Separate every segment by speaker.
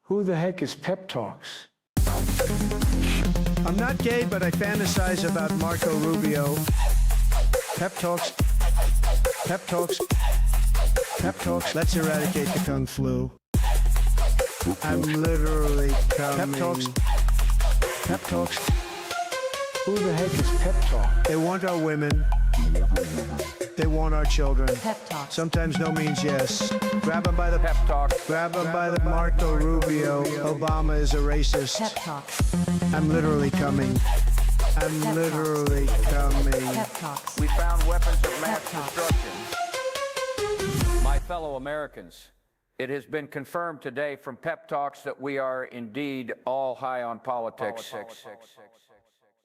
Speaker 1: Who the heck is Pep Talks?
Speaker 2: I'm not gay, but I fantasize about Marco Rubio. Pep Talks. Pep Talks. Pep Talks. Let's eradicate the Kung Flu. I'm literally coming. Pep Talks. Pep Talks.
Speaker 1: Who the heck is Pep Talk?
Speaker 2: They want our women. They want our children.
Speaker 3: Pep Talk.
Speaker 2: Sometimes no means yes. Grab them by the
Speaker 1: Pep Talk.
Speaker 2: Grab them by the Marco Rubio. Obama is a racist.
Speaker 3: Pep Talk.
Speaker 2: I'm literally coming. I'm
Speaker 3: Pep
Speaker 2: literally coming.
Speaker 3: Pep Talks.
Speaker 4: We found weapons of mass
Speaker 3: Pep Talks.
Speaker 4: destruction. My fellow Americans, it has been confirmed today from Pep Talks that we are indeed all high on politics.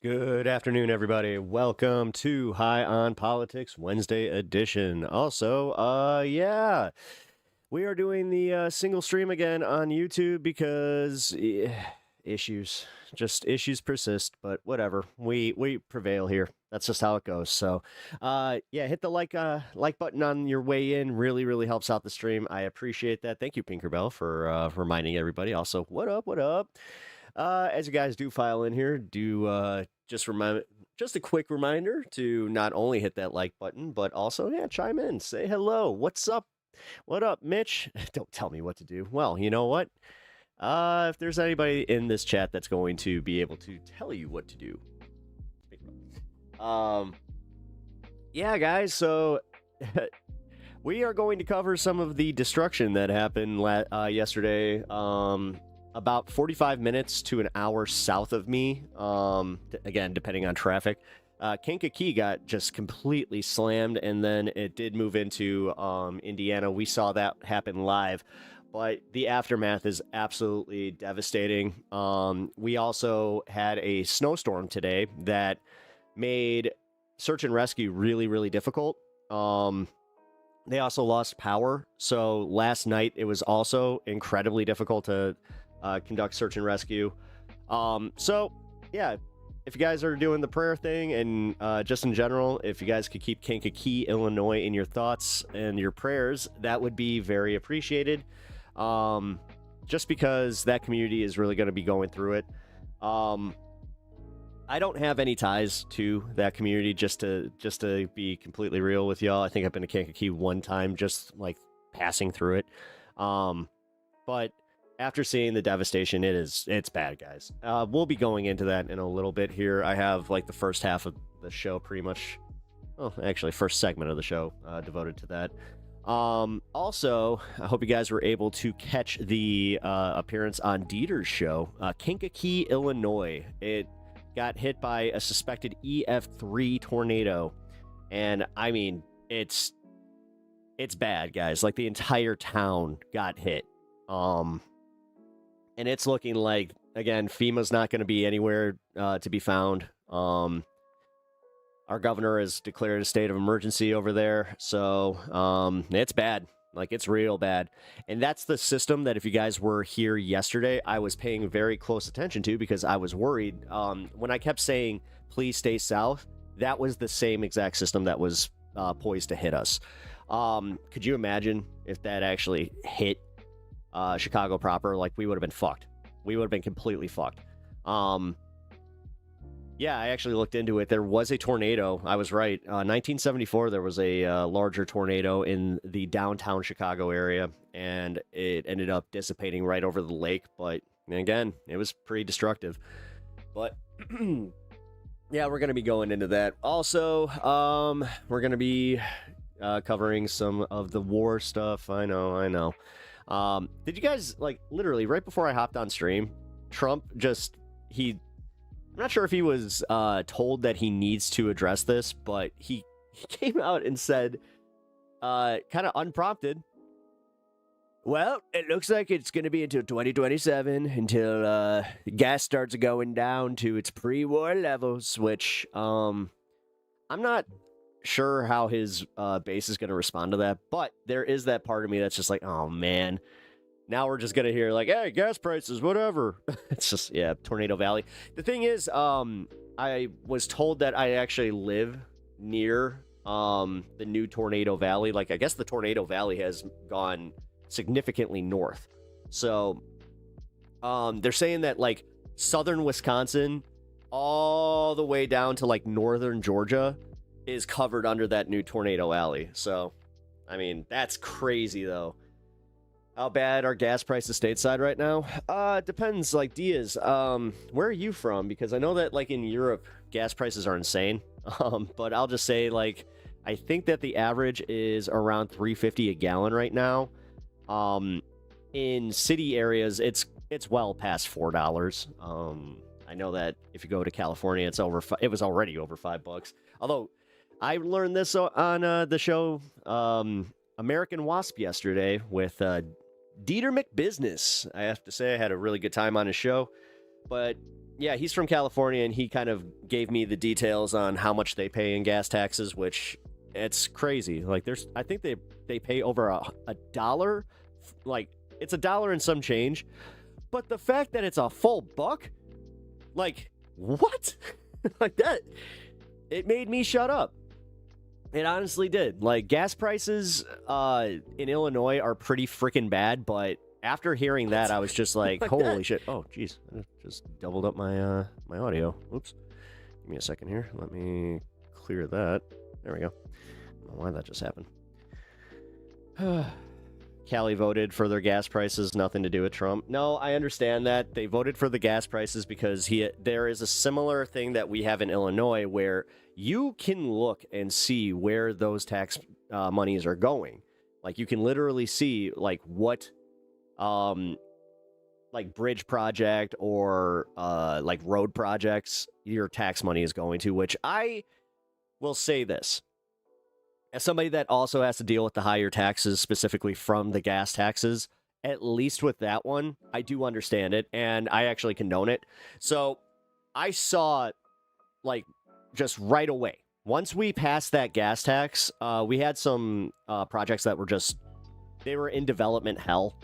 Speaker 5: Good afternoon, everybody. Welcome to High on Politics Wednesday edition. Also, we are doing the single stream again on YouTube because issues persist, but whatever. We prevail here. That's just how it goes. So, hit the like button on your way in. Really helps out the stream. I appreciate that. Thank you, Pinkerbell, for reminding everybody. Also, what up? As you guys do file in here, just a quick reminder to not only hit that like button, but also, chime in, say hello. What's up? What up, Mitch? Don't tell me what to do. Well, you know what? If there's anybody in this chat that's going to be able to tell you what to do. Guys, so we are going to cover some of the destruction that happened yesterday. About 45 minutes to an hour south of me, again, depending on traffic. Kankakee got just completely slammed, and then it did move into Indiana. We saw that happen live, but the aftermath is absolutely devastating. We also had a snowstorm today that made search and rescue really difficult. They also lost power, so last night it was also incredibly difficult to conduct search and rescue. If you guys are doing the prayer thing and just in general, if you guys could keep Kankakee, Illinois in your thoughts and your prayers, that would be very appreciated. Just because that community is really going to be going through it. I don't have any ties to that community, just to be completely real with y'all. I think I've been to Kankakee one time, just like passing through it. But after seeing the devastation, it's bad, guys. We'll be going into that in a little bit here. I have like the first half of the show pretty much, first segment of the show devoted to that. Also, I hope you guys were able to catch the appearance on Dieter's show. Kankakee, Illinois. It got hit by a suspected EF3 tornado. And I mean, it's bad, guys. Like the entire town got hit. And it's looking like, again, FEMA's not going to be anywhere to be found. Our governor has declared a state of emergency over there. So it's bad. Like, it's real bad. And that's the system that if you guys were here yesterday, I was paying very close attention to because I was worried. When I kept saying, please stay south, that was the same exact system that was poised to hit us. Could you imagine if that actually hit Chicago proper? Like, we would have been fucked. We would have been completely fucked. I actually looked into it. There was a tornado. I was right. 1974, there was a larger tornado in the downtown Chicago area, and it ended up dissipating right over the lake. But again, it was pretty destructive. But we're going to be going into that. Also, we're going to be covering some of the war stuff. I know. Did you guys, like, literally right before I hopped on stream, Trump I'm not sure if he was told that he needs to address this, but he came out and said, kind of unprompted, well, it looks like it's going to be until 2027 until gas starts going down to its pre-war levels, which I'm not sure how his base is going to respond to that, but there is that part of me that's just like, oh, man. Now we're just going to hear like, hey, gas prices, whatever. It's just, Tornado Valley. The thing is, I was told that I actually live near the new Tornado Valley. Like, I guess the Tornado Valley has gone significantly north. So They're saying that like southern Wisconsin all the way down to like northern Georgia is covered under that new tornado alley. So, I mean, that's crazy though. How bad are gas prices stateside right now? It depends. Like Diaz, where are you from? Because I know that like in Europe, gas prices are insane. But I'll just say like I think that the average is around $3.50 a gallon right now. In city areas, it's well past $4. I know that if you go to California, it was already over $5. Although I learned this on the show American Wasp yesterday with Dieter McBusiness. I have to say I had a really good time on his show. But yeah, he's from California, and he kind of gave me the details on how much they pay in gas taxes, which it's crazy. Like I think they pay over a dollar, like it's $1 and some change. But the fact that it's a full buck, like what? Like that, it made me shut up. It honestly did. Like gas prices in Illinois are pretty freaking bad, but after hearing that, I was just like, holy shit. Oh, geez. I just doubled up my my audio. Oops. Give me a second here. Let me clear that. There we go. I don't know why that just happened. Cali voted for their gas prices, nothing to do with Trump. No, I understand that. They voted for the gas prices because there is a similar thing that we have in Illinois where you can look and see where those tax monies are going. Like you can literally see like what like bridge project or like road projects your tax money is going to, which I will say this. As somebody that also has to deal with the higher taxes, specifically from the gas taxes, at least with that one, I do understand it, and I actually condone it. So I saw, like, just right away, once we passed that gas tax, we had some projects that were they were in development hell.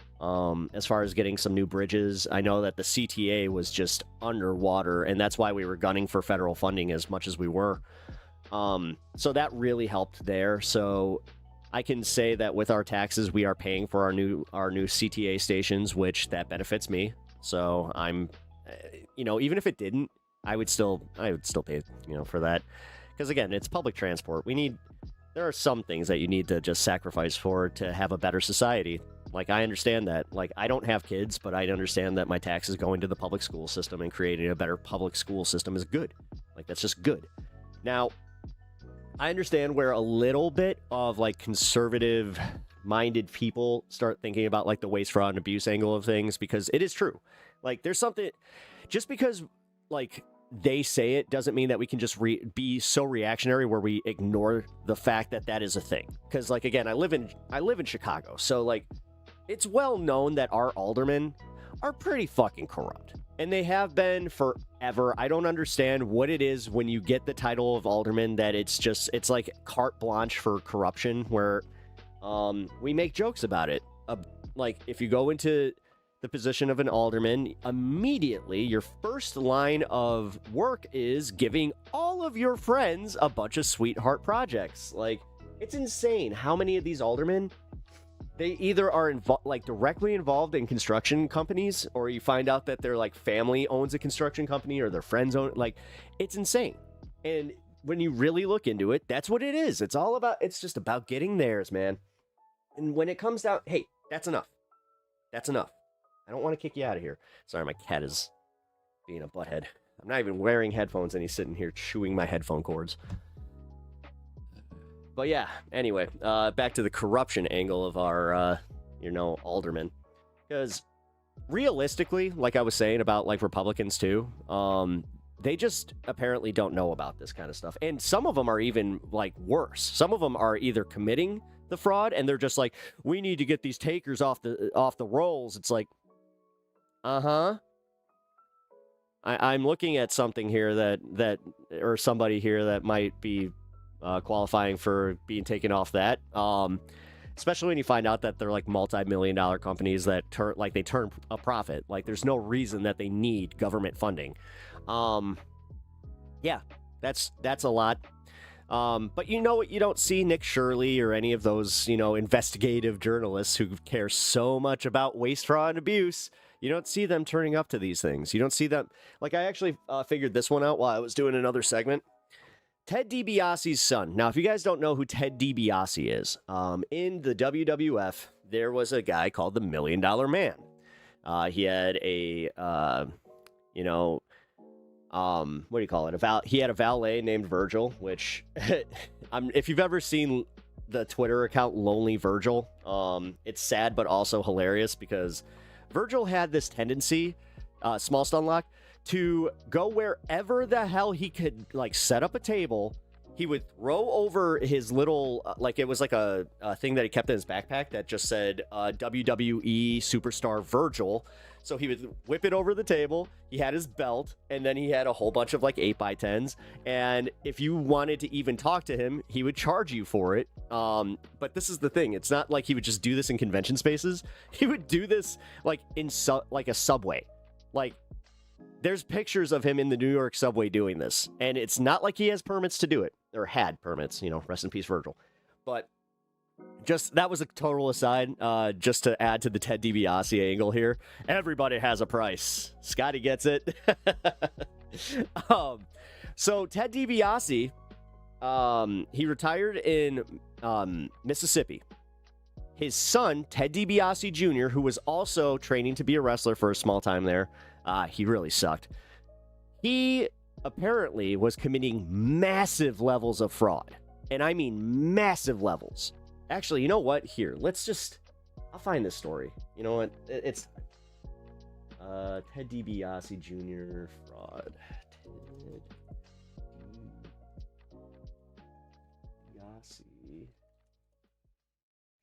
Speaker 5: As far as getting some new bridges, I know that the CTA was just underwater, and that's why we were gunning for federal funding as much as we were. So that really helped there. So I can say that with our taxes, we are paying for our new CTA stations, which that benefits me. So I'm, even if it didn't, I would still pay, for that. Because again, it's public transport. There are some things that you need to just sacrifice for to have a better society. Like, I understand that. Like, I don't have kids, but I understand that my taxes going to the public school system and creating a better public school system is good. Like, that's just good. Now, I understand where a little bit of like conservative minded people start thinking about like the waste, fraud, and abuse angle of things, because it is true. Like there's something, just because like they say it doesn't mean that we can just be so reactionary where we ignore the fact that that is a thing. Because like, again, I live in Chicago. So like it's well known that our aldermen are pretty fucking corrupt. And they have been forever. I don't understand what it is when you get the title of alderman that it's like carte blanche for corruption, where we make jokes about it. Like if you go into the position of an alderman, immediately your first line of work is giving all of your friends a bunch of sweetheart projects. Like it's insane how many of these aldermen, they either are directly involved in construction companies, or you find out that their like family owns a construction company or their friends own it. Like it's insane. And when you really look into it, that's what it is. It's just about getting theirs, man. And when it comes down, hey, that's enough. That's enough. I don't want to kick you out of here. Sorry, my cat is being a butthead. I'm not even wearing headphones and he's sitting here chewing my headphone cords. But yeah, anyway, back to the corruption angle of our, aldermen. Because realistically, like I was saying about like Republicans too, they just apparently don't know about this kind of stuff. And some of them are even like worse. Some of them are either committing the fraud and they're just like, we need to get these takers off the rolls. It's like, I'm looking at something here that or somebody here that might be qualifying for being taken off that, especially when you find out that they're like multi-million-dollar companies that turn a profit. Like there's no reason that they need government funding. Yeah, that's a lot. But you know what? You don't see Nick Shirley or any of those, investigative journalists who care so much about waste, fraud, and abuse. You don't see them turning up to these things. You don't see them. Like, I actually figured this one out while I was doing another segment. Ted DiBiase's son. Now, if you guys don't know who Ted DiBiase is, in the WWF, there was a guy called the $1 Million Man. He had a, what do you call it? He had a valet named Virgil, which, if you've ever seen the Twitter account Lonely Virgil, it's sad but also hilarious because Virgil had this tendency, small Stunlock, to go wherever the hell he could, like, set up a table. He would throw over his little, it was like a thing that he kept in his backpack that just said WWE Superstar Virgil. So he would whip it over the table. He had his belt, and then he had a whole bunch of, like, 8x10s. And if you wanted to even talk to him, he would charge you for it. But this is the thing. It's not like he would just do this in convention spaces. He would do this, like, in a subway. Like, there's pictures of him in the New York subway doing this, and it's not like he has permits to do it, or had permits, rest in peace, Virgil. But just, that was a total aside, just to add to the Ted DiBiase angle here. Everybody has a price. Scotty gets it. So Ted DiBiase, he retired in Mississippi. His son, Ted DiBiase Jr., who was also training to be a wrestler for a small time there, he really sucked. He apparently was committing massive levels of fraud. And I mean massive levels. Actually, you know what? Here, I'll find this story. You know what? It's Ted DiBiase Jr. fraud. Ted DiBiase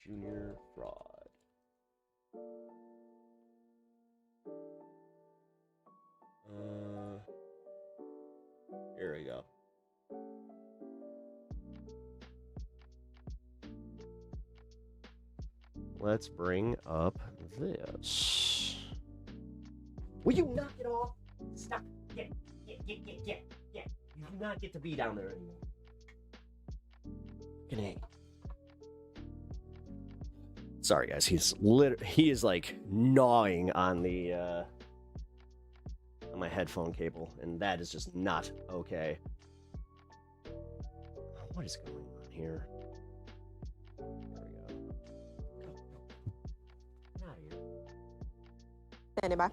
Speaker 5: Jr. fraud. Here we go. Let's bring up this. Will you knock it off? Stop. Yeah. You do not get to be down there anymore. G'day. Sorry, guys. He is like gnawing on the on my headphone cable, and that is just not okay. What is going on here? There we go. Get out of here.
Speaker 3: Standing by.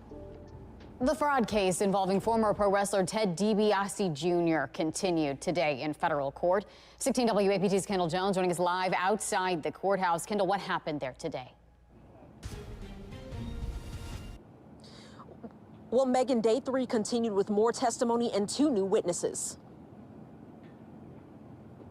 Speaker 6: The fraud case involving former pro wrestler Ted DiBiase Jr. continued today in federal court. 16 WAPT's Kendall Jones joining us live outside the courthouse. Kendall, what happened there today?
Speaker 3: Well, Megan, day 3 continued with more testimony and 2 new witnesses.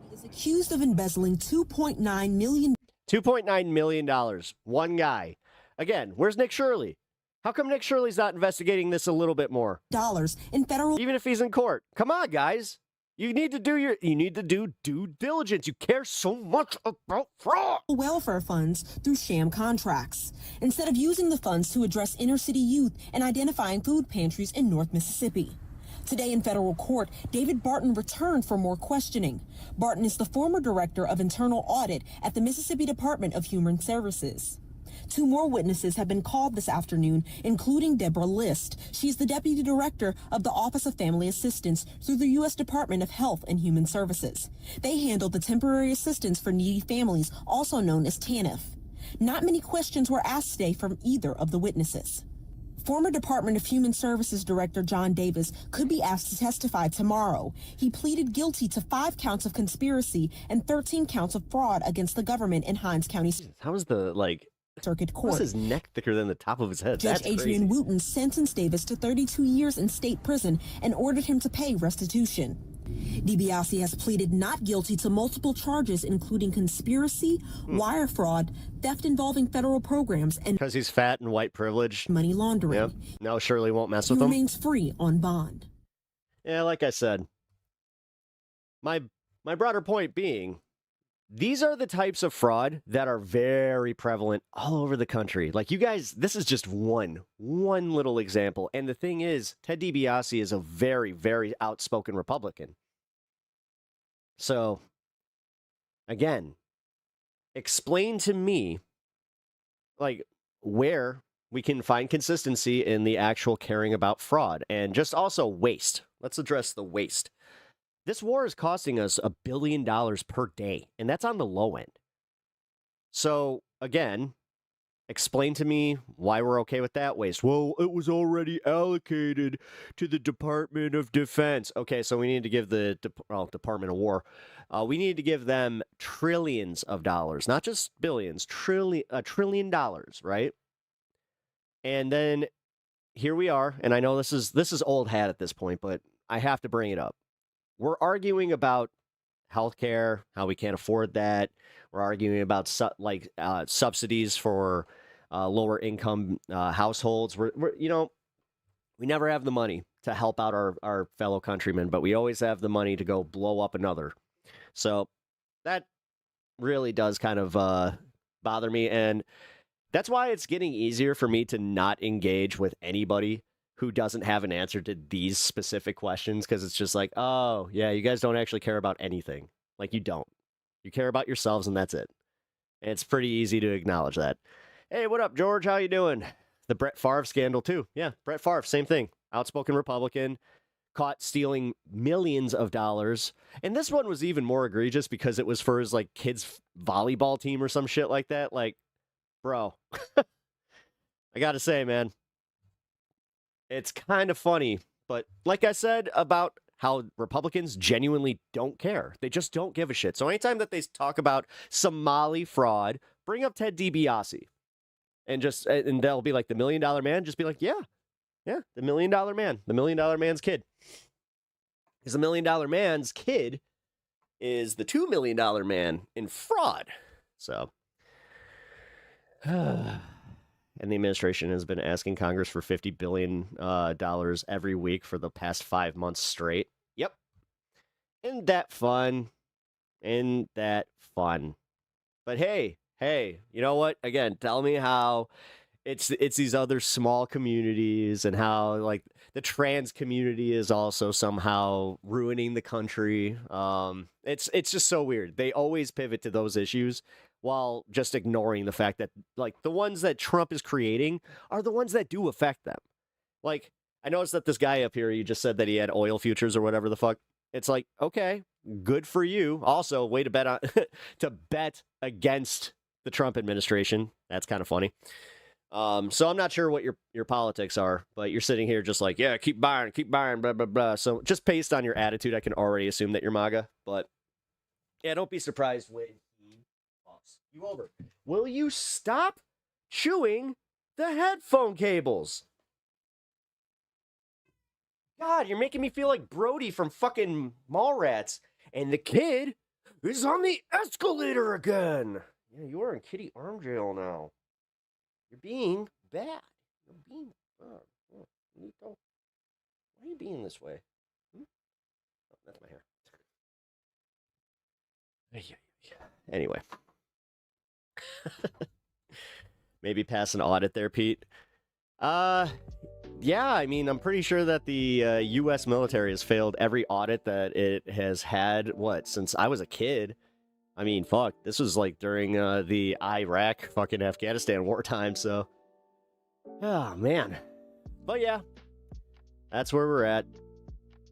Speaker 7: He is accused of embezzling $2.9 million.
Speaker 5: $2.9 million. One guy. Again, where's Nick Shirley? How come Nick Shirley's not investigating this a little bit more?
Speaker 7: Dollars in federal.
Speaker 5: Even if he's in court. Come on, guys. You need to do due diligence. You care so much about fraud.
Speaker 7: Welfare funds through sham contracts, instead of using the funds to address inner city youth and identifying food pantries in North Mississippi. Today in federal court, David Barton returned for more questioning. Barton is the former director of internal audit at the Mississippi Department of Human Services. 2 more witnesses have been called this afternoon, including Deborah List. She's the deputy director of the Office of Family Assistance through the U.S. Department of Health and Human Services. They handle the temporary assistance for needy families, also known as TANF. Not many questions were asked today from either of the witnesses. Former Department of Human Services Director John Davis could be asked to testify tomorrow. He pleaded guilty to 5 counts of conspiracy and 13 counts of fraud against the government in Hinds County
Speaker 5: How is the,
Speaker 7: Circuit Court.
Speaker 5: What's his neck thicker than the top of his head?
Speaker 7: Judge
Speaker 5: That's
Speaker 7: Adrian
Speaker 5: crazy.
Speaker 7: Wooten sentenced Davis to 32 years in state prison and ordered him to pay restitution. DiBiase has pleaded not guilty to multiple charges, including conspiracy, wire fraud, theft involving federal programs, and
Speaker 5: Because he's fat and white privileged.
Speaker 7: money laundering.
Speaker 5: Yep. No, Shirley won't mess
Speaker 7: He
Speaker 5: with him.
Speaker 7: remains free on bond.
Speaker 5: Yeah, like I said, my broader point being, these are the types of fraud that are very prevalent all over the country. Like, you guys, this is just one little example. And the thing is, Ted DiBiase is a very, very outspoken Republican. So, again, explain to me, like, where we can find consistency in the actual caring about fraud and just also waste. Let's address the waste. This war is costing us $1 billion per day, and that's on the low end. So, again, explain to me why we're okay with that waste. Well, it was already allocated to the Department of Defense. Okay, so we need to give the Department of War, we need to give them trillions of dollars, not just billions, $1 trillion, right? And then here we are, and I know this is old hat at this point, but I have to bring it up. We're arguing about healthcare, how we can't afford that. We're arguing about subsidies for lower income households. We're we never have the money to help out our fellow countrymen, but we always have the money to go blow up another. So that really does kind of bother me, and that's why it's getting easier for me to not engage with anybody who doesn't have an answer to these specific questions, because it's just like, oh, yeah, you guys don't actually care about anything. Like, you don't. You care about yourselves, and that's it. And it's pretty easy to acknowledge that. Hey, what up, George? How you doing? The Brett Favre scandal, too. Yeah, Brett Favre, same thing. Outspoken Republican, caught stealing millions of dollars. And this one was even more egregious because it was for his, like, kids' volleyball team or some shit like that. Like, bro, I gotta say, man, it's kind of funny, but like I said about how Republicans genuinely don't care. They just don't give a shit. So anytime that they talk about Somali fraud, bring up Ted DiBiase. And they'll be like, the $1 million man, just be like, yeah, the $1 million man, the $1 million man's kid. Because the $1 million man's kid is the $2 million man in fraud. So, and the administration has been asking Congress for $50 billion every week for the past 5 months straight. Yep. Isn't that fun? Isn't that fun? But hey, you know what? Again, tell me how it's these other small communities and how, like, the trans community is also somehow ruining the country. It's just so weird. They always pivot to those issues while just ignoring the fact that, like, the ones that Trump is creating are the ones that do affect them. Like, I noticed that this guy up here, he just said that he had oil futures or whatever the fuck. It's like, okay, good for you. Also, way to bet on to bet against the Trump administration. That's kind of funny. So I'm not sure what your politics are, but you're sitting here just like, yeah, keep buying, blah, blah, blah. So just based on your attitude, I can already assume that you're MAGA. But yeah, don't be surprised when he buffs you over. Will you stop chewing the headphone cables? God, you're making me feel like Brody from fucking Mallrats. And the kid is on the escalator again. Yeah, you are in kitty arm jail now. You're being bad. You're being bad. Oh, Nico. Why are you being this way? Oh, that's my hair. Anyway. Maybe pass an audit there, Pete. Yeah, I mean, I'm pretty sure that the U.S. military has failed every audit that it has had, since I was a kid. I mean, fuck, this was like during the Iraq, fucking Afghanistan wartime, so. Oh, man. But yeah, that's where we're at.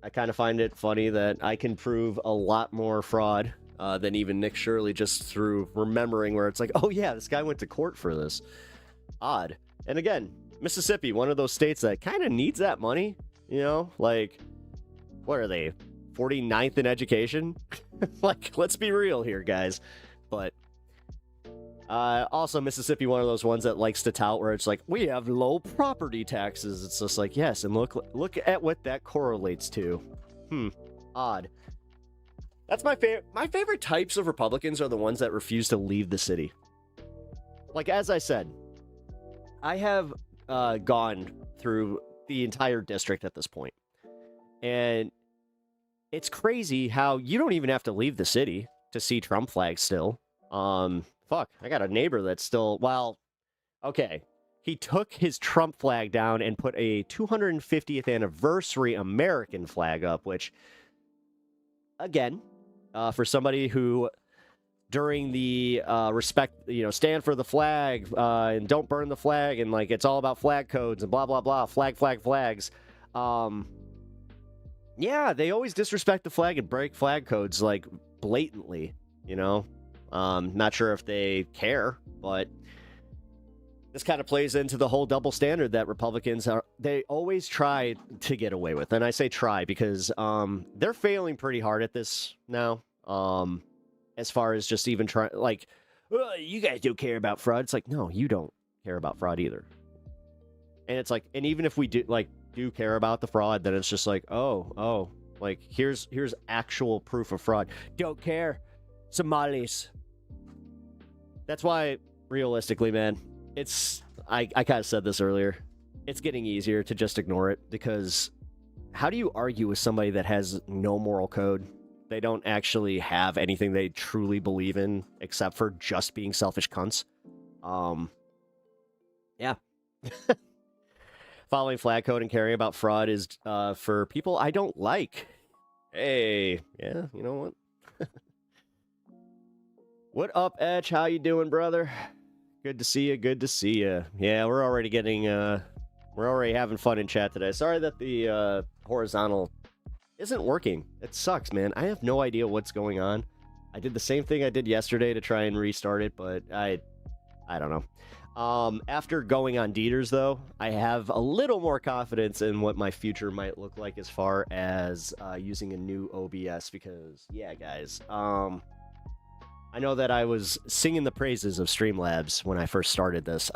Speaker 5: I kind of find it funny that I can prove a lot more fraud than even Nick Shirley just through remembering where it's like, oh yeah, this guy went to court for this. Odd. And again, Mississippi, one of those states that kind of needs that money, you know? Like, what are they, 49th in education? Like, let's be real here, guys. But also Mississippi, one of those ones that likes to tout where it's like, we have low property taxes. It's just like, yes, and look at what that correlates to. Odd. That's my favorite. My favorite types of Republicans are the ones that refuse to leave the city. Like, as I said, I have gone through the entire district at this point, and it's crazy how you don't even have to leave the city to see Trump flags still. Fuck, I got a neighbor that's still, well, okay. He took his Trump flag down and put a 250th anniversary American flag up, which, again, for somebody who during the stand for the flag and don't burn the flag, and like it's all about flag codes and blah blah blah, flags. Yeah, they always disrespect the flag and break flag codes like blatantly, you know. Not sure if they care, but this kind of plays into the whole double standard that Republicans they always try to get away with. And I say try because they're failing pretty hard at this now. As far as just even trying, like, oh, you guys don't care about fraud. It's like, no, you don't care about fraud either. And it's like, and even if we do care about the fraud, then it's just like, oh, like here's actual proof of fraud. Don't care. Somalis. That's why, realistically, man, I kind of said this earlier. It's getting easier to just ignore it, because how do you argue with somebody that has no moral code? They don't actually have anything they truly believe in except for just being selfish cunts. Yeah. Following flag code and caring about fraud is for people I don't like. Hey, yeah, you know what? What up, Etch? How you doing, brother? Good to see you. Good to see you. Yeah, we're already having fun in chat today. Sorry that the horizontal isn't working. It sucks, man. I have no idea what's going on. I did the same thing I did yesterday to try and restart it, but I don't know. After going on Dieter's, though, I have a little more confidence in what my future might look like as far as using a new OBS, because, yeah, guys, I know that I was singing the praises of Streamlabs when I first started this.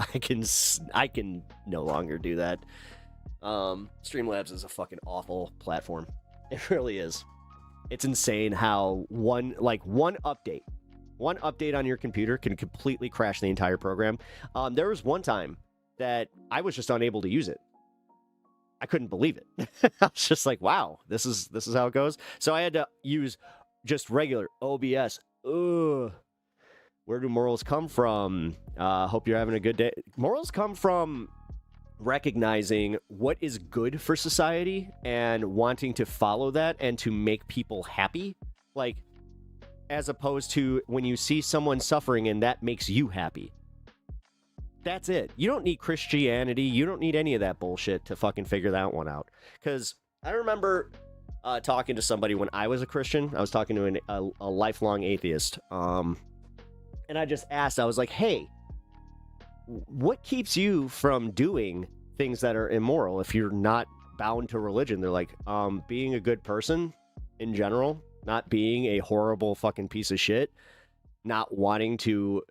Speaker 5: I can no longer do that. Streamlabs is a fucking awful platform. It really is. It's insane how one update on your computer can completely crash the entire program. There was one time that I was just unable to use it. I couldn't believe it. I was just like, wow, this is how it goes. So I had to use just regular OBS. Ugh. Where do morals come from? Hope you're having a good day. Morals come from recognizing what is good for society and wanting to follow that and to make people happy. Like, as opposed to when you see someone suffering and that makes you happy. That's it. You don't need Christianity. You don't need any of that bullshit to fucking figure that one out. Because I remember talking to somebody when I was a Christian. I was talking to a lifelong atheist. And I just asked, I was like, hey, what keeps you from doing things that are immoral if you're not bound to religion? They're like, being a good person in general, not being a horrible fucking piece of shit, not wanting to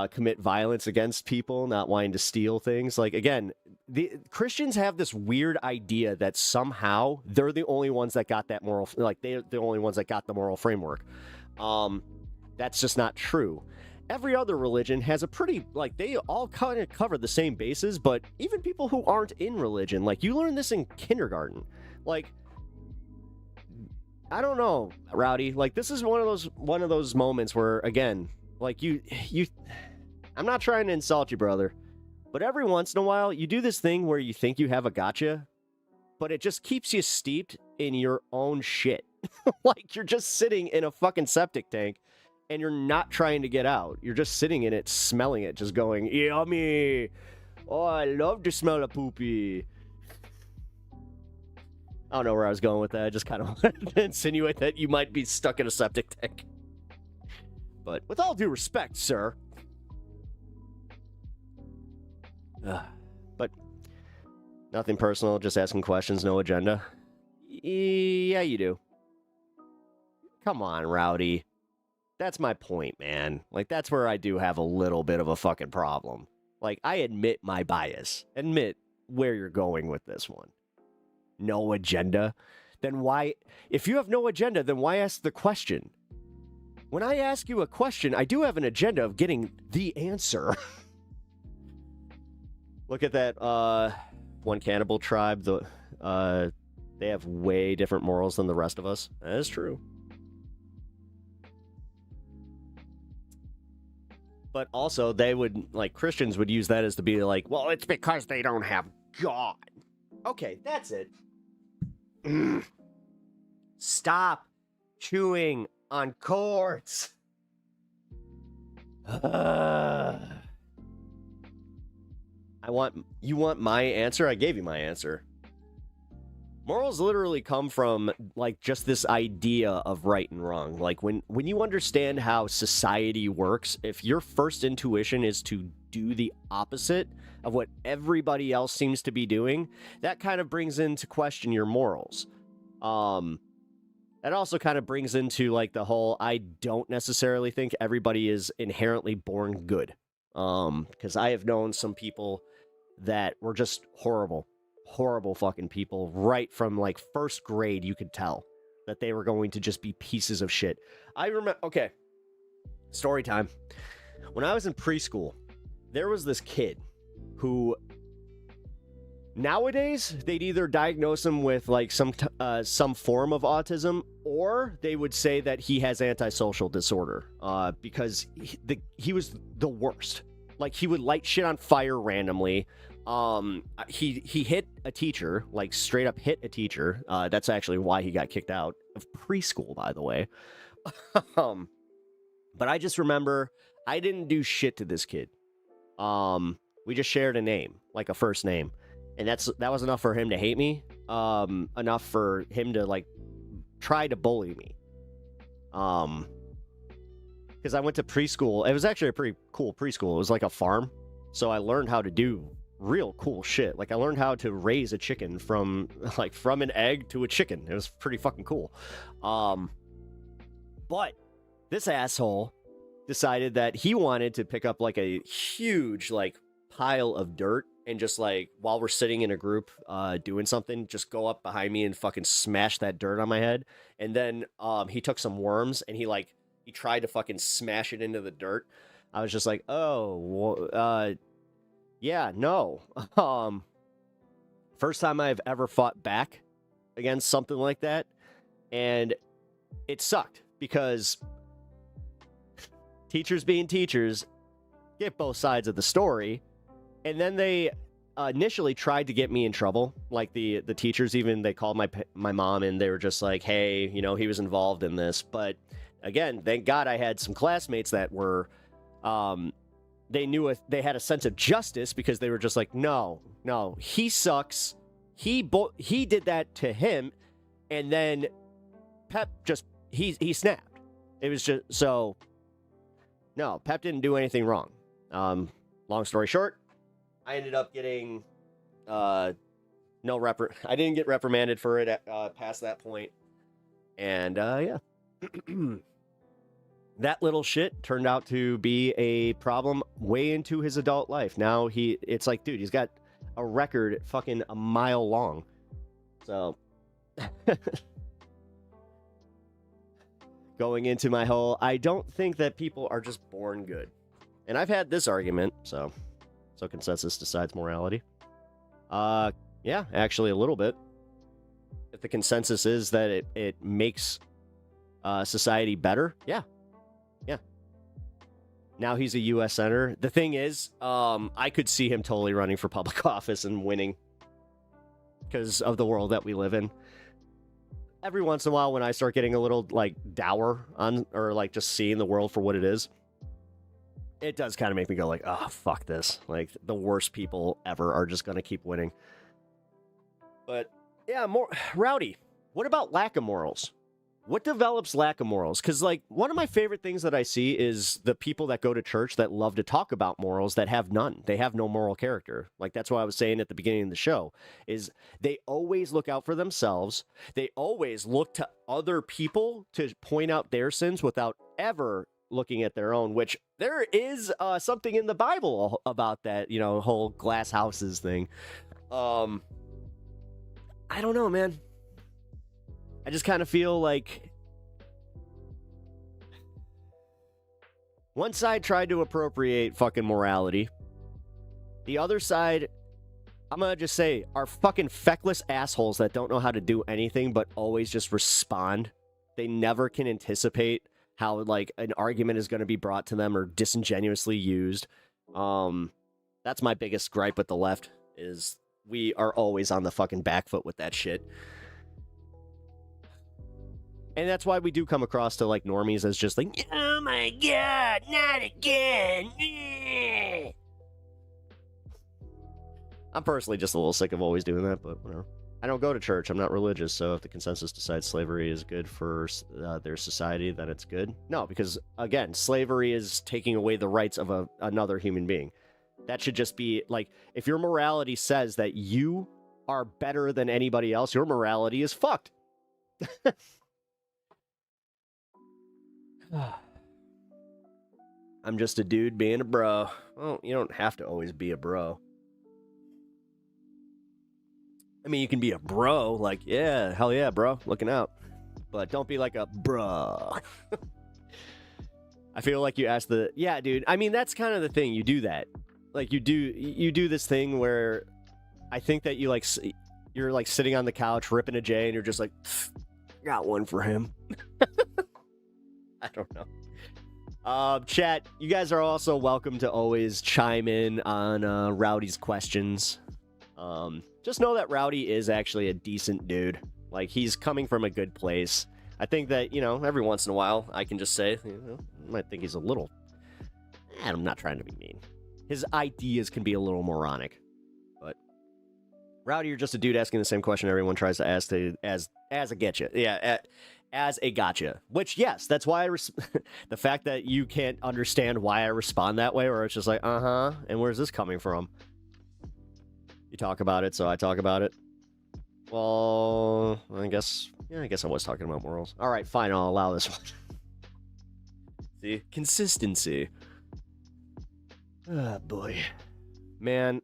Speaker 5: commit violence against people, not wanting to steal things. Like, again, the Christians have this weird idea that somehow they're the only ones that got that moral, like they're the only ones that got the moral framework. That's just not true. Every other religion has a pretty, like, they all kind of cover the same bases, but even people who aren't in religion, like, you learn this in kindergarten. Like, I don't know, Rowdy. Like, this is one of those moments where, again, like, I'm not trying to insult you, brother, but every once in a while, you do this thing where you think you have a gotcha, but it just keeps you steeped in your own shit. Like, you're just sitting in a fucking septic tank, and you're not trying to get out. You're just sitting in it, smelling it, just going, yummy. Oh, I love to smell a poopy. I don't know where I was going with that. I just kind of wanted to insinuate that you might be stuck in a septic tank. But with all due respect, sir. But nothing personal, just asking questions, no agenda. Yeah, you do. Come on, Rowdy. That's my point, man. Like, that's where I do have a little bit of a fucking problem. Like, I admit my bias. Admit where you're going with this one. No agenda? Then why... If you have no agenda, then why ask the question? When I ask you a question, I do have an agenda of getting the answer. Look at that, one cannibal tribe. They have way different morals than the rest of us. That is true. But also, they would, like, Christians would use that as to be like, well, it's because they don't have God. Okay, that's it. Stop chewing on cords. You want my answer? I gave you my answer. Morals literally come from, like, just this idea of right and wrong. Like, when you understand how society works, if your first intuition is to do the opposite of what everybody else seems to be doing, that kind of brings into question your morals. That also kind of brings into, like, the whole, I don't necessarily think everybody is inherently born good. Because I have known some people that were just horrible fucking people. Right from, like, first grade, you could tell that they were going to just be pieces of shit. I remember, okay, story time. When I was in preschool, there was this kid who, nowadays, they'd either diagnose him with, like, some form of autism, or they would say that he has antisocial disorder, because he was the worst. Like, he would light shit on fire randomly. He hit a teacher, like, straight up hit a teacher. That's actually why he got kicked out of preschool, by the way. But I just remember I didn't do shit to this kid. We just shared a name, like a first name. And that was enough for him to hate me. Enough for him to, like, try to bully me. Because I went to preschool. It was actually a pretty cool preschool. It was like a farm. So I learned how to do real cool shit. Like, I learned how to raise a chicken from an egg to a chicken. It was pretty fucking cool. But this asshole decided that he wanted to pick up, like, a huge, like, pile of dirt and just, like, while we're sitting in a group doing something, just go up behind me and fucking smash that dirt on my head. And then he took some worms and he tried to fucking smash it into the dirt. I was just like, oh, yeah, no. First time I've ever fought back against something like that. And it sucked because teachers being teachers get both sides of the story. And then they initially tried to get me in trouble. Like, the teachers, even, they called my mom and they were just like, hey, you know, he was involved in this. But again, thank God I had some classmates that were, they knew they had a sense of justice, because they were just like, no, he sucks. He did that to him. And then Pep just, he snapped. It was just, so, no, Pep didn't do anything wrong. Long story short, I ended up getting, I didn't get reprimanded for it past that point. And, yeah. That little shit turned out to be a problem way into his adult life. Now it's like, dude, he's got a record fucking a mile long. So, going into my whole, I don't think that people are just born good. And I've had this argument, so consensus decides morality. Yeah, actually a little bit. If the consensus is that it makes society better, yeah. Now he's a U.S. senator. The thing is, I could see him totally running for public office and winning because of the world that we live in. Every once in a while, when I start getting a little, like, dour on, or, like, just seeing the world for what it is, it does kind of make me go, like, oh, fuck this. Like, the worst people ever are just going to keep winning. But, yeah, Rowdy, what about lack of morals? What develops lack of morals? Because, like, one of my favorite things that I see is the people that go to church that love to talk about morals that have none. They have no moral character. Like, that's what I was saying at the beginning of the show, is they always look out for themselves. They always look to other people to point out their sins without ever looking at their own, which there is something in the Bible about that, you know, whole glass houses thing. I don't know, man. I just kind of feel like one side tried to appropriate fucking morality. The other side, I'm going to just say, are fucking feckless assholes that don't know how to do anything but always just respond. They never can anticipate how, like, an argument is going to be brought to them or disingenuously used. That's my biggest gripe with the left, is we are always on the fucking back foot with that shit. And that's why we do come across to like normies as just like, oh my God, not again. I'm personally just a little sick of always doing that, but whatever. I don't go to church. I'm not religious, so if the consensus decides slavery is good for their society, then it's good. No, because, again, slavery is taking away the rights of another human being. That should just be, like, if your morality says that you are better than anybody else, your morality is fucked. I'm just a dude being a bro. Well, you don't have to always be a bro. I mean, you can be a bro, like, yeah, hell yeah, bro, looking out. But don't be like a bro. I feel like you asked yeah, dude. I mean, that's kind of the thing. You do that. Like, you do this thing where I think that you're like sitting on the couch, ripping a J, and you're just like, got one for him. I don't know. Chat, you guys are also welcome to always chime in on Rowdy's questions. Just know that Rowdy is actually a decent dude. Like, he's coming from a good place. I think that, every once in a while, I can just say, I might think he's a little... I'm not trying to be mean. His ideas can be a little moronic. But, Rowdy, you're just a dude asking the same question everyone tries to ask as a getcha. Yeah, as a gotcha. Which, yes, that's why the fact that you can't understand why I respond that way, or it's just like, and where's this coming from? You talk about it, so I talk about it. Well, I guess I was talking about morals. All right, fine, I'll allow this one. See? Consistency. Ah, boy. Man,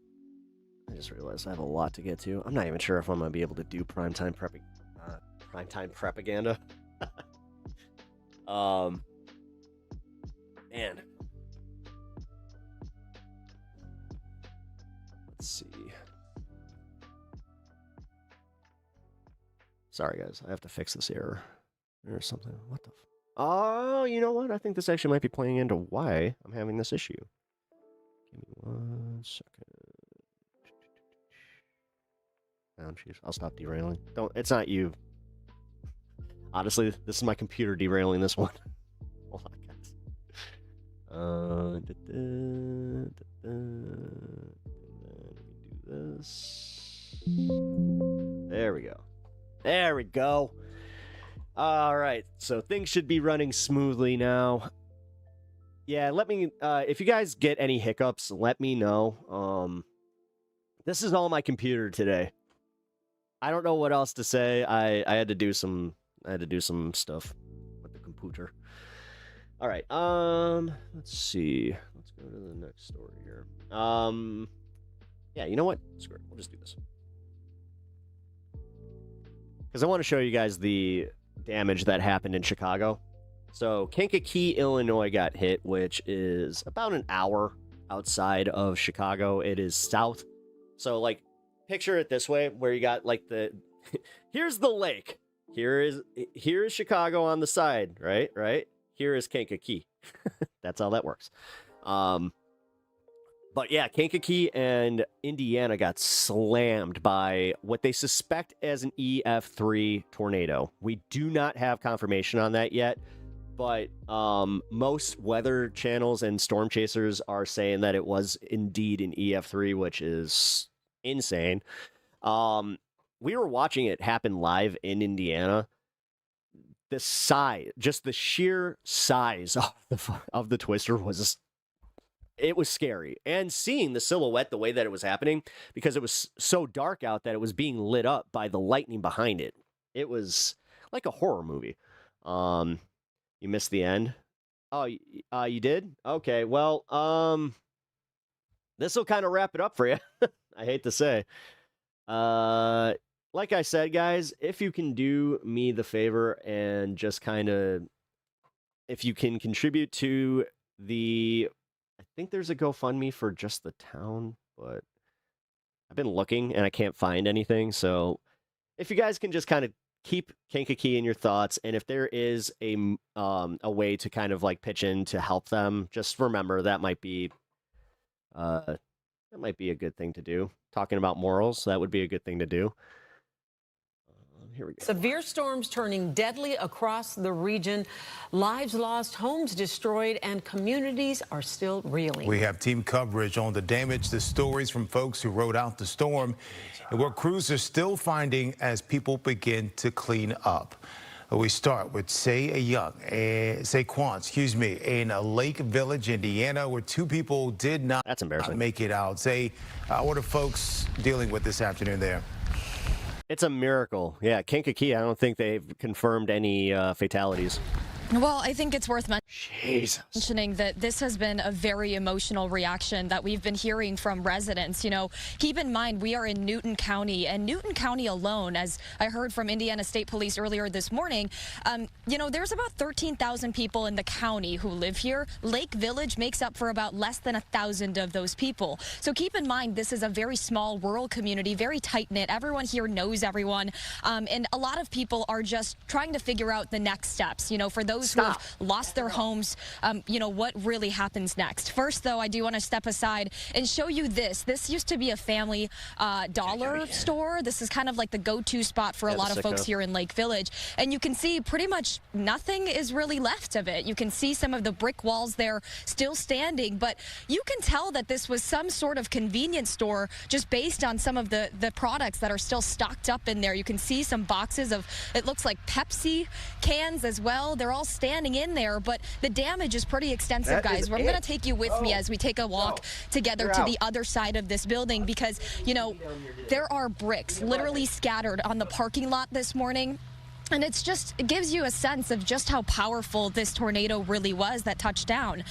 Speaker 5: I just realized I have a lot to get to. I'm not even sure if I'm going to be able to do primetime propaganda. Man. Let's see. Sorry, guys. I have to fix this error. There's something. What the Oh, you know what? I think this actually might be playing into why I'm having this issue. Give me 1 second. Oh, jeez. I'll stop derailing. It's not you. Honestly, this is my computer derailing this one. Hold on, guys. Let me do this. There we go. There we go. All right, so things should be running smoothly now. Yeah, let me, if you guys get any hiccups, let me know. This is all my computer today. I don't know what else to say. I had to do some stuff with the computer. All right, let's see. Let's go to the next story here. Yeah, you know what? Screw it. We'll just do this. Because I want to show you guys the damage that happened in Chicago. So Kankakee, Illinois got hit, which is about an hour outside of Chicago. It is south. So, like, picture it this way, where you got, like, here's the lake. Here is Chicago on the side, right? Here is Kankakee. That's how that works. But yeah, Kankakee and Indiana got slammed by what they suspect as an EF3 tornado. We do not have confirmation on that yet, but most weather channels and storm chasers are saying that it was indeed an EF3, which is insane. We were watching it happen live in Indiana. The size, just the sheer size of the twister was it was scary. And seeing the silhouette the way that it was happening, because it was so dark out that it was being lit up by the lightning behind it. It was like a horror movie. You missed the end? Oh, you did? Okay, well, this will kind of wrap it up for you. I hate to say. Like I said, guys, if you can do me the favor and just kind of, if you can contribute to I think there's a GoFundMe for just the town, but I've been looking and I can't find anything. So if you guys can just kind of keep Kankakee in your thoughts, and if there is a way to kind of like pitch in to help them, just remember that might be a good thing to do. Talking about morals, that would be a good thing to do. Here we go.
Speaker 8: Severe storms turning deadly across the region. Lives lost, homes destroyed, and communities are still reeling.
Speaker 9: We have team coverage on the damage, the stories from folks who rode out the storm, and what crews are still finding as people begin to clean up. We start with Saquon, in a Lake Village, Indiana, where two people did not make it out. What are folks dealing with this afternoon there?
Speaker 5: It's a miracle. Yeah, Kankakee, I don't think they've confirmed any fatalities.
Speaker 10: Well, I think it's worth mentioning that this has been a very emotional reaction that we've been hearing from residents. You know, keep in mind, we are in Newton County, and Newton County alone, as I heard from Indiana State Police earlier this morning, you know, there's about 13,000 people in the county who live here. Lake Village makes up for about less than 1,000 of those people. So keep in mind, this is a very small rural community, very tight-knit. Everyone here knows everyone, and a lot of people are just trying to figure out the next steps, you know, for those who have lost their homes, you know, what really happens next. First, though, I do want to step aside and show you this. This used to be a family dollar store. This is kind of like the go-to spot for a lot of folks here in Lake Village. And you can see pretty much nothing is really left of it. You can see some of the brick walls there still standing, but you can tell that this was some sort of convenience store just based on some of the products that are still stocked up in there. You can see some boxes of, it looks like Pepsi cans as well. They're all standing in there, but the damage is pretty extensive, guys. I'm going to take you with me as we take a walk together to the other side of this building because, you know, there are bricks literally scattered on the parking lot this morning. And it gives you a sense of just how powerful this tornado really was that touched down.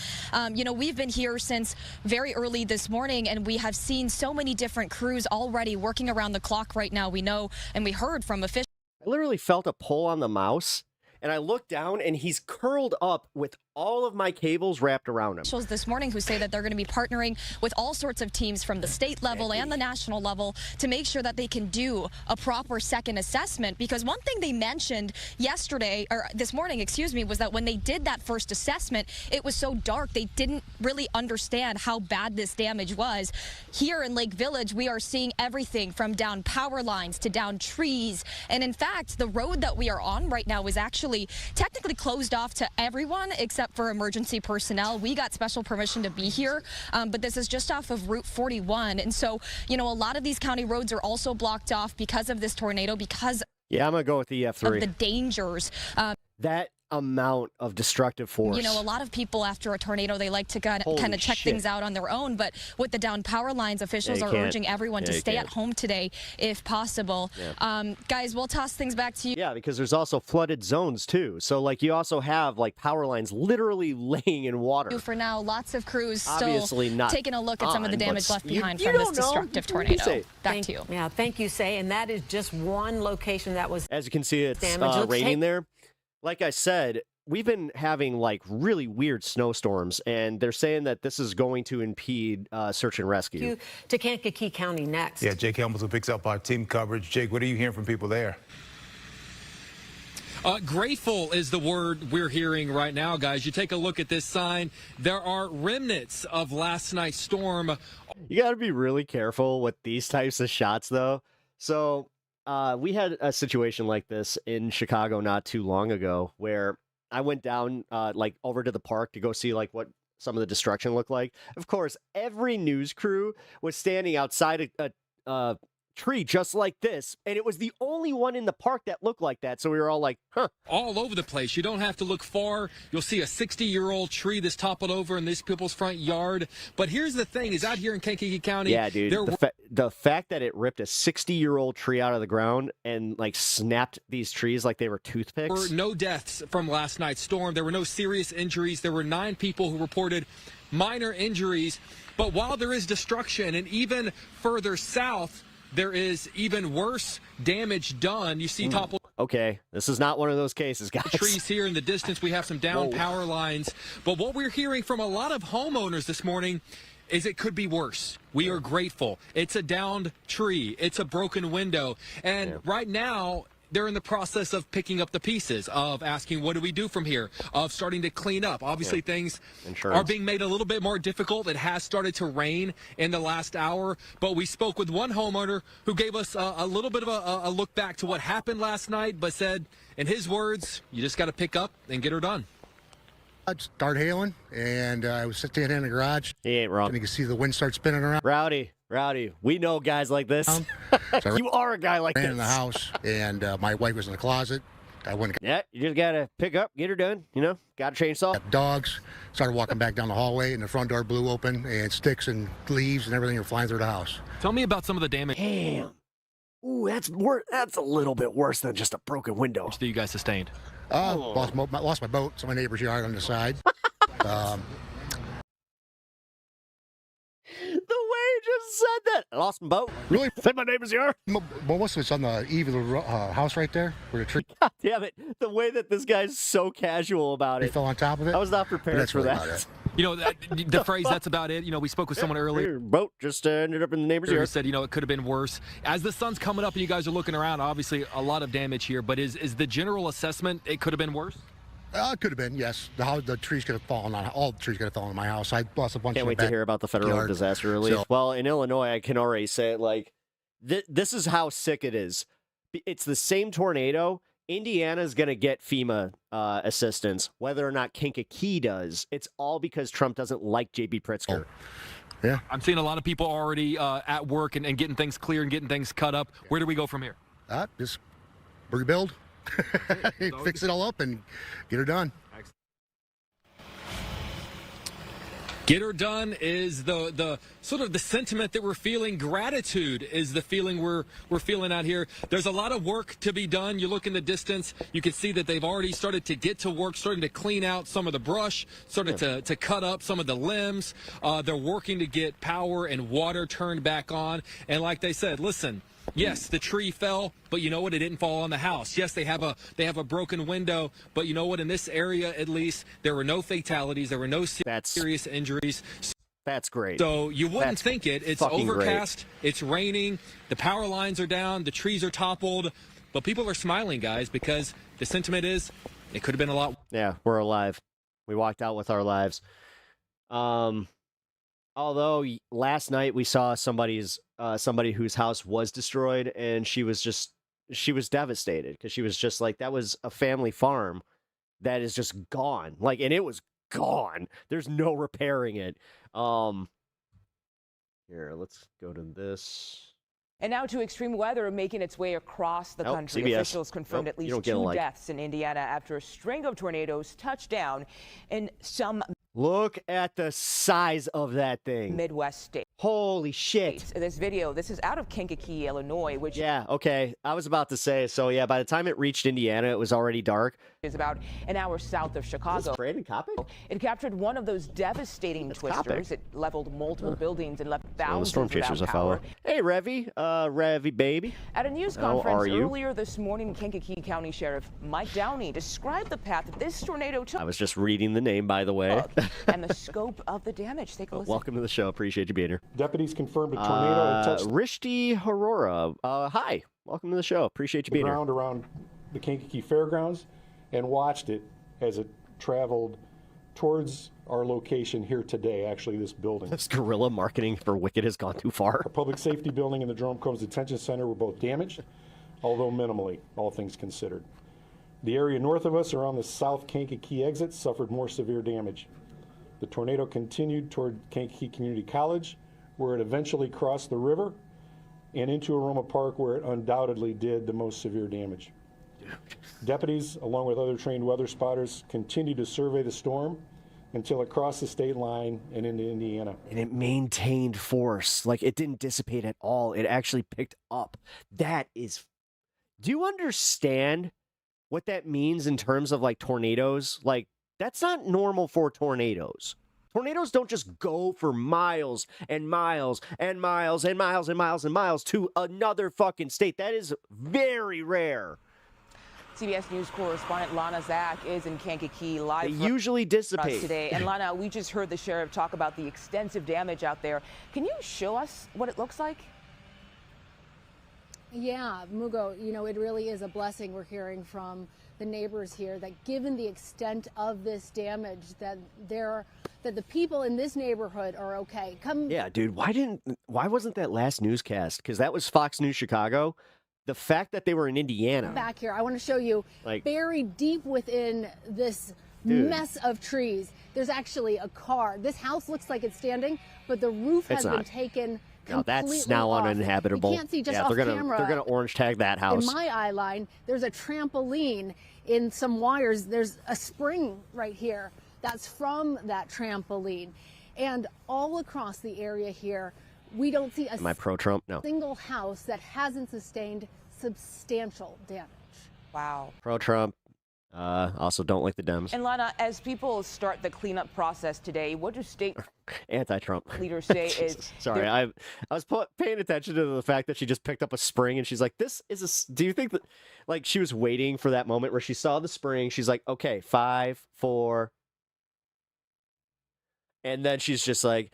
Speaker 10: You know, we've been here since very early this morning, and we have seen so many different crews already working around the clock right now. We know, and we heard from officials.
Speaker 5: I literally felt a pull on the mouse, and I looked down, and he's curled up with all of my cables wrapped around him.
Speaker 10: Officials this morning who say that they're going to be partnering with all sorts of teams from the state level and the national level to make sure that they can do a proper second assessment. Because one thing they mentioned yesterday, or this morning, excuse me, was that when they did that first assessment, it was so dark they didn't really understand how bad this damage was. Here in Lake Village, we are seeing everything from down power lines to down trees. And in fact, the road that we are on right now is actually technically closed off to everyone except for emergency personnel. We got special permission to be here, but this is just off of Route 41. And so, you know, a lot of these county roads are also blocked off because of this tornado, because
Speaker 5: I'm going to go with the F3.
Speaker 10: Of the dangers.
Speaker 5: That amount of destructive force.
Speaker 10: You know, a lot of people after a tornado, they like to kind of check things out on their own. But with the down power lines, officials are urging everyone to stay at home today if possible. Guys, we'll toss things back to you.
Speaker 5: Yeah, because there's also flooded zones too. So like you also have like power lines literally laying in water.
Speaker 10: For now, lots of crews
Speaker 5: obviously
Speaker 10: still
Speaker 5: not
Speaker 10: taking a look at some of the damage left behind from
Speaker 8: you
Speaker 10: this destructive tornado. Back to you.
Speaker 8: Yeah, thank you, Say. And that is just one location that was
Speaker 5: As you can see, it's
Speaker 8: damaged.
Speaker 5: raining there. Like I said, we've been having like really weird snowstorms, and they're saying that this is going to impede search and rescue.
Speaker 8: To Kankakee County next.
Speaker 9: Yeah, Jake Hamilton picks up our team coverage. Jake, what are you hearing from people there?
Speaker 11: Grateful is the word we're hearing right now, guys. You take a look at this sign. There are remnants of last night's storm.
Speaker 5: You got to be really careful with these types of shots, though. So we had a situation like this in Chicago not too long ago where I went down like over to the park to go see like what some of the destruction looked like. Of course, every news crew was standing outside a tree just like this, and it was the only one in the park that looked like that. So we were all like, huh.
Speaker 11: All over the place. You don't have to look far. You'll see a 60-year-old tree that's toppled over in these people's front yard. But here's the thing, is out here in Kankakee County.
Speaker 5: Yeah, dude. The fact that it ripped a 60-year-old tree out of the ground and like snapped these trees like they were toothpicks.
Speaker 11: There were no deaths from last night's storm. There were no serious injuries. There were 9 people who reported minor injuries. But while there is destruction, and even further south, there is even worse damage done. You see toppled.
Speaker 5: Okay, this is not one of those cases, guys.
Speaker 11: Trees here in the distance. We have some down power lines. But what we're hearing from a lot of homeowners this morning is it could be worse. We are grateful. It's a downed tree. It's a broken window. And right now, they're in the process of picking up the pieces, of asking, what do we do from here, of starting to clean up. Obviously, things are being made a little bit more difficult. It has started to rain in the last hour, but we spoke with one homeowner who gave us a little bit of a look back to what happened last night, but said, in his words, you just got to pick up and get her done.
Speaker 12: I'd start hailing, and I was sitting in the garage.
Speaker 5: He ain't wrong.
Speaker 12: And you can see the wind start spinning around.
Speaker 5: Rowdy, we know guys like this.
Speaker 12: So
Speaker 5: You are a guy like
Speaker 12: ran
Speaker 5: this.
Speaker 12: in the house, and my wife was in the closet. I went.
Speaker 5: Yeah, you just gotta pick up, get her done. You know, got a chainsaw.
Speaker 12: Got dogs. Started walking back down the hallway, and the front door blew open, and sticks and leaves and everything were flying through the house.
Speaker 11: Tell me about some of the damage.
Speaker 5: Damn. Ooh, that's a little bit worse than just a broken window.
Speaker 11: That you guys sustained.
Speaker 12: Lost my boat. So my neighbor's yard on the side.
Speaker 5: The way he just said that. I lost my boat.
Speaker 12: Really?
Speaker 5: Said my neighbor's yard.
Speaker 12: Most of it's on the eave of the house right there, where the tree.
Speaker 5: God damn it. The way that this guy's so casual about it.
Speaker 12: Fell on top of it.
Speaker 5: I was not prepared for
Speaker 12: really
Speaker 5: that.
Speaker 11: You know, the phrase, that's about it. You know, we spoke with someone earlier.
Speaker 5: Your boat just ended up in the neighbor's
Speaker 11: Who
Speaker 5: yard.
Speaker 11: said, you know, it could have been worse. As the sun's coming up and you guys are looking around, obviously a lot of damage here, but is the general assessment it could have been worse?
Speaker 12: It could have been, yes. The trees could have fallen on, all the trees could have fallen on my house. I lost a bunch.
Speaker 5: Can't wait to hear about the federal disaster relief.
Speaker 12: So,
Speaker 5: well, in Illinois, I can already say it, like, this is how sick it is. It's the same tornado. Indiana's going to get FEMA assistance, whether or not Kankakee does. It's all because Trump doesn't like J.B. Pritzker.
Speaker 12: Yeah.
Speaker 11: I'm seeing a lot of people already at work and getting things clear and getting things cut up. Where do we go from here?
Speaker 12: Just rebuild. Fix it all up and get her done.
Speaker 11: Get her done is the sort of the sentiment that we're feeling. Gratitude is the feeling we're feeling out here. There's a lot of work to be done. You look in the distance, you can see that they've already started to get to work, starting to clean out some of the brush, started to cut up some of the limbs. They're working to get power and water turned back on. And like they said, listen, yes, the tree fell, but you know what? It didn't fall on the house. Yes, they have a broken window, but you know what? In this area, at least, there were no fatalities. There were no serious injuries.
Speaker 5: That's great.
Speaker 11: So you wouldn't think it. It's overcast.
Speaker 5: Great.
Speaker 11: It's raining. The power lines are down. The trees are toppled. But people are smiling, guys, because the sentiment is it could have been a lot.
Speaker 5: Yeah, we're alive. We walked out with our lives. Although last night we saw somebody whose house was destroyed, and she was devastated because she was just like, that was a family farm that is just gone. Like, and it was gone. There's no repairing it. Here, let's go to this.
Speaker 13: And now to extreme weather making its way across the country.
Speaker 5: CBS.
Speaker 13: Officials confirmed at least 2 deaths in Indiana after a string of tornadoes touched down in some
Speaker 5: Look at the size of that thing.
Speaker 13: Midwest states.
Speaker 5: Holy shit.
Speaker 13: This video, this is out of Kankakee, Illinois, which...
Speaker 5: Yeah, okay. I was about to say, so yeah, by the time it reached Indiana, it was already dark.
Speaker 13: ...is about an hour south of Chicago.
Speaker 5: Brandon Copping?
Speaker 13: It captured one of those devastating twisters. It leveled multiple buildings and left thousands
Speaker 5: storm chasers
Speaker 13: without power.
Speaker 5: Hey, Revy baby.
Speaker 13: At a news conference earlier this morning, Kankakee County Sheriff Mike Downey described the path that this tornado took.
Speaker 5: I was just reading the name, by the way.
Speaker 13: And the scope of the damage. Take a listen.
Speaker 5: Welcome to the show. Appreciate you being here.
Speaker 1: Deputies confirmed a tornado touched
Speaker 5: Rishti Harora. Hi. Welcome to the show. Appreciate you being here.
Speaker 1: around the Kankakee Fairgrounds and watched it as it traveled towards our location here today, actually this building.
Speaker 5: This guerrilla marketing for Wicked has gone too far.
Speaker 1: Our public safety building and the Jerome Combs Detention Center were both damaged, although minimally, all things considered. The area north of us around the South Kankakee exit suffered more severe damage. The tornado continued toward Kankakee Community College, where it eventually crossed the river, and into Aroma Park, where it undoubtedly did the most severe damage. Deputies, along with other trained weather spotters, continued to survey the storm until it crossed the state line and into Indiana.
Speaker 5: And it maintained force. Like, it didn't dissipate at all. It actually picked up. That is... Do you understand what that means in terms of, like, tornadoes? Like, that's not normal for tornadoes. Tornadoes don't just go for miles and miles and miles and miles and miles and miles to another fucking state. That is very rare.
Speaker 13: CBS News correspondent Lana Zach is in Kankakee live.
Speaker 5: They usually dissipate
Speaker 13: today. And Lana, we just heard the sheriff talk about the extensive damage out there. Can you show us what it looks like?
Speaker 14: Yeah, Mugo, you know, it really is a blessing. We're hearing from the neighbors here that given the extent of this damage, that the people in this neighborhood are okay.
Speaker 5: Yeah, dude, why wasn't that last newscast? Because that was Fox News Chicago. The fact that they were in Indiana.
Speaker 14: Back here, I want to show you, buried deep within this mess of trees, there's actually a car. This house looks like it's standing, but the roof has been taken
Speaker 5: No, that's now
Speaker 14: off.
Speaker 5: uninhabitable.
Speaker 14: You can't see just off camera.
Speaker 5: They're gonna orange tag that house.
Speaker 14: In my eye line, there's a trampoline in some wires. There's a spring right here that's from that trampoline. And all across the area here, we don't see a
Speaker 5: Am I pro-Trump? No.
Speaker 14: single house that hasn't sustained substantial damage.
Speaker 13: Wow.
Speaker 5: Pro-Trump. Also don't like the Dems.
Speaker 13: And Lana, as people start the cleanup process today, what do state
Speaker 5: Anti-Trump
Speaker 13: leaders say is...
Speaker 5: Sorry, I was paying attention to the fact that she just picked up a spring and she's like, this is a... Do you think that... Like, she was waiting for that moment where she saw the spring. She's like, okay, 5, 4... And then she's just like,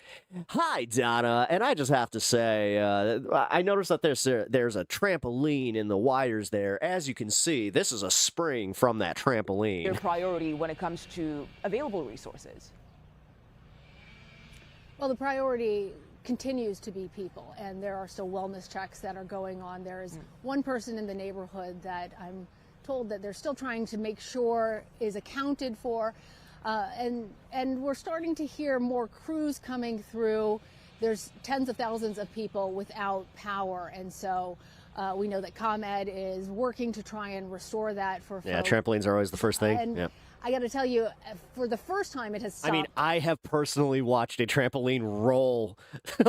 Speaker 5: hi, Donna. And I just have to say, I noticed that there's a trampoline in the wires there. As you can see, this is a spring from that trampoline.
Speaker 13: Your priority when it comes to available resources?
Speaker 14: Well, the priority continues to be people, and there are still wellness checks that are going on. There is one person in the neighborhood that I'm told that they're still trying to make sure is accounted for. And we're starting to hear more crews coming through. There's tens of thousands of people without power, and so we know that ComEd is working to try and restore that for folks.
Speaker 5: Yeah, trampolines are always the first thing.
Speaker 14: And
Speaker 5: Yep.
Speaker 14: I got to tell you, for the first time, it has stopped.
Speaker 5: I mean, I have personally watched a trampoline roll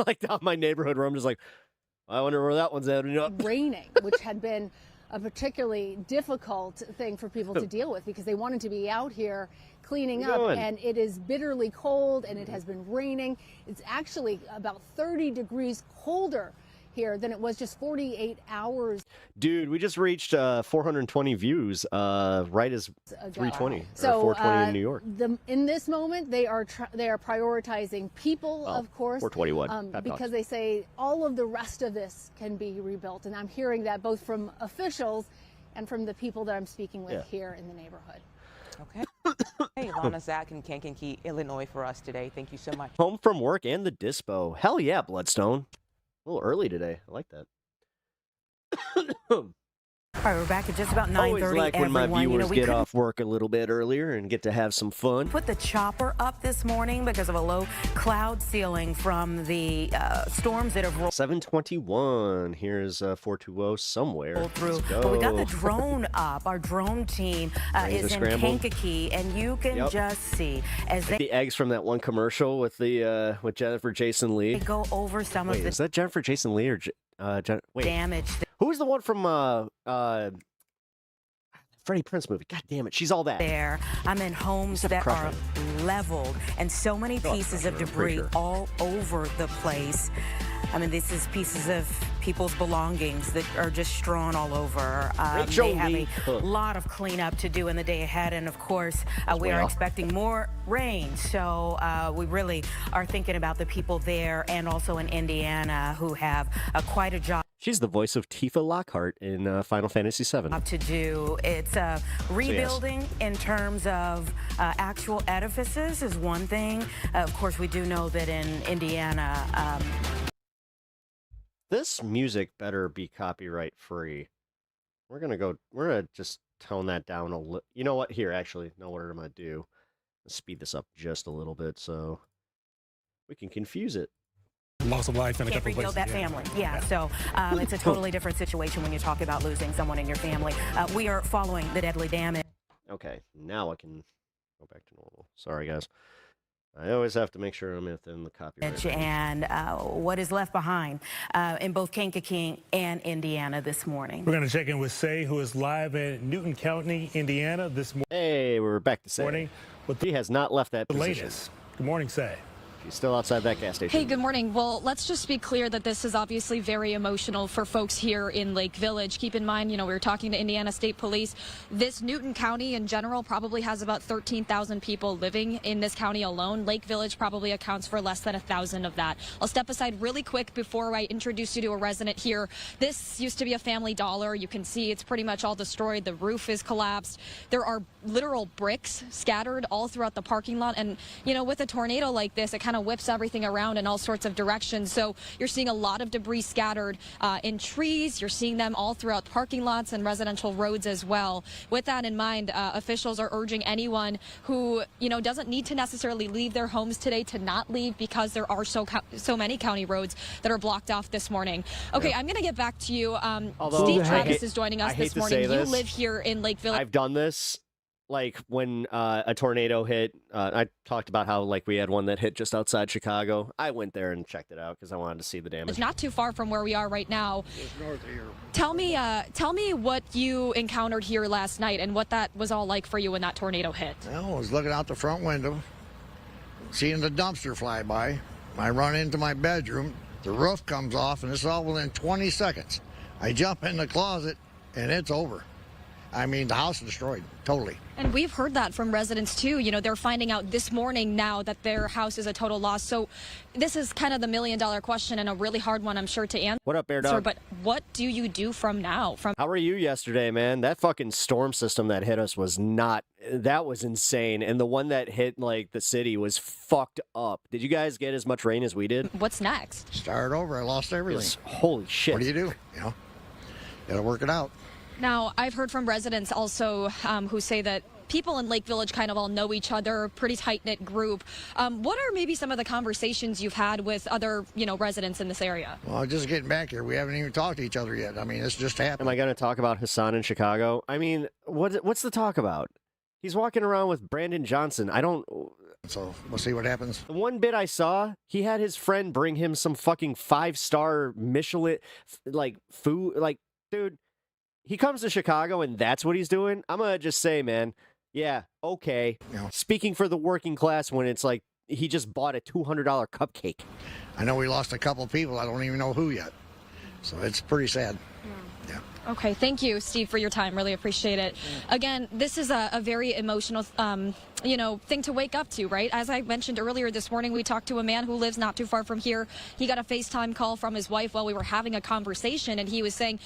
Speaker 5: like down my neighborhood where I'm just like, I wonder where that one's ending up.
Speaker 14: Raining, which had been a particularly difficult thing for people to deal with because they wanted to be out here cleaning up, and it is bitterly cold and it has been raining. It's actually about 30 degrees colder here than it was just 48 hours.
Speaker 5: Dude, we just reached 420 views right as 320
Speaker 14: so,
Speaker 5: or 420 in New York.
Speaker 14: In this moment, they are prioritizing people, of course,
Speaker 5: 421
Speaker 14: because they say all of the rest of this can be rebuilt, and I'm hearing that both from officials and from the people that I'm speaking with here in the neighborhood.
Speaker 13: Okay. Hey, Lana Zach in Kankakee, Illinois for us today. Thank you so much.
Speaker 5: Home from work and the dispo. Hell yeah, Bloodstone. A little early today. I like that.
Speaker 15: All right, we're back at just about 9:30.
Speaker 5: Always like when my viewers get off work a little bit earlier and get to have some fun.
Speaker 15: Put the chopper up this morning because of a low cloud ceiling from the storms that have rolled
Speaker 5: 721. Here's 420 somewhere.
Speaker 15: Through. But we got the drone up. Our drone team is in Kankakee, and you can just see as they
Speaker 5: the eggs from that one commercial with the with Jennifer Jason Leigh.
Speaker 15: They go over some of the.
Speaker 5: Is that Jennifer Jason Leigh or
Speaker 15: damage?
Speaker 5: Who was the one from Freddie Prinze movie? God damn it, she's all that.
Speaker 15: There, I'm in homes that are leveled, and so many pieces of debris all over the place. I mean, this is pieces of people's belongings that are just strewn all over. They have a lot of cleanup to do in the day ahead, and of course, we are expecting more rain. So we really are thinking about the people there and also in Indiana who have quite a job.
Speaker 5: She's the voice of Tifa Lockhart in Final Fantasy VII.
Speaker 15: To do. It's rebuilding in terms of actual edifices is one thing. Of course, we do know that in Indiana.
Speaker 5: This music better be copyright free. We're gonna just tone that down a little. You know what? Here, actually, know what I'm gonna do. Let's speed this up just a little bit so we can confuse it.
Speaker 16: Loss of life in a couple
Speaker 15: rebuild
Speaker 16: places.
Speaker 15: that family. Yeah, so it's a totally different situation when you talk about losing someone in your family. We are following the deadly damage.
Speaker 5: Okay, now I can go back to normal. Sorry, guys. I always have to make sure I'm within the copyright.
Speaker 15: And what is left behind in both Kankakee and Indiana this morning.
Speaker 16: We're going to check in with Say, who is live in Newton County, Indiana this morning.
Speaker 5: Hey, we're back to Say. But he has not left that position.
Speaker 16: Latest. Good morning, Say.
Speaker 5: She's still outside that gas station.
Speaker 10: Hey, good morning. Well, let's just be clear that this is obviously very emotional for folks here in Lake Village. Keep in mind, we were talking to Indiana State Police. This Newton County in general probably has about 13,000 people living in this county alone. Lake Village probably accounts for less than 1,000 of that. I'll step aside really quick before I introduce you to a resident here. This used to be a Family Dollar. You can see it's pretty much all destroyed. The roof is collapsed. There are literal bricks scattered all throughout the parking lot. And, with a tornado like this, it kind of whips everything around in all sorts of directions. So you're seeing a lot of debris scattered in trees. You're seeing them all throughout parking lots and residential roads as well. With that in mind, officials are urging anyone who, doesn't need to necessarily leave their homes today to not leave because there are so many county roads that are blocked off this morning. Okay, I'm going to get back to you. Steve Travis is joining us this morning. You live here in Lake Village.
Speaker 5: I've done this. Like when a tornado hit, I talked about how we had one that hit just outside Chicago. I went there and checked it out because I wanted to see the damage.
Speaker 10: It's not too far from where we are right now.
Speaker 17: It's north of here.
Speaker 10: Tell me what you encountered here last night and what that was all like for you when that tornado hit.
Speaker 17: Well, I was looking out the front window, seeing the dumpster fly by. I run into my bedroom. The roof comes off, and it's all within 20 seconds. I jump in the closet, and it's over. I mean, the house is destroyed, totally.
Speaker 10: And we've heard that from residents, too. They're finding out this morning now that their house is a total loss. So this is kind of the million-dollar question and a really hard one, I'm sure, to answer.
Speaker 5: What up, Bear Dog?
Speaker 10: But what do you do from now?
Speaker 5: How were you yesterday, man? That fucking storm system that hit us was that was insane. And the one that hit, the city was fucked up. Did you guys get as much rain as we did?
Speaker 10: What's next?
Speaker 17: Start over. I lost everything.
Speaker 5: Holy shit.
Speaker 17: What do you do? Gotta work it out.
Speaker 10: Now, I've heard from residents also who say that people in Lake Village kind of all know each other, pretty tight-knit group. What are maybe some of the conversations you've had with other, residents in this area?
Speaker 17: Well, just getting back here, we haven't even talked to each other yet. I mean, it's just happened.
Speaker 5: Am I going to talk about Hassan in Chicago? I mean, what's the talk about? He's walking around with Brandon Johnson.
Speaker 17: So we'll see what happens.
Speaker 5: The one bit I saw, he had his friend bring him some fucking 5-star Michelin, food. Dude, he comes to Chicago and that's what he's doing. I'm going to just say, man, yeah, okay. Speaking for the working class when it's he just bought a $200 cupcake.
Speaker 17: I know we lost a couple of people. I don't even know who yet. So it's pretty sad. Yeah.
Speaker 10: Okay, thank you, Steve, for your time. Really appreciate it. Again, this is a very emotional, thing to wake up to, right? As I mentioned earlier this morning, we talked to a man who lives not too far from here. He got a FaceTime call from his wife while we were having a conversation, and he was saying,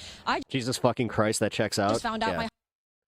Speaker 5: Jesus fucking Christ, that checks out.
Speaker 10: Just found out my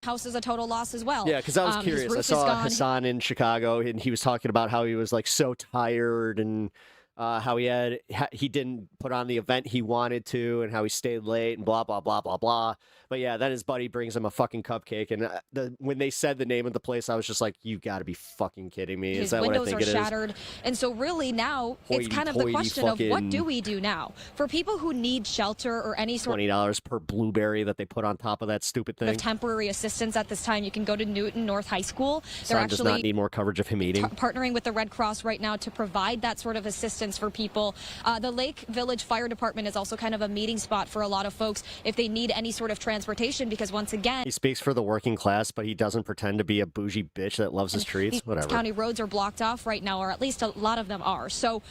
Speaker 10: house is a total loss as well.
Speaker 5: Yeah, because I was curious. I saw Hassan in Chicago, and he was talking about how he was so tired and how he didn't put on the event he wanted to, and how he stayed late and blah blah blah blah blah. But yeah, then his buddy brings him a fucking cupcake, and when they said the name of the place, I was just like, "You got to be fucking kidding me!"
Speaker 10: His
Speaker 5: is that what I think it is?
Speaker 10: windows are shattered, and so really now it's kind of the question of what do we do now for people who need shelter or any sort
Speaker 5: $20 per blueberry that they put on top of that stupid thing
Speaker 10: of temporary assistance at this time. You can go to Newton North High School. They're
Speaker 5: Son does not need more coverage of him eating.
Speaker 10: Partnering with the Red Cross right now to provide that sort of assistance for people. The Lake Village Fire Department is also kind of a meeting spot for a lot of folks if they need any sort of transportation, because once again,
Speaker 5: he speaks for the working class, but he doesn't pretend to be a bougie bitch that loves his treats. Whatever.
Speaker 10: County roads are blocked off right now, or at least a lot of them are. So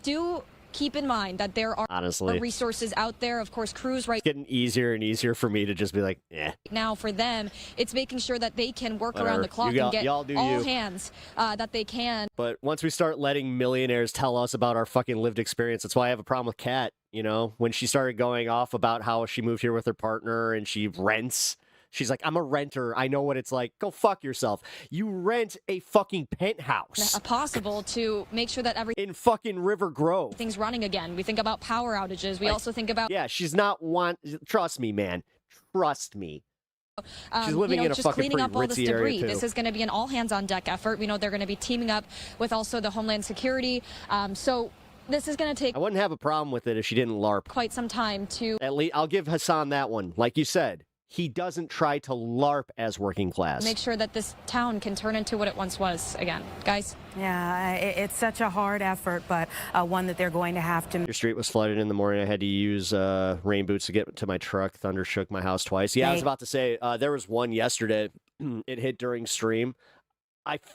Speaker 10: do keep in mind that there are resources out there. Of course, crews
Speaker 5: it's getting easier and easier for me to just be like,
Speaker 10: now for them, it's making sure that they can work around the clock and get all hands that they can.
Speaker 5: But once we start letting millionaires tell us about our fucking lived experience, that's why I have a problem with Kat. When she started going off about how she moved here with her partner and she rents. She's like, I'm a renter. I know what it's like. Go fuck yourself. You rent a fucking penthouse.
Speaker 10: Possible to make sure that everything
Speaker 5: in fucking River Grove.
Speaker 10: Things running again. We think about power outages. We also think about
Speaker 5: she's not trust me, man. Trust me. She's living in a
Speaker 10: just
Speaker 5: fucking
Speaker 10: cleaning up all this
Speaker 5: ritzy area
Speaker 10: debris.
Speaker 5: too.
Speaker 10: This is going to be an all hands on deck effort. We know they're going to be teaming up with also the Homeland Security. So this is going to take.
Speaker 5: I wouldn't have a problem with it if she didn't LARP.
Speaker 10: Quite some time to.
Speaker 5: At least I'll give Hassan that one. Like you said, he doesn't try to LARP as working class.
Speaker 10: Make sure that this town can turn into what it once was again. Guys?
Speaker 15: Yeah, it's such a hard effort, but one that they're going to have to.
Speaker 5: Your street was flooded in the morning. I had to use rain boots to get to my truck. Thunder shook my house twice. Yeah, I was about to say, there was one yesterday. It hit during stream.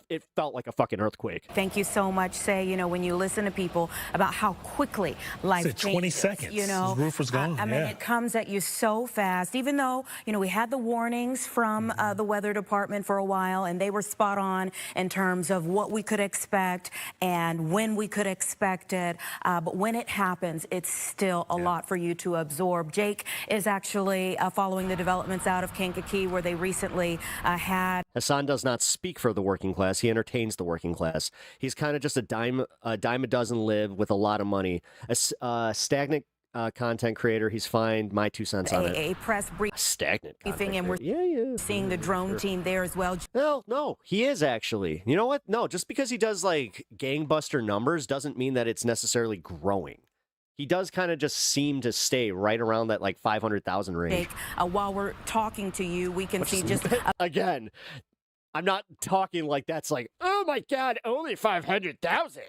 Speaker 5: it felt like a fucking earthquake.
Speaker 15: Thank you so much. Say, you know, when you listen to people about how quickly life changes.
Speaker 16: 20 seconds.
Speaker 15: You know,
Speaker 16: the roof was gone.
Speaker 15: I mean, it comes at you so fast. Even though, you know, we had the warnings from the weather department for a while, and they were spot on in terms of what we could expect and when we could expect it. But when it happens, it's still a lot for you to absorb. Jake is actually following the developments out of Kankakee, where they recently had.
Speaker 5: Hassan does not speak for the working class. He entertains the working class. He's kind of just a dime a dozen live with a lot of money. A stagnant content creator. He's fine. My 2 cents on it.
Speaker 15: A press
Speaker 5: stagnant
Speaker 15: briefing, and we're seeing the drone team there as well.
Speaker 5: No, he is actually. You know what? No, just because he does like gangbuster numbers doesn't mean that it's necessarily growing. He does kind of just seem to stay right around that like 500,000 range.
Speaker 15: While we're talking to you, we can see just
Speaker 5: again. I'm not talking like that's like, oh my God, only 500,000.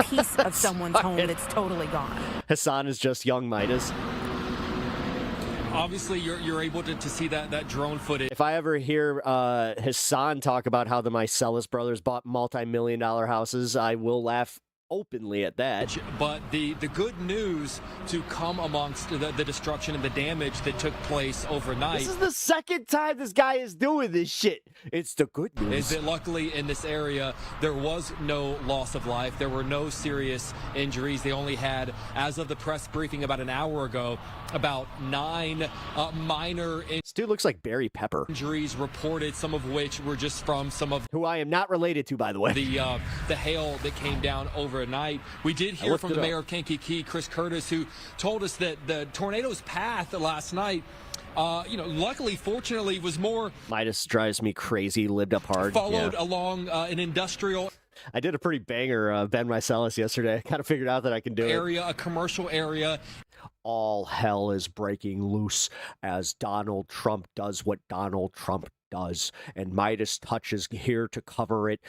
Speaker 15: Piece of someone's home that's totally gone.
Speaker 5: Hassan is just young Midas.
Speaker 11: Obviously, you're able to see that drone footage.
Speaker 5: If I ever hear Hassan talk about how the Mycelis brothers bought multi-million-dollar houses, I will laugh openly at that.
Speaker 11: But the good news to come amongst the destruction and the damage that took place overnight.
Speaker 5: This is the second time this guy is doing this shit. It's the good news.
Speaker 11: Is that luckily in this area, there was no loss of life. There were no serious injuries. They only had, as of the press briefing about an hour ago, about 9 minor
Speaker 5: This dude looks like Barry Pepper.
Speaker 11: Injuries reported, some of which were just from some of
Speaker 5: who I am not related to, by the way.
Speaker 11: The hail that came down overnight. We did hear from the mayor of Kankakee, Chris Curtis, who told us that the tornado's path last night, luckily, fortunately, was more.
Speaker 5: Midas drives me crazy. Lived up hard.
Speaker 11: Followed along an industrial.
Speaker 5: I did a pretty banger Ben Mycelis yesterday. I kind of figured out that I can do
Speaker 11: area, a commercial area.
Speaker 5: All hell is breaking loose as Donald Trump does what Donald Trump does, and Midas Touch is here to cover it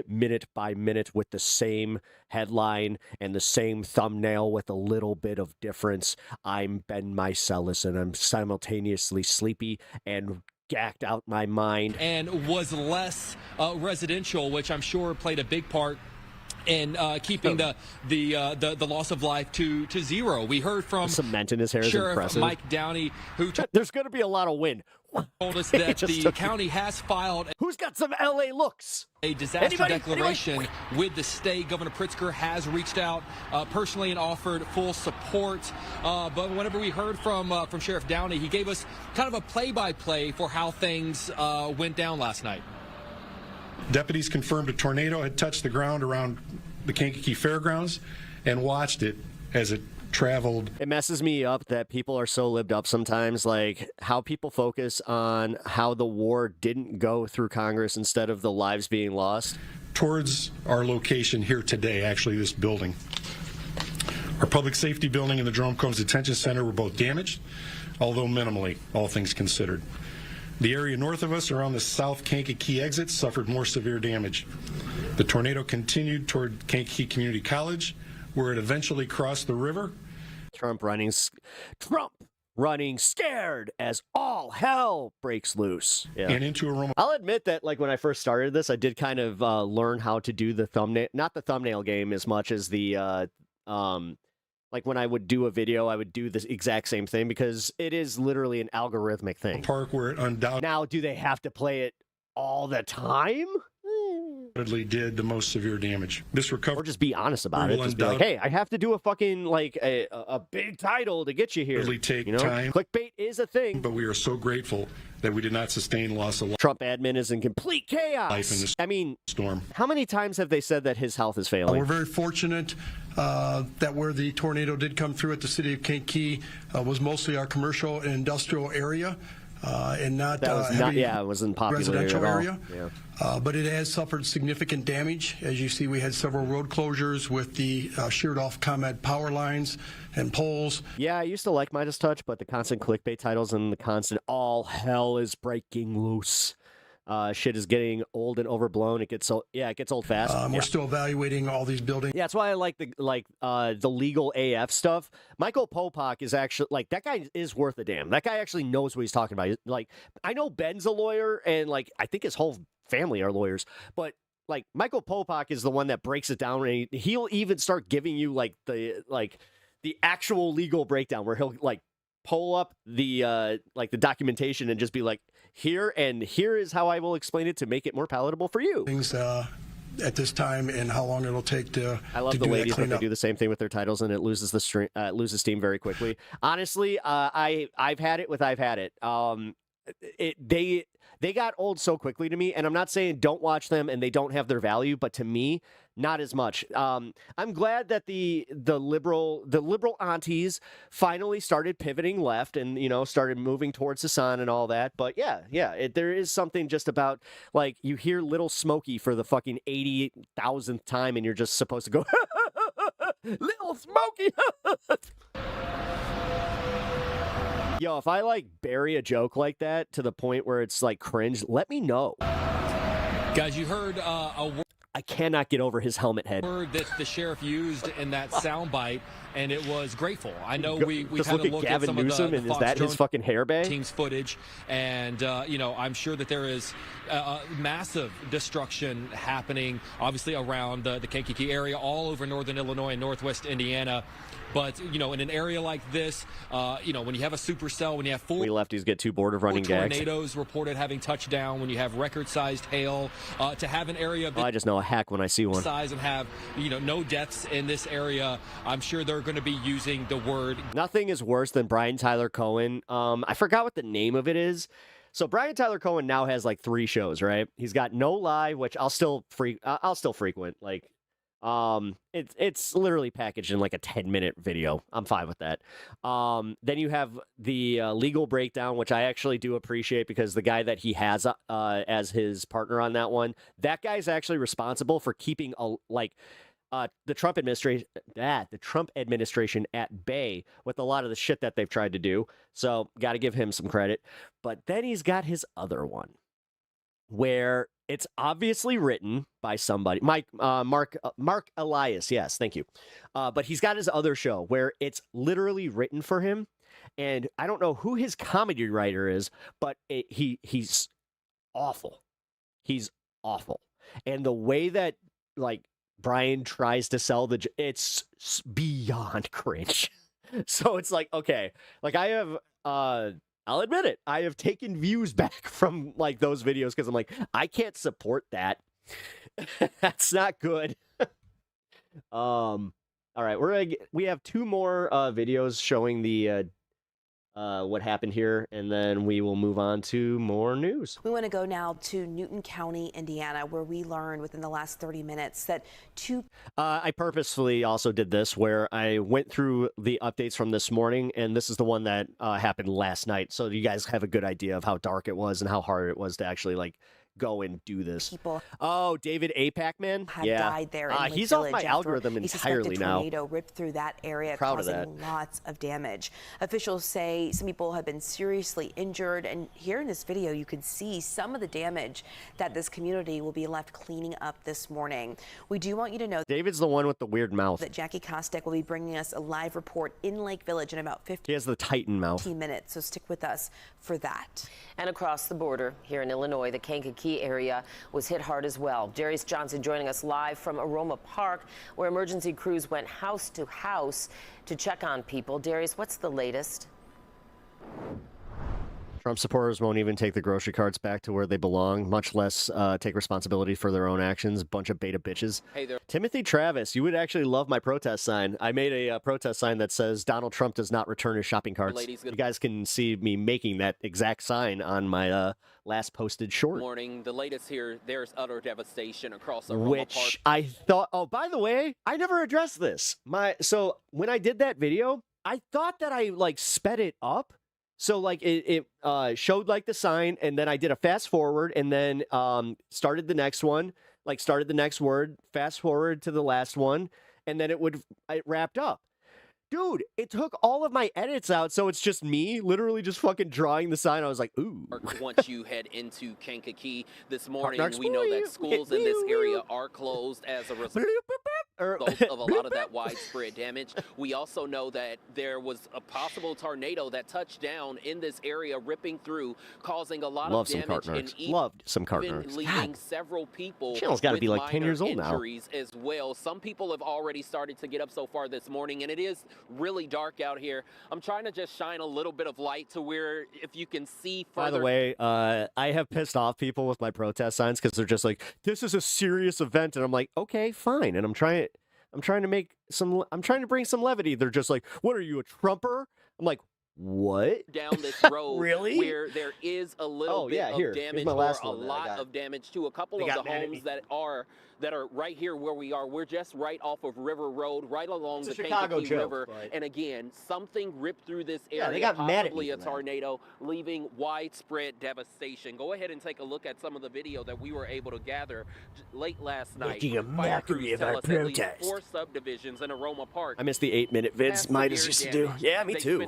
Speaker 5: minute by minute with the same headline and the same thumbnail with a little bit of difference. I'm Ben Mycelis, and I'm simultaneously sleepy and gacked out my mind.
Speaker 11: And was less residential, which I'm sure played a big part in keeping the loss of life to zero. We heard from
Speaker 5: cement in his hair is
Speaker 11: Sheriff
Speaker 5: impressive.
Speaker 11: Mike Downey, who
Speaker 5: there's going to be a lot of wind.
Speaker 11: Told us that the county has filed.
Speaker 5: Who's got some LA looks?
Speaker 11: A disaster declaration with the state. Governor Pritzker has reached out personally and offered full support. But whenever we heard from Sheriff Downey, he gave us kind of a play-by-play for how things went down last night.
Speaker 1: Deputies confirmed a tornado had touched the ground around the Kankakee Fairgrounds and watched it as it traveled.
Speaker 5: It messes me up that people are so lived up sometimes, like how people focus on how the war didn't go through Congress instead of the lives being lost.
Speaker 1: Towards our location here today, actually this building. Our public safety building and the Jerome Combs Detention Center were both damaged, although minimally, all things considered. The area north of us around the South Kankakee exit suffered more severe damage. The tornado continued toward Kankakee Community College, where it eventually crossed the river.
Speaker 5: Trump running scared as all hell breaks loose. Yeah.
Speaker 1: And into a room.
Speaker 5: I'll admit that, like, when I first started this, I did kind of learn how to do the thumbnail, not the thumbnail game as much as the, like when I would do a video, I would do the exact same thing because it is literally an algorithmic thing.
Speaker 1: Park where it undoubtedly.
Speaker 5: Now, do they have to play it all the time?
Speaker 1: Did the most severe damage. This recovery,
Speaker 5: or just be honest about it. Just be like, hey, I have to do a fucking like a big title to get you here.
Speaker 1: Take
Speaker 5: you know,
Speaker 1: time.
Speaker 5: Clickbait is a thing.
Speaker 1: But we are so grateful that we did not sustain loss of life.
Speaker 5: Trump admin is in complete chaos. I mean,
Speaker 1: storm.
Speaker 5: How many times have they said that his health is failing?
Speaker 18: We're very fortunate that where the tornado did come through at the city of Kankakee was mostly our commercial and industrial area. And not,
Speaker 5: it wasn't popular
Speaker 18: residential
Speaker 5: at all.
Speaker 18: area.
Speaker 5: Yeah.
Speaker 18: But it has suffered significant damage. As you see, we had several road closures with the sheared off ComEd power lines and poles.
Speaker 5: Yeah, I used to like Midas Touch, but the constant clickbait titles and the constant all hell is breaking loose. Shit is getting old and overblown. It gets old fast.
Speaker 18: We're still evaluating all these buildings.
Speaker 5: Yeah, that's why I like the legal AF stuff. Michael Popok is actually like that guy is worth a damn. That guy actually knows what he's talking about. Like I know Ben's a lawyer, and like I think his whole family are lawyers, but like Michael Popak is the one that breaks it down, and he'll even start giving you like the actual legal breakdown where he'll like pull up the like the documentation and just be like, here is how I will explain it to make it more palatable for you.
Speaker 18: Things at this time and how long it'll take to.
Speaker 5: I love the ladies that they do the same thing with their titles and it loses loses steam very quickly. Honestly, I've had it. They got old so quickly to me, and I'm not saying don't watch them and they don't have their value, but to me, not as much. I'm glad that the liberal aunties finally started pivoting left and started moving towards the sun and all that. But there is something just about like you hear Little Smokey for the fucking 80,000th time, and you're just supposed to go Little Smokey. Yo, if I like bury a joke like that to the point where it's like cringe, let me know.
Speaker 11: Guys, you heard
Speaker 5: I cannot get over his helmet head.
Speaker 11: Word that the sheriff used in that soundbite, and it was grateful. I know we
Speaker 5: just
Speaker 11: kind of
Speaker 5: look
Speaker 11: looked
Speaker 5: at
Speaker 11: at
Speaker 5: Gavin
Speaker 11: some
Speaker 5: Newsom,
Speaker 11: of the
Speaker 5: and is
Speaker 11: Fox
Speaker 5: that his fucking hair bay?
Speaker 11: Team's footage, and I'm sure that there is massive destruction happening, obviously around the Kankakee area, all over northern Illinois and northwest Indiana. But, in an area like this, when you have a supercell, when you have four
Speaker 5: we lefties get too bored of running gags.
Speaker 11: Tornadoes reported having touched down, when you have record-sized hail, to have an area of
Speaker 5: I just know a hack when I see one.
Speaker 11: Size and have, no deaths in this area, I'm sure they're going to be using the word.
Speaker 5: Nothing is worse than Brian Tyler Cohen. I forgot what the name of it is. So Brian Tyler Cohen now has like 3 shows, right? He's got No Lie, which I'll still frequent. Like, it's literally packaged in like a 10-minute video. I'm fine with that. Then you have the legal breakdown, which I actually do appreciate because the guy that he has as his partner on that one, that guy's actually responsible for keeping the Trump administration at bay with a lot of the shit that they've tried to do. So got to give him some credit. But then he's got his other one where it's obviously written by somebody, Mark Elias. Yes, thank you. But he's got his other show where it's literally written for him, and I don't know who his comedy writer is, but he's awful. He's awful, and the way that like Brian tries to sell it's beyond cringe. So it's like, okay, like I have. I'll admit it. I have taken views back from like those videos because I'm like, I can't support that. That's not good. All right, we have 2 more videos showing the what happened here, and then we will move on to more news.
Speaker 19: We want to go now to Newton County, Indiana, where we learned within the last 30 minutes that 2...
Speaker 5: I purposefully also did this where I went through the updates from this morning, and this is the one that happened last night, so you guys have a good idea of how dark it was and how hard it was to actually like go and do this. Oh, David APAC, man.
Speaker 19: Have died there in
Speaker 5: he's
Speaker 19: Village
Speaker 5: off my algorithm entirely now.
Speaker 19: A tornado ripped through that area, causing lots of damage. Officials say some people have been seriously injured, and here in this video you can see some of the damage that this community will be left cleaning up this morning. We do want you to know
Speaker 5: David's the one with the weird mouth.
Speaker 19: That Jackie Kostek will be bringing us a live report in Lake Village in about 15
Speaker 5: He has the Titan mouth.
Speaker 19: minutes, so stick with us for that.
Speaker 20: And across the border here in Illinois, the Kankakee area was hit hard as well. Darius Johnson joining us live from Aroma Park, where emergency crews went house to house to check on people. Darius, what's the latest?
Speaker 5: Trump supporters won't even take the grocery carts back to where they belong, much less take responsibility for their own actions. Bunch of beta bitches.
Speaker 4: Hey there.
Speaker 5: Timothy Travis, you would actually love my protest sign. I made a protest sign that says Donald Trump does not return his shopping carts. You guys can see me making that exact sign on my last posted short.
Speaker 21: Morning. The latest here, there's utter devastation across Aroma Park.
Speaker 5: Which I thought, oh, by the way, I never addressed this. So when I did that video, I thought that I like sped it up. So like it showed like the sign, and then I did a fast forward, and then started the next one, like started the next word, fast forward to the last one, and then it wrapped up. Dude, it took all of my edits out, so it's just me literally just fucking drawing the sign. I was like, ooh.
Speaker 21: Once you head into Kankakee this morning, we know that schools in this area are closed as a result. of a lot of that widespread damage. We also know that there was a possible tornado that touched down in this area, ripping through, causing a lot of damage, and even leaving several people
Speaker 5: Channel's got to be like 10 years old now.
Speaker 21: Injuries as well. Some people have already started to get up so far this morning, and it is really dark out here. I'm trying to just shine a little bit of light to where if you can see further.
Speaker 5: By the way, I have pissed off people with my protest signs because they're just like, this is a serious event, and I'm like, okay, fine, and I'm trying to bring some levity. They're just like, what are you, a Trumper? I'm like, what?
Speaker 21: Down this road,
Speaker 5: really?
Speaker 21: Where there is a little bit of damage, or a lot of damage to a couple of the homes that are right here where we are. We're just right off of River Road, right along the Kankakee River. And again, something ripped through this area,
Speaker 5: they got mad at me
Speaker 21: possibly a tornado, leaving widespread devastation. Go ahead and take a look at some of the video that we were able to gather late last night. Fire crews tell us at least 4 subdivisions in Aroma Park.
Speaker 5: I missed the 8-minute vids Midas used to do. Yeah, me too.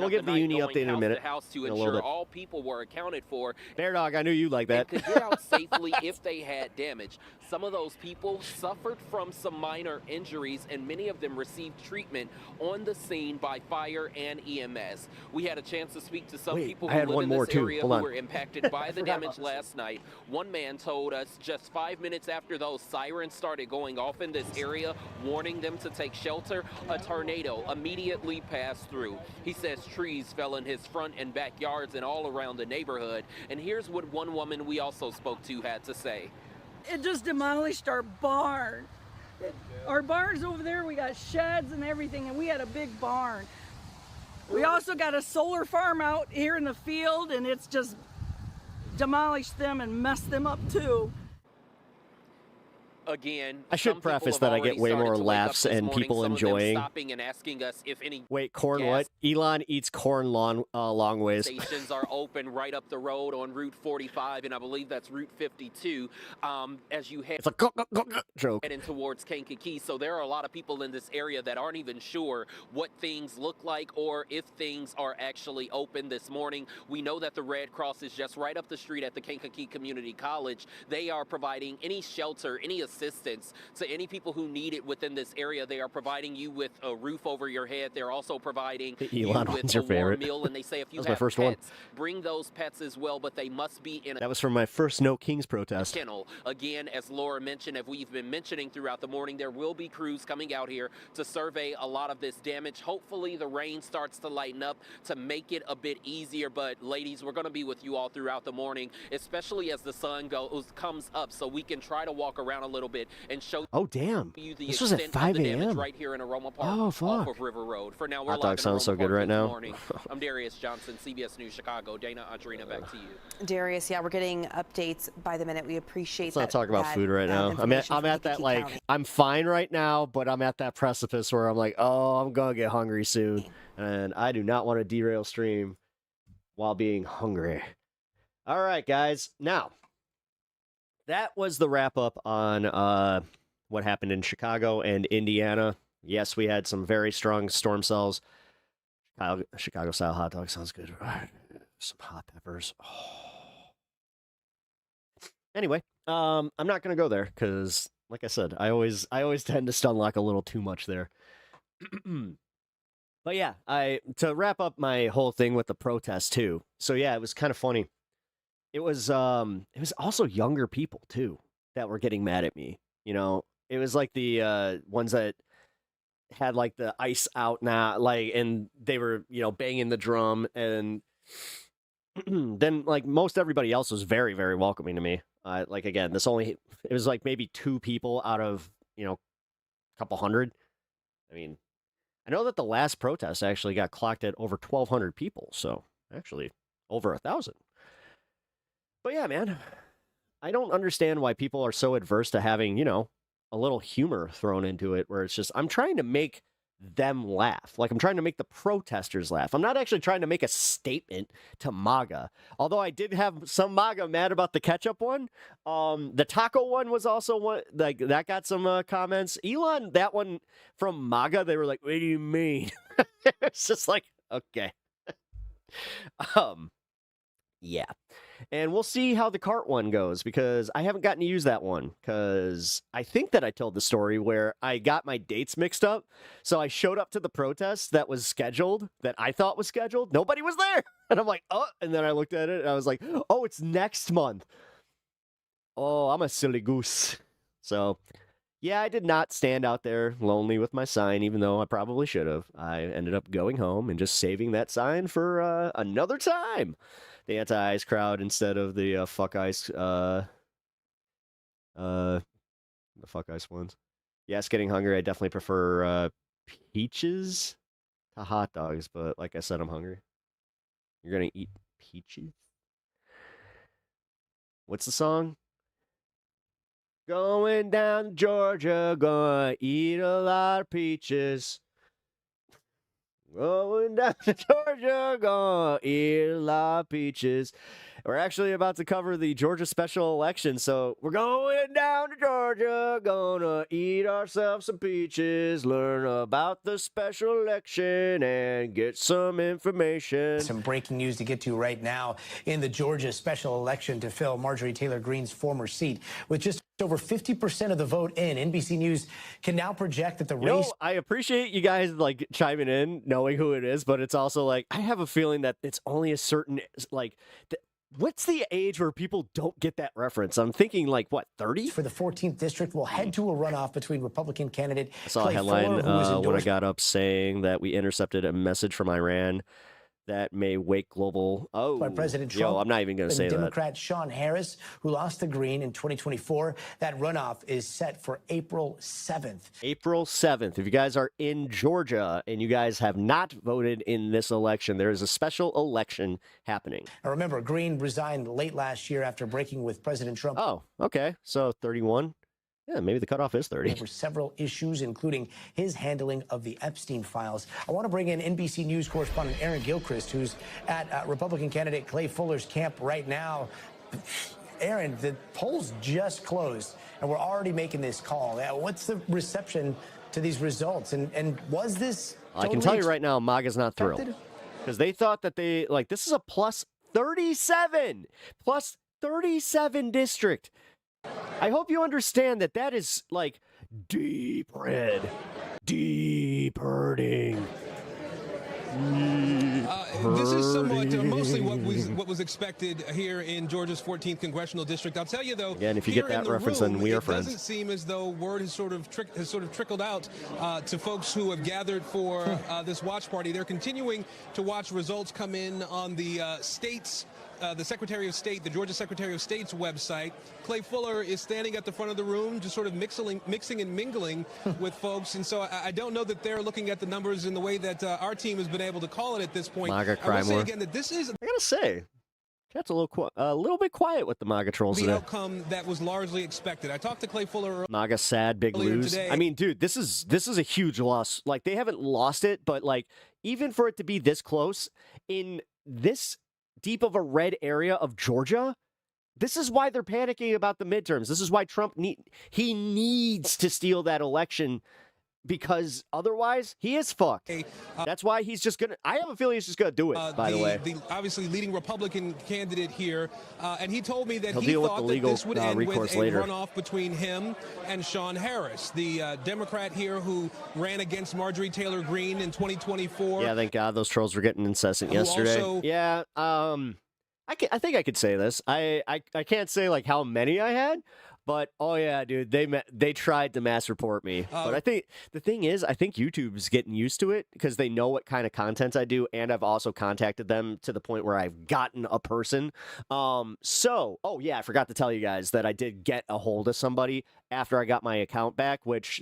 Speaker 5: We'll get the uni update in a minute.
Speaker 21: To ensure all people were accounted for.
Speaker 5: Bear Dog, I knew you like that.
Speaker 21: And could get out safely if they had damage. Some of those people suffered from some minor injuries, and many of them received treatment on the scene by fire and EMS. We had a chance to speak to some people who live in this area who were impacted by the damage last night. One man told us just 5 minutes after those sirens started going off in this area, warning them to take shelter, a tornado immediately passed through. He says trees fell in his front and backyards and all around the neighborhood. And here's what one woman we also spoke to had to say.
Speaker 2: It just demolished our barn. Our barn's over there, we got sheds and everything, and we had a big barn. We also got a solar farm out here in the field, and it's just demolished them and messed them up too.
Speaker 21: Again,
Speaker 5: I should preface that I get way more laughs and people enjoying.
Speaker 21: Stopping and asking us if any
Speaker 5: Wait, corn what? Elon eats corn long ways.
Speaker 21: Stations are open right up the road on Route 45, and I believe that's Route 52. As you head,
Speaker 5: it's a joke.
Speaker 21: Heading towards Kankakee, so there are a lot of people in this area that aren't even sure what things look like or if things are actually open this morning. We know that the Red Cross is just right up the street at the Kankakee Community College. They are providing any shelter, any assistance to any people who need it within this area. They are providing you with a roof over your head. They're also providing you with a warm meal, and they say if you have pets, bring those pets as well, but they must be in a
Speaker 5: That was from my first No Kings protest.
Speaker 21: kennel. Again, as Laura mentioned, as we've been mentioning throughout the morning, there will be crews coming out here to survey a lot of this damage. Hopefully the rain starts to lighten up to make it a bit easier, but ladies, we're going to be with you all throughout the morning, especially as the sun comes up, so we can try to walk around a little bit and show you the
Speaker 5: This was at
Speaker 21: extent
Speaker 5: 5
Speaker 21: of the damage
Speaker 5: a.m.
Speaker 21: right here in Aroma Park off of River Road. For now, we're
Speaker 5: Hot
Speaker 21: live
Speaker 5: dog
Speaker 21: in
Speaker 5: sounds so
Speaker 21: Aroma
Speaker 5: good
Speaker 21: Park
Speaker 5: right
Speaker 21: this
Speaker 5: now.
Speaker 21: morning. I'm Darius Johnson, CBS News Chicago. Dana, Audrina, back to you.
Speaker 19: Darius, yeah, we're getting updates by the minute. We appreciate
Speaker 5: Let's not talk about food right now. I'm at that, like, I'm fine right now, but I'm at that precipice where I'm like, oh, I'm going to get hungry soon. And I do not want to derail stream while being hungry. All right, guys. Now, that was the wrap up on what happened in Chicago and Indiana. Yes, we had some very strong storm cells. Chicago style hot dog sounds good. Some hot peppers. Oh. Anyway, I'm not gonna go there because, like I said, I always tend to stun lock a little too much there. But yeah, to wrap up my whole thing with the protest too. So yeah, it was kind of funny. It was also younger people too that were getting mad at me. You know, it was like the ones that had like the ice out now, like, and they were, you know, banging the drum, and then like most everybody else was very, very welcoming to me. Like again, it was like maybe 2 people out of, you know, a couple hundred. I mean, I know that the last protest actually got clocked at over 1,200 people, so actually over 1,000. But yeah, man, I don't understand why people are so adverse to having, you know, a little humor thrown into it, where it's just, I'm trying to make them laugh. Like, I'm trying to make the protesters laugh. I'm not actually trying to make a statement to MAGA. Although I did have some MAGA mad about the ketchup one. The taco one was also one, like, that got some comments. Elon, that one from MAGA, they were like, what do you mean? It's just like, okay. Yeah. And we'll see how the cart one goes, because I haven't gotten to use that one, because I think that I told the story where I got my dates mixed up. So I showed up to the protest that was scheduled, that I thought was scheduled. Nobody was there. And I'm like, oh, and then I looked at it and I was like, oh, it's next month. Oh, I'm a silly goose. So yeah, I did not stand out there lonely with my sign, even though I probably should have. I ended up going home and just saving that sign for another time. The anti-ice crowd instead of the fuck ice, the fuck ice ones. Yes, getting hungry. I definitely prefer peaches to hot dogs, but like I said, I'm hungry. You're gonna eat peaches? What's the song? Going down to Georgia, gonna eat a lot of peaches. Going down to Georgia, gonna eat a lot of peaches. We're actually about to cover the Georgia special election, so we're going down to Georgia, gonna eat ourselves some peaches, learn about the special election, and get some information.
Speaker 6: Some breaking news to get to right now in the Georgia special election to fill Marjorie Taylor Greene's former seat. With just over 50% of the vote in, NBC News can now project that the race...
Speaker 5: I appreciate you guys like chiming in, knowing who it is, but it's also like, I have a feeling that it's only a certain, like... What's the age where people don't get that reference? I'm thinking like, what, 30?
Speaker 6: For the 14th district, we'll head to a runoff between Republican candidate
Speaker 5: I saw a headline when I got up saying that we intercepted a message from Iran that may wake global... Oh,
Speaker 6: by President Trump.
Speaker 5: I'm not even going to say
Speaker 6: Democrat Sean Harris, who lost to Green in 2024. That runoff is set for April 7th.
Speaker 5: April 7th. If you guys are in Georgia and you guys have not voted in this election, there is a special election happening.
Speaker 6: Now remember, Green resigned late last year after breaking with President Trump.
Speaker 5: Oh, okay. So 31. Yeah, maybe the cutoff is 30.
Speaker 6: Over several issues, including his handling of the Epstein files. I want to bring in NBC News correspondent Aaron Gilchrist, who's at Republican candidate Clay Fuller's camp right now. Aaron, the polls just closed, and we're already making this call. What's the reception to these results? And was this
Speaker 5: I can tell you right now, MAGA's not thrilled. Because they thought that this is a plus 37. Plus 37 district. I hope you understand that that is like deep red, deep hurting.
Speaker 11: This is somewhat mostly what was expected here in Georgia's 14th congressional district. I'll tell you though.
Speaker 5: Again, if you get that reference, then we are friends.
Speaker 11: It doesn't seem as though word has sort of trickled out to folks who have gathered for this watch party. They're continuing to watch results come in on the state's. The Secretary of State, the Georgia Secretary of State's website. Clay Fuller is standing at the front of the room, just sort of mixing and mingling with folks. And so I don't know that they're looking at the numbers in the way that our team has been able to call it at this point.
Speaker 5: MAGA
Speaker 11: I will say
Speaker 5: more.
Speaker 11: again that this is...
Speaker 5: I gotta say, that's a little bit quiet with the MAGA trolls
Speaker 11: the
Speaker 5: today.
Speaker 11: outcome that was largely expected. I talked to Clay Fuller
Speaker 5: MAGA sad, big lose.
Speaker 11: Today.
Speaker 5: I mean, dude, this is a huge loss. Like, they haven't lost it, but like, even for it to be this close in this deep of a red area of Georgia, this is why they're panicking about the midterms. This is why Trump needs to steal that election, because otherwise he is fucked. That's why he's just gonna. I have a feeling he's just gonna do it. By the way,
Speaker 11: the obviously leading Republican candidate here, and he told me that
Speaker 5: He'll
Speaker 11: he
Speaker 5: deal with
Speaker 11: thought
Speaker 5: the
Speaker 11: that
Speaker 5: legal,
Speaker 11: this would end with a
Speaker 5: recourse later.
Speaker 11: runoff between him and Sean Harris, the Democrat here who ran against Marjorie Taylor Greene in 2024.
Speaker 5: Yeah, thank God those trolls were getting incessant yesterday. Yeah, I think I could say this. I can't say like how many I had. But, oh yeah, dude, they tried to mass report me. But I think the thing is, I think YouTube's getting used to it because they know what kind of content I do. And I've also contacted them to the point where I've gotten a person. Oh yeah, I forgot to tell you guys that I did get a hold of somebody after I got my account back, which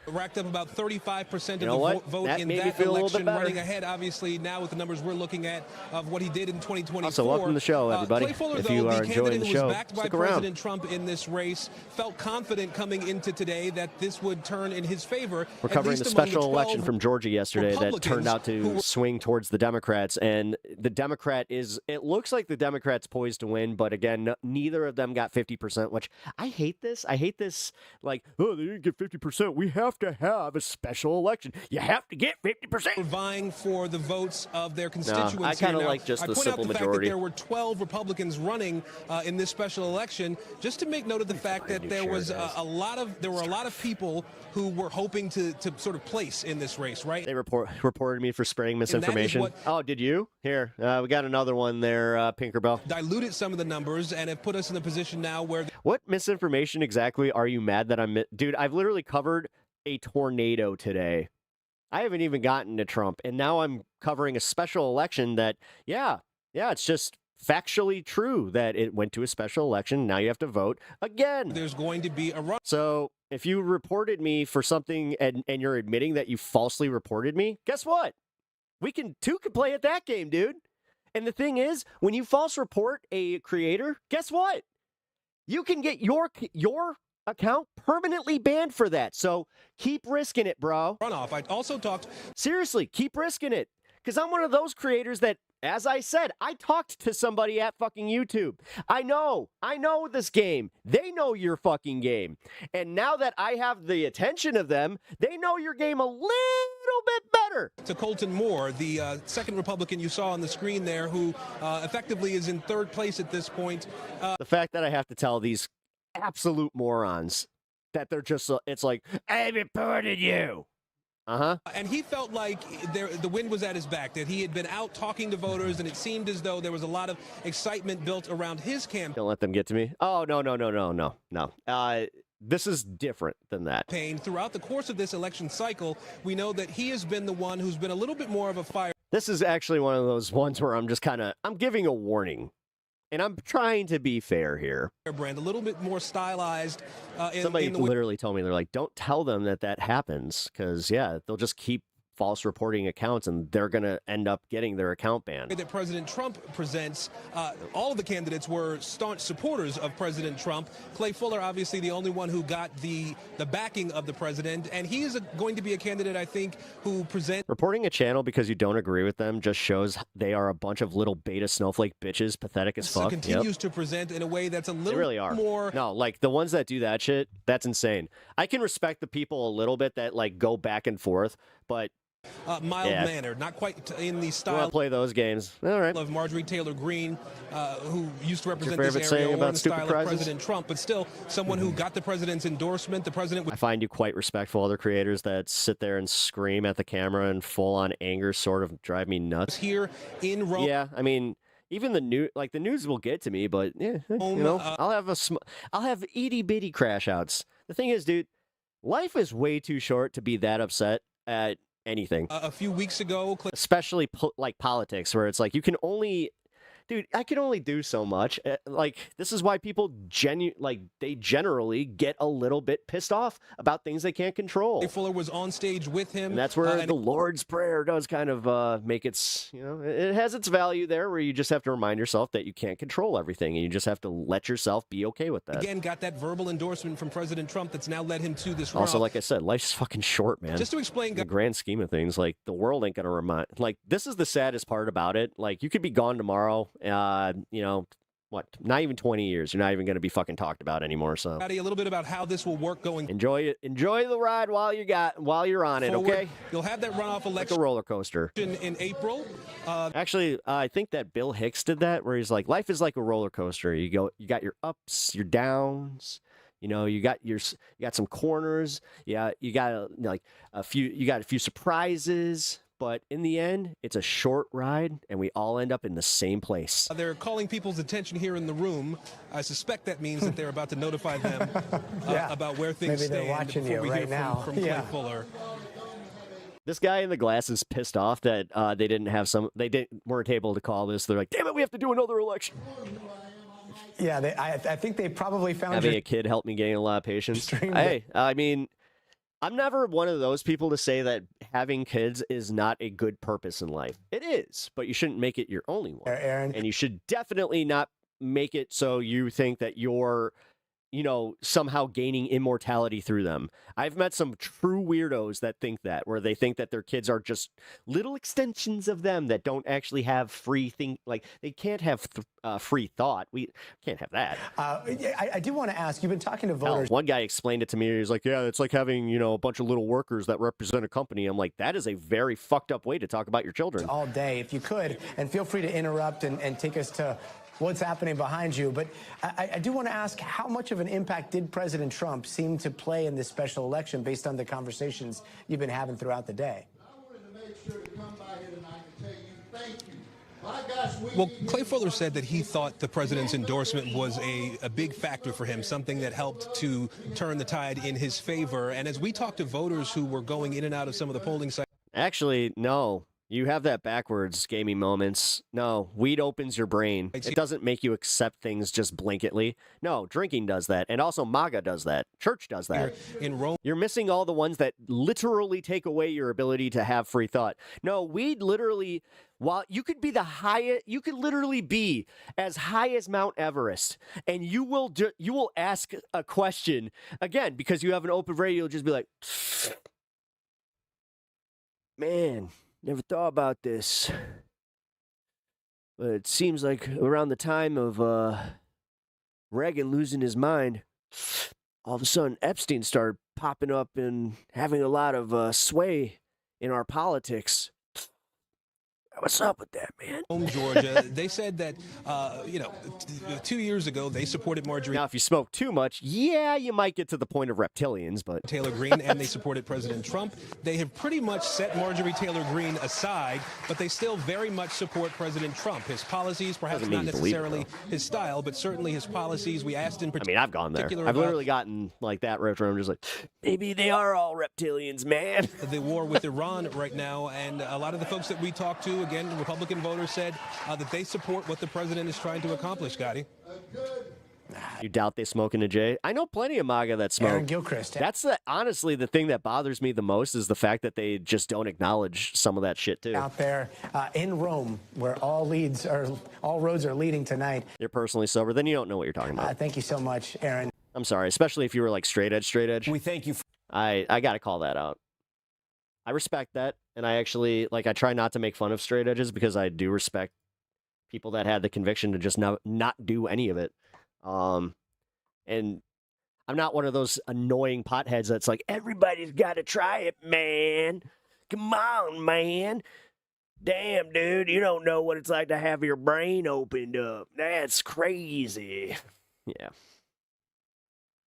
Speaker 11: racked up about 35% of
Speaker 5: You
Speaker 11: the
Speaker 5: know what?
Speaker 11: vote
Speaker 5: That
Speaker 11: in
Speaker 5: made me
Speaker 11: that
Speaker 5: feel a little
Speaker 11: election,
Speaker 5: bit better.
Speaker 11: running ahead, obviously, now with the numbers we're looking at of what he did in 2024.
Speaker 5: Also, welcome to the show, everybody.
Speaker 11: Clay Fuller,
Speaker 5: If
Speaker 11: though,
Speaker 5: you are
Speaker 11: the
Speaker 5: enjoying
Speaker 11: candidate
Speaker 5: the
Speaker 11: who
Speaker 5: show,
Speaker 11: was backed by
Speaker 5: stick around.
Speaker 11: President Trump in this race, felt confident coming into today that this would turn in his favor.
Speaker 5: We're
Speaker 11: at
Speaker 5: covering
Speaker 11: least
Speaker 5: the
Speaker 11: among
Speaker 5: special
Speaker 11: 12
Speaker 5: election from Georgia yesterday that turned out to swing towards the Democrats. And the Democrat it looks like the Democrat's poised to win, but again, neither of them got 50%, which I hate this. I hate this, like, oh, they didn't get 50%. We have have to have a special election. You have to get 50%.
Speaker 3: Vying for the votes of their constituents.
Speaker 5: I kind of
Speaker 3: here. Now,
Speaker 5: like just
Speaker 3: I
Speaker 5: the
Speaker 3: point
Speaker 5: simple
Speaker 3: out the
Speaker 5: majority.
Speaker 3: Fact that there were 12 Republicans running in this special election, just to make note of the fact that there was a lot of people who were hoping to sort of place in this race, right?
Speaker 5: They reported me for spreading misinformation. Oh, did you? Here, we got another one there, Pinkerbell.
Speaker 3: Diluted some of the numbers and have put us in a position now where...
Speaker 5: What misinformation exactly are you mad that I'm... Dude, I've literally covered a tornado today. I haven't even gotten to Trump, and now I'm covering a special election that, yeah, it's just factually true that it went to a special election. Now you have to vote again.
Speaker 3: There's going to be a run.
Speaker 5: So if you reported me for something and you're admitting that you falsely reported me, guess what? We can play at that game, dude. And the thing is, when you false report a creator, guess what? You can get your account permanently banned for that. So keep risking it, bro.
Speaker 3: Runoff. I also talked.
Speaker 5: Seriously, keep risking it. Because I'm one of those creators that, as I said, I talked to somebody at fucking YouTube. I know this game. They know your fucking game. And now that I have the attention of them, they know your game a little bit better.
Speaker 3: To Colton Moore, the second Republican you saw on the screen there, who effectively is in third place at this point.
Speaker 5: The fact that I have to tell these absolute morons that they're just, it's like, I reported you.
Speaker 3: And he felt like the wind was at his back, that he had been out talking to voters, and it seemed as though there was a lot of excitement built around his campaign.
Speaker 5: Don't let them get to me. Oh, no. This is different than that.
Speaker 3: Throughout the course of this election cycle, we know that he has been the one who's been a little bit more of a fire.
Speaker 5: This is actually one of those ones where I'm just I'm giving a warning. And I'm trying to be fair here.
Speaker 3: Brand, a little bit more stylized.
Speaker 5: Somebody literally told me, they're like, don't tell them that happens. Because, yeah, they'll just keep false reporting accounts and they're going to end up getting their account banned.
Speaker 3: That President Trump presents, all of the candidates were staunch supporters of President Trump. Clay Fuller, obviously the only one who got the backing of the president. And he is going to be a candidate, I think, who presents...
Speaker 5: Reporting a channel because you don't agree with them just shows they are a bunch of little beta snowflake bitches, pathetic as fuck.
Speaker 3: Continues to present in a way that's a little
Speaker 5: they really are.
Speaker 3: more...
Speaker 5: No, like the ones that do that shit, that's insane. I can respect the people a little bit that like go back and forth, but...
Speaker 3: mild-mannered, not quite in the style.
Speaker 5: We'll play those games. All right.
Speaker 3: Of Marjorie Taylor Greene, who used to represent
Speaker 5: What's your
Speaker 3: this
Speaker 5: favorite
Speaker 3: area,
Speaker 5: saying
Speaker 3: or
Speaker 5: about
Speaker 3: in the
Speaker 5: stupid
Speaker 3: style
Speaker 5: prizes?
Speaker 3: of President Trump, but still someone who got the president's endorsement. The president.
Speaker 5: I find you quite respectful. Other creators that sit there and scream at the camera in full-on anger sort of drive me nuts.
Speaker 3: Here in Rome.
Speaker 5: Yeah, I mean, even the news will get to me, but yeah, I'll have itty bitty crash outs. The thing is, dude, life is way too short to be that upset at anything.
Speaker 3: A few weeks ago,
Speaker 5: especially like politics, where it's like I can only do so much. Like, this is why people they generally get a little bit pissed off about things they can't control.
Speaker 3: Fuller was on stage with him.
Speaker 5: And that's where the Lord's Prayer does kind of make its, it has its value there, where you just have to remind yourself that you can't control everything and you just have to let yourself be okay with that.
Speaker 3: Again, got that verbal endorsement from President Trump that's now led him to this runoff.
Speaker 5: Also, like I said, life's fucking short, man.
Speaker 3: Just to explain,
Speaker 5: in the grand scheme of things, like, the world ain't gonna remind. Like, this is the saddest part about it. Like, you could be gone tomorrow. Not even 20 years. You're not even going to be fucking talked about anymore. So
Speaker 3: a little bit about how this will work going.
Speaker 5: Enjoy it. Enjoy the ride while you're on it.
Speaker 3: Forward.
Speaker 5: Okay.
Speaker 3: You'll have that runoff election
Speaker 5: like a roller coaster
Speaker 3: in April.
Speaker 5: Actually, I think that Bill Hicks did that, where he's like, life is like a roller coaster. You got your ups, your downs. You got some corners. Yeah, you got a few surprises. But in the end, it's a short ride, and we all end up in the same place.
Speaker 3: They're calling people's attention here in the room. I suspect that means that they're about to notify them about where things
Speaker 6: Maybe
Speaker 3: stand.
Speaker 6: they're watching
Speaker 3: before
Speaker 6: you
Speaker 3: we
Speaker 6: right
Speaker 3: hear
Speaker 6: now.
Speaker 3: from Clay Fuller.
Speaker 5: This guy in the glasses pissed off that they weren't able to call this. They're like, damn it, we have to do another election.
Speaker 6: Yeah, I think they probably found
Speaker 5: having a kid helped me gain a lot of patience.
Speaker 6: Hey,
Speaker 5: I mean, I'm never one of those people to say that having kids is not a good purpose in life. It is, but you shouldn't make it your only one.
Speaker 6: Aaron.
Speaker 5: And you should definitely not make it so you think that your somehow gaining immortality through them. I've met some true weirdos that think that, where they think that their kids are just little extensions of them that don't actually have free they can't have free thought. We can't have that.
Speaker 6: I do want to ask, you've been talking to voters.
Speaker 5: One guy explained it to me. He's like, yeah, it's like having, a bunch of little workers that represent a company. I'm like, that is a very fucked up way to talk about your children.
Speaker 6: All day, if you could, and feel free to interrupt and take us to what's happening behind you. But I do want to ask, how much of an impact did President Trump seem to play in this special election based on the conversations you've been having throughout the day?
Speaker 7: I wanted to make sure to come by here tonight and tell you thank you. My gosh,
Speaker 3: well, Clay Fuller said that he thought the president's endorsement was a big factor for him, something that helped to turn the tide in his favor. And as we talked to voters who were going in and out of some of the polling sites.
Speaker 5: Actually, no. You have that backwards, gamey moments. No, weed opens your brain. It doesn't make you accept things just blanketly. No, drinking does that. And also MAGA does that. Church does that.
Speaker 3: In Rome.
Speaker 5: You're missing all the ones that literally take away your ability to have free thought. No, weed literally, while you could be you could literally be as high as Mount Everest, and you will ask a question, again, because you have an open radio, you'll just be like, man, never thought about this, but it seems like around the time of Reagan losing his mind, all of a sudden Epstein started popping up and having a lot of sway in our politics. What's up with that, man?
Speaker 3: Home, Georgia. They said that, 2 years ago, they supported Marjorie.
Speaker 5: Now, if you smoke too much, yeah, you might get to the point of reptilians, but
Speaker 3: Taylor Greene, and they supported President Trump. They have pretty much set Marjorie Taylor Greene aside, but they still very much support President Trump. His policies, perhaps not necessarily his style, but certainly his policies. We asked in particular.
Speaker 5: I've gone there. I've literally gotten like that retro. I'm just like, maybe they are all reptilians, man.
Speaker 3: The war with Iran right now, and a lot of the folks that we talked to, again, Republican voters said that they support what the president is trying to accomplish, Gotti.
Speaker 5: You doubt they smoke in a J? I know plenty of MAGA that smoke.
Speaker 6: Aaron Gilchrist.
Speaker 5: That's honestly the thing that bothers me the most is the fact that they just don't acknowledge some of that shit too.
Speaker 6: Out there in Rome, where all roads are leading tonight.
Speaker 5: You're personally sober, then you don't know what you're talking about.
Speaker 6: Thank you so much, Aaron.
Speaker 5: I'm sorry, especially if you were like straight edge.
Speaker 6: We thank you.
Speaker 5: I got to call that out. I respect that, and I actually, I try not to make fun of straight edges because I do respect people that had the conviction to just not do any of it. And I'm not one of those annoying potheads that's like, everybody's got to try it, man. Come on, man. Damn, dude, you don't know what it's like to have your brain opened up. That's crazy. Yeah.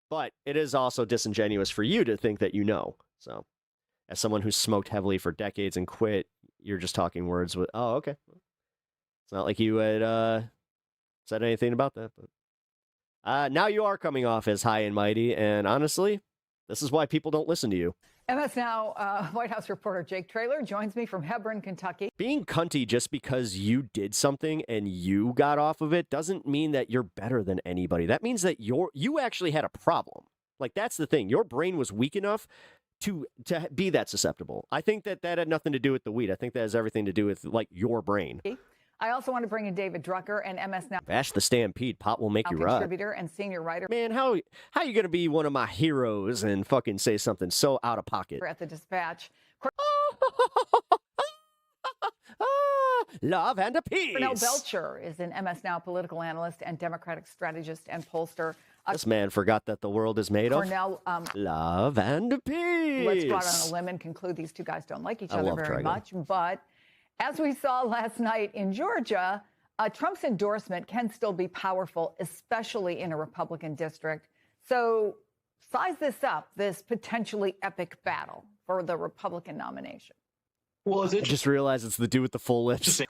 Speaker 5: But it is also disingenuous for you to think that you know, so... As someone who's smoked heavily for decades and quit, you're just talking words with, oh, okay. It's not like you had said anything about that. But now you are coming off as high and mighty, and honestly, this is why people don't listen to you.
Speaker 22: MS Now White House reporter Jake Traylor joins me from Hebron, Kentucky.
Speaker 5: Being cunty just because you did something and you got off of it doesn't mean that you're better than anybody. That means that you actually had a problem. That's the thing. Your brain was weak enough to be that susceptible. I think that had nothing to do with the weed. I think that has everything to do with your brain.
Speaker 22: I also want to bring in David Drucker and MS Now.
Speaker 5: Bash the Stampede. Pot will make you rot.
Speaker 22: Contributor and senior writer.
Speaker 5: Man, how you going to be one of my heroes and fucking say something so out of pocket?
Speaker 22: At the Dispatch.
Speaker 5: Love and a peace.
Speaker 22: Cornell Belcher is an MS Now political analyst and Democratic strategist and pollster.
Speaker 5: This man forgot that the world is made
Speaker 22: Cornell,
Speaker 5: of love and peace.
Speaker 22: Let's go out on a limb and conclude these two guys don't like each other very much. But as we saw last night in Georgia, Trump's endorsement can still be powerful, especially in a Republican district. So size this up, this potentially epic battle for the Republican nomination.
Speaker 23: Well,
Speaker 5: I just realized it's the dude with the full lips.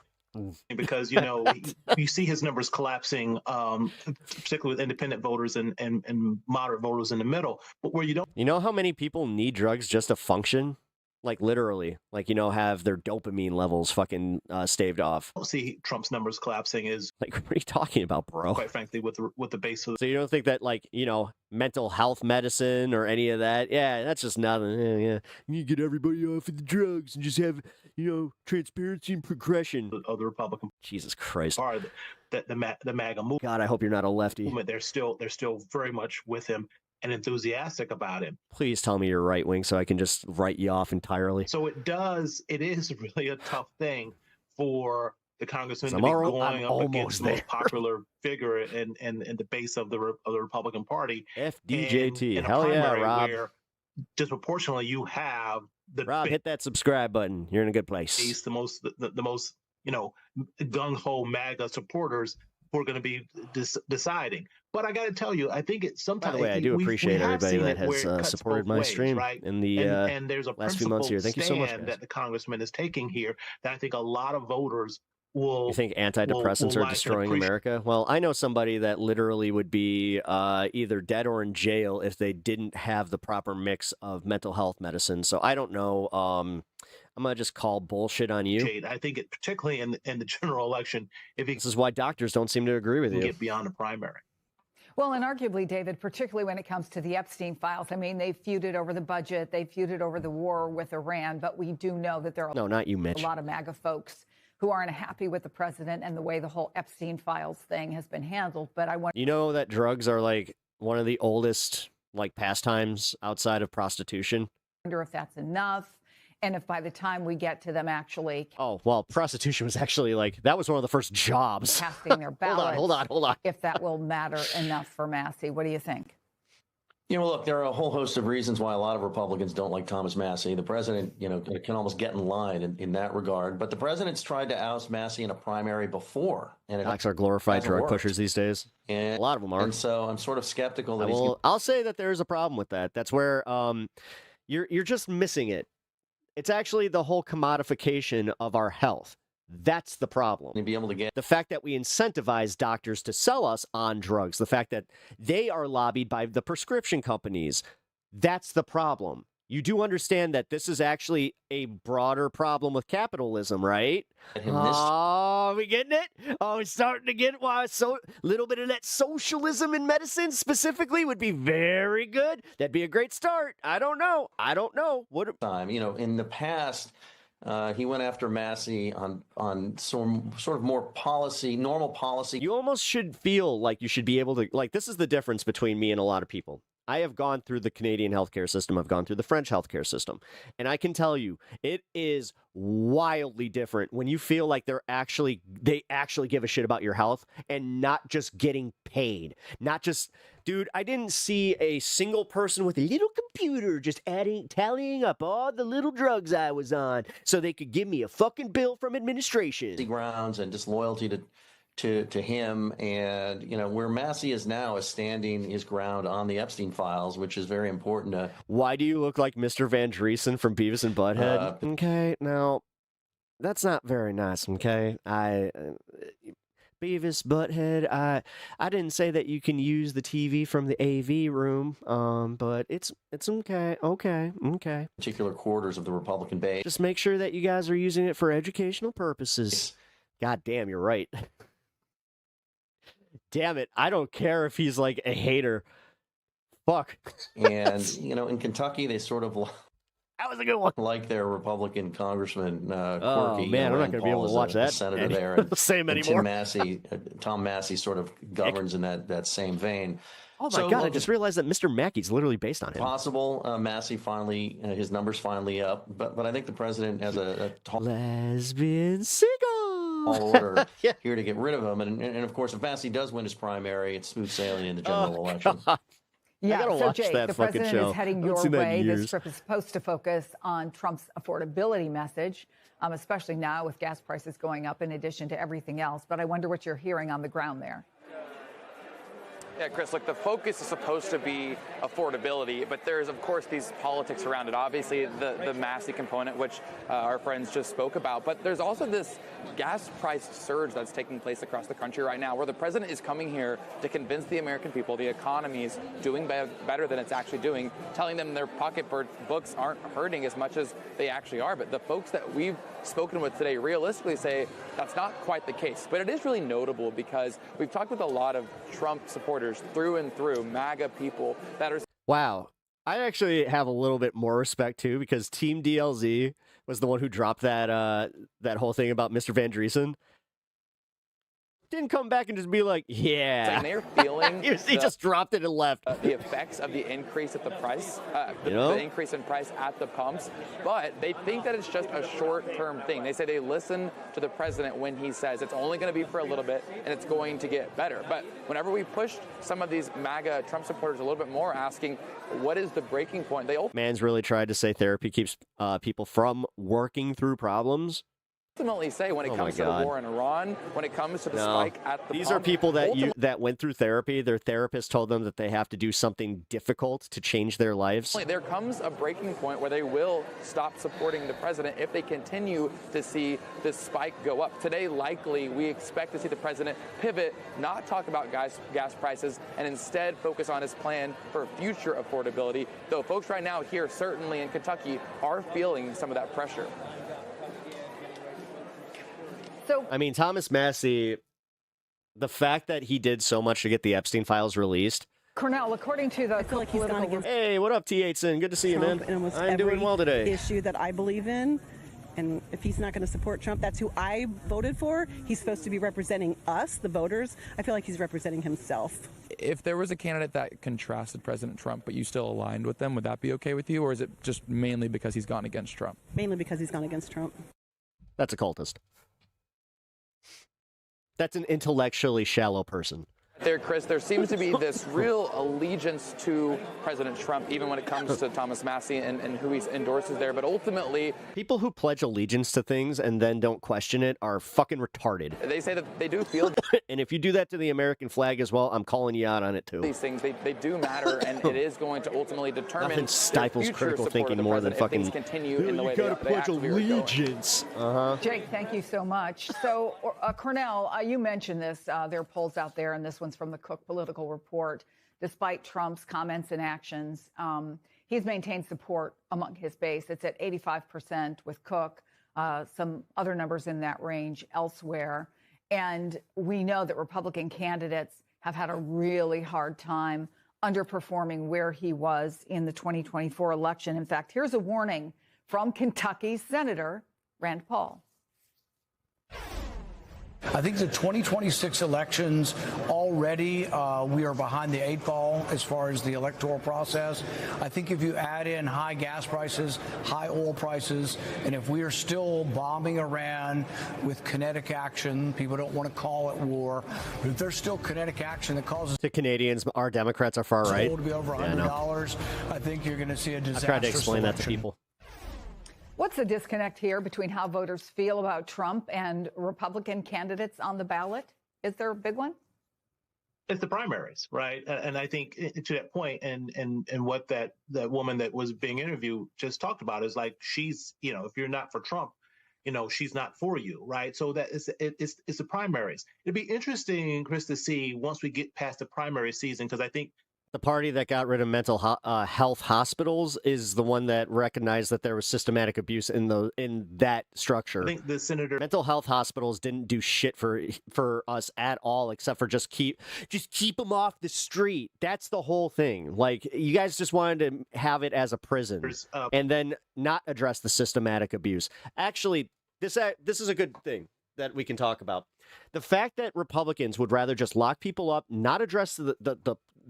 Speaker 23: Because, you see his numbers collapsing, particularly with independent voters and moderate voters in the middle. But where you don't.
Speaker 5: You know how many people need drugs just to function? Like literally, like, have their dopamine levels fucking staved off.
Speaker 23: I don't see Trump's numbers collapsing is
Speaker 5: like, what are you talking about, bro?
Speaker 23: Quite frankly, with the base of
Speaker 5: So you don't think that, like, mental health medicine or any of that? Yeah, that's just nothing. Yeah. You get everybody off of the drugs and just have, transparency and progression.
Speaker 23: of the Republican
Speaker 5: Jesus Christ.
Speaker 23: Party, the MAGA movement.
Speaker 5: God, I hope you're not a lefty.
Speaker 23: They're still very much with him and enthusiastic about him.
Speaker 5: Please tell me you're right wing so I can just write you off entirely.
Speaker 23: So it is really a tough thing for the congressman to be
Speaker 5: I'm
Speaker 23: going up against the most
Speaker 5: there.
Speaker 23: popular figure in the base of the Republican Party.
Speaker 5: FDJT.
Speaker 23: in a
Speaker 5: Hell yeah,
Speaker 23: primary
Speaker 5: Rob.
Speaker 23: where disproportionately you have the
Speaker 5: Rob, hit that subscribe button. You're in a good place.
Speaker 23: base, the most gung-ho MAGA supporters who are going to be deciding. But I got to tell you, I think it's sometimes.
Speaker 5: By the way, I do appreciate everybody that has supported my stream
Speaker 23: right?
Speaker 5: in the
Speaker 23: and there's a
Speaker 5: last few months here. Thank you so much,
Speaker 23: stand
Speaker 5: guys.
Speaker 23: that the congressman is taking here that I think a lot of voters will.
Speaker 5: You think antidepressants
Speaker 23: will
Speaker 5: are
Speaker 23: like and
Speaker 5: destroying
Speaker 23: appreciate.
Speaker 5: America? Well, I know somebody that literally would be either dead or in jail if they didn't have the proper mix of mental health medicine. So I don't know. I'm going to just call bullshit on you.
Speaker 23: I think it, particularly in the general election, if he
Speaker 5: This is why doctors don't seem to agree with
Speaker 23: can
Speaker 5: you.
Speaker 23: get beyond the primary.
Speaker 22: Well, and arguably, David, particularly when it comes to the Epstein files, I mean, they feuded over the budget, they feuded over the war with Iran, but we do know that there are
Speaker 5: No, not you, Mitch.
Speaker 22: a lot of MAGA folks who aren't happy with the president and the way the whole Epstein files thing has been handled. But I want
Speaker 5: You know that drugs are like one of the oldest like pastimes outside of prostitution.
Speaker 22: wonder if that's enough. And if by the time we get to them actually
Speaker 5: Oh, well, prostitution was actually like, that was one of the first jobs.
Speaker 22: casting their ballots,
Speaker 5: Hold on.
Speaker 22: if that will matter enough for Massey. What do you think?
Speaker 8: Look, there are a whole host of reasons why a lot of Republicans don't like Thomas Massey. The president, can almost get in line in that regard. But the president's tried to oust Massey in a primary before. And
Speaker 5: Docs are glorified
Speaker 8: hasn't
Speaker 5: drug
Speaker 8: worked.
Speaker 5: pushers these days.
Speaker 8: And,
Speaker 5: a lot of them are.
Speaker 8: And so I'm sort of skeptical that
Speaker 5: I'll say that there is a problem with that. That's where you're just missing it. It's actually the whole commodification of our health. That's the problem.
Speaker 8: To be able to get
Speaker 5: the fact that we incentivize doctors to sell us on drugs, the fact that they are lobbied by the prescription companies, that's the problem. You do understand that this is actually a broader problem with capitalism, right? Oh, we getting it? Oh, we're starting to get it. Wow, so little bit of that socialism in medicine specifically would be very good. That'd be a great start. I don't know. What
Speaker 8: time? In the past, he went after Massey on some sort of more normal policy.
Speaker 5: You almost should feel like you should be able to, like, this is the difference between me and a lot of people. I have gone through the Canadian healthcare system. I've gone through the French healthcare system. And I can tell you, it is wildly different when you feel like they actually give a shit about your health and not just getting paid. Not just, dude, I didn't see a single person with a little computer just tallying up all the little drugs I was on so they could give me a fucking bill from administration.
Speaker 8: Grounds and disloyalty to him, and where Massey is now is standing his ground on the Epstein files, which is very important.
Speaker 5: Why do you look like Mr. Van Driesen from Beavis and Butthead? Okay, now that's not very nice. Okay, Beavis Butthead. I didn't say that you can use the TV from the AV room. But it's okay. Okay.
Speaker 8: Particular quarters of the Republican base.
Speaker 5: Just make sure that you guys are using it for educational purposes. God damn, you're right. Damn it. I don't care if he's like a hater. Fuck.
Speaker 8: And, in Kentucky, they sort of
Speaker 5: that was a good one.
Speaker 8: Like their Republican congressman, Quirky.
Speaker 5: Oh, man, I'm not going to be able to watch that.
Speaker 8: Senator there. And,
Speaker 5: Same
Speaker 8: and
Speaker 5: anymore.
Speaker 8: Tom Massey sort of governs in that same vein.
Speaker 5: Oh, my God. I just realized that Mr. Mackey's literally based on him.
Speaker 8: Possible. Massey finally, his numbers finally up. But I think the president has a
Speaker 5: lesbian sicko.
Speaker 8: All order here to get rid of him. And of course, if Massey does win his primary, it's smooth sailing in the general election.
Speaker 5: God.
Speaker 22: Yeah, so
Speaker 5: watch
Speaker 22: Jake,
Speaker 5: that
Speaker 22: the
Speaker 5: fucking
Speaker 22: president
Speaker 5: show.
Speaker 22: is heading
Speaker 5: I haven't
Speaker 22: your
Speaker 5: seen that in
Speaker 22: way. This
Speaker 5: years.
Speaker 22: trip is supposed to focus on Trump's affordability message, especially now with gas prices going up in addition to everything else. But I wonder what you're hearing on the ground there.
Speaker 9: Yeah, Chris, look, the focus is supposed to be affordability, but there's, of course, these politics around it. Obviously, the Massey component, which our friends just spoke about, but there's also this gas price surge that's taking place across the country right now, where the president is coming here to convince the American people the economy is doing better than it's actually doing, telling them their pocketbooks aren't hurting as much as they actually are. But the folks that we've spoken with today realistically say that's not quite the case. But it is really notable because we've talked with a lot of Trump supporters through and through, MAGA people that are...
Speaker 5: Wow. I actually have a little bit more respect, too, because Team DLZ was the one who dropped that that whole thing about Mr. Van Driesen. Didn't come back and just be like, yeah.
Speaker 9: And they're feeling...
Speaker 5: he just dropped it and left.
Speaker 9: The effects of the increase at the price, the increase in price at the pumps, but they think that it's just a short-term thing. They say they listen to the president when he says it's only going to be for a little bit and it's going to get better. But whenever we pushed some of these MAGA Trump supporters a little bit more, asking what is the breaking point, they
Speaker 5: Man's really tried to say therapy keeps people from working through problems.
Speaker 9: ultimately say when it comes to the war in Iran, when it comes to the spike at the
Speaker 5: These
Speaker 9: pump,
Speaker 5: are people that went through therapy. Their therapist told them that they have to do something difficult to change their lives.
Speaker 9: There comes a breaking point where they will stop supporting the president if they continue to see this spike go up. Today, likely, we expect to see the president pivot, not talk about gas prices, and instead focus on his plan for future affordability, though folks right now here, certainly in Kentucky, are feeling some of that pressure.
Speaker 5: I mean, Thomas Massey, the fact that he did so much to get the Epstein files released.
Speaker 22: Cornell, according to the political...
Speaker 5: Hey, what up, T8sin? Good to see you, man. I'm doing well today.
Speaker 12: Issue that I believe in, and if he's not going to support Trump, that's who I voted for. He's supposed to be representing us, the voters. I feel like he's representing himself.
Speaker 14: If there was a candidate that contrasted President Trump, but you still aligned with them, would that be okay with you, or is it just mainly because he's gone against Trump?
Speaker 12: Mainly because he's gone against Trump.
Speaker 5: That's a cultist. That's an intellectually shallow person.
Speaker 9: There, Chris, there seems to be this real allegiance to President Trump, even when it comes to Thomas Massey and who he endorses there. But ultimately,
Speaker 5: people who pledge allegiance to things and then don't question it are fucking retarded.
Speaker 9: They say that they do feel...
Speaker 5: And if you do that to the American flag as well, I'm calling you out on it too.
Speaker 9: These things, they do matter, and it is going to ultimately determine...
Speaker 5: Nothing stifles critical thinking more than fucking...
Speaker 9: If things continue in the way
Speaker 5: gotta
Speaker 9: they
Speaker 5: pledge allegiance.
Speaker 22: Jake, thank you so much. So, Cornell, you mentioned this. There are polls out there, and this one's from the Cook Political Report. Despite Trump's comments and actions, he's maintained support among his base. It's at 85% with Cook, some other numbers in that range elsewhere. And we know that Republican candidates have had a really hard time underperforming where he was in the 2024 election. In fact, here's a warning from Kentucky Senator Rand Paul.
Speaker 24: I think the 2026 elections already, we are behind the 8 ball as far as the electoral process. I think if you add in high gas prices, high oil prices, and if we are still bombing Iran with kinetic action, people don't want to call it war, but if there's still kinetic action that causes
Speaker 5: the Canadians, our Democrats are far right.
Speaker 24: To be over $100, I think you're going to see a disastrous
Speaker 5: I tried to explain
Speaker 24: election.
Speaker 5: that to people.
Speaker 22: What's the disconnect here between how voters feel about Trump and Republican candidates on the ballot? Is there a big one?
Speaker 23: It's the primaries, right? And I think to that point, and what that woman that was being interviewed just talked about is like, she's, if you're not for Trump, she's not for you, right? So that it's the primaries. It'd be interesting, Chris, to see once we get past the primary season, because I think
Speaker 5: the party that got rid of mental health hospitals is the one that recognized that there was systematic abuse in that structure.
Speaker 23: I think the senator...
Speaker 5: Mental health hospitals didn't do shit for us at all, except for just keep them off the street. That's the whole thing. Like, you guys just wanted to have it as a prison and then not address the systematic abuse. Actually, this is a good thing that we can talk about. The fact that Republicans would rather just lock people up, not address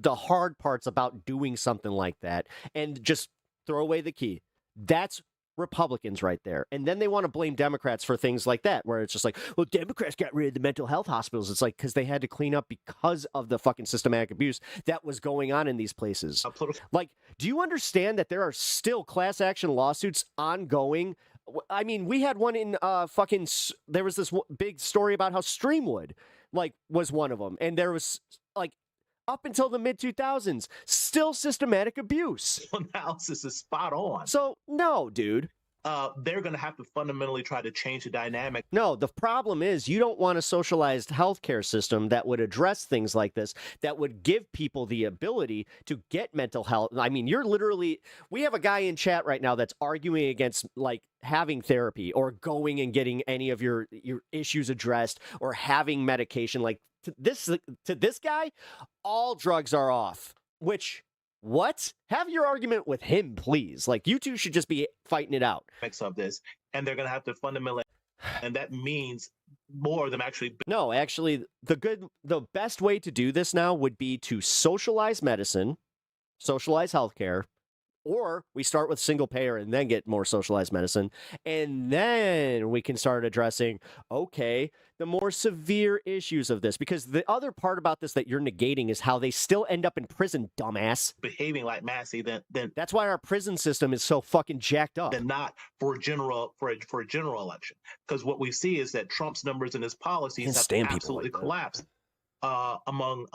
Speaker 5: the hard parts about doing something like that, and just throw away the key. That's Republicans right there. And then they want to blame Democrats for things like that, where it's just like, well, Democrats got rid of the mental health hospitals. It's like, because they had to clean up because of the fucking systematic abuse that was going on in these places. Like, do you understand that there are still class action lawsuits ongoing? I mean, we had one in there was this big story about how Streamwood, was one of them. And there was, Up until the mid-2000s, still systematic abuse.
Speaker 23: Analysis is spot on.
Speaker 5: So, no, dude.
Speaker 23: They're going to have to fundamentally try to change the dynamic.
Speaker 5: No, the problem is you don't want a socialized healthcare system that would address things like this, that would give people the ability to get mental health. I mean, we have a guy in chat right now that's arguing against like having therapy or going and getting any of your issues addressed or having medication. Like to this guy, all drugs are off, which... What? Have your argument with him, please. Like, you two should just be fighting it out.
Speaker 23: Of this, and they're going to have to fundamentally, and that means more of them actually.
Speaker 5: No, actually, the best way to do this now would be to socialize medicine, socialize healthcare, or we start with single payer and then get more socialized medicine, and then we can start addressing, okay, the more severe issues of this. Because the other part about this that you're negating is how they still end up in prison, dumbass.
Speaker 23: Behaving like Massey, then
Speaker 5: that's why our prison system is so fucking jacked up.
Speaker 23: Than not for a general election. Because what we see is that Trump's numbers and his policies have absolutely collapsed. Among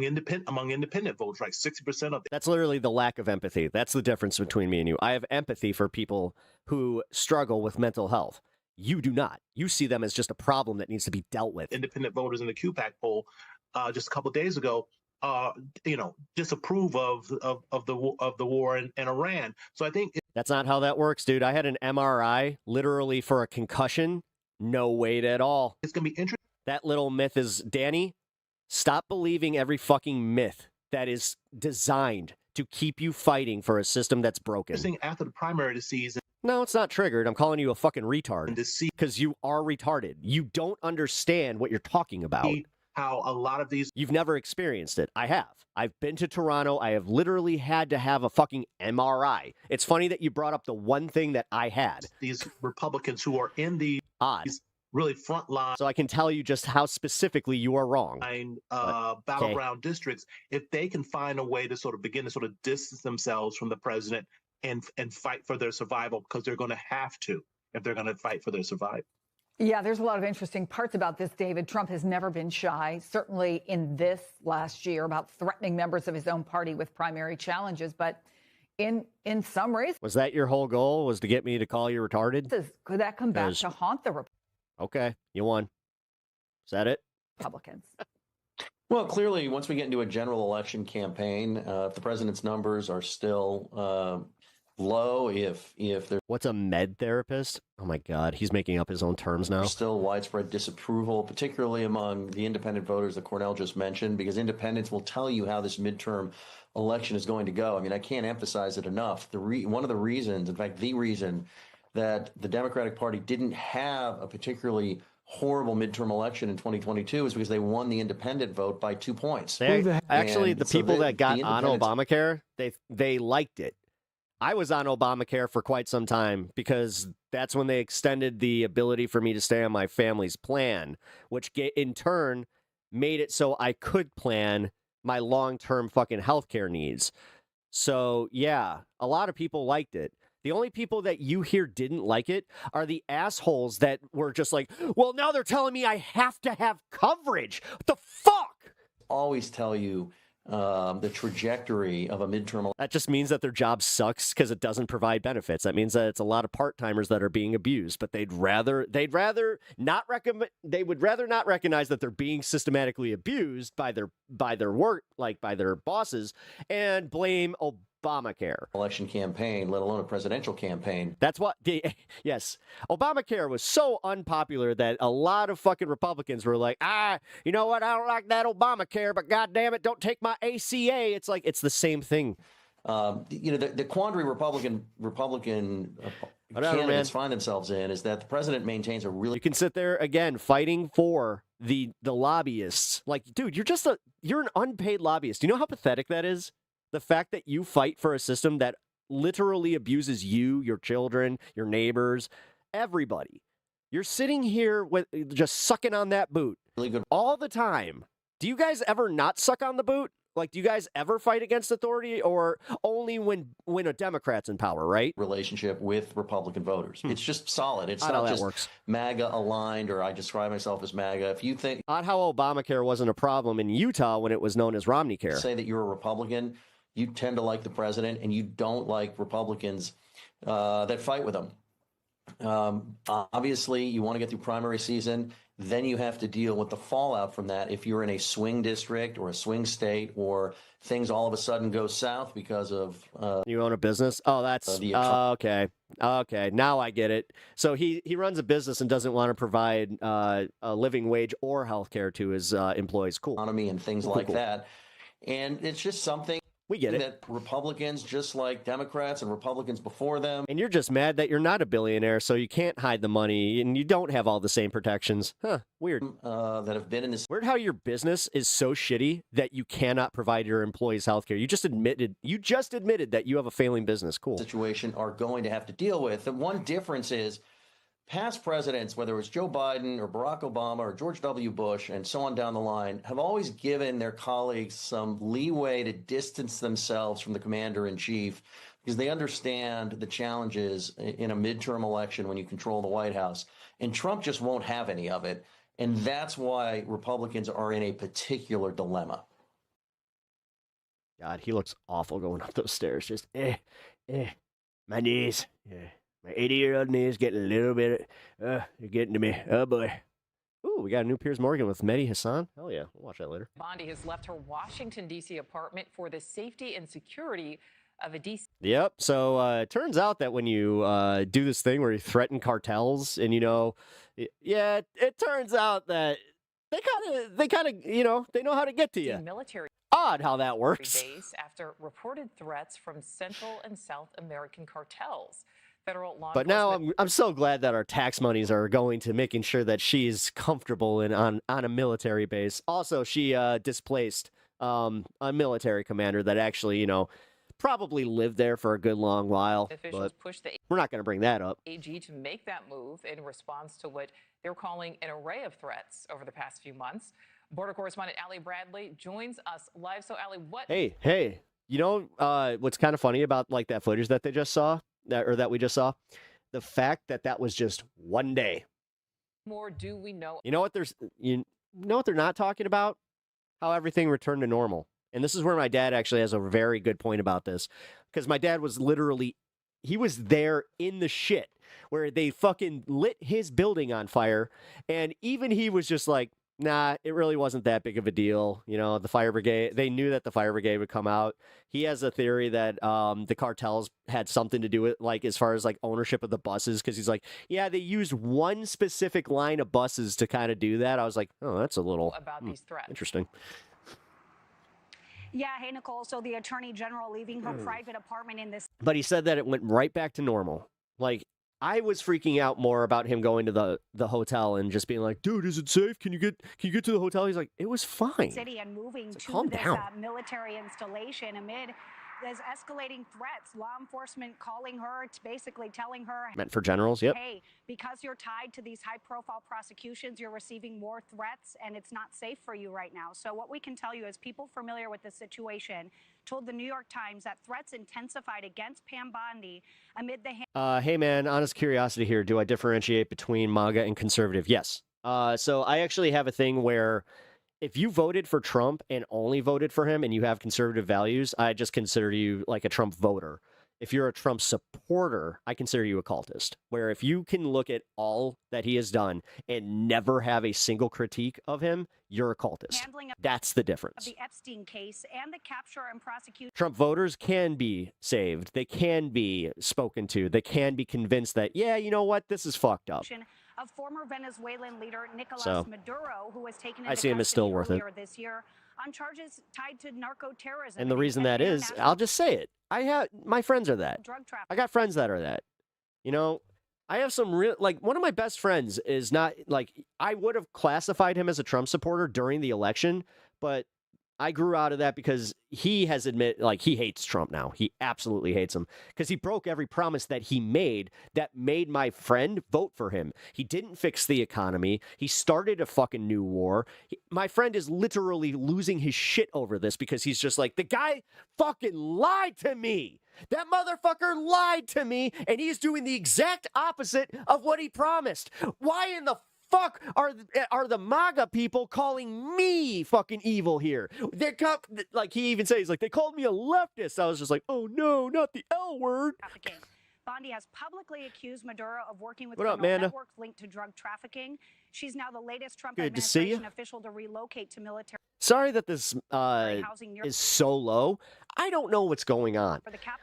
Speaker 23: independent votes, like 60% of them.
Speaker 5: That's literally the lack of empathy. That's the difference between me and you. I have empathy for people who struggle with mental health. You do not. You see them as just a problem that needs to be dealt with.
Speaker 23: Independent voters in the QPAC poll just a couple of days ago, disapprove of the war in Iran. So I think
Speaker 5: that's not how that works, dude. I had an MRI literally for a concussion. No weight at all.
Speaker 23: It's gonna be interesting.
Speaker 5: That little myth is, Danny, stop believing every fucking myth that is designed to keep you fighting for a system that's broken.
Speaker 23: After the primary to seize.
Speaker 5: No, it's not triggered. I'm calling you a fucking retard. Because you are retarded. You don't understand what you're talking about.
Speaker 23: How a lot of these...
Speaker 5: You've never experienced it. I have. I've been to Toronto. I have literally had to have a fucking MRI. It's funny that you brought up the one thing that I had.
Speaker 23: These Republicans who are in the... really front line.
Speaker 5: So I can tell you just how specifically you are wrong.
Speaker 23: Battleground districts, if they can find a way to sort of begin to sort of distance themselves from the president and fight for their survival, because they're going to have to if they're going to fight for their survival.
Speaker 22: Yeah, there's a lot of interesting parts about this, David. Trump has never been shy, certainly in this last year, about threatening members of his own party with primary challenges. But in some races...
Speaker 5: Was that your whole goal, was to get me to call you retarded?
Speaker 22: Could that come back to haunt the Republicans?
Speaker 5: Okay, you won. Is that it?
Speaker 22: Republicans.
Speaker 8: Well, clearly, once we get into a general election campaign, if the president's numbers are still low, if there's...
Speaker 5: What's a med therapist? Oh my God, he's making up his own terms now.
Speaker 8: Still widespread disapproval, particularly among the independent voters that Cornell just mentioned, because independents will tell you how this midterm election is going to go. I mean, I can't emphasize it enough. One of the reasons, in fact, the reason that the Democratic Party didn't have a particularly horrible midterm election in 2022 is because they won the independent vote by 2 points.
Speaker 5: Actually, the people that got on Obamacare, they liked it. I was on Obamacare for quite some time because that's when they extended the ability for me to stay on my family's plan, which in turn made it so I could plan my long-term fucking healthcare needs. So yeah, a lot of people liked it. The only people that you hear didn't like it are the assholes that were just like, well, now they're telling me I have to have coverage. What the fuck?
Speaker 8: Always tell you the trajectory of a midterm.
Speaker 5: That just means that their job sucks because it doesn't provide benefits. That means that it's a lot of part-timers that are being abused, but they would rather not recognize that they're being systematically abused by their work, like by their bosses, and blame Obamacare.
Speaker 8: Election campaign, let alone a presidential campaign.
Speaker 5: That's what, yes, Obamacare was so unpopular that a lot of fucking Republicans were like, you know what, I don't like that Obamacare, but goddamn it, don't take my ACA. It's like, it's the same thing.
Speaker 8: The quandary Republican candidates find themselves in is that the president maintains a really...
Speaker 5: You can sit there, again, fighting for the lobbyists. Like, dude, you're an unpaid lobbyist. Do you know how pathetic that is? The fact that you fight for a system that literally abuses you, your children, your neighbors, everybody. You're sitting here with just sucking on that boot
Speaker 8: really good
Speaker 5: all the time. Do you guys ever not suck on the boot? Like, do you guys ever fight against authority, or only when a Democrat's in power, right?
Speaker 8: Relationship with Republican voters. It's just solid. It's
Speaker 5: Odd how
Speaker 8: not
Speaker 5: that
Speaker 8: just
Speaker 5: works.
Speaker 8: MAGA aligned, or I describe myself as MAGA. If you think
Speaker 5: Odd how Obamacare wasn't a problem in Utah when it was known as Romney Care.
Speaker 8: say that you're a Republican, you tend to like the president, and you don't like Republicans that fight with him. Obviously, you want to get through primary season. Then you have to deal with the fallout from that if you're in a swing district or a swing state, or things all of a sudden go south because of
Speaker 5: you own a business. Oh, that's okay. Okay, now I get it. So he runs a business and doesn't want to provide a living wage or health care to his employees. Cool.
Speaker 8: Economy and things
Speaker 5: Cool,
Speaker 8: like
Speaker 5: cool.
Speaker 8: that. And it's just something
Speaker 5: we get it.
Speaker 8: that Republicans, just like Democrats and Republicans before them,
Speaker 5: And you're just mad that you're not a billionaire, so you can't hide the money and you don't have all the same protections. Huh, weird.
Speaker 8: that have been in this.
Speaker 5: Weird how your business is so shitty that you cannot provide your employees health care. You just admitted that you have a failing business. Cool.
Speaker 8: Situation are going to have to deal with. The one difference is past presidents, whether it was Joe Biden or Barack Obama or George W. Bush and so on down the line, have always given their colleagues some leeway to distance themselves from the commander in chief, because they understand the challenges in a midterm election when you control the White House. And Trump just won't have any of it. And that's why Republicans are in a particular dilemma.
Speaker 5: God, he looks awful going up those stairs. Just, my knees. Yeah. My 80-year-old knees getting a little bit, they're getting to me. Oh, boy. Ooh, we got a new Piers Morgan with Mehdi Hassan. Hell yeah, we'll watch that later.
Speaker 10: Bondi has left her Washington, D.C. apartment for the safety and security of a D.C.
Speaker 5: Yep, so it turns out that when you do this thing where you threaten cartels and, it turns out that they kind of, they know how to get to you.
Speaker 10: Military
Speaker 5: Odd how that works.
Speaker 10: base after reported threats from Central and South American cartels. Federal law
Speaker 5: But now I'm so glad that our tax monies are going to making sure that she's comfortable and on a military base. Also, she displaced a military commander that actually, probably lived there for a good long while.
Speaker 10: Officials
Speaker 5: But
Speaker 10: pushed the
Speaker 5: we're not going to bring that up.
Speaker 10: AG to make that move in response to what they're calling an array of threats over the past few months. Border correspondent Allie Bradley joins us live. So, Allie, what?
Speaker 5: Hey, what's kind of funny about like that footage that they just saw? That we just saw, the fact that was just one day.
Speaker 10: More do we know?
Speaker 5: You know what they're not talking about? How everything returned to normal. And this is where my dad actually has a very good point about this, because my dad was he was there in the shit where they fucking lit his building on fire, and even he was just like, nah, it really wasn't that big of a deal. The fire brigade, they knew that the fire brigade would come out. He has a theory that the cartels had something to do with, like, as far as like ownership of the buses, because he's like, yeah, they used one specific line of buses to kind of do that. I was like, oh, that's a little
Speaker 10: about these threats.
Speaker 5: Interesting.
Speaker 13: Yeah, hey, Nicole. So the attorney general leaving her private apartment in this.
Speaker 5: But he said that it went right back to normal. Like, I was freaking out more about him going to the hotel and just being like, dude, is it safe? Can you get to the hotel? He's like, it was fine.
Speaker 13: City and moving to
Speaker 5: calm
Speaker 13: this
Speaker 5: down.
Speaker 13: Military installation amid this escalating threats. Law enforcement calling her, basically telling her,
Speaker 5: Meant for generals, yep.
Speaker 13: hey, because you're tied to these high-profile prosecutions, you're receiving more threats, and it's not safe for you right now. So what we can tell you is people familiar with the situation told the New York Times that threats intensified against Pam Bondi amid the...
Speaker 5: Hey, man, honest curiosity here. Do I differentiate between MAGA and conservative? Yes. So I actually have a thing where if you voted for Trump and only voted for him and you have conservative values, I just consider you like a Trump voter. If you're a Trump supporter, I consider you a cultist. Where if you can look at all that he has done and never have a single critique of him, you're a cultist. That's the difference.
Speaker 13: The Epstein case and the capture and prosecution.
Speaker 5: Trump voters can be saved. They can be spoken to. They can be convinced that, yeah, you know what, this is fucked up.
Speaker 13: Of former Venezuelan leader Nicolas Maduro, who was taken into
Speaker 5: I see him as still worth it.
Speaker 13: this year on charges tied to narco-terrorism.
Speaker 5: And the reason that is, I'll just say it. My friends are that. I got friends that are that. I have some real, like, one of my best friends is not, like, I would have classified him as a Trump supporter during the election, but I grew out of that because he has admitted, like, he hates Trump now. He absolutely hates him because he broke every promise that he made that made my friend vote for him. He didn't fix the economy. He started a fucking new war. My friend is literally losing his shit over this because he's just like, the guy fucking lied to me. That motherfucker lied to me, and he's doing the exact opposite of what he promised. Why in the fuck are the MAGA people calling me fucking evil here? They like, he even says, like, they called me a leftist. I was just like, oh no, not the L word.
Speaker 13: Bondi has publicly accused Maduro of working with
Speaker 5: What up,
Speaker 13: criminal
Speaker 5: Amanda?
Speaker 13: networks linked to drug trafficking. She's now the latest Trump
Speaker 5: Good to see
Speaker 13: administration
Speaker 5: you.
Speaker 13: official to relocate to military.
Speaker 5: Sorry that this is so low. I don't know what's going on.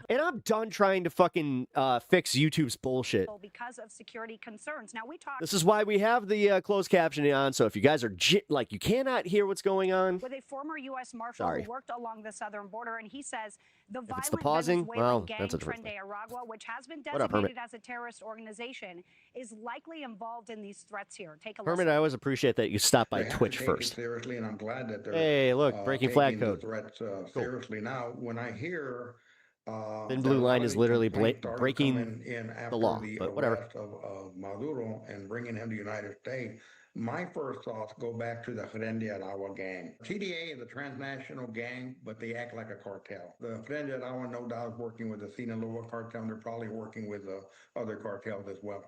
Speaker 5: And I'm done trying to fucking fix YouTube's bullshit.
Speaker 13: Because of security concerns. Now we talked
Speaker 5: This is why we have the closed captioning on. So if you guys are like, you cannot hear what's going on.
Speaker 13: with a former U.S. Marshal
Speaker 5: Sorry.
Speaker 13: who worked along the southern border, and he says the
Speaker 5: If it's the
Speaker 13: violent
Speaker 5: pausing,
Speaker 13: Venezuelan
Speaker 5: well,
Speaker 13: gang
Speaker 5: that's a different
Speaker 13: Tren de Aragua, which has been
Speaker 5: What up, Hermit?
Speaker 13: designated as a terrorist organization, is likely involved in these threats here. Take a
Speaker 5: Hermit,
Speaker 13: listen.
Speaker 5: I always appreciate that you stop by
Speaker 1: They have
Speaker 5: Twitch
Speaker 1: to take
Speaker 5: first.
Speaker 1: it seriously, and I'm glad that they're
Speaker 5: Hey, look, breaking flag
Speaker 1: taking
Speaker 5: code.
Speaker 1: the threats seriously. Now, when I hear
Speaker 5: Thin blue line is literally breaking
Speaker 1: in
Speaker 5: the
Speaker 1: after
Speaker 5: law,
Speaker 1: the
Speaker 5: but whatever.
Speaker 1: arrest of Maduro and bringing him to the United States, my first thoughts go back to the Tren de Aragua gang. TDA is a transnational gang, but they act like a cartel. The Tren de Aragua, no doubt, is working with the Sinaloa cartel, and they're probably working with other cartels as well.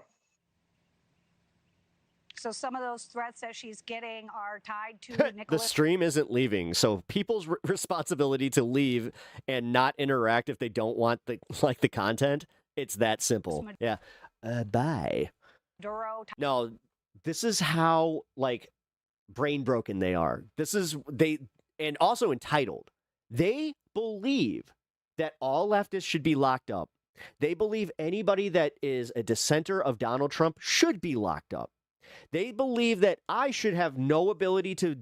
Speaker 13: So some of those threats that she's getting are tied to
Speaker 5: The
Speaker 13: Nicholas.
Speaker 5: stream isn't leaving, so people's responsibility to leave and not interact if they don't want the content. It's that simple. Yeah. Bye.
Speaker 13: Maduro.
Speaker 5: No, this is how like brain broken they are. And also entitled. They believe that all leftists should be locked up. They believe anybody that is a dissenter of Donald Trump should be locked up. They believe that I should have no ability to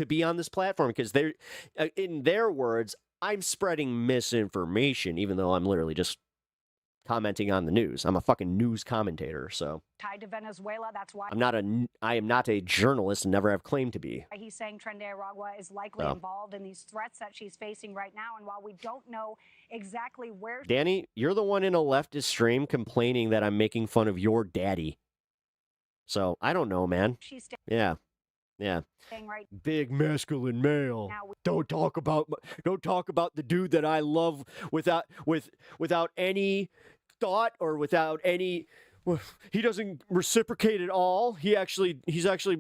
Speaker 5: be on this platform because they're, in their words, I'm spreading misinformation, even though I'm literally just commenting on the news. I'm a fucking news commentator, so
Speaker 13: Tied to Venezuela. That's why
Speaker 5: I am not a journalist and never have claimed to be.
Speaker 13: he's saying Tren de Aragua is likely
Speaker 5: Oh.
Speaker 13: involved in these threats that she's facing right now. And while we don't know exactly where
Speaker 5: Danny, you're the one in a leftist stream complaining that I'm making fun of your daddy. So I don't know, man.
Speaker 13: she's
Speaker 5: Yeah.
Speaker 13: staying right
Speaker 5: Big masculine male.
Speaker 13: now,
Speaker 5: Don't talk about the dude that I love without any thought or without any. He doesn't reciprocate at all. He's actually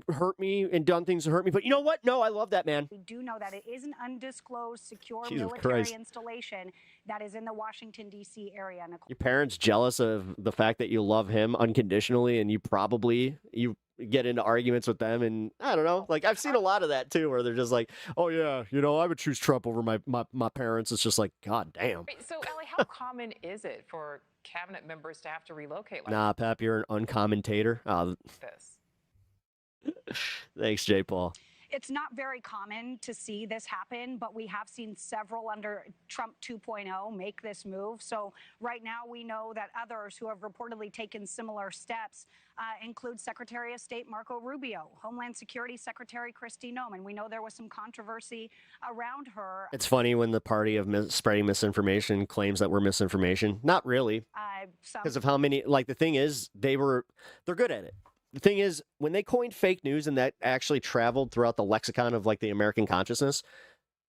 Speaker 5: hurt me and done things to hurt me. But you know what? No, I love that man.
Speaker 13: we do know that it is an undisclosed secure
Speaker 5: Jesus
Speaker 13: military
Speaker 5: Christ.
Speaker 13: installation that is in the Washington, D.C. area. Nicole.
Speaker 5: Your parents jealous of the fact that you love him unconditionally, and you get into arguments with them, and I don't know. Like I've seen a lot of that too, where they're just like, "Oh yeah, I would choose Trump over my parents." It's just like, God damn.
Speaker 10: Wait, so, Allie, how common is it for cabinet members to have to relocate like
Speaker 5: Nah, Pap, you're an uncommentator.
Speaker 10: this?
Speaker 5: Thanks, J. Paul.
Speaker 13: It's not very common to see this happen, but we have seen several under Trump 2.0 make this move. So right now we know that others who have reportedly taken similar steps include Secretary of State Marco Rubio, Homeland Security Secretary Kristi Noem. We know there was some controversy around her.
Speaker 5: It's funny when the party of spreading misinformation claims that we're misinformation. Not really, because of how many. Like the thing is, they're good at it. The thing is, when they coined fake news and that actually traveled throughout the lexicon of like the American consciousness,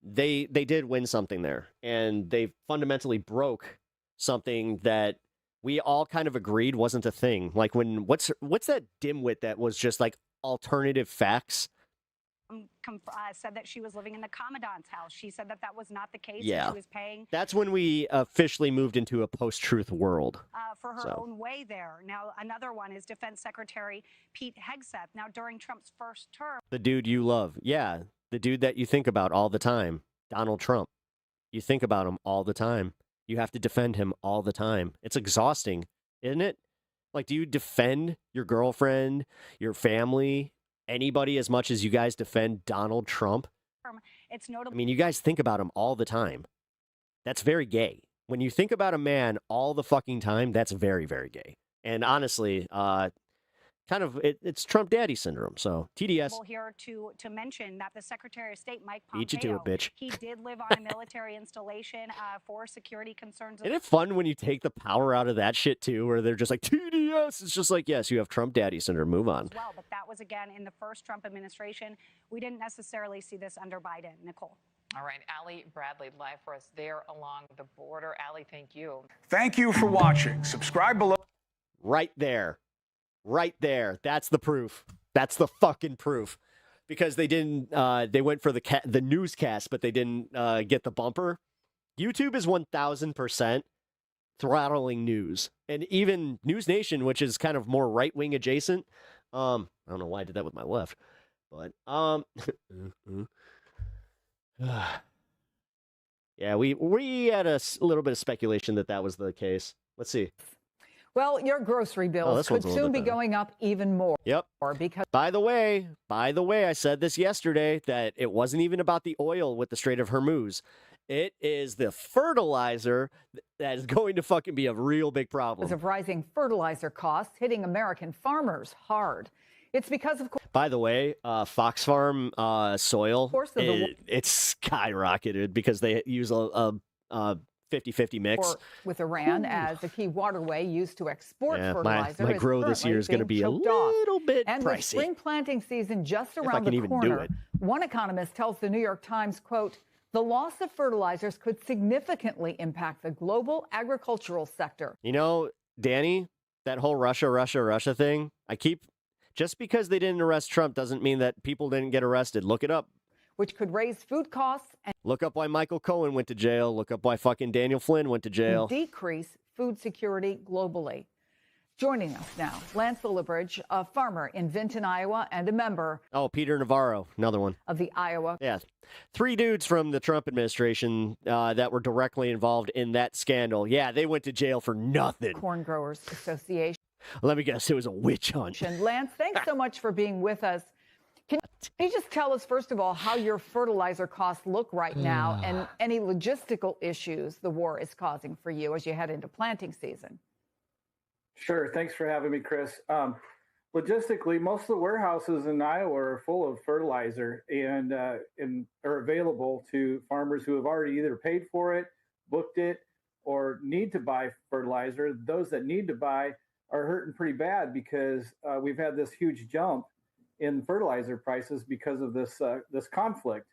Speaker 5: they did win something there, and they fundamentally broke something that we all kind of agreed wasn't a thing. Like what's that dimwit that was just like alternative facts?
Speaker 13: Said that she was living in the commandant's house. She said that was not the case.
Speaker 5: Yeah.
Speaker 13: And she was paying
Speaker 5: That's when we officially moved into a post-truth world.
Speaker 13: for her own way there. Now, another one is Defense Secretary Pete Hegseth. Now, during Trump's first term,
Speaker 5: The dude you love. Yeah, the dude that you think about all the time, Donald Trump. You think about him all the time. You have to defend him all the time. It's exhausting, isn't it? Like, do you defend your girlfriend, your family, anybody as much as you guys defend Donald Trump?
Speaker 13: it's notable.
Speaker 5: I mean, you guys think about him all the time. That's very gay. When you think about a man all the fucking time, that's very, very gay. And honestly, kind of it's Trump daddy syndrome. So TDS.
Speaker 13: Here to mention that the Secretary of State Mike
Speaker 5: Beat you to
Speaker 13: Pompeo,
Speaker 5: it, bitch.
Speaker 13: he did live on a military installation for security concerns.
Speaker 5: Isn't it fun when you take the power out of that shit too, where they're just like TDS? It's just like, yes, you have Trump daddy syndrome. Move on.
Speaker 13: As well, but that was again in the first Trump administration. We didn't necessarily see this under Biden. Nicole.
Speaker 10: All right, Allie Bradley live for us there along the border. Allie, thank you.
Speaker 15: Thank you for watching. Subscribe below.
Speaker 5: Right there. Right there. That's the proof. That's the fucking proof. Because they didn't, they went for the newscast, but they didn't get the bumper. YouTube is 1000% throttling news. And even News Nation, which is kind of more right-wing adjacent. I don't know why I did that with my left. But, yeah, we had a little bit of speculation that was the case. Let's see.
Speaker 22: Well, your grocery bills could soon be going up even more.
Speaker 5: Yep.
Speaker 22: Because
Speaker 5: By the way, I said this yesterday that it wasn't even about the oil with the Strait of Hormuz. It is the fertilizer that is going to fucking be a real big problem.
Speaker 22: of rising fertilizer costs hitting American farmers hard. It's because of
Speaker 5: By the way, Fox Farm soil, it's skyrocketed because they use a 50-50 mix.
Speaker 22: With Iran as a key waterway used to export fertilizer.
Speaker 5: My grow this year is going to be a little bit
Speaker 22: and
Speaker 5: pricey.
Speaker 22: With spring planting season just
Speaker 5: If I
Speaker 22: around
Speaker 5: can
Speaker 22: the
Speaker 5: even
Speaker 22: corner,
Speaker 5: do it.
Speaker 22: one economist tells the New York Times, quote, the loss of fertilizers could significantly impact the global agricultural sector.
Speaker 5: You know, Danny, that whole Russia thing, just because they didn't arrest Trump doesn't mean that people didn't get arrested. Look it up.
Speaker 22: Which could raise food costs and
Speaker 5: Look up why Michael Cohen went to jail. Look up why fucking Daniel Flynn went to jail.
Speaker 22: decrease food security globally. Joining us now, Lance Willibridge, a farmer in Vinton, Iowa, and a member
Speaker 5: Oh, Peter Navarro, another one.
Speaker 22: of the Iowa.
Speaker 5: Yeah. 3 dudes from the Trump administration that were directly involved in that scandal. Yeah, they went to jail for nothing.
Speaker 22: Corn Growers Association.
Speaker 5: Let me guess, it was a witch hunt.
Speaker 22: And Lance, thanks so much for being with us. Can you just tell us, first of all, how your fertilizer costs look right now and any logistical issues the war is causing for you as you head into planting season?
Speaker 16: Sure. Thanks for having me, Chris. Logistically, most of the warehouses in Iowa are full of fertilizer and are available to farmers who have already either paid for it, booked it, or need to buy fertilizer. Those that need to buy are hurting pretty bad because we've had this huge jump in fertilizer prices because of this conflict.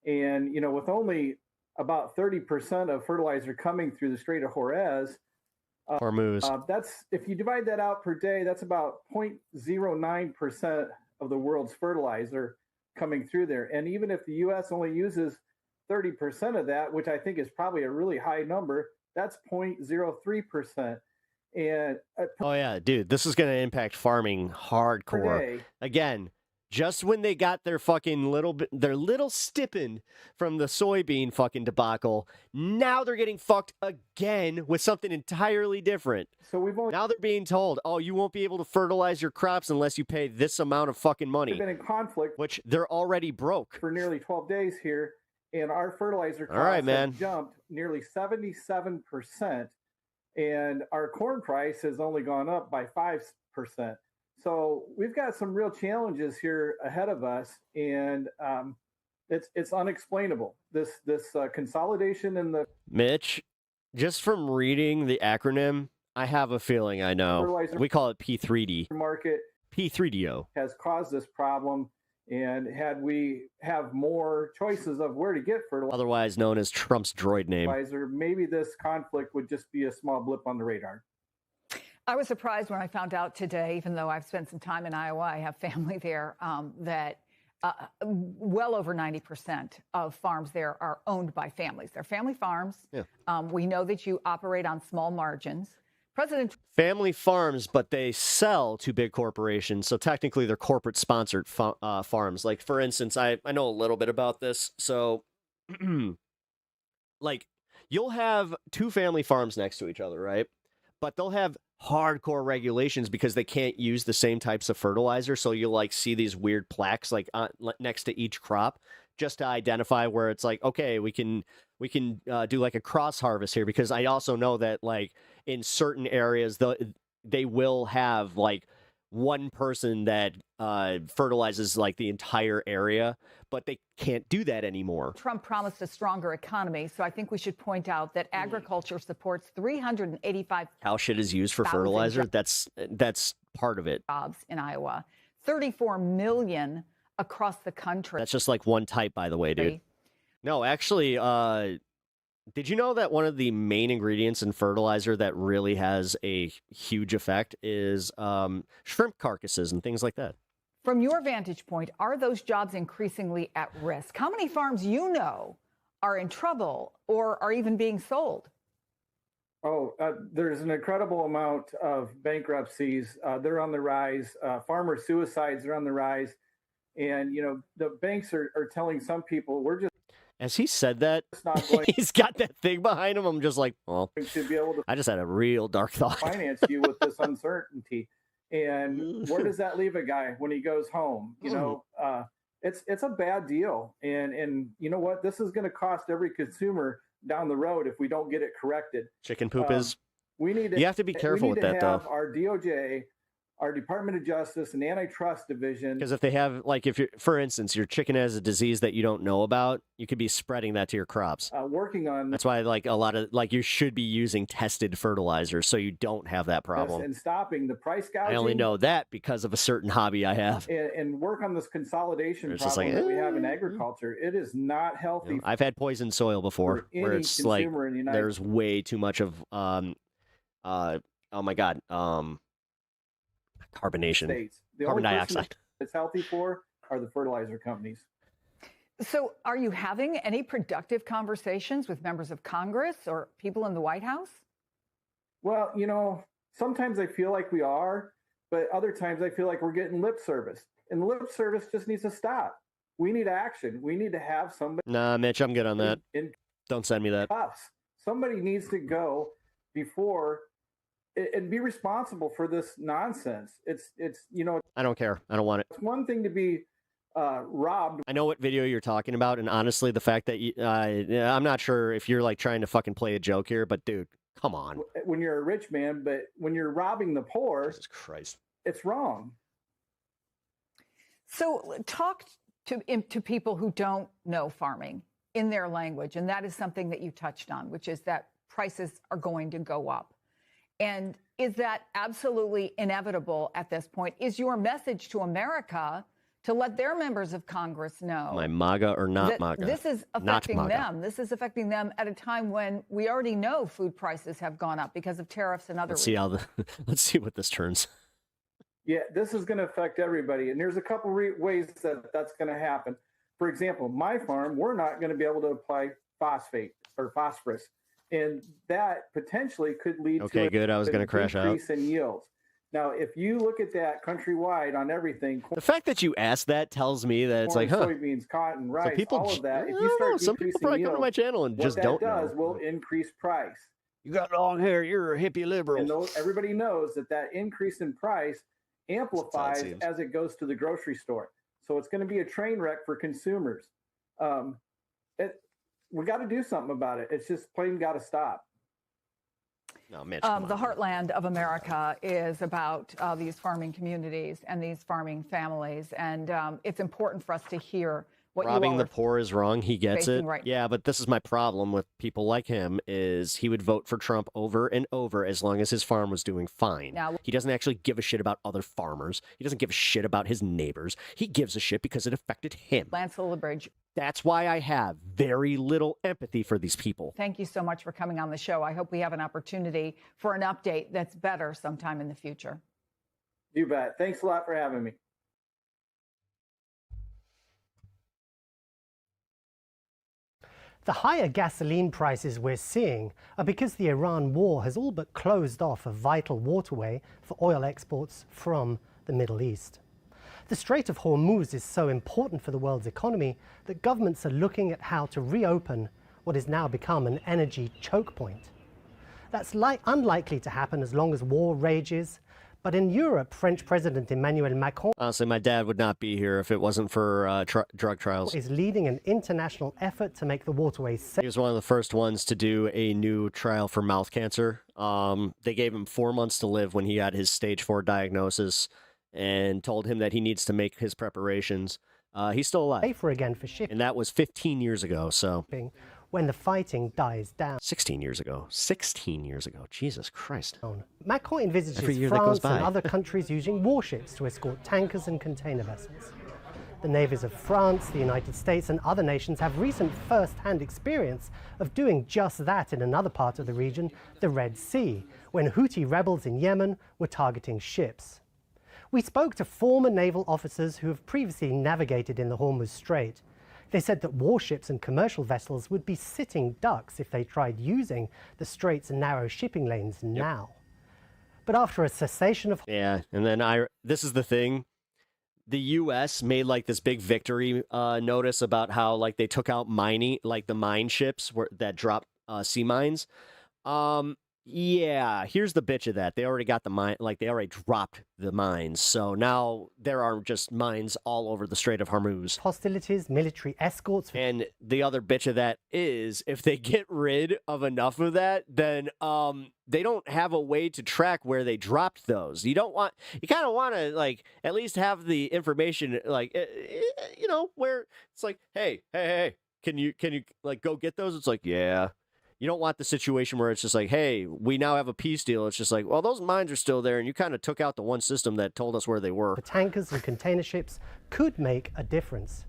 Speaker 16: And, you know, with only about 30% of fertilizer coming through the Strait of Hormuz, that's, if you divide that out per day, that's about 0.09% of the world's fertilizer coming through there. And even if the U.S. only uses 30% of that, which I think is probably a really high number, that's 0.03%. And
Speaker 5: oh yeah, dude, this is going to impact farming hardcore.
Speaker 16: day.
Speaker 5: Again, just when they got their fucking little stipend from the soybean fucking debacle, now they're getting fucked again with something entirely different.
Speaker 16: So
Speaker 5: now they're being told, oh, you won't be able to fertilize your crops unless you pay this amount of fucking money.
Speaker 16: We've been in conflict,
Speaker 5: which they're already broke
Speaker 16: for nearly 12 days here, and our fertilizer costs have jumped nearly 77%. And our corn price has only gone up by 5%. So we've got some real challenges here ahead of us, and it's unexplainable. This consolidation in the
Speaker 5: Mitch, just from reading the acronym, I have a feeling I know. We call it P3D.
Speaker 16: Market
Speaker 5: P3DO
Speaker 16: has caused this problem. And had we have more choices of where to get fertilizer,
Speaker 5: otherwise known as Trump's droid name,
Speaker 16: maybe this conflict would just be a small blip on the radar.
Speaker 22: I was surprised when I found out today, even though I've spent some time in Iowa, I have family there, that well over 90% of farms there are owned by families. They're family farms.
Speaker 5: Yeah.
Speaker 22: We know that you operate on small margins.
Speaker 5: Family farms, but they sell to big corporations. So technically they're corporate sponsored farms. Like, for instance, I know a little bit about this. So like you'll have 2 family farms next to each other, right? But they'll have hardcore regulations because they can't use the same types of fertilizer. So you'll like see these weird plaques like next to each crop just to identify where it's like, okay, we can do like a cross harvest here, because I also know that like in certain areas they will have like one person that fertilizes like the entire area, but they can't do that anymore.
Speaker 22: Trump promised a stronger economy, so I think we should point out that agriculture supports 385
Speaker 5: How shit is used for fertilizer, that's part of it.
Speaker 22: jobs in Iowa, 34 million across the country.
Speaker 5: That's just like one type, by the way, dude. No, actually, did you know that one of the main ingredients in fertilizer that really has a huge effect is shrimp carcasses and things like that?
Speaker 22: From your vantage point, are those jobs increasingly at risk? How many farms you know are in trouble or are even being sold?
Speaker 16: Oh, there's an incredible amount of bankruptcies. They're on the rise. Farmer suicides are on the rise. And, you know, the banks are telling some people, we're just...
Speaker 5: As he said that, he's got that thing behind him. I'm just like, well,
Speaker 16: to be able to
Speaker 5: I just had a real dark thought.
Speaker 16: finance you with this uncertainty. And where does that leave a guy when he goes home? You know, it's a bad deal. And you know what? This is going to cost every consumer down the road if we don't get it corrected.
Speaker 5: Chicken poop is.
Speaker 16: We need to,
Speaker 5: you have to be careful with that, though.
Speaker 16: Our DOJ, our Department of Justice and Antitrust Division.
Speaker 5: Because if they have, like, if you're, for instance, your chicken has a disease that you don't know about, you could be spreading that to your crops.
Speaker 16: Working on.
Speaker 5: That's why, like, a lot of, like, you should be using tested fertilizer so you don't have that problem.
Speaker 16: And stopping the price gouging.
Speaker 5: I only know that because of a certain hobby I have.
Speaker 16: And work on this consolidation
Speaker 5: It's
Speaker 16: problem
Speaker 5: just like,
Speaker 16: that we have in agriculture. It is not healthy.
Speaker 5: You know, I've had poisoned soil before where
Speaker 16: any
Speaker 5: it's like
Speaker 16: consumer in the United
Speaker 5: there's way too much of oh my god, carbonation,
Speaker 16: States. The
Speaker 5: carbon
Speaker 16: only person
Speaker 5: dioxide.
Speaker 16: it's healthy for are the fertilizer companies.
Speaker 22: So are you having any productive conversations with members of Congress or people in the White House?
Speaker 16: Well, you know, sometimes I feel like we are, but other times I feel like we're getting lip service. And the lip service just needs to stop. We need action. We need to have somebody.
Speaker 5: Nah, Mitch, I'm good on that.
Speaker 16: In
Speaker 5: Don't send me that.
Speaker 16: cuffs. Somebody needs to go before and be responsible for this nonsense. It's you know.
Speaker 5: I don't care. I don't want it.
Speaker 16: It's one thing to be robbed.
Speaker 5: I know what video you're talking about, and honestly, the fact that you, I'm not sure if you're like trying to fucking play a joke here, but dude, come on.
Speaker 16: When you're a rich man, but when you're robbing the poor,
Speaker 5: Jesus Christ,
Speaker 16: it's wrong.
Speaker 22: So talk to people who don't know farming in their language, and that is something that you touched on, which is that prices are going to go up. And is that absolutely inevitable at this point? Is your message to America to let their members of Congress know?
Speaker 5: My MAGA or not
Speaker 22: that
Speaker 5: MAGA?
Speaker 22: This is affecting them. This is affecting them at a time when we already know food prices have gone up because of tariffs and other
Speaker 5: Let's see how let's see what this turns.
Speaker 16: Yeah, this is going to affect everybody. And there's a couple ways that that's going to happen. For example, my farm, we're not going to be able to apply phosphate or phosphorus. And that potentially could lead
Speaker 5: Okay,
Speaker 16: to
Speaker 5: good. I was going to crash out.
Speaker 16: increase in yields. Now, if you look at that countrywide on everything,
Speaker 5: The fact that you asked that tells me that it's
Speaker 16: corn,
Speaker 5: like, huh.
Speaker 16: soybeans, cotton, rice,
Speaker 5: people
Speaker 16: all of that.
Speaker 5: I
Speaker 16: If
Speaker 5: don't
Speaker 16: you
Speaker 5: know,
Speaker 16: start
Speaker 5: some people
Speaker 16: decreasing
Speaker 5: probably come to
Speaker 16: yield,
Speaker 5: my channel and
Speaker 16: what
Speaker 5: just
Speaker 16: that
Speaker 5: don't
Speaker 16: does
Speaker 5: know.
Speaker 16: will increase price.
Speaker 5: You got long hair. You're a hippie liberal.
Speaker 16: And everybody knows that increase in price amplifies
Speaker 5: seems.
Speaker 16: as it goes to the grocery store. So it's going to be a train wreck for consumers. We got to do something about it. It's just plain got to stop.
Speaker 5: No, Mitch,
Speaker 22: the heartland of America is about these farming communities and these farming families. And it's important for us to hear what
Speaker 5: robbing
Speaker 22: you all
Speaker 5: the poor is wrong. He gets it.
Speaker 22: facing right now.
Speaker 5: Yeah, but this is my problem with people like him is he would vote for Trump over and over as long as his farm was doing fine.
Speaker 22: Now-
Speaker 5: He doesn't actually give a shit about other farmers. He doesn't give a shit about his neighbors. He gives a shit because it affected him.
Speaker 22: Lance Lillibridge,
Speaker 5: That's why I have very little empathy for these people.
Speaker 22: thank you so much for coming on the show. I hope we have an opportunity for an update that's better sometime in the future.
Speaker 16: You bet. Thanks a lot for having me.
Speaker 4: The higher gasoline prices we're seeing are because the Iran war has all but closed off a vital waterway for oil exports from the Middle East. The Strait of Hormuz is so important for the world's economy that governments are looking at how to reopen what has now become an energy choke point. That's unlikely to happen as long as war rages. But in Europe, French President Emmanuel Macron
Speaker 5: Honestly, my dad would not be here if it wasn't for drug trials.
Speaker 4: is leading an international effort to make the waterways safe.
Speaker 5: He was one of the first ones to do a new trial for mouth cancer. They gave him 4 months to live when he got his stage 4 diagnosis. and told him that he needs to make his preparations. He's still alive.
Speaker 4: Safer again for shipping.
Speaker 5: And that was 15 years ago, so.
Speaker 4: When the fighting dies down.
Speaker 5: 16 years ago. 16 years ago. Jesus Christ.
Speaker 4: Macron envisages France and other countries using warships to escort tankers and container vessels. The navies of France, the United States, and other nations have recent first-hand experience of doing just that in another part of the region, the Red Sea, when Houthi rebels in Yemen were targeting ships. We spoke to former naval officers who have previously navigated in the Hormuz Strait. They said that warships and commercial vessels would be sitting ducks if they tried using the straits and narrow shipping lanes now. But after a cessation of...
Speaker 5: Yeah, and then this is the thing. The U.S. made like this big victory notice about how like they took out mining, like the mine ships that drop sea mines. Yeah, here's the bitch of that. They already got the mine, like they already dropped the mines. So now there are just mines all over the Strait of Hormuz.
Speaker 4: Hostilities, military escorts.
Speaker 5: And the other bitch of that is if they get rid of enough of that, then they don't have a way to track where they dropped those. You kind of want to like at least have the information, like, you know, where it's like, hey, can you like go get those? It's like, yeah. You don't want the situation where it's just like, hey, we now have a peace deal. It's just like, well, those mines are still there, and you kind of took out the one system that told us where they were.
Speaker 4: The tankers and container ships could make a difference.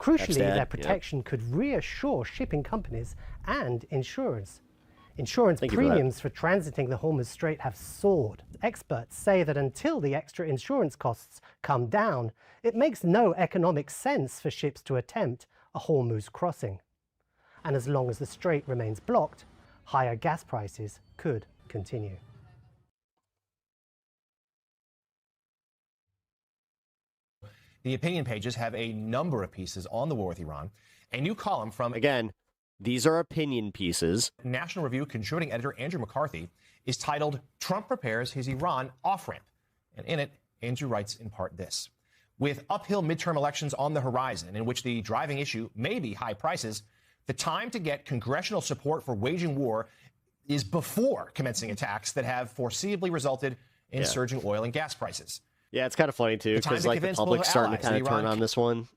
Speaker 4: Crucially, their protection could reassure shipping companies and insurers. Insurance premiums for transiting the Hormuz Strait have soared. Experts say that until the extra insurance costs come down, it makes no economic sense for ships to attempt a Hormuz crossing. And as long as the strait remains blocked, higher gas prices could continue.
Speaker 2: The opinion pages have a number of pieces on the war with Iran. A new column from...
Speaker 5: Again, these are opinion pieces.
Speaker 2: National Review contributing editor Andrew McCarthy is titled, Trump Prepares His Iran Off-Ramp. And in it, Andrew writes in part this. With uphill midterm elections on the horizon, in which the driving issue may be high prices, the time to get congressional support for waging war is before commencing attacks that have foreseeably resulted in surging oil and gas prices.
Speaker 5: Yeah, it's kind of funny, too, because like the public's starting to kind of turn on this one.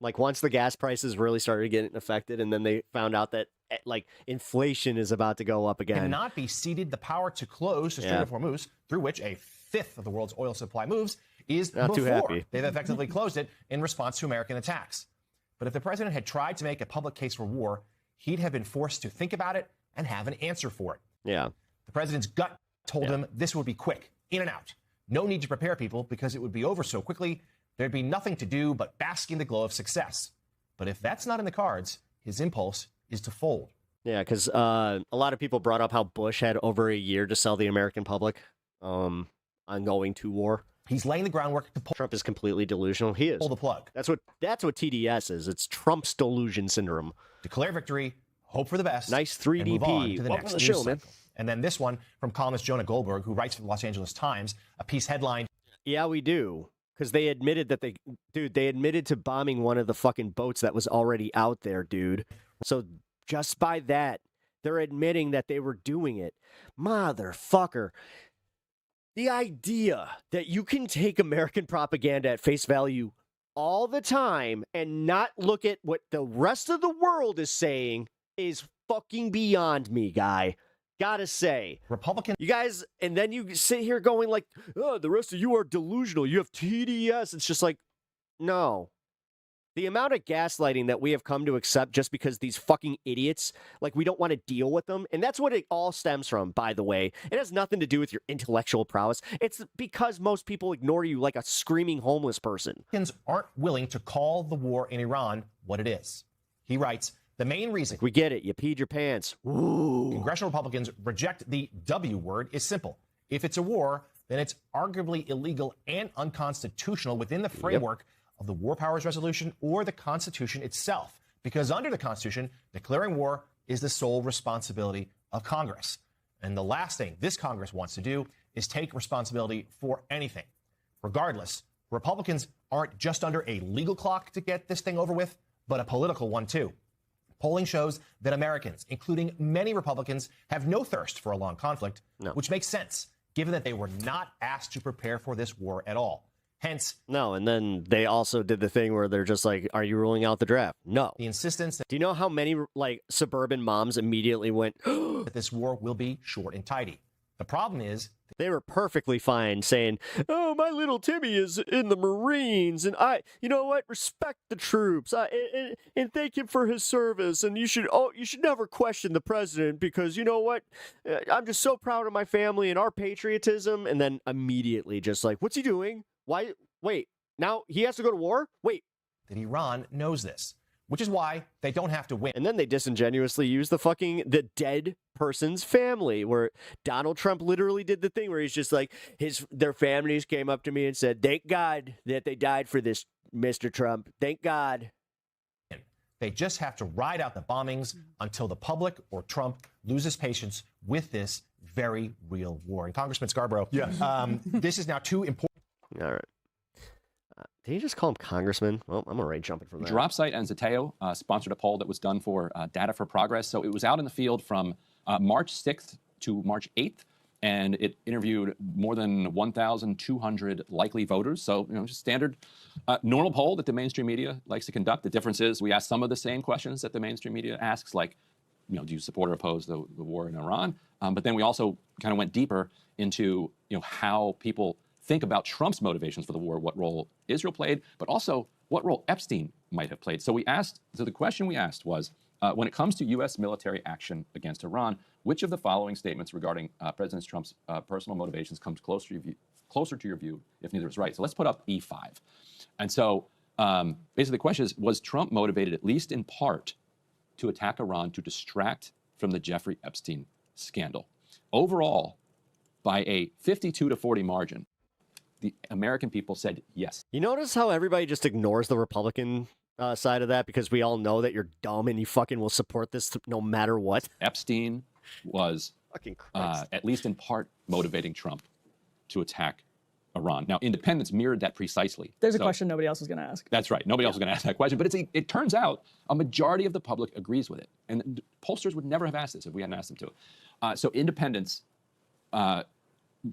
Speaker 5: Like once the gas prices really started getting affected and then they found out that like inflation is about to go up again.
Speaker 2: Cannot be ceded the power to close the Strait of Hormuz, through which a fifth of the world's oil supply moves, is
Speaker 5: not
Speaker 2: before
Speaker 5: too happy.
Speaker 2: They've effectively closed it in response to American attacks. But if the president had tried to make a public case for war, he'd have been forced to think about it and have an answer for it.
Speaker 5: Yeah.
Speaker 2: The president's gut told him this would be quick, in and out. No need to prepare people because it would be over so quickly, there'd be nothing to do but bask in the glow of success. But if that's not in the cards, his impulse is to fold.
Speaker 5: Yeah, because a lot of people brought up how Bush had over a year to sell the American public on going to war.
Speaker 2: He's laying the groundwork to pull.
Speaker 5: Trump is completely delusional. He is.
Speaker 2: Pull the plug.
Speaker 5: That's what TDS is. It's Trump's delusion syndrome.
Speaker 2: Declare victory, hope for the best.
Speaker 5: Nice 3DP.
Speaker 2: And move on to the next
Speaker 5: news show, man.
Speaker 2: And then this one from columnist Jonah Goldberg, who writes for the Los Angeles Times, a piece headlined.
Speaker 5: Yeah, we do. Because they admitted that they admitted to bombing one of the fucking boats that was already out there, dude. So just by that, they're admitting that they were doing it. Motherfucker. The idea that you can take American propaganda at face value all the time and not look at what the rest of the world is saying is fucking beyond me, guy. Gotta say.
Speaker 2: Republican.
Speaker 5: You guys, and then you sit here going like, oh, the rest of you are delusional. You have TDS. It's just like, no. The amount of gaslighting that we have come to accept just because these fucking idiots, like we don't want to deal with them. And that's what it all stems from, by the way. It has nothing to do with your intellectual prowess. It's because most people ignore you like a screaming homeless person.
Speaker 2: Republicans aren't willing to call the war in Iran what it is. He writes, the main reason
Speaker 5: we get it. You peed your pants. Ooh.
Speaker 2: Congressional Republicans reject the W word is simple. If it's a war, then it's arguably illegal and unconstitutional within the framework of the War Powers Resolution or the Constitution itself. Because under the Constitution, declaring war is the sole responsibility of Congress. And the last thing this Congress wants to do is take responsibility for anything. Regardless, Republicans aren't just under a legal clock to get this thing over with, but a political one too. Polling shows that Americans, including many Republicans, have no thirst for a long conflict, which makes sense given that they were not asked to prepare for this war at all. Hence,
Speaker 5: no, and then they also did the thing where they're just like, are you ruling out the draft? No.
Speaker 2: The insistence that,
Speaker 5: do you know how many like suburban moms immediately went,
Speaker 2: that this war will be short and tidy? The problem is,
Speaker 5: they were perfectly fine saying, oh, my little Timmy is in the Marines, and you know what, respect the troops, and thank him for his service, and you should never question the president, because you know what, I'm just so proud of my family and our patriotism. And then immediately just like, what's he doing? Why? Wait, now he has to go to war? Wait.
Speaker 2: That Iran knows this, which is why they don't have to win.
Speaker 5: And then they disingenuously use the dead person's family, where Donald Trump literally did the thing where he's just like, their families came up to me and said, thank God that they died for this, Mr. Trump. Thank God.
Speaker 2: They just have to ride out the bombings until the public or Trump loses patience with this very real war. And Congressman Scarborough,
Speaker 17: yes.
Speaker 2: This is now too important.
Speaker 5: All right. Did he just call him congressman? Well, I'm already jumping from there.
Speaker 18: Dropsite and Zateo sponsored a poll that was done for Data for Progress. So it was out in the field from March 6th to March 8th, and it interviewed more than 1,200 likely voters. So, just standard, normal poll that the mainstream media likes to conduct. The difference is we asked some of the same questions that the mainstream media asks, like, do you support or oppose the war in Iran? But then we also kind of went deeper into, how people think about Trump's motivations for the war, what role Israel played, but also what role Epstein might have played. So the question we asked was, when it comes to U.S. military action against Iran, which of the following statements regarding President Trump's personal motivations comes closer to your view, if neither is right? So let's put up E5. And so basically the question is, was Trump motivated, at least in part, to attack Iran to distract from the Jeffrey Epstein scandal? Overall, by a 52-40 margin, the American people said yes.
Speaker 5: You notice how everybody just ignores the Republican side of that, because we all know that you're dumb and you fucking will support this no matter what?
Speaker 18: Epstein was at least in part motivating Trump to attack Iran. Now, independents mirrored that precisely.
Speaker 20: There's a question nobody else was going to ask.
Speaker 18: That's right. Nobody else was going to ask that question. But it turns out a majority of the public agrees with it. And pollsters would never have asked this if we hadn't asked them to. So independents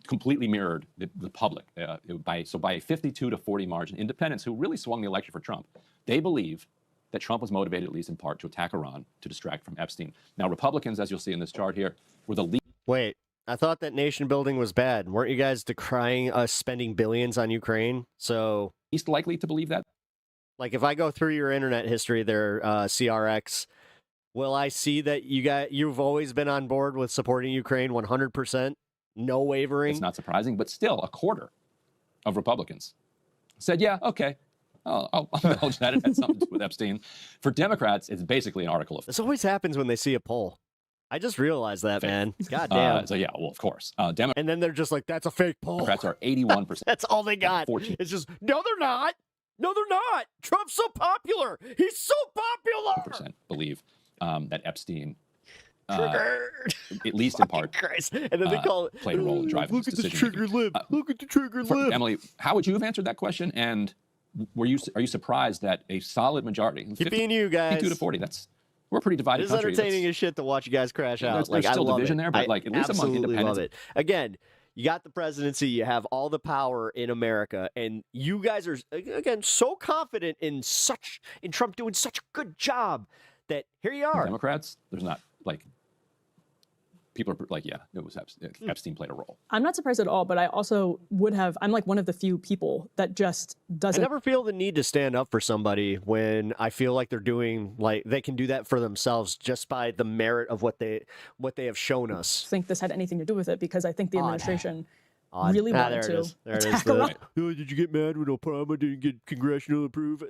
Speaker 18: completely mirrored the public by a 52-40 margin. Independents, who really swung the election for Trump, they believe that Trump was motivated, at least in part, to attack Iran to distract from Epstein. Now, Republicans, as you'll see in this chart here, were the lead.
Speaker 5: Wait, I thought that nation building was bad. Weren't you guys decrying us spending billions on Ukraine? So
Speaker 18: least likely to believe that.
Speaker 5: Like, if I go through your internet history there, CRX, will I see that you've always been on board with supporting Ukraine 100%? No wavering?
Speaker 18: It's not surprising, but still a quarter of Republicans said, yeah, okay, I'll acknowledge that it had something to do with Epstein. For Democrats, it's basically an article of...
Speaker 5: This always happens when they see a poll. I just realized that, man. God damn.
Speaker 18: So yeah, well, of course.
Speaker 5: And then they're just like, that's a fake poll.
Speaker 18: Democrats are 81%.
Speaker 5: That's all they got. It's just, no, they're not. No, they're not. Trump's so popular. He's so popular.
Speaker 18: Believe that Epstein...
Speaker 5: Triggered.
Speaker 18: At least in part.
Speaker 5: Christ. And then they call it,
Speaker 18: played a role in driving
Speaker 5: look
Speaker 18: this
Speaker 5: at the
Speaker 18: decision.
Speaker 5: trigger lip. Look at the trigger lip.
Speaker 18: Emily, how would you have answered that question? And are you surprised that a solid majority,
Speaker 5: Keep being you guys,
Speaker 18: 52-40, we're a pretty divided
Speaker 5: it's
Speaker 18: country.
Speaker 5: entertaining as shit to watch you guys crash out.
Speaker 18: There's still division there, but at least among independents.
Speaker 5: Love it. Again, you got the presidency, you have all the power in America, and you guys are again so confident in Trump doing such a good job that here you are.
Speaker 18: Democrats, there's not people are like, yeah, it was Epstein played a role.
Speaker 20: I'm not surprised at all, but I also I'm like one of the few people that just doesn't.
Speaker 5: I never feel the need to stand up for somebody when I feel like they're doing, like, they can do that for themselves just by the merit of what they have shown us.
Speaker 20: Think this had anything to do with it, because I think the administration really wanted to attack Iran.
Speaker 5: Did you get mad when Obama didn't get congressional approval?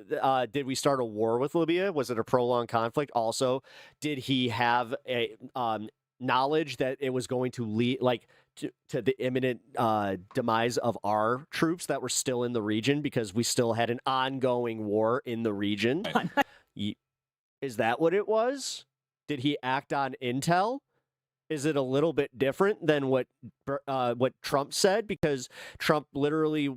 Speaker 5: Did we start a war with Libya? Was it a prolonged conflict? Also, did he have a knowledge that it was going to lead to the imminent demise of our troops that were still in the region, because we still had an ongoing war in the region? Is that what it was? Did he act on intel? is it a little bit different than what Trump said? Because Trump literally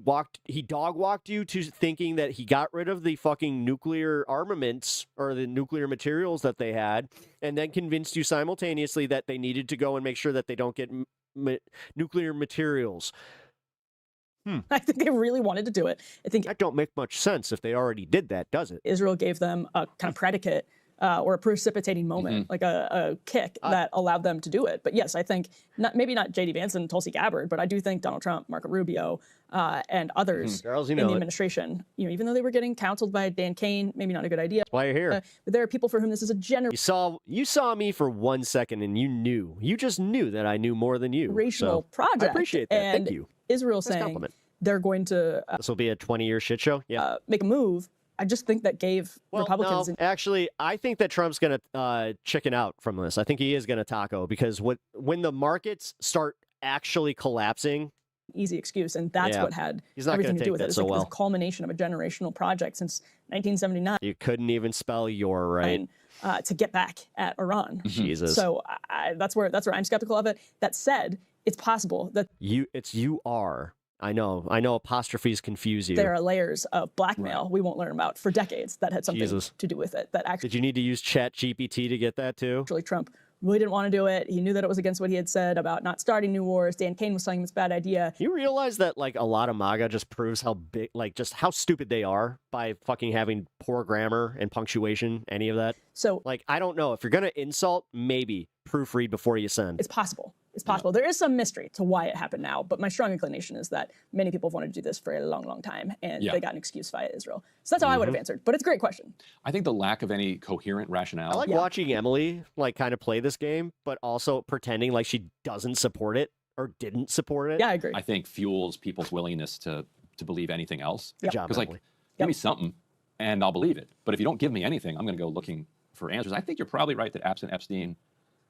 Speaker 5: dog walked you to thinking that he got rid of the fucking nuclear armaments or the nuclear materials that they had, and then convinced you simultaneously that they needed to go and make sure that they don't get nuclear materials.
Speaker 20: I think they really wanted to do it. I think
Speaker 5: that don't make much sense if they already did that, does it?
Speaker 20: Israel gave them a kind of predicate or a precipitating moment, like a kick that allowed them to do it. But yes, I think maybe not J.D. Vance and Tulsi Gabbard, but I do think Donald Trump, Marco Rubio, and others in the administration, even though they were getting counseled by Dan Kane, maybe not a good idea.
Speaker 5: That's why you're here.
Speaker 20: But there are people for whom this is a general.
Speaker 5: You saw me for 1 second and you just knew that I knew more than you.
Speaker 20: Racial project.
Speaker 5: I appreciate that.
Speaker 20: And
Speaker 5: Thank you.
Speaker 20: Israel saying they're going to
Speaker 5: this will be a 20-year shit show. Yeah,
Speaker 20: make a move. I just think that gave Republicans.
Speaker 5: No, actually, I think that Trump's going to chicken out from this. I think he is going to taco because when the markets start actually collapsing.
Speaker 20: Easy excuse, and that's what had everything to do with it. It's like the culmination of a generational project since 1979.
Speaker 5: You couldn't even spell your right.
Speaker 20: To get back at Iran.
Speaker 5: Jesus.
Speaker 20: So that's where I'm skeptical of it. That said, it's possible that
Speaker 5: you are. I know apostrophes confuse you.
Speaker 20: There are layers of blackmail we won't learn about for decades that had something to do with it. That actually.
Speaker 5: Did you need to use ChatGPT to get that too?
Speaker 20: Actually, Trump really didn't want to do it. He knew that it was against what he had said about not starting new wars. Dan Kane was telling him it's a bad idea.
Speaker 5: You realize that like a lot of MAGA just proves how big, like just how stupid they are by fucking having poor grammar and punctuation, any of that.
Speaker 20: So
Speaker 5: like, I don't know if you're going to insult, maybe proofread before you send.
Speaker 20: It's possible. It's possible. There is some mystery to why it happened now, but my strong inclination is that many people have wanted to do this for a long, long time, and they got an excuse via Israel. So that's how I would have answered, but it's a great question.
Speaker 18: I think the lack of any coherent rationale.
Speaker 5: I like watching Emily like kind of play this game, but also pretending like she doesn't support it or didn't support it.
Speaker 20: Yeah, I agree.
Speaker 18: I think fuels people's willingness to believe anything else.
Speaker 5: Good job,
Speaker 18: because like, give me something and I'll believe it. But if you don't give me anything, I'm going to go looking for answers. I think you're probably right that absent Epstein,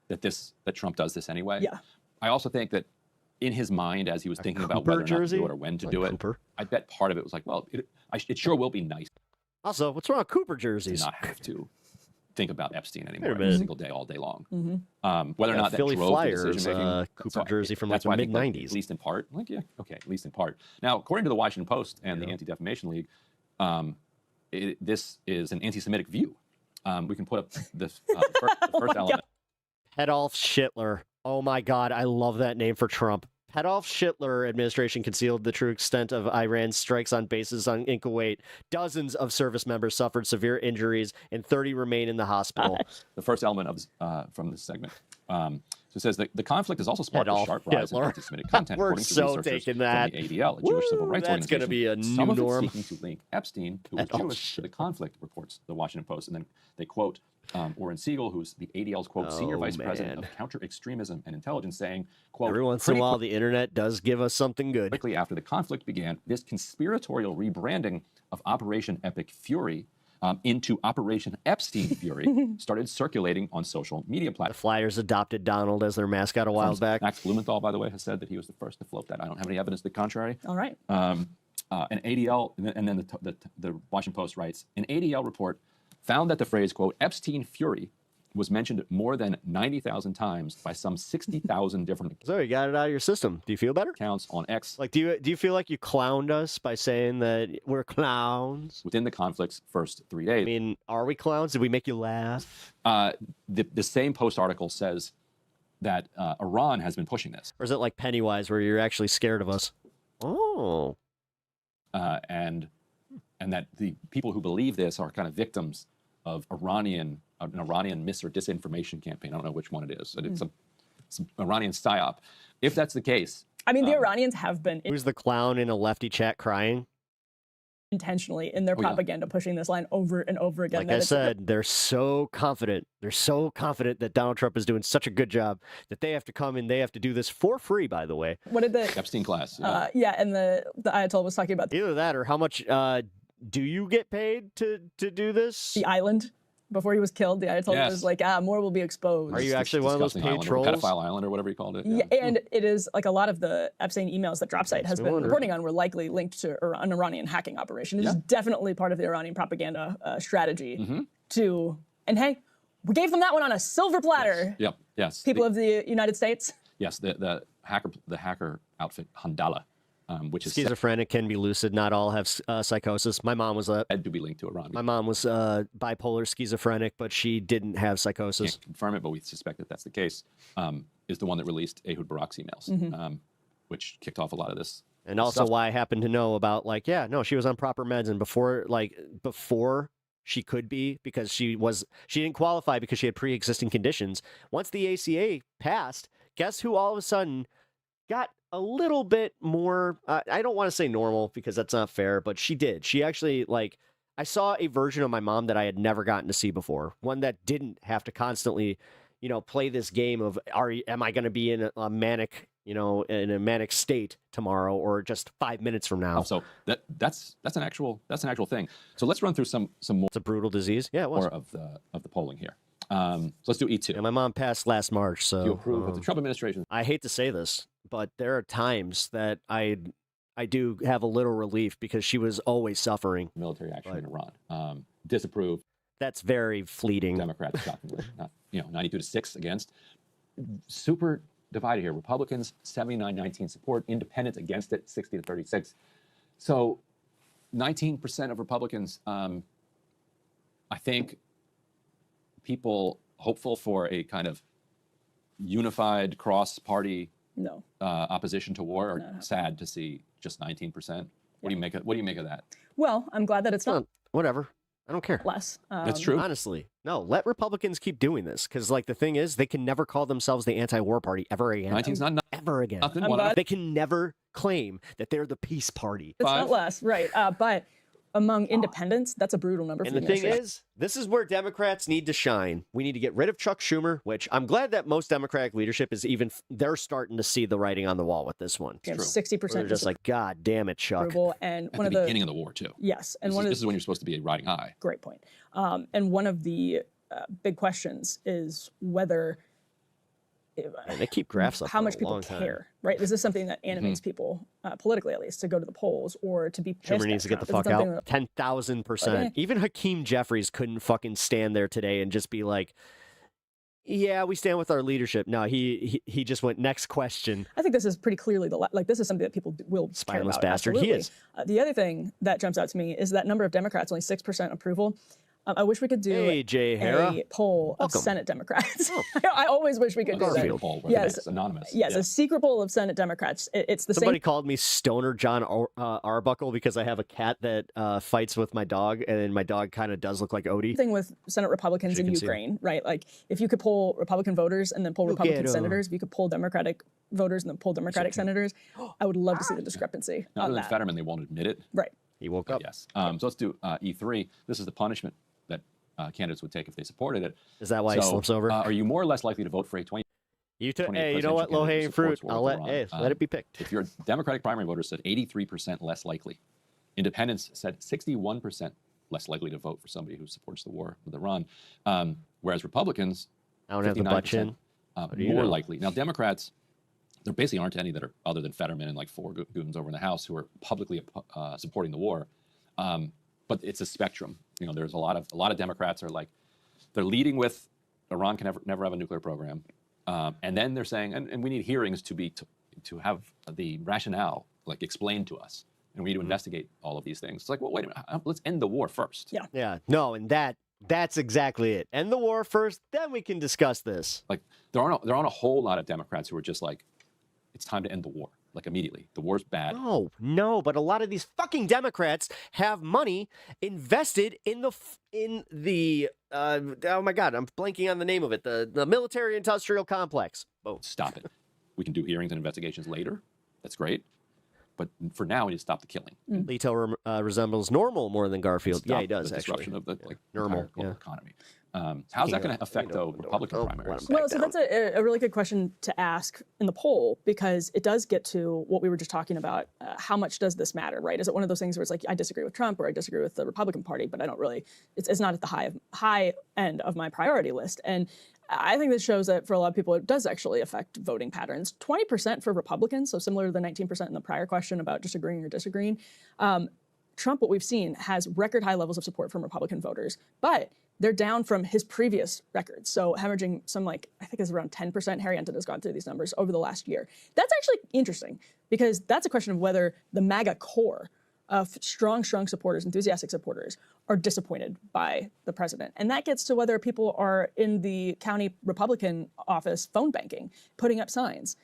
Speaker 18: that Trump does this anyway.
Speaker 20: Yeah.
Speaker 18: I also think that in his mind, as he was thinking about whether or not to do it or when to do it, I bet part of it was like, well, it sure will be nice.
Speaker 5: Also, what's wrong with Cooper jerseys?
Speaker 18: To not have to think about Epstein anymore every single day, all day long. Whether or not that
Speaker 5: Philly
Speaker 18: drove
Speaker 5: Flyers,
Speaker 18: the decision-making.
Speaker 5: Cooper jersey from like
Speaker 18: that's
Speaker 5: the
Speaker 18: why I think,
Speaker 5: mid-90s.
Speaker 18: at least in part. Like, yeah, okay, at least in part. Now, according to the Washington Post and the Anti-Defamation League, this is an anti-Semitic view. We can put up the first element.
Speaker 5: Adolf Hitler. Oh my God, I love that name for Trump. Adolf Hitler administration concealed the true extent of Iran's strikes on bases in Kuwait. Dozens of service members suffered severe injuries, and 30 remain in the hospital.
Speaker 18: The first element of from this segment. So it says that the conflict has also sparked a sharp rise in anti-Semitic content.
Speaker 5: We're
Speaker 18: according to
Speaker 5: so
Speaker 18: researchers
Speaker 5: taking that.
Speaker 18: From the ADL, a Jewish civil rights
Speaker 5: that's going to be a new
Speaker 18: Some of
Speaker 5: norm.
Speaker 18: it seeking to link Epstein, who was Jewish, to the conflict, reports the Washington Post. And then they quote Warren Siegel, who's the ADL's, quote, senior vice president of counter-extremism and intelligence, saying, quote,
Speaker 5: every once in a while, the internet does give us something good.
Speaker 18: Quickly after the conflict began, this conspiratorial rebranding of Operation Epic Fury into Operation Epstein Fury started circulating on social media platforms.
Speaker 5: The Flyers adopted Donald as their mascot a while back.
Speaker 18: Max Blumenthal, by the way, has said that he was the first to float that. I don't have any evidence to the contrary.
Speaker 20: All right.
Speaker 18: An ADL, and then the Washington Post writes, an ADL report found that the phrase, quote, Epstein Fury was mentioned more than 90,000 times by some 60,000 different.
Speaker 5: So you got it out of your system. Do you feel better?
Speaker 18: Accounts on X.
Speaker 5: Like, do you feel like you clowned us by saying that we're clowns?
Speaker 18: Within the conflict's first 3 days.
Speaker 5: I mean, are we clowns? Did we make you laugh?
Speaker 18: The same Post article says that Iran has been pushing this.
Speaker 5: Or is it like Pennywise, where you're actually scared of us? Oh.
Speaker 18: And that the people who believe this are kind of victims of an Iranian mis or disinformation campaign. I don't know which one it is. But it's some Iranian psyop. If that's the case.
Speaker 20: I mean, the Iranians have been.
Speaker 5: Who's the clown in a lefty chat crying?
Speaker 20: Intentionally in their propaganda, pushing this line over and over again.
Speaker 5: Like I said, they're so confident. They're so confident that Donald Trump is doing such a good job that they have to come and they have to do this for free, by the way.
Speaker 20: What did the
Speaker 18: Epstein class?
Speaker 20: And the Ayatollah was talking about.
Speaker 5: Either that or how much do you get paid to do this?
Speaker 20: The island. Before he was killed, the Ayatollah was like, more will be exposed.
Speaker 5: Are you actually one of those paid trolls?
Speaker 18: Pedophile Island or whatever you called it.
Speaker 20: Yeah, and it is like a lot to Epstein emails that DropSite has been reporting on were likely linked to an Iranian hacking operation. It is definitely part of the Iranian propaganda strategy to, and hey, We gave them that one on a silver platter.
Speaker 18: Yep. Yes.
Speaker 20: People of the United States.
Speaker 18: Yes. The hacker outfit Handala, which is
Speaker 5: schizophrenic, can be lucid. Not all have psychosis. My mom was
Speaker 18: had to be linked to Iran.
Speaker 5: My mom was bipolar schizophrenic, but she didn't have psychosis.
Speaker 18: Can't confirm it, but we suspect that that's the case. Is the one that released Ehud Barak's emails, which kicked off a lot of this.
Speaker 5: And also
Speaker 18: stuff.
Speaker 5: why I happen to know about, like, yeah, no, she was on proper meds, and before she could be, because she didn't qualify because she had pre-existing conditions. Once the ACA passed, guess who all of a sudden got a little bit more, I don't want to say normal because that's not fair, but she did. She actually, like, I saw a version of my mom that I had never gotten to see before. One that didn't have to constantly, play this game of, am I going to be in a manic, in a manic state tomorrow or just 5 minutes from now?
Speaker 18: Oh, so that's an actual thing. So let's run through some more.
Speaker 5: It's a brutal disease. Yeah, it was.
Speaker 18: More of the polling here. So let's do E2.
Speaker 5: Yeah, my mom passed last March, so
Speaker 18: do you approve of the Trump administration?
Speaker 5: I hate to say this, but there are times that I do have a little relief because she was always suffering.
Speaker 18: Military action in Iran. Disapprove.
Speaker 5: That's very fleeting.
Speaker 18: Democrats, shockingly, 92-6 against. Super divided here. Republicans 79-19 support. Independents against it 60-36. So 19% of Republicans. I think people hopeful for a kind of unified cross-party opposition to war are sad to see just 19%. What do you make of that?
Speaker 20: Well, I'm glad that it's not.
Speaker 5: Whatever. I don't care.
Speaker 20: Less.
Speaker 18: That's true.
Speaker 5: Honestly, no. Let Republicans keep doing this because, like, the thing is, they can never call themselves the anti-war party ever again.
Speaker 18: 19's not
Speaker 5: ever again. They can never claim that they're the peace party.
Speaker 20: It's not less, right? But among independents, that's a brutal number.
Speaker 5: And the thing is, this is where Democrats need to shine. We need to get rid of Chuck Schumer, which I'm glad that most Democratic leadership is they're starting to see the writing on the wall with this one.
Speaker 20: 60%.
Speaker 5: They're just like, God damn it, Chuck.
Speaker 20: And
Speaker 18: at the beginning of the war too.
Speaker 20: Yes, and
Speaker 18: this is when you're supposed to be riding high.
Speaker 20: Great point. And one of the big questions is whether.
Speaker 5: And they keep graphs up
Speaker 20: how
Speaker 5: for
Speaker 20: much
Speaker 5: a
Speaker 20: people
Speaker 5: long time.
Speaker 20: care, right? This is something that animates people politically, at least, to go to the polls or to be pissed
Speaker 5: Schumer needs to get the
Speaker 20: Trump.
Speaker 5: fuck out. 10,000%. Even Hakeem Jeffries couldn't fucking stand there today and just be like, yeah, we stand with our leadership. No, he just went, next question.
Speaker 20: I think this is pretty clearly this is something that people will care
Speaker 5: Spineless
Speaker 20: about.
Speaker 5: bastard.
Speaker 20: Absolutely.
Speaker 5: He is.
Speaker 20: The other thing that jumps out to me is that number of Democrats, only 6% approval. I wish we could do a poll of Senate Democrats. I always wish we could do that.
Speaker 18: Poll,
Speaker 20: yes,
Speaker 18: it's anonymous.
Speaker 20: Yes, a secret poll of Senate Democrats. It's the
Speaker 5: Somebody
Speaker 20: same.
Speaker 5: called me Stoner John Arbuckle because I have a cat that fights with my dog, and my dog kind of does look like Odie.
Speaker 20: Thing with Senate Republicans in Ukraine, right? Like, if you could poll Republican voters and then poll Republican senators, if you could poll Democratic voters and then poll Democratic senators, I would love to see the discrepancy
Speaker 18: Now,
Speaker 20: on
Speaker 18: other than
Speaker 20: that.
Speaker 18: Fetterman, they won't admit it.
Speaker 20: Right.
Speaker 5: He woke up.
Speaker 18: Yes. So let's do E3. This is the punishment that candidates would take if they supported it.
Speaker 5: Is that why he slips over?
Speaker 18: Are you more or less likely to vote for a 20?
Speaker 5: Hey, you know what? Low hanging fruit. Let it be picked.
Speaker 18: If your Democratic primary voters said 83% less likely, Independents said 61% less likely to vote for somebody who supports the war with Iran, whereas Republicans,
Speaker 5: I don't have the butt chin.
Speaker 18: More likely. Now, Democrats, there basically aren't any that are other than Fetterman and like four goons over in the House who are publicly supporting the war. But it's a spectrum. There's a lot of Democrats are like, they're leading with Iran can never have a nuclear program, and then they're saying, and we need hearings to have the rationale like explained to us, and we need to investigate all of these things. It's like, well, wait a minute, let's end the war first.
Speaker 5: Yeah. No, and that's exactly it. End the war first, then we can discuss this.
Speaker 18: Like there aren't a whole lot of Democrats who are just like, it's time to end the war. Like immediately, the war's bad.
Speaker 5: No, but a lot of these fucking Democrats have money invested in the oh my God, I'm blanking on the name of it, the military-industrial complex.
Speaker 18: Oh, stop it. We can do hearings and investigations later. That's great. But for now, we need to stop the killing.
Speaker 5: Leto resembles normal more than Garfield. Yeah, he does,
Speaker 18: the
Speaker 5: actually.
Speaker 18: disruption of the
Speaker 5: normal
Speaker 18: global economy. How's that going to affect, though, Republican primaries?
Speaker 20: Well, so that's a really good question to ask in the poll, because it does get to what we were just talking about. How much does this matter, right? Is it one of those things where it's like, I disagree with Trump or I disagree with the Republican Party, but I don't really, it's not at the high end of my priority list. And I think this shows that for a lot of people, it does actually affect voting patterns. 20% for Republicans, so similar to the 19% in the prior question about just agreeing or disagreeing. Trump, what we've seen, has record high levels of support from Republican voters, but they're down from his previous records. So hemorrhaging some like, I think it's around 10%. Harry Enten has gone through these numbers over the last year. That's actually interesting because that's a question of whether the MAGA core of strong supporters, enthusiastic supporters, are disappointed by the president. And that gets to whether people are in the county Republican office phone banking, putting up signs,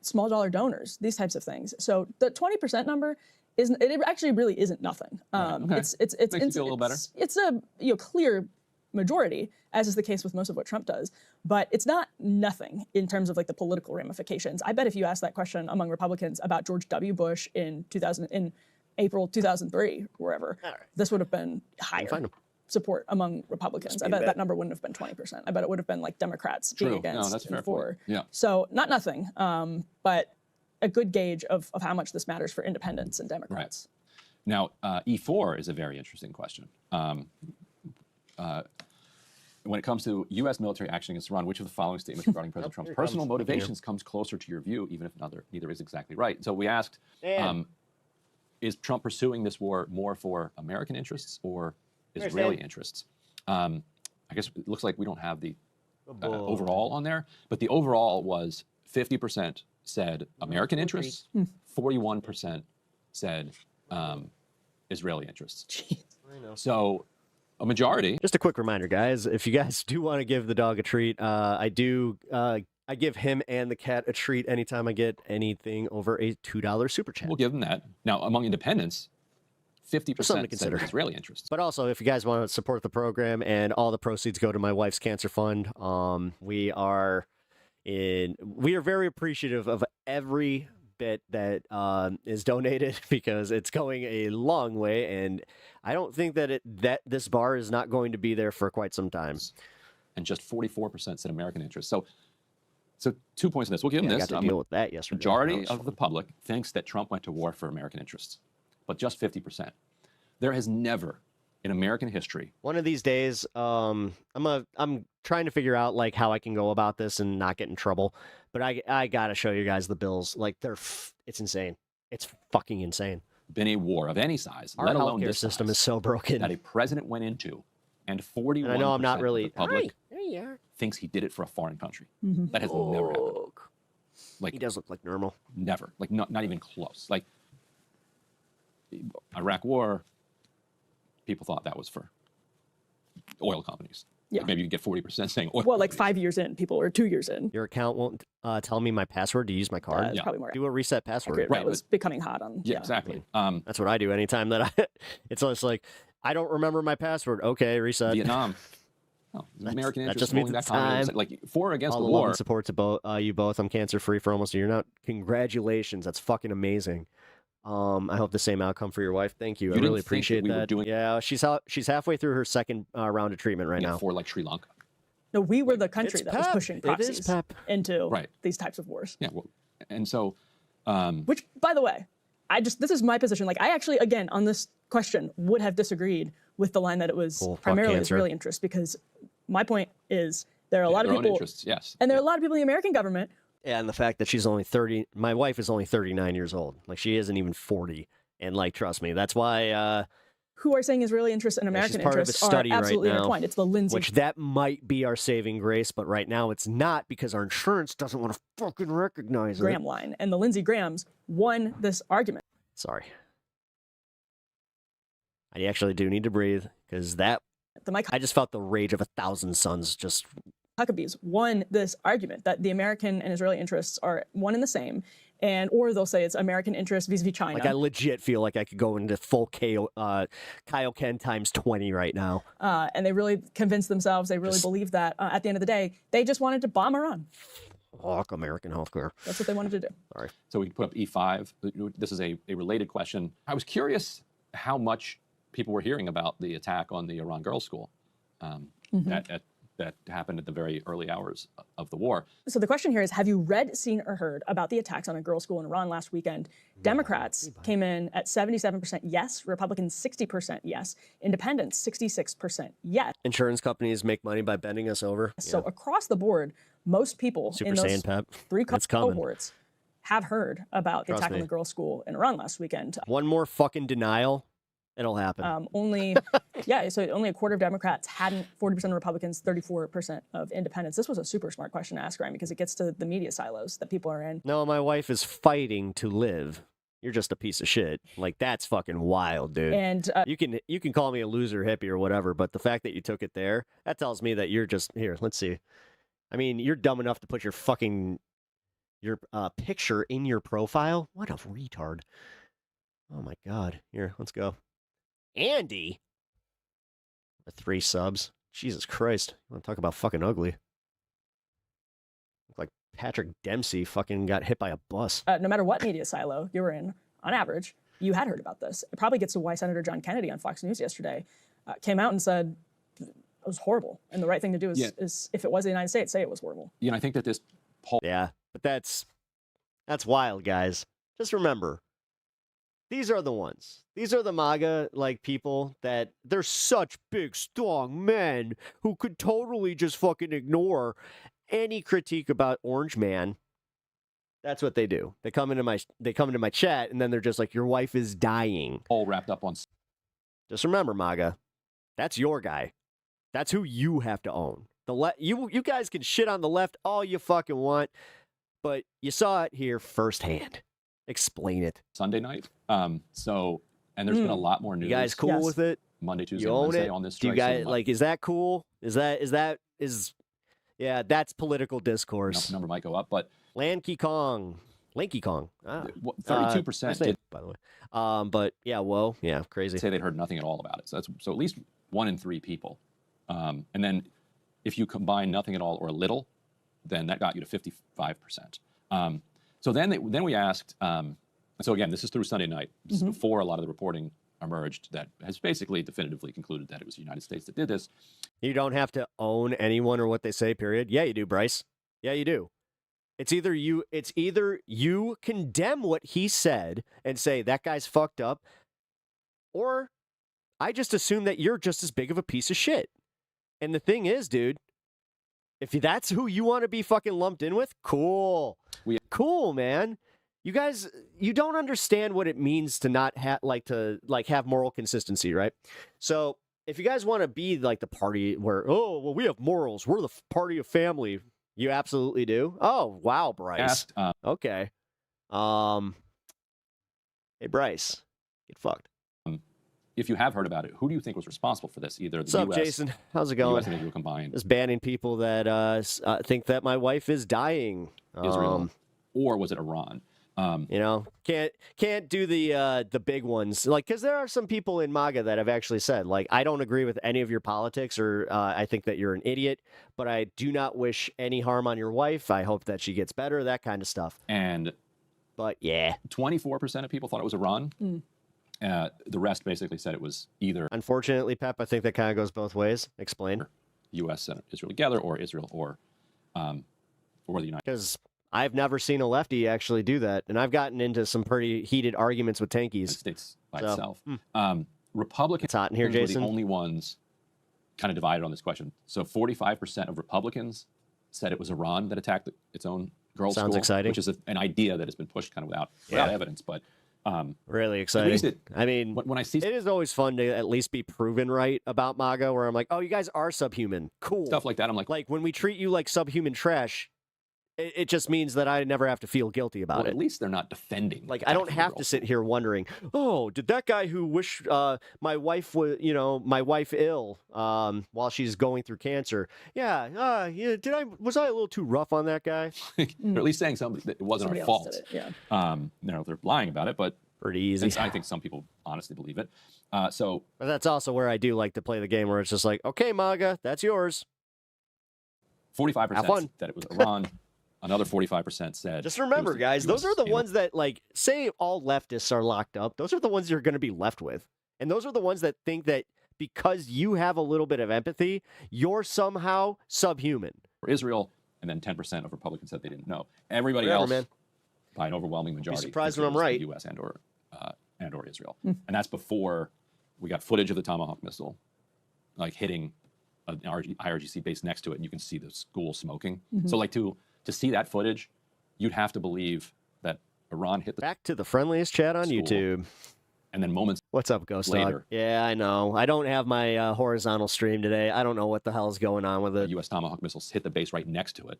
Speaker 20: small dollar donors, these types of things. So the 20% number it actually really isn't nothing.
Speaker 18: Okay.
Speaker 20: It's
Speaker 18: Makes you feel a little better.
Speaker 20: It's a clear majority, as is the case with most of what Trump does, but it's not nothing in terms of like the political ramifications. I bet if you asked that question among Republicans about George W. Bush in April 2003, wherever, this would have been higher support among Republicans. I bet that number wouldn't have been 20%. I bet it would have been like Democrats being against.
Speaker 18: No, that's a fair
Speaker 20: for.
Speaker 18: point. Yeah.
Speaker 20: So not nothing, but a good gauge of how much this matters for independents and Democrats.
Speaker 18: Right. Now, E4 is a very interesting question. When it comes to U.S. military action against Iran, which of the following statements regarding President Trump's personal motivations comes closer to your view, even if neither is exactly right? So we asked, is Trump pursuing this war more for American interests or Israeli interests? I guess it looks like we don't have the overall on there, but the overall was 50% said American interests, 41% said Israeli interests. So a majority.
Speaker 5: Just a quick reminder, guys, if you guys do want to give the dog a treat, I give him and the cat a treat anytime I get anything over a $2 super chat.
Speaker 18: We'll give them that. Now, among independents, 50% said Israeli interests.
Speaker 5: But also, if you guys want to support the program and all the proceeds go to my wife's cancer fund, we are very appreciative of every bit that is donated because it's going a long way, and I don't think that this bar is not going to be there for quite some time.
Speaker 18: And just 44% said American interests. So 2 points on this. We'll give them this.
Speaker 5: I got to deal with that yesterday.
Speaker 18: Majority of the public thinks that Trump went to war for American interests, but just 50%. There has never in American history.
Speaker 5: One of these days, I'm trying to figure out like how I can go about this and not get in trouble. But I gotta show you guys the bills. Like it's insane. It's fucking insane.
Speaker 18: Been a war of any size,
Speaker 5: Our
Speaker 18: let alone
Speaker 5: healthcare
Speaker 18: this
Speaker 5: system
Speaker 18: size,
Speaker 5: is so broken
Speaker 18: that a president went into, and 41%
Speaker 5: and I know I'm not really
Speaker 18: of the public
Speaker 5: There you are.
Speaker 18: thinks he did it for a foreign country.
Speaker 20: Mm-hmm.
Speaker 18: That has never happened. Like
Speaker 5: he does look like normal.
Speaker 18: Never. Like not even close. Like Iraq War, people thought that was for oil companies.
Speaker 20: Yeah.
Speaker 18: Like maybe you get 40% saying oil.
Speaker 20: Well, like 5 years in, people are 2 years in.
Speaker 5: Your account won't tell me my password to use my card.
Speaker 20: It's probably more.
Speaker 5: Do a reset password.
Speaker 20: Accurate. Right. That was becoming hot on.
Speaker 18: Yeah, exactly.
Speaker 5: That's what I do anytime that it's always like, I don't remember my password. Okay, reset.
Speaker 18: Vietnam. American
Speaker 5: that
Speaker 18: interest
Speaker 5: just means
Speaker 18: pulling
Speaker 5: it's
Speaker 18: back on
Speaker 5: time.
Speaker 18: like for or against
Speaker 5: All
Speaker 18: the
Speaker 5: the love
Speaker 18: war.
Speaker 5: and support to you both. I'm cancer free for almost a year now. Congratulations. That's fucking amazing. I hope the same outcome for your wife. Thank you. I really appreciate that. Yeah, she's halfway through her second round of treatment right now.
Speaker 18: For like Sri Lanka.
Speaker 20: No, we were the country that was pushing
Speaker 5: It is
Speaker 20: proxies
Speaker 5: PEP.
Speaker 20: into
Speaker 18: Right.
Speaker 20: these types of wars.
Speaker 18: Yeah, well, and so
Speaker 20: Which, by the way, this is my position. Like, I actually, again, on this question, would have disagreed with the line that it was primarily
Speaker 5: cancer.
Speaker 20: Israeli interest, because my point is there are a lot of
Speaker 18: their own
Speaker 20: people,
Speaker 18: interests, yes.
Speaker 20: and there are a lot of people in the American government.
Speaker 5: Yeah, and the fact that she's only 30, my wife is only 39 years old. Like, she isn't even 40. And, like, trust me, that's why...
Speaker 20: who are saying Israeli interests and American
Speaker 5: she's part
Speaker 20: interests
Speaker 5: of a study
Speaker 20: are absolutely
Speaker 5: right now,
Speaker 20: intertwined. It's the Lindsay.
Speaker 5: Which that might be our saving grace, but right now it's not because our insurance doesn't want to fucking recognize
Speaker 20: Graham
Speaker 5: it.
Speaker 20: line. And the Lindsey Grahams won this argument.
Speaker 5: Sorry. I actually do need to breathe because I just felt the rage of 1,000 suns just...
Speaker 20: Huckabees won this argument that the American and Israeli interests are one and the same, or they'll say it's American interest vis-a-vis China.
Speaker 5: Like, I legit feel like I could go into full Kaioken times 20 right now.
Speaker 20: And they really convinced themselves, they really believed that at the end of the day, they just wanted to bomb Iran.
Speaker 5: Fuck American healthcare.
Speaker 20: That's what they wanted to do.
Speaker 5: Sorry.
Speaker 18: So we can put up E5. This is a related question. I was curious how much people were hearing about the attack on the Iran Girls' School that happened at the very early hours of the war.
Speaker 20: So the question here is, have you read, seen, or heard about the attacks on a girls' school in Iran last weekend? Democrats came in at 77% yes, Republicans 60% yes, Independents 66% yes.
Speaker 5: Insurance companies make money by bending us over.
Speaker 20: So across the board, most people in those three cohorts have heard about the attack on the girls' school in Iran last weekend.
Speaker 5: One more fucking denial, It'll happen.
Speaker 20: Only a quarter of Democrats hadn't, 40% of Republicans, 34% of independents. This was a super smart question to ask, Ryan, because it gets to the media silos that people are in.
Speaker 5: No, my wife is fighting to live. You're just a piece of shit. Like, that's fucking wild, dude.
Speaker 20: And
Speaker 5: you can call me a loser hippie or whatever, but the fact that you took it there, that tells me that you're just here. Let's see. I mean, you're dumb enough to put your picture in your profile. What a retard. Oh my God. Here, let's go. Andy. 3 subs. Jesus Christ. You want to talk about fucking ugly? Look like Patrick Dempsey fucking got hit by a bus.
Speaker 20: No matter what media silo you were in, on average, you had heard about this. It probably gets to why Senator John Kennedy on Fox News yesterday came out and said it was horrible. And the right thing to do is if it was the United States, say it was horrible.
Speaker 18: You know, I think that this poll.
Speaker 5: Yeah, but that's wild, guys. Just remember, these are the ones. These are the MAGA people that they're such big, strong men who could totally just fucking ignore any critique about Orange Man. That's what they do. They come into my chat and then they're just like, your wife is dying.
Speaker 18: All wrapped up on.
Speaker 5: Just remember, MAGA, that's your guy. That's who you have to own. You guys can shit on the left all you fucking want, but you saw it here firsthand. Explain it.
Speaker 18: Sunday night. And there's been a lot more news.
Speaker 5: You guys cool with it?
Speaker 18: Monday, Tuesday,
Speaker 5: you own
Speaker 18: Wednesday
Speaker 5: it?
Speaker 18: on this
Speaker 5: Do you
Speaker 18: strike.
Speaker 5: guys is that cool? Yeah, that's political discourse.
Speaker 18: Number might go up, but
Speaker 5: Lanky Kong.
Speaker 18: 32%
Speaker 5: by the way. But yeah, whoa, yeah, crazy.
Speaker 18: Say they'd heard nothing at all about it. So at least 1 in 3 people. And then if you combine nothing at all or a little, then that got you to 55%. So then we asked. So again, this is through Sunday night. This is before a lot of the reporting emerged that has basically definitively concluded that it was the United States that did this.
Speaker 5: You don't have to own anyone or what they say, period. Yeah, you do, Bryce. Yeah, you do. It's either you condemn what he said and say that guy's fucked up, or I just assume that you're just as big of a piece of shit. And the thing is, dude, if that's who you want to be fucking lumped in with, cool. Cool, man. You guys, you don't understand what it means to not have have moral consistency, right? So if you guys want to be like the party where, oh, well, we have morals, we're the party of family. You absolutely do. Oh, wow, Bryce. Okay. Hey, Bryce, get fucked.
Speaker 18: If you have heard about it, who do you think was responsible for this? Either the
Speaker 5: What's up,
Speaker 18: US,
Speaker 5: Jason? How's it going?
Speaker 18: US and Israel combined.
Speaker 5: Just banning people that think that my wife is dying.
Speaker 18: Israel, or was it Iran?
Speaker 5: Can't do the big ones, because there are some people in MAGA that have actually said, I don't agree with any of your politics, or I think that you're an idiot, but I do not wish any harm on your wife. I hope that she gets better, that kind of stuff. But yeah,
Speaker 18: 24% of people thought it was Iran. The rest basically said it was either.
Speaker 5: Unfortunately, Pep, I think that kind of goes both ways. Explain.
Speaker 18: U.S. and Israel together, or Israel, or the United.
Speaker 5: Because I've never seen a lefty actually do that, and I've gotten into some pretty heated arguments with tankies.
Speaker 18: The States by itself. Republicans
Speaker 5: it's hot in here, Jason.
Speaker 18: were the only ones kind of divided on this question. So 45% of Republicans said it was Iran that attacked its own girls'
Speaker 5: Sounds
Speaker 18: school,
Speaker 5: exciting.
Speaker 18: which is an idea that has been pushed kind of without evidence, but.
Speaker 5: Really exciting.
Speaker 18: I mean, when I see
Speaker 5: it is always fun to at least be proven right about MAGA, where I'm like, oh, you guys are subhuman. Cool.
Speaker 18: Stuff like that. I'm like
Speaker 5: when we treat you like subhuman trash, it just means that I never have to feel guilty about it.
Speaker 18: At least they're not defending.
Speaker 5: I don't have to sit here wondering, oh, did that guy who wished my wife was, my wife ill while she's going through cancer? Yeah. Was I a little too rough on that guy?
Speaker 18: Or at least saying something that it wasn't our fault.
Speaker 20: Yeah.
Speaker 18: They're lying about it, but
Speaker 5: pretty easy.
Speaker 18: I think some people honestly believe it. But
Speaker 5: that's also where I do like to play the game, where it's just like, okay, MAGA, that's yours.
Speaker 18: 45% that it was Iran. Another 45% said.
Speaker 5: Just remember, guys, those are the ones that, say all leftists are locked up. Those are the ones you're going to be left with. And those are the ones that think that because you have a little bit of empathy, you're somehow subhuman.
Speaker 18: For Israel, and then 10% of Republicans said they didn't know. Everybody else, by an overwhelming majority,
Speaker 5: be surprised when I'm right.
Speaker 18: The U.S. and or Israel. And that's before we got footage of the Tomahawk missile, hitting an IRGC base next to it, and you can see the school smoking. So, to see that footage, you'd have to believe that Iran hit the...
Speaker 5: Back to the friendliest chat on
Speaker 18: school.
Speaker 5: YouTube.
Speaker 18: And then moments
Speaker 5: What's up, Ghost
Speaker 18: later,
Speaker 5: Dog? Yeah, I know. I don't have my horizontal stream today. I don't know what the hell's going on with it.
Speaker 18: U.S. Tomahawk missiles hit the base right next to it.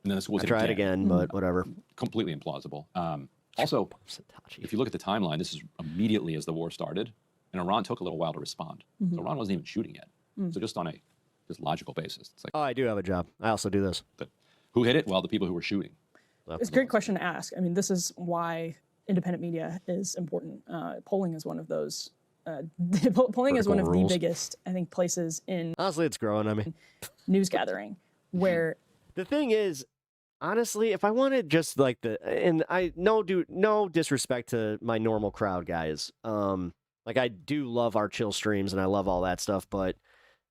Speaker 18: And then the schools
Speaker 5: I tried again, but whatever.
Speaker 18: Completely implausible. Also, if you look at the timeline, this is immediately as the war started, and Iran took a little while to respond. So Iran wasn't even shooting yet. So just on a logical basis, it's like,
Speaker 5: oh, I do have a job. I also do this.
Speaker 18: But who hit it? Well, the people who were shooting.
Speaker 20: It's a great question to ask. I mean, this is why independent media is important. Polling is one of those. Polling is one of the biggest, I think, places in.
Speaker 5: Honestly, it's growing. I mean,
Speaker 20: news gathering where
Speaker 5: the thing is, honestly, if I wanted just like no disrespect to my normal crowd, guys. Like I do love our chill streams and I love all that stuff, but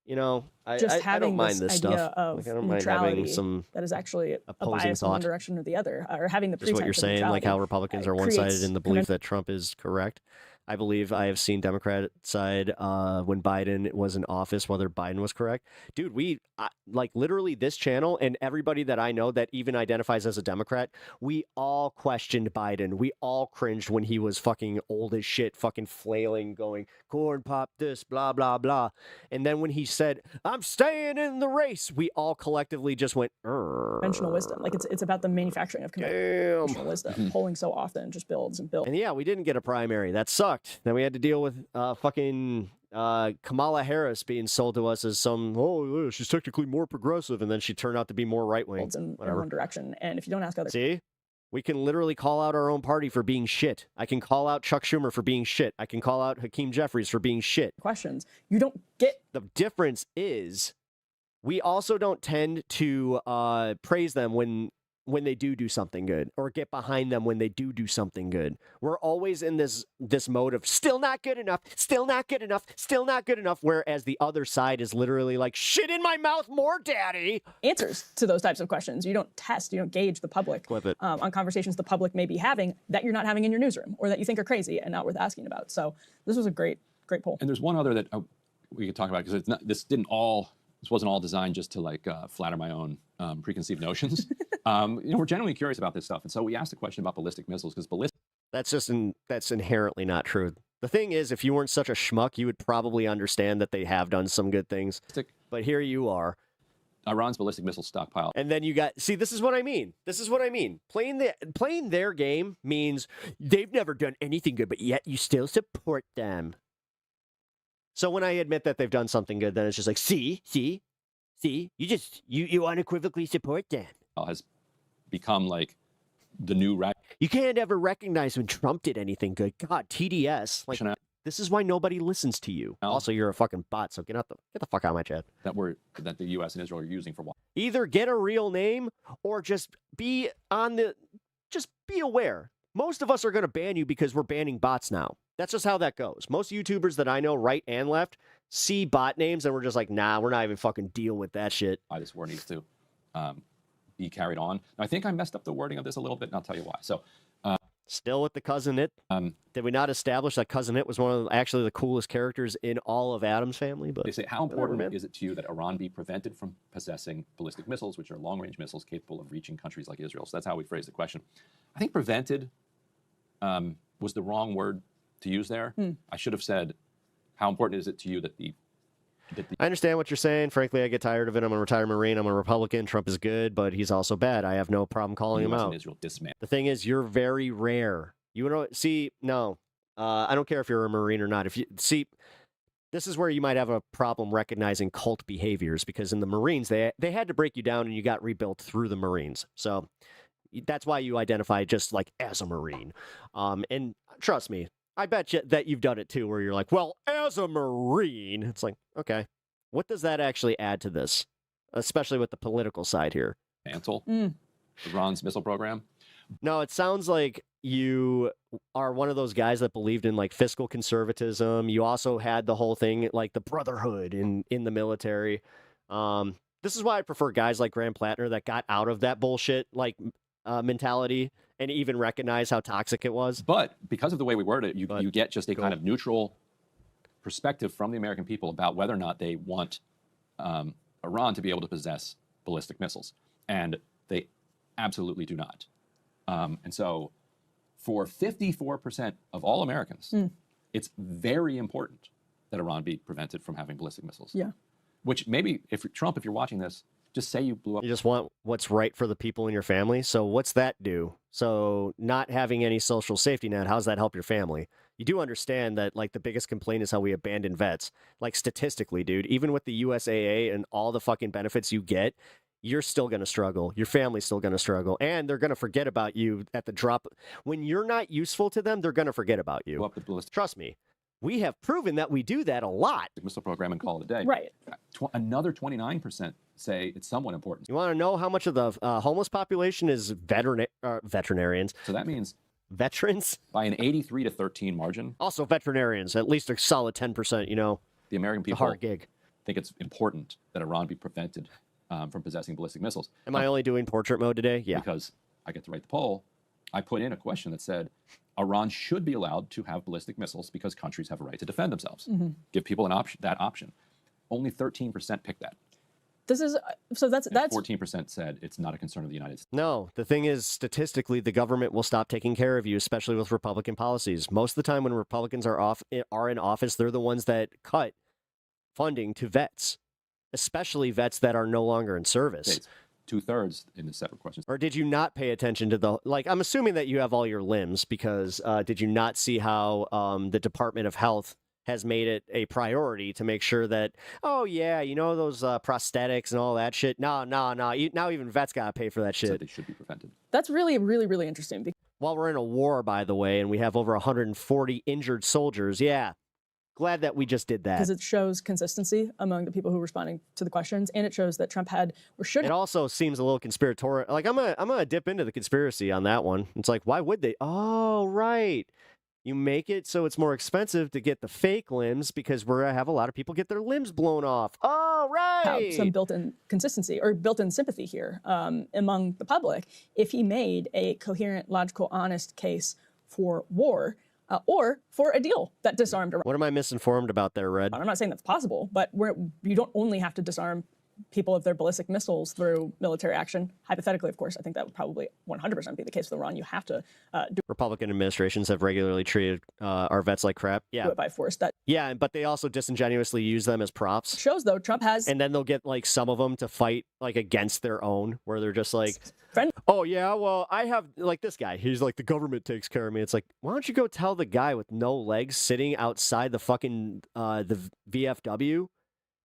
Speaker 5: I don't mind this
Speaker 20: idea
Speaker 5: stuff.
Speaker 20: Of
Speaker 5: like, I don't mind having some
Speaker 20: that is actually a bias in
Speaker 5: thought.
Speaker 20: one direction or the other, or having the
Speaker 5: Just what you're saying, like how Republicans are one-sided in the belief that Trump is correct. I believe I have seen Democrat side when Biden was in office, whether Biden was correct. Dude, like literally this channel and everybody that I know that even identifies as a Democrat, we all questioned Biden. We all cringed when he was fucking old as shit, fucking flailing, going, corn pop this, blah, blah, blah. And then when he said, I'm staying in the race, we all collectively just went,
Speaker 20: conventional wisdom. Like it's about the manufacturing of conventional wisdom. Polling so often just builds and builds.
Speaker 5: And yeah, we didn't get a primary. That sucked. Then we had to deal with fucking Kamala Harris being sold to us as some, she's technically more progressive, and then she turned out to be more right-wing.
Speaker 20: In one direction. And if you don't ask other...
Speaker 5: See? We can literally call out our own party for being shit. I can call out Chuck Schumer for being shit. I can call out Hakeem Jeffries for being shit.
Speaker 20: Questions. You don't get...
Speaker 5: The difference is we also don't tend to praise them when they do something good, or get behind them when they do something good. We're always in this mode of still not good enough, still not good enough, still not good enough, whereas the other side is literally like, shit in my mouth more, daddy.
Speaker 20: Answers to those types of questions. You don't test, you don't gauge the public on conversations the public may be having that you're not having in your newsroom, or that you think are crazy and not worth asking about. So this was a great poll.
Speaker 18: And there's one other that we could talk about, because this wasn't all designed just to like flatter my own preconceived notions. We're genuinely curious about this stuff, and so we asked a question about ballistic missiles, because
Speaker 5: that's inherently not true. The thing is, if you weren't such a schmuck, you would probably understand that they have done some good things. But here you are.
Speaker 18: Iran's ballistic missile stockpile.
Speaker 5: And then you got, see, this is what I mean. Playing their game means they've never done anything good, but yet you still support them. So when I admit that they've done something good, then it's just like, see, you unequivocally support them.
Speaker 18: Has become like the new
Speaker 5: You can't ever recognize when Trump did anything good. God, TDS. Like, this is why nobody listens to you. Also, you're a fucking bot, so get the fuck out of my chat.
Speaker 18: That the U.S. and Israel are using for what?
Speaker 5: Either get a real name or just be aware. Most of us are going to ban you because we're banning bots now. That's just how that goes. Most YouTubers that I know, right and left, see bot names and we're just like, nah, we're not even fucking deal with that shit.
Speaker 18: Why this war needs to be carried on. Now, I think I messed up the wording of this a little bit, and I'll tell you why. So,
Speaker 5: still with the Cousin It. Did we not establish that Cousin It was one of actually the coolest characters in all of Adam's family? But
Speaker 18: they say, how important is it to you that Iran be prevented from possessing ballistic missiles, which are long-range missiles capable of reaching countries like Israel? So that's how we phrase the question. I think prevented was the wrong word to use there. I should have said, how important is it to you that
Speaker 5: I understand what you're saying. Frankly, I get tired of it. I'm a retired Marine. I'm a Republican. Trump is good, but he's also bad. I have no problem calling him out. The thing is, you're very rare. I don't care if you're a Marine or not. This is where you might have a problem recognizing cult behaviors, because in the Marines, they had to break you down and you got rebuilt through the Marines. So that's why you identify just like as a Marine. And trust me, I bet you that you've done it too, where you're like, well, as a Marine, it's like, okay, what does that actually add to this? Especially with the political side here.
Speaker 18: Cancel Iran's missile program?
Speaker 5: No, it sounds like you are one of those guys that believed in like fiscal conservatism. You also had the whole thing, like the brotherhood in the military. This is why I prefer guys like Graham Plattner that got out of that bullshit, like mentality, and even recognize how toxic it was.
Speaker 18: But because of the way we word it, you get just a kind of neutral perspective from the American people about whether or not they want Iran to be able to possess ballistic missiles. And they absolutely do not. And so for 54% of all Americans, it's very important that Iran be prevented from having ballistic missiles.
Speaker 20: Yeah.
Speaker 18: Which maybe, if Trump, if you're watching this, just say you blew up.
Speaker 5: You just want what's right for the people in your family. So what's that do? So not having any social safety net, how does that help your family? You do understand that, like, the biggest complaint is how we abandon vets. Like, statistically, dude, even with the USAA and all the fucking benefits you get, you're still going to struggle. Your family's still going to struggle. And they're going to forget about you at the drop. When you're not useful to them, they're going to forget about you. Trust me. We have proven that we do that a lot.
Speaker 18: The missile program and call it a day.
Speaker 20: Right.
Speaker 18: Another 29% say it's somewhat important.
Speaker 5: You want to know how much of the homeless population is veterinarians?
Speaker 18: So that means
Speaker 5: veterans
Speaker 18: by an 83 to 13 margin.
Speaker 5: Also veterinarians, at least a solid 10%, you know.
Speaker 18: The American people
Speaker 5: hard gig.
Speaker 18: Think it's important that Iran be prevented from possessing ballistic missiles.
Speaker 5: Am I only doing portrait mode today? Yeah.
Speaker 18: Because I get to write the poll. I put in a question that said, Iran should be allowed to have ballistic missiles because countries have a right to defend themselves. Give people an option, that option. Only 13% picked that.
Speaker 20: This is so that's
Speaker 18: 14% said it's not a concern of the United States.
Speaker 5: No, the thing is, statistically, the government will stop taking care of you, especially with Republican policies. Most of the time when Republicans are in office, they're the ones that cut funding to vets, especially vets that are no longer in service.
Speaker 18: It's 2/3 in the separate questions.
Speaker 5: Or did you not pay attention to the, like, I'm assuming that you have all your limbs because did you not see how the Department of Health has made it a priority to make sure that, oh, yeah, you know, those prosthetics and all that shit. No. Now even vets got to pay for that shit.
Speaker 18: So they should be prevented.
Speaker 20: That's really, really, really interesting.
Speaker 5: While we're in a war, by the way, and we have over 140 injured soldiers, yeah, glad that we just did that.
Speaker 20: Because it shows consistency among the people who are responding to the questions, and it shows that Trump had or should.
Speaker 5: It also seems a little conspiratorial. Like, I'm gonna dip into the conspiracy on that one. It's like, why would they? Oh, right. You make it so it's more expensive to get the fake limbs because we're gonna have a lot of people get their limbs blown off. Oh, right.
Speaker 20: Have some built-in consistency or built-in sympathy here among the public if he made a coherent, logical, honest case for war. Or for a deal that disarmed Iran.
Speaker 5: What am I misinformed about there, Red?
Speaker 20: I'm not saying that's possible, but you don't only have to disarm people of their ballistic missiles through military action. Hypothetically, of course, I think that would probably 100% be the case with Iran. You have to do
Speaker 5: Republican administrations have regularly treated our vets like crap. Yeah,
Speaker 20: it by force.
Speaker 5: Yeah, but they also disingenuously use them as props.
Speaker 20: Shows, though, Trump has...
Speaker 5: And then they'll get, like, some of them to fight, like, against their own, where they're just like... Oh, yeah, well, I have, like, this guy. He's like, the government takes care of me. It's like, why don't you go tell the guy with no legs sitting outside the fucking, the VFW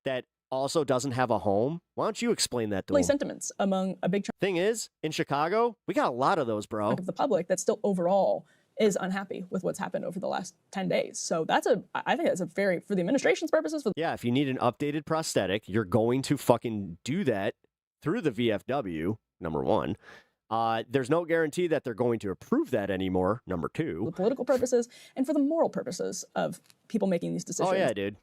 Speaker 5: that also doesn't have a home? Why don't you explain that to him?
Speaker 20: Sentiments among a big...
Speaker 5: Thing is, in Chicago, we got a lot of those, bro.
Speaker 20: Of the public that still overall is unhappy with what's happened over the last 10 days. So I think that's a very, for the administration's purposes.
Speaker 5: Yeah, if you need an updated prosthetic, you're going to fucking do that through the VFW. Number one, there's no guarantee that they're going to approve that anymore. Number two,
Speaker 20: for political purposes and for the moral purposes of people making these decisions.
Speaker 5: Oh yeah, dude.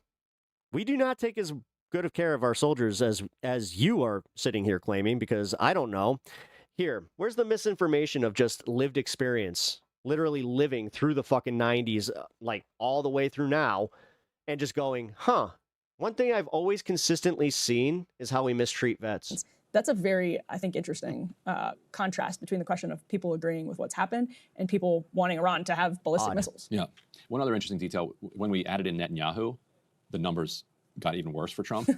Speaker 5: We do not take as good of care of our soldiers as you are sitting here claiming, because I don't know. Here, where's the misinformation of just lived experience, literally living through the fucking 90s, like all the way through now, and just going, huh? One thing I've always consistently seen is how we mistreat vets.
Speaker 20: That's a very, I think, interesting contrast between the question of people agreeing with what's happened and people wanting Iran to have ballistic missiles.
Speaker 18: Yeah. One other interesting detail, when we added in Netanyahu, the numbers got even worse for Trump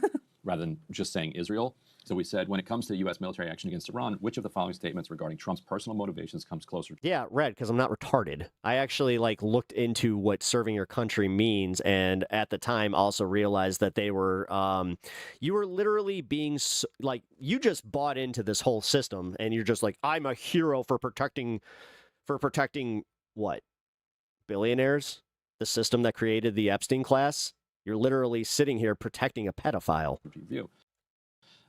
Speaker 18: rather than just saying Israel. So we said, when it comes to U.S. military action against Iran, which of the following statements regarding Trump's personal motivations comes closer?
Speaker 5: Yeah, Red, because I'm not retarded. I actually looked into what serving your country means, and at the time also realized that they were, you were literally being you just bought into this whole system, and you're just like, I'm a hero for protecting what? Billionaires? The system that created the Epstein class? You're literally sitting here protecting a pedophile.
Speaker 18: View.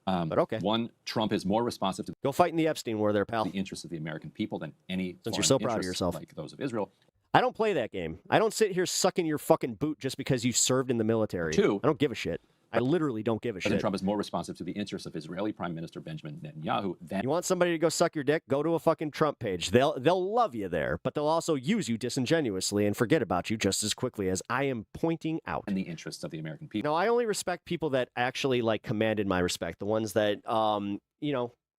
Speaker 5: But okay.
Speaker 18: One, Trump is more responsive to
Speaker 5: go fight in the Epstein war there, pal.
Speaker 18: The interests of the American people than any.
Speaker 5: Since you're so proud of yourself,
Speaker 18: like those of Israel.
Speaker 5: I don't play that game. I don't sit here sucking your fucking boot just because you served in the military.
Speaker 18: Two,
Speaker 5: I don't give a shit. I literally don't give a shit.
Speaker 18: Trump is more responsive to the interests of Israeli Prime Minister Benjamin Netanyahu than...
Speaker 5: You want somebody to go suck your dick? Go to a fucking Trump page. They'll love you there, but they'll also use you disingenuously and forget about you just as quickly as I am pointing out.
Speaker 18: And the interests of the American people.
Speaker 5: No, I only respect people that actually commanded my respect. The ones that,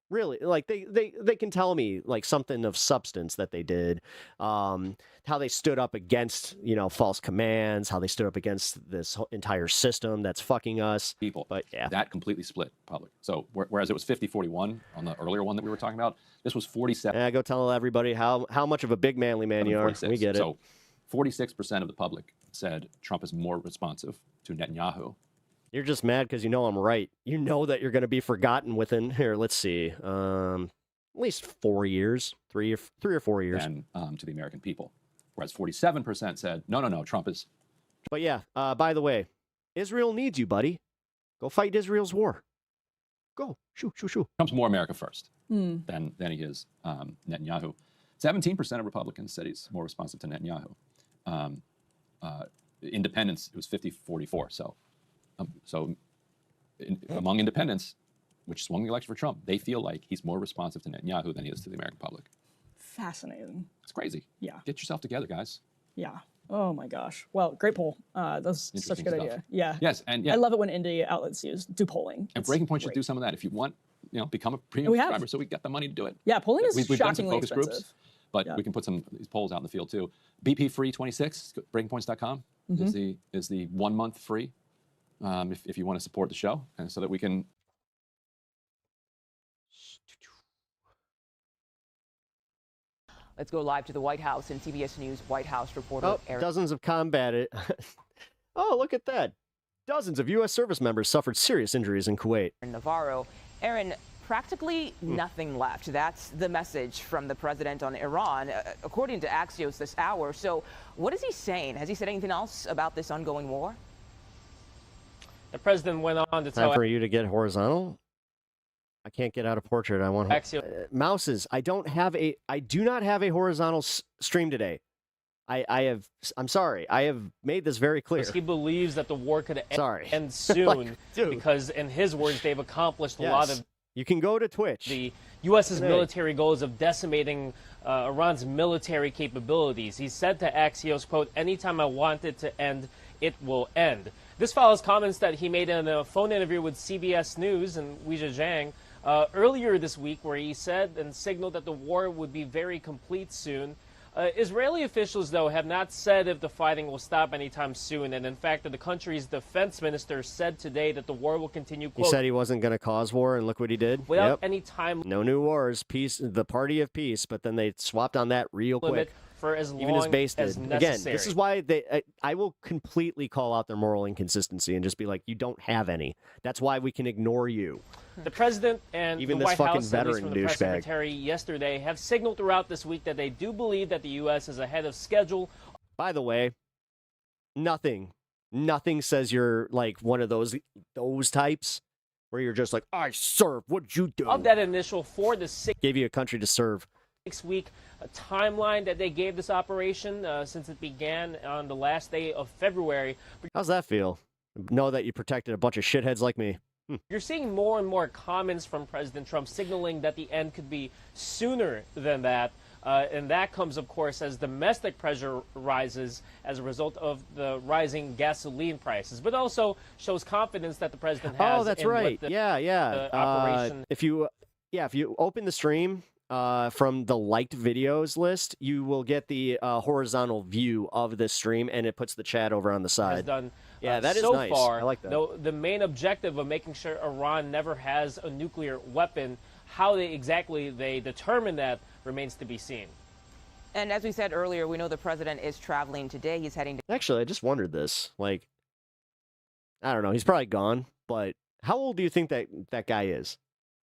Speaker 5: Really, like they can tell me like something of substance that they did, how they stood up against, false commands, how they stood up against this whole entire system that's fucking us.
Speaker 18: People,
Speaker 5: but yeah,
Speaker 18: that completely split public. So whereas it was 50-41 on the earlier one that we were talking about, this was 47.
Speaker 5: Yeah, go tell everybody how much of a big manly man you are. We get it.
Speaker 18: So 46% of the public said Trump is more responsive to Netanyahu.
Speaker 5: You're just mad because you know I'm right. You know that you're going to be forgotten within here. Let's see, at least 4 years, 3 or 4 years.
Speaker 18: And to the American people, whereas 47% said no, Trump is.
Speaker 5: But yeah, by the way, Israel needs you, buddy. Go fight Israel's war. Go shoo.
Speaker 18: Trump's more America first than he is Netanyahu. 17% of Republicans said he's more responsive to Netanyahu. Independents, it was 50-44. So among independents, which swung the election for Trump, they feel like he's more responsive to Netanyahu than he is to the American public.
Speaker 20: Fascinating.
Speaker 18: It's crazy.
Speaker 20: Yeah.
Speaker 18: Get yourself together, guys.
Speaker 20: Yeah. Oh my gosh. Well, great poll. That's such a good idea. Yeah.
Speaker 18: Yes, and yeah.
Speaker 20: I love it when indie outlets do polling.
Speaker 18: And Breaking Point should do some of that. If you want, become a premium subscriber, so we got the money to do it.
Speaker 20: Yeah, polling is
Speaker 18: we've done some
Speaker 20: shockingly
Speaker 18: focus
Speaker 20: expensive.
Speaker 18: groups, but we can put some of these polls out in the field too. BP free 26, breakingpoints.com is the 1 month free. If you want to support the show, and so that we can.
Speaker 11: Let's go live to the White House and CBS News White House reporter Aaron.
Speaker 5: Dozens of combated. Oh, look at that. Dozens of U.S. service members suffered serious injuries in Kuwait.
Speaker 11: Navarro. Aaron, practically nothing left. That's the message from the president on Iran, according to Axios this hour. So what is he saying? Has he said anything else about this ongoing war?
Speaker 17: The president went on to tell
Speaker 5: Time for you to get horizontal. I can't get out of portrait. I want mouses. I do not have a horizontal stream today. I'm sorry. I have made this very clear.
Speaker 17: He believes that the war could end soon because, in his words, they've accomplished a lot of.
Speaker 5: You can go to Twitch.
Speaker 17: The U.S.'s military goals of decimating Iran's military capabilities. He said to Axios, quote, "Anytime I want it to end, it will end." This follows comments that he made in a phone interview with CBS News and Weijia Zhang earlier this week, where he said and signaled that the war would be very complete soon. Israeli officials, though, have not said if the fighting will stop anytime soon. And in fact, the country's defense minister said today that the war will continue.
Speaker 5: He said he wasn't going to cause war, and look what he did.
Speaker 17: Without any time.
Speaker 5: No new wars, peace, the party of peace. But then they swapped on that real quick.
Speaker 17: For as long
Speaker 5: even as base did.
Speaker 17: as necessary.
Speaker 5: Again, this is why I will completely call out their moral inconsistency and just be like, you don't have any. That's why we can ignore you.
Speaker 17: The president and
Speaker 5: even
Speaker 17: the
Speaker 5: this
Speaker 17: White
Speaker 5: fucking
Speaker 17: House, at least
Speaker 5: veteran
Speaker 17: from the press
Speaker 5: douchebag.
Speaker 17: secretary yesterday, have signaled throughout this week that they do believe that the U.S. is ahead of schedule.
Speaker 5: By the way, nothing says you're like one of those types where you're just like, I serve. What'd you do?
Speaker 17: Of that initial 4 to 6
Speaker 5: gave you a country to serve.
Speaker 17: 6-week timeline that they gave this operation since it began on the last day of February.
Speaker 5: How's that feel? Know that you protected a bunch of shitheads like me.
Speaker 17: You're seeing more and more comments from President Trump signaling that the end could be sooner than that. And that comes, of course, as domestic pressure rises as a result of the rising gasoline prices, but also shows confidence that the president has.
Speaker 5: Oh, that's
Speaker 17: in
Speaker 5: right.
Speaker 17: What
Speaker 5: The
Speaker 17: operation.
Speaker 5: If you open the stream from the liked videos list, you will get the horizontal view of this stream, and it puts the chat over on the side.
Speaker 17: Done,
Speaker 5: that is
Speaker 17: so
Speaker 5: nice.
Speaker 17: Far,
Speaker 5: I like that.
Speaker 17: Though the main objective of making sure Iran never has a nuclear weapon, how they determine that remains to be seen.
Speaker 11: And as we said earlier, we know the president is traveling today. He's heading to.
Speaker 5: Actually, I just wondered this. Like, I don't know. He's probably gone, but how old do you think that guy is?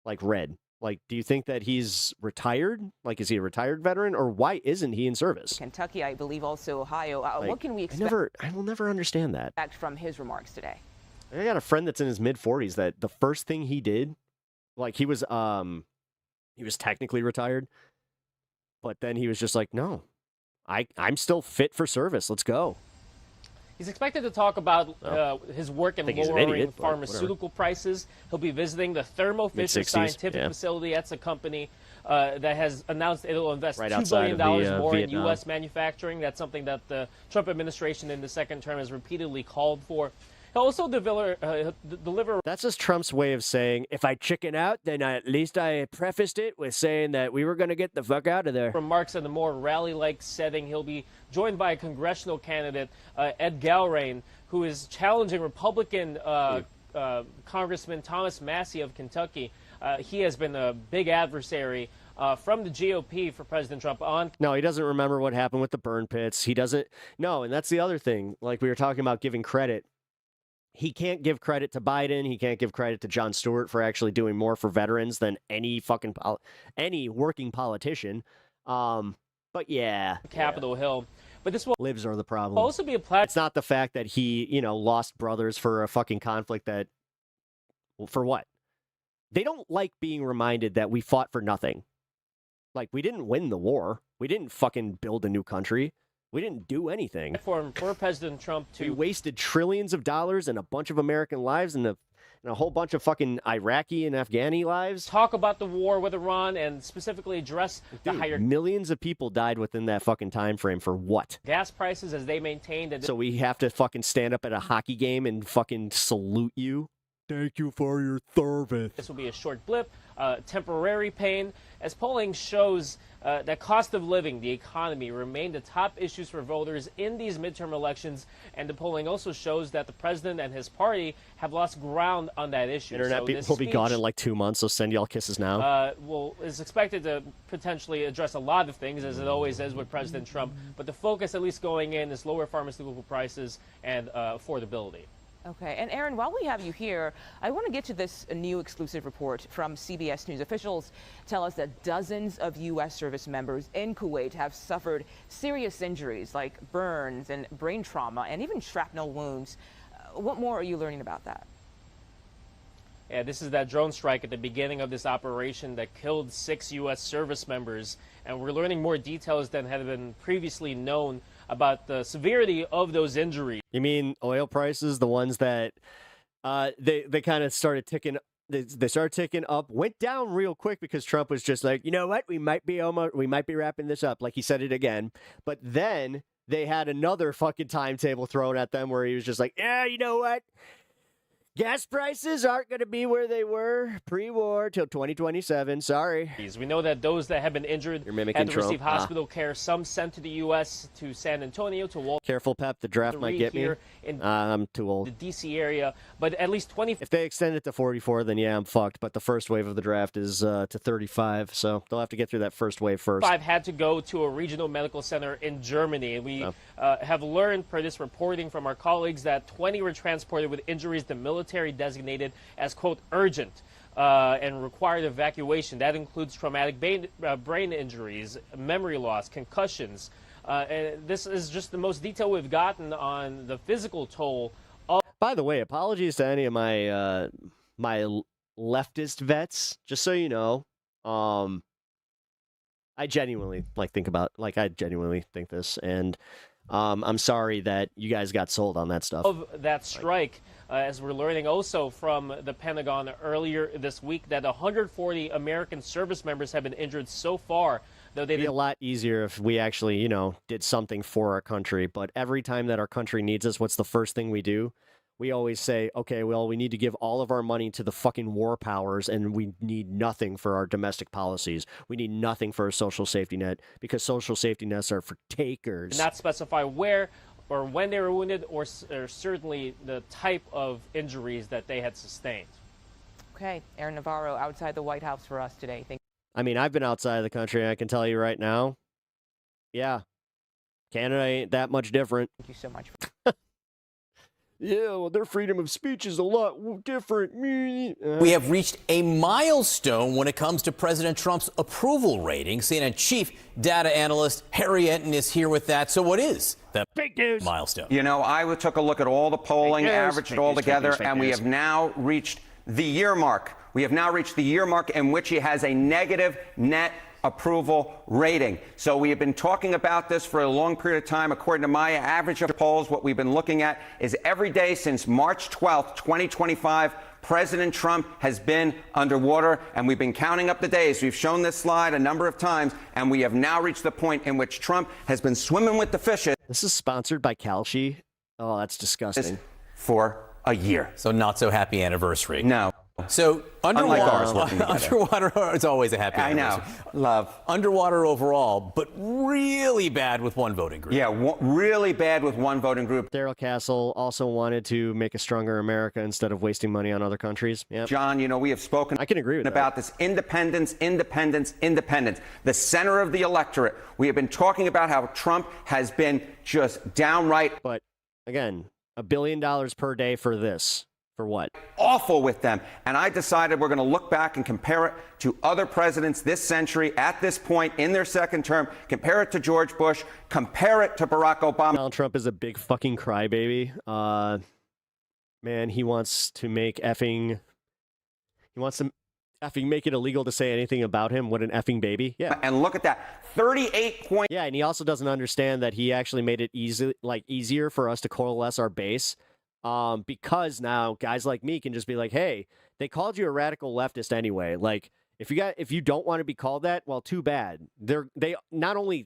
Speaker 5: Like, Red. Like, do you think that he's retired? Like, is he a retired veteran, or why isn't he in service?
Speaker 11: Kentucky, I believe, also Ohio. What can we expect?
Speaker 5: I will never understand that.
Speaker 11: From his remarks today.
Speaker 5: I got a friend that's in his mid-40s that the first thing he did, like, he was technically retired, but then he was just like, no, I'm still fit for service. Let's go.
Speaker 17: He's expected to talk about his work in lowering pharmaceutical prices. He'll be visiting the Thermo Fisher Scientific facility. That's a company that has announced it'll invest $2 billion more in U.S. manufacturing. That's something that the Trump administration in the second term has repeatedly called for. He'll also deliver.
Speaker 5: That's just Trump's way of saying, if I chicken out, then at least I prefaced it with saying that we were going to get the fuck out of there.
Speaker 17: Remarks in a more rally-like setting. He'll be joined by a congressional candidate, Ed Galrain, who is challenging Republican Congressman Thomas Massie of Kentucky. He has been a big adversary from the GOP for President Trump on.
Speaker 5: No, he doesn't remember what happened with the burn pits. He doesn't. No, and that's the other thing. Like we were talking about giving credit. He can't give credit to Biden. He can't give credit to Jon Stewart for actually doing more for veterans than any working politician. But yeah.
Speaker 17: Capitol Hill. But this will
Speaker 5: lives are the problem.
Speaker 17: Also be a platform.
Speaker 5: It's not the fact that he, lost brothers for a fucking conflict that, for what? They don't like being reminded that we fought for nothing. Like, we didn't win the war. We didn't fucking build a new country. We didn't do anything.
Speaker 17: For President Trump to...
Speaker 5: We wasted trillions of dollars and a bunch of American lives and a whole bunch of fucking Iraqi and Afghani lives.
Speaker 17: Talk about the war with Iran and specifically address the higher...
Speaker 5: Millions of people died within that fucking time frame for what?
Speaker 17: Gas prices as they maintained...
Speaker 5: So we have to fucking stand up at a hockey game and fucking salute you? Thank you for your service.
Speaker 17: This will be a short blip, temporary pain, as polling shows that cost of living, the economy, remain the top issues for voters in these midterm elections. And the polling also shows that the president and his party have lost ground on that issue.
Speaker 5: Internet will be gone in like 2 months, so send y'all kisses now.
Speaker 17: Is expected to potentially address a lot of things, as it always is with President Trump. But the focus, at least going in, is lower pharmaceutical prices and affordability.
Speaker 11: Okay, and Aaron, while we have you here, I want to get to this new exclusive report from CBS News. Officials tell us that dozens of U.S. service members in Kuwait have suffered serious injuries like burns and brain trauma and even shrapnel wounds. What more are you learning about that?
Speaker 17: Yeah, this is that drone strike at the beginning of this operation that killed 6 U.S. service members, and we're learning more details than had been previously known about the severity of those injuries.
Speaker 5: You mean oil prices, the ones that they kind of started ticking? They started ticking up, went down real quick because Trump was just like, you know what, we might be wrapping this up, like he said it again. But then they had another fucking timetable thrown at them where he was just like, yeah, you know what? Gas prices aren't going to be where they were pre-war till 2027. Sorry.
Speaker 17: We know that those that have been injured had to receive hospital care. Some sent to the U.S., to San Antonio, to Walter.
Speaker 5: Careful, Pep. The draft might get me. I'm too old.
Speaker 17: The D.C. area, but at least 20.
Speaker 5: If they extend it to 44, then yeah, I'm fucked. But the first wave of the draft is to 35, so they'll have to get through that first wave first.
Speaker 17: 5 had to go to a regional medical center in Germany. We have learned per this reporting from our colleagues that 20 were transported with injuries the military designated as, quote, urgent and required evacuation. That includes traumatic brain injuries, memory loss, concussions. And this is just the most detail we've gotten on the physical toll.
Speaker 5: By the way, apologies to any of my my leftist vets. Just so you know, I genuinely think this, and I'm sorry that you guys got sold on that stuff.
Speaker 17: Of that strike, as we're learning also from the Pentagon earlier this week, that 140 American service members have been injured so far. Though
Speaker 5: it'd be a lot easier if we actually, did something for our country. But every time that our country needs us, what's the first thing we do? We always say, okay, well, we need to give all of our money to the fucking war powers, and we need nothing for our domestic policies. We need nothing for a social safety net, because social safety nets are for takers.
Speaker 17: Not specify where or when they were wounded, or certainly the type of injuries that they had sustained.
Speaker 11: Okay, Aaron Navarro outside the White House for us today.
Speaker 5: I mean, I've been outside of the country, and I can tell you right now, yeah, Canada ain't that much different.
Speaker 11: Thank you so much.
Speaker 5: Yeah, well, their freedom of speech is a lot different.
Speaker 3: We have reached a milestone when it comes to President Trump's approval rating. CNN chief data analyst Harry Enton is here with that. So what is the
Speaker 5: big news
Speaker 3: milestone?
Speaker 7: I took a look at all the polling, averaged it all together, and we have now reached the year mark. We have now reached the year mark in which he has a negative net approval rating. So we have been talking about this for a long period of time. According to my average of polls, what we've been looking at is every day since March 12th, 2025, President Trump has been underwater, and we've been counting up the days. We've shown this slide a number of times, and we have now reached the point in which Trump has been swimming with the fishes.
Speaker 5: This is sponsored by Kalshi. Oh, that's disgusting.
Speaker 7: For a year.
Speaker 3: So not so happy anniversary.
Speaker 7: No.
Speaker 3: So
Speaker 7: Unlike ours,
Speaker 3: underwater, it's always a happy anniversary.
Speaker 7: I know. Love.
Speaker 3: Underwater overall, but really bad with one voting group.
Speaker 7: Yeah, really bad with one voting group.
Speaker 5: Daryl Castle also wanted to make a stronger America instead of wasting money on other countries. Yep.
Speaker 7: John, you know, we have spoken
Speaker 5: I can agree with
Speaker 7: about this independence, independence, independence. The center of the electorate. We have been talking about how Trump has been just downright.
Speaker 5: But again, $1 billion per day for this. For what?
Speaker 7: Awful with them. And I decided we're going to look back and compare it to other presidents this century at this point in their second term, compare it to George Bush, compare it to Barack Obama.
Speaker 5: Donald Trump is a big fucking crybaby. Man, he wants to make effing make it illegal to say anything about him. What an effing baby. Yeah.
Speaker 7: And look at that. 38 points.
Speaker 5: Yeah, and he also doesn't understand that he actually made it easier for us to coalesce our base. Because now guys like me can just be like, hey, they called you a radical leftist anyway. Like, if you don't want to be called that, well, too bad. They not only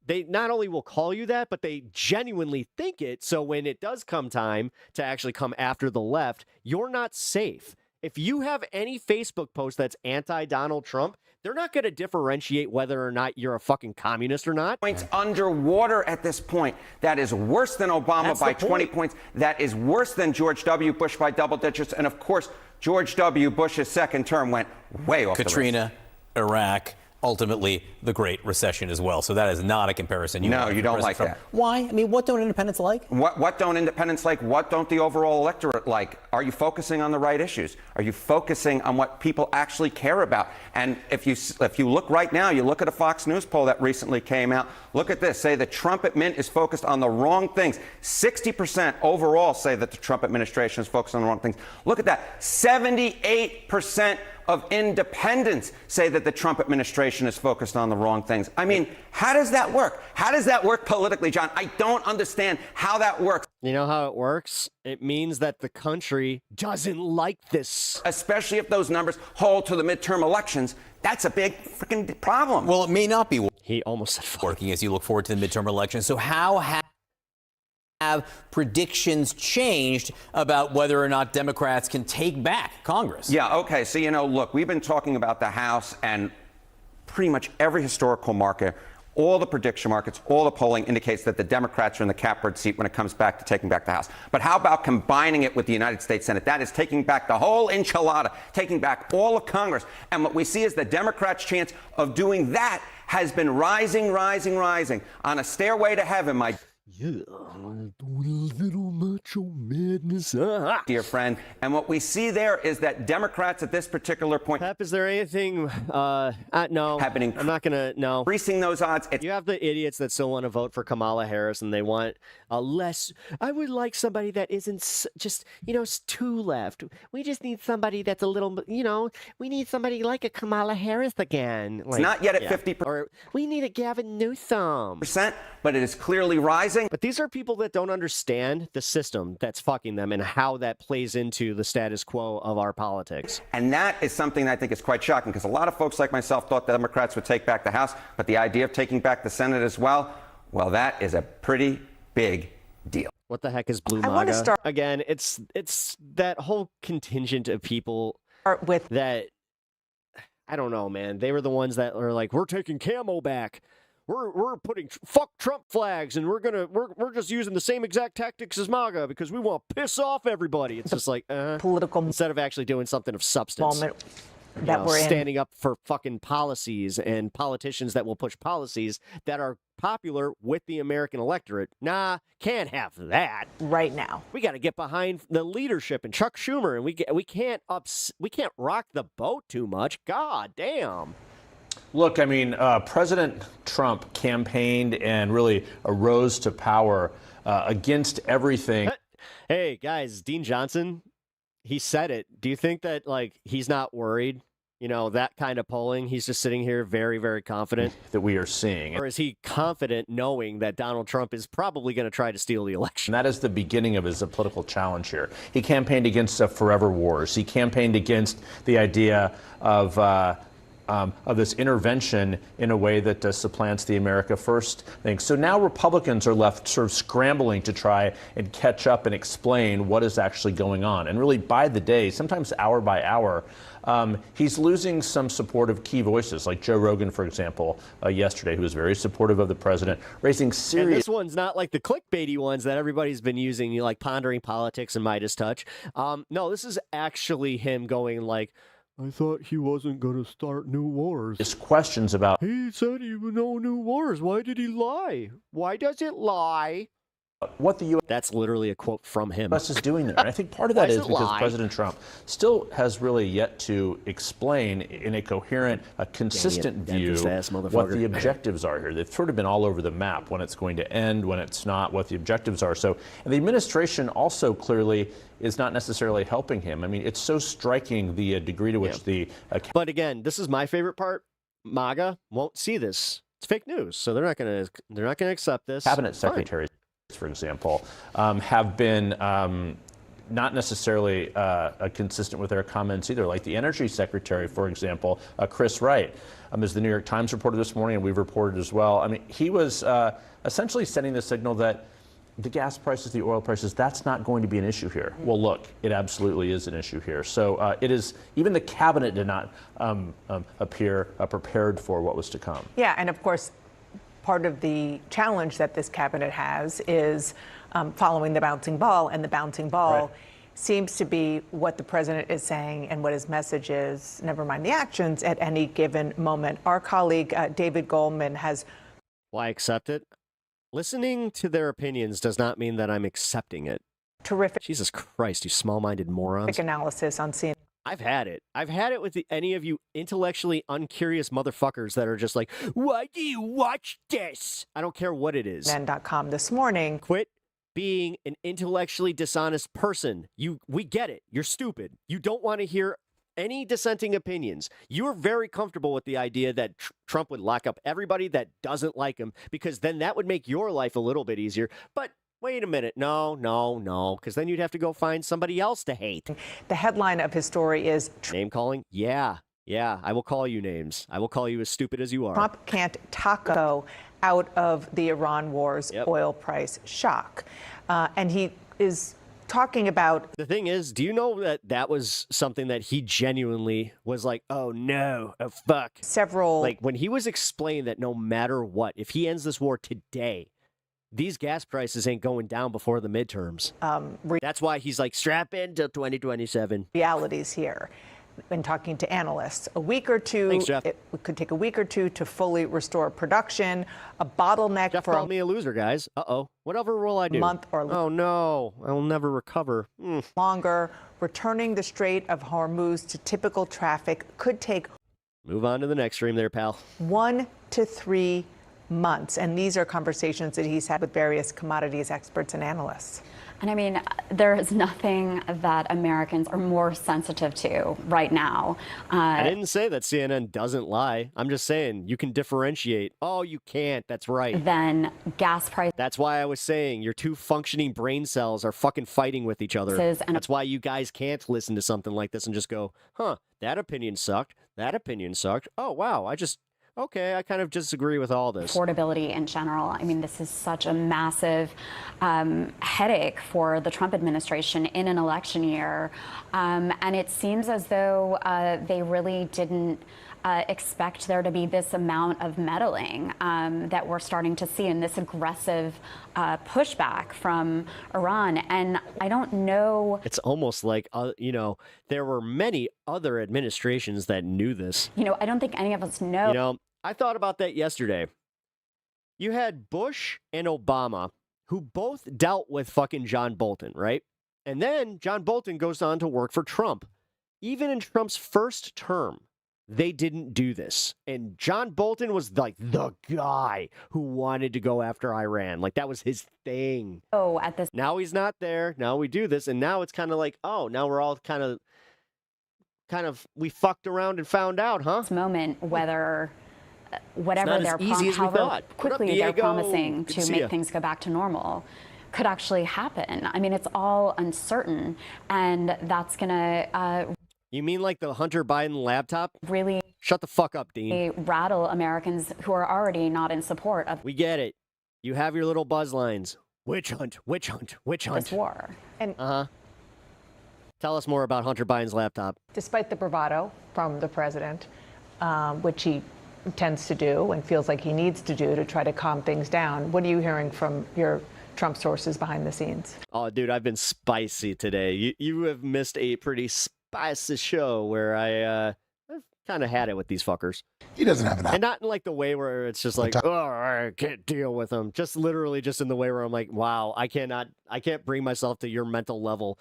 Speaker 5: will call you that, but they genuinely think it. So when it does come time to actually come after the left, you're not safe. If you have any Facebook post that's anti-Donald Trump, they're not going to differentiate whether or not you're a fucking communist or not.
Speaker 7: Points underwater at this point. That is worse than Obama by 20 points. That is worse than George W. Bush by double digits. And of course, George W. Bush's second term went way off
Speaker 3: Katrina,
Speaker 7: the rails.
Speaker 3: Iraq, ultimately the Great Recession as well. So that is not a comparison.
Speaker 7: No, you don't like that.
Speaker 3: Why? I mean, what don't independents like?
Speaker 7: What don't independents like? What don't the overall electorate like? Are you focusing on the right issues? Are you focusing on what people actually care about? And if you look right now, you look at a Fox News poll that recently came out. Look at this. Say the Trump admin is focused on the wrong things. 60% overall say that the Trump administration is focused on the wrong things. Look at that. 78% of independents say that the Trump administration is focused on the wrong things. I mean, how does that work? How does that work politically, John? I don't understand how that works.
Speaker 5: You know how it works? It means that the country doesn't like this.
Speaker 7: Especially if those numbers hold to the midterm elections. That's a big freaking problem.
Speaker 3: Well, it may not be.
Speaker 5: He almost said
Speaker 3: working as you look forward to the midterm elections. So how have predictions changed about whether or not Democrats can take back Congress?
Speaker 7: Yeah, okay. So, look, we've been talking about the House, and pretty much every historical market, all the prediction markets, all the polling indicates that the Democrats are in the catbird seat when it comes back to taking back the House. But how about combining it with the United States Senate? That is taking back the whole enchilada, taking back all of Congress. And what we see is the Democrats' chance of doing that has been rising, rising, rising on a stairway to heaven, my
Speaker 5: little macho madness.
Speaker 7: Dear friend. And what we see there is that Democrats at this particular point.
Speaker 5: Pep, is there anything, no,
Speaker 7: happening?
Speaker 5: I'm not going to, no.
Speaker 7: Increasing those odds.
Speaker 5: You have the idiots that still want to vote for Kamala Harris and they want I would like somebody that isn't just, too left. We just need somebody that's a little, we need somebody like a Kamala Harris again.
Speaker 7: It's not yet at 50%.
Speaker 5: Or we need a Gavin Newsom.
Speaker 7: But it is clearly rising.
Speaker 5: But these are people that don't understand the system that's fucking them and how that plays into the status quo of our politics.
Speaker 7: And that is something that I think is quite shocking because a lot of folks like myself thought the Democrats would take back the House, but the idea of taking back the Senate as well, that is a pretty big deal.
Speaker 5: What the heck is Blue MAGA? Again, it's that whole contingent of people
Speaker 22: with
Speaker 5: that, I don't know, man. They were the ones that are like, we're taking camo back. We're putting fuck Trump flags and we're just using the same exact tactics as MAGA because we want to piss off everybody. It's just like
Speaker 22: political
Speaker 5: instead of actually doing something of substance.
Speaker 22: Moment that we're
Speaker 5: standing up for fucking policies and politicians that will push policies that are popular with the American electorate. Nah, can't have that
Speaker 22: right now.
Speaker 5: We got to get behind the leadership and Chuck Schumer, and we can't rock the boat too much. God damn.
Speaker 6: Look, I mean, President Trump campaigned and really arose to power against everything.
Speaker 5: Hey, guys, Dean Johnson, he said it. Do you think that, he's not worried? That kind of polling, he's just sitting here very, very confident
Speaker 6: that we are seeing.
Speaker 5: Or is he confident knowing that Donald Trump is probably going to try to steal the election?
Speaker 6: And that is the beginning of his political challenge here. He campaigned against forever wars. He campaigned against the idea of of this intervention in a way that supplants the America First thing. So now Republicans are left sort of scrambling to try and catch up and explain what is actually going on. And really by the day, sometimes hour by hour, he's losing some support of key voices, like Joe Rogan, for example, yesterday, who was very supportive of the president, raising serious...
Speaker 5: And this one's not like the clickbaity ones that everybody's been using, like Pondering Politics and Midas Touch. No, this is actually him going like, I thought he wasn't going to start new wars.
Speaker 6: Just questions about...
Speaker 5: He said he would know new wars. Why did he lie? Why does it lie?
Speaker 6: What the U.S.
Speaker 5: That's literally a quote from him.
Speaker 6: U.S. is doing there. And I think part of that is because President Trump still has really yet to explain in a coherent, a consistent view what the objectives are here. They've sort of been all over the map, when it's going to end, when it's not, what the objectives are. So, and the administration also clearly is not necessarily helping him. I mean, it's so striking the degree to which the...
Speaker 5: But again, this is my favorite part. MAGA won't see this. It's fake news, so they're not going to accept this.
Speaker 6: Cabinet secretaries, for example, have been not necessarily consistent with their comments either. Like the energy secretary, for example, Chris Wright, as the New York Times reported this morning, and we've reported as well. I mean, he was essentially sending the signal that the gas prices, the oil prices, that's not going to be an issue here. Well, look, it absolutely is an issue here. So it is, even the cabinet did not appear prepared for what was to come.
Speaker 12: Yeah, and of course, part of the challenge that this cabinet has is following the bouncing ball, and the bouncing ball seems to be what the president is saying and what his message is, never mind the actions, at any given moment. Our colleague, David Goldman, has...
Speaker 5: Why accept it? Listening to their opinions does not mean that I'm accepting it.
Speaker 12: Terrific.
Speaker 5: Jesus Christ, you small-minded morons.
Speaker 12: Analysis on CNN.
Speaker 5: I've had it. I've had it with any of you intellectually uncurious motherfuckers that are just like, why do you watch this? I don't care what it is.
Speaker 12: CNN.com this morning.
Speaker 5: Quit being an intellectually dishonest person. We get it. You're stupid. You don't want to hear any dissenting opinions. You're very comfortable with the idea that Trump would lock up everybody that doesn't like him, because then that would make your life a little bit easier. But wait a minute. No, because then you'd have to go find somebody else to hate.
Speaker 12: The headline of his story is...
Speaker 5: Name calling? Yeah, I will call you names. I will call you as stupid as you are.
Speaker 12: Trump can't taco out of the Iran war's oil price shock. And he is talking about...
Speaker 5: The thing is, do you know that was something that he genuinely was like, oh no, oh fuck.
Speaker 12: Several...
Speaker 5: Like when he was explaining that no matter what, if he ends this war today, these gas prices ain't going down before the midterms. That's why he's like, strap in till 2027.
Speaker 12: Realities here. In talking to analysts, a week or two,
Speaker 5: Thanks, Jeff.
Speaker 12: It could take a week or two to fully restore production. A bottleneck
Speaker 5: Jeff
Speaker 12: for
Speaker 5: called me a loser, guys. Whatever will I do?
Speaker 12: Month or
Speaker 5: oh no, I will never recover.
Speaker 12: Longer. Returning the Strait of Hormuz to typical traffic could take.
Speaker 5: Move on to the next stream, there, pal.
Speaker 12: 1 to 3 months, and these are conversations that he's had with various commodities experts and analysts.
Speaker 14: And I mean, there is nothing that Americans are more sensitive to right now.
Speaker 5: I didn't say that CNN doesn't lie. I'm just saying you can differentiate. Oh, you can't. That's right.
Speaker 14: Then gas prices.
Speaker 5: That's why I was saying your two functioning brain cells are fucking fighting with each other. That's why you guys can't listen to something like this and just go, huh, that opinion sucked. That opinion sucked. Oh, wow. Okay, I kind of disagree with all this.
Speaker 14: Affordability in general. I mean, this is such a massive headache for the Trump administration in an election year. And it seems as though they really didn't expect there to be this amount of meddling that we're starting to see, and this aggressive pushback from Iran. And I don't know.
Speaker 5: It's almost like, there were many other administrations that knew this.
Speaker 14: I don't think any of us know.
Speaker 5: I thought about that yesterday. You had Bush and Obama, who both dealt with fucking John Bolton, right? And then John Bolton goes on to work for Trump. Even in Trump's first term, they didn't do this. And John Bolton was like the guy who wanted to go after Iran. Like that was his thing. Now he's not there. Now we do this. And now it's kind of like, oh, now we're all kind of, we fucked around and found out, huh?
Speaker 14: This moment, whatever however quickly they're promising to make things go back to normal, could actually happen. I mean, it's all uncertain, and that's gonna.
Speaker 5: You mean like the Hunter Biden laptop?
Speaker 14: Really
Speaker 5: Shut the fuck up, Dean.
Speaker 14: They rattle Americans who are already not in support of
Speaker 5: We get it. You have your little buzz lines. Witch hunt, witch hunt, witch hunt.
Speaker 14: this war.
Speaker 12: And
Speaker 5: Tell us more about Hunter Biden's laptop.
Speaker 12: despite the bravado from the president, which he tends to do and feels like he needs to do to try to calm things down, what are you hearing from your Trump sources behind the scenes?
Speaker 5: Oh, dude, I've been spicy today. You have missed a pretty spicy show where I've kind of had it with these fuckers.
Speaker 9: He doesn't have an
Speaker 5: And not in like the way where it's just like, oh, I can't deal with them. Just literally just in the way where I'm like, wow, I can't bring myself to your mental level.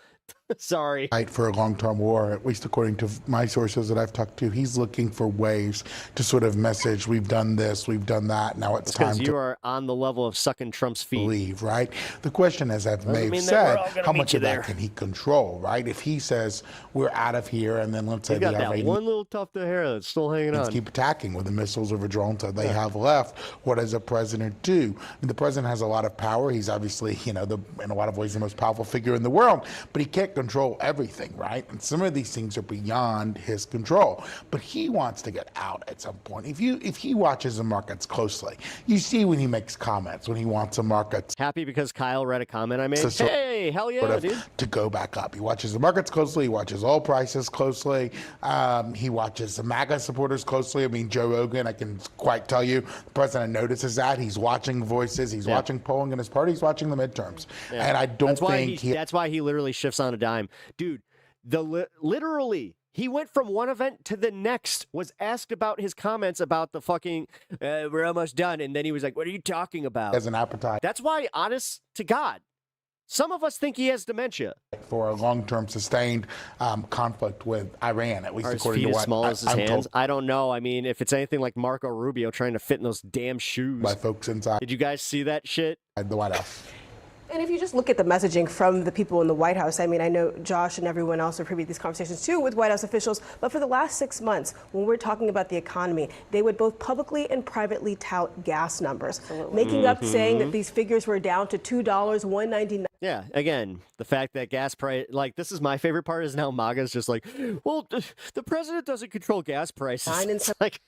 Speaker 5: Sorry.
Speaker 9: Fight for a long-term war, at least according to my sources that I've talked to. He's looking for ways to sort of message, we've done this, we've done that, now it's time
Speaker 5: Because
Speaker 9: to
Speaker 5: you are on the level of sucking Trump's feet.
Speaker 9: leave, right? The question is, as
Speaker 5: Doesn't
Speaker 9: Maeve
Speaker 5: mean that
Speaker 9: said,
Speaker 5: we're all gonna
Speaker 9: how
Speaker 5: meet
Speaker 9: much
Speaker 5: you
Speaker 9: of that
Speaker 5: there.
Speaker 9: can he control, right? If he says, we're out of here, and then let's say
Speaker 5: He's got
Speaker 9: the
Speaker 5: that
Speaker 9: Iranians
Speaker 5: one little tuft of hair that's still hanging on.
Speaker 9: keep attacking with the missiles or the drones that they have left, what does a president do? I mean, the president has a lot of power. He's obviously, in a lot of ways, the most powerful figure in the world, but he can't control everything, right? And some of these things are beyond his control. But he wants to get out at some point. If he watches the markets closely, you see when he makes comments, when he wants the markets
Speaker 5: Happy because Kyle read a comment I made. Hey, hell yeah,
Speaker 9: sort of
Speaker 5: dude.
Speaker 9: to go back up. He watches the markets closely. He watches oil prices closely. He watches the MAGA supporters closely. I mean, Joe Rogan, I can quite tell you, the president notices that. He's watching voices. He's watching polling in his party. He's watching the midterms.
Speaker 5: Yeah.
Speaker 9: And I don't
Speaker 5: think that's why he literally shifts on a dime. Dude, literally, he went from one event to the next, was asked about his comments about the fucking, we're almost done. And then he was like, what are you talking about?
Speaker 9: Has an appetite.
Speaker 5: That's why, honest to God, some of us think he has dementia.
Speaker 9: For a long-term sustained conflict with Iran, at least
Speaker 5: Are his
Speaker 9: according
Speaker 5: feet
Speaker 9: to
Speaker 5: as
Speaker 9: what
Speaker 5: small as his
Speaker 9: I'm
Speaker 5: hands?
Speaker 9: told
Speaker 5: I don't know. I mean, if it's anything like Marco Rubio trying to fit in those damn shoes.
Speaker 9: by folks inside
Speaker 5: Did you guys see that shit?
Speaker 9: the White House.
Speaker 19: And if you just look at the messaging from the people in the White House, I mean, I know Josh and everyone else are privy to these conversations too with White House officials, but for the last 6 months, when we're talking about the economy, they would both publicly and privately tout gas numbers, making up saying that these figures were down to $2, $1.99.
Speaker 5: Yeah, again, the fact that gas price, like, this is my favorite part is now MAGA's just like, well, the president doesn't control gas prices. It's like,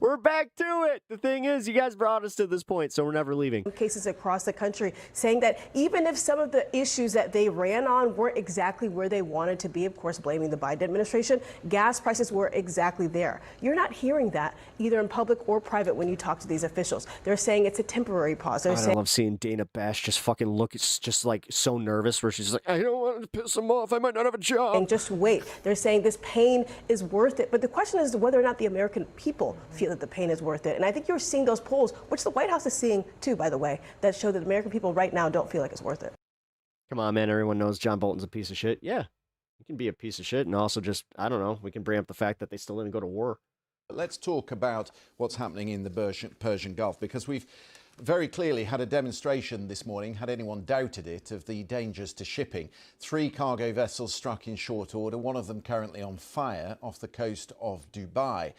Speaker 5: we're back to it. The thing is, you guys brought us to this point, so we're never leaving.
Speaker 19: Cases across the country saying that even if some of the issues that they ran on weren't exactly where they wanted to be, of course, blaming the Biden administration, gas prices were exactly there. You're not hearing that either in public or private when you talk to these officials. They're saying it's a temporary pause. They're
Speaker 5: I
Speaker 19: saying
Speaker 5: love seeing Dana Bash just fucking look, it's just like so nervous where she's like, I don't want to piss him off. I might not have a job.
Speaker 19: and just wait. They're saying this pain is worth it. But the question is whether or not the American people feel that the pain is worth it. And I think you're seeing those polls, which the White House is seeing too, by the way, that show that American people right now don't feel like it's worth it.
Speaker 5: Come on, man. Everyone knows John Bolton's a piece of shit. Yeah, he can be a piece of shit. And also just, I don't know, we can bring up the fact that they still didn't go to war.
Speaker 21: Let's talk about what's happening in the Persian Gulf, because we've very clearly had a demonstration this morning, had anyone doubted it, of the dangers to shipping. 3 cargo vessels struck in short order, one of them currently on fire off the coast of Dubai.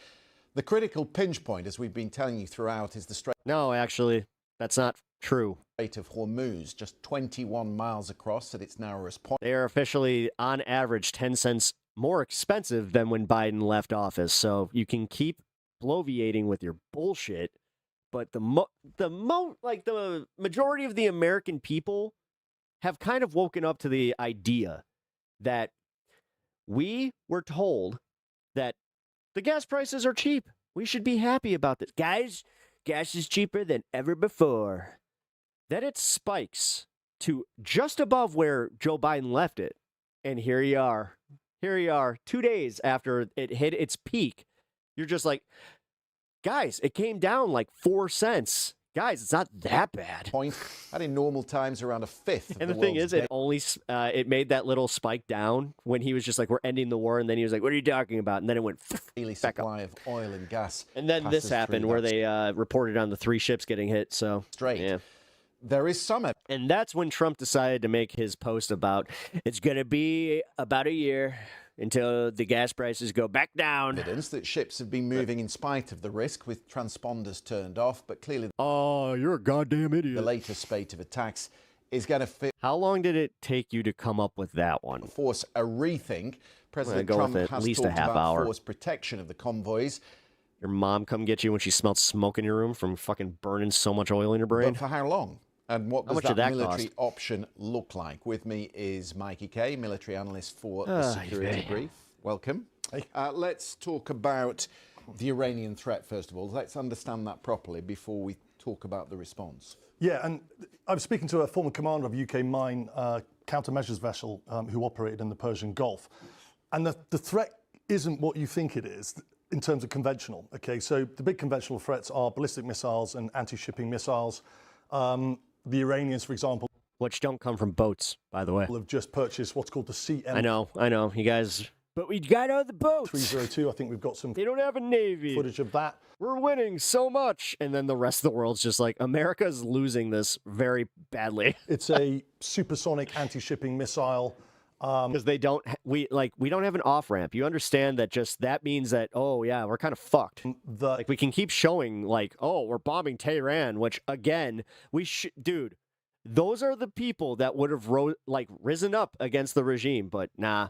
Speaker 21: The critical pinch point, as we've been telling you throughout, is the Strait.
Speaker 5: No, actually, that's not true.
Speaker 21: Strait of Hormuz, just 21 miles across at its narrowest point.
Speaker 5: They are officially, on average, 10 cents more expensive than when Biden left office. So you can keep bloviating with your bullshit, but the majority of the American people have kind of woken up to the idea that we were told that the gas prices are cheap. We should be happy about this. Guys, gas is cheaper than ever before. Then it spikes to just above where Joe Biden left it. And here you are. Here you are, 2 days after it hit its peak. You're just like, guys, it came down like 4 cents. Guys, it's not that bad.
Speaker 21: Point at in normal times around a fifth.
Speaker 5: And the thing is, it only it made that little spike down when he was just like, "We're ending the war," and then he was like, "What are you talking about?" And then it went
Speaker 21: daily
Speaker 5: back
Speaker 21: supply of oil and gas.
Speaker 5: And then this happened where they reported on the 3 ships getting hit. So
Speaker 21: yeah. There is some,
Speaker 5: and that's when Trump decided to make his post about it's going to be about a year until the gas prices go back down.
Speaker 21: Evidence that ships have been moving in spite of the risk, with transponders turned off, but clearly,
Speaker 5: oh, you're a goddamn idiot.
Speaker 21: The latest spate of attacks is going to fit.
Speaker 5: How long did it take you to come up with that one?
Speaker 21: Force a rethink, President
Speaker 5: go
Speaker 21: Trump
Speaker 5: with it.
Speaker 21: has
Speaker 5: At least
Speaker 21: talked
Speaker 5: a half
Speaker 21: about
Speaker 5: hour.
Speaker 21: forced protection of the convoys.
Speaker 5: Your mom come get you when she smelled smoke in your room from fucking burning so much oil in your brain.
Speaker 21: But for how long? And what
Speaker 5: How
Speaker 21: does
Speaker 5: much
Speaker 21: that
Speaker 5: did that
Speaker 21: military
Speaker 5: cost?
Speaker 21: option look like? With me is Mikey Kay, military analyst for the Security Brief. Welcome. Let's talk about the Iranian threat, first of all. Let's understand that properly before we talk about the response.
Speaker 1: Yeah, and I was speaking to a former commander of a UK mine countermeasures vessel who operated in the Persian Gulf. And the threat isn't what you think it is in terms of conventional. Okay, so the big conventional threats are ballistic missiles and anti-shipping missiles. The Iranians, for example,
Speaker 5: which don't come from boats, by the way,
Speaker 1: have just purchased what's called the CM.
Speaker 5: I know, you guys. But we got out of the boats.
Speaker 1: 302. I think we've got some.
Speaker 5: They don't have a navy.
Speaker 1: Footage of that.
Speaker 5: We're winning so much, and then the rest of the world's just like America's losing this very badly.
Speaker 1: It's a supersonic anti-shipping missile.
Speaker 5: Because we don't have an off ramp. You understand that that means that, oh yeah, we're kind of fucked. Like we can keep showing like, oh, we're bombing Tehran, which again, dude, those are the people that would have risen up against the regime, but nah.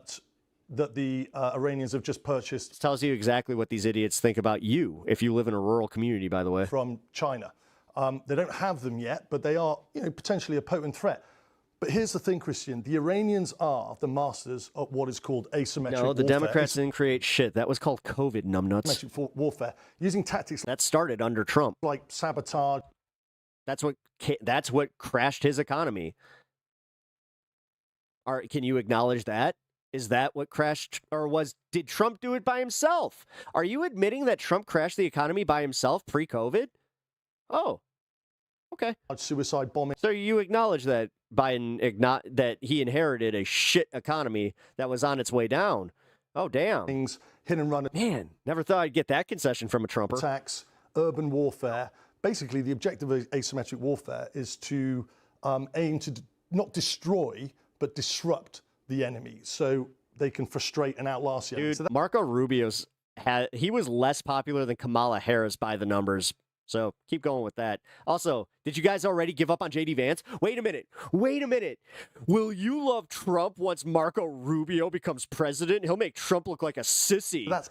Speaker 1: That the Iranians have just purchased.
Speaker 5: This tells you exactly what these idiots think about you if you live in a rural community, by the way.
Speaker 1: From China. They don't have them yet, but they are potentially a potent threat. But here's the thing, Christian. The Iranians are the masters of what is called asymmetric warfare.
Speaker 5: No, the Democrats didn't create shit. That was called COVID, numbnuts.
Speaker 1: Asymmetric warfare. Using tactics.
Speaker 5: That started under Trump.
Speaker 1: Like sabotage.
Speaker 5: That's what crashed his economy. Can you acknowledge that? Is that what crashed, did Trump do it by himself? Are you admitting that Trump crashed the economy by himself pre-COVID? Oh, okay.
Speaker 1: Suicide bombing.
Speaker 5: So you acknowledge that that he inherited a shit economy that was on its way down. Oh, damn.
Speaker 1: Things, hit and run.
Speaker 5: Man, never thought I'd get that concession from a Trumper.
Speaker 1: Attacks, urban warfare. Basically, the objective of asymmetric warfare is to aim to not destroy, but disrupt the enemy, so they can frustrate and outlast the enemy.
Speaker 5: Dude,
Speaker 1: So
Speaker 5: Marco Rubio's he was less popular than Kamala Harris by the numbers. So keep going with that. Also, did you guys already give up on J.D. Vance? Wait a minute. Will you love Trump once Marco Rubio becomes president? He'll make Trump look like a sissy.
Speaker 1: That's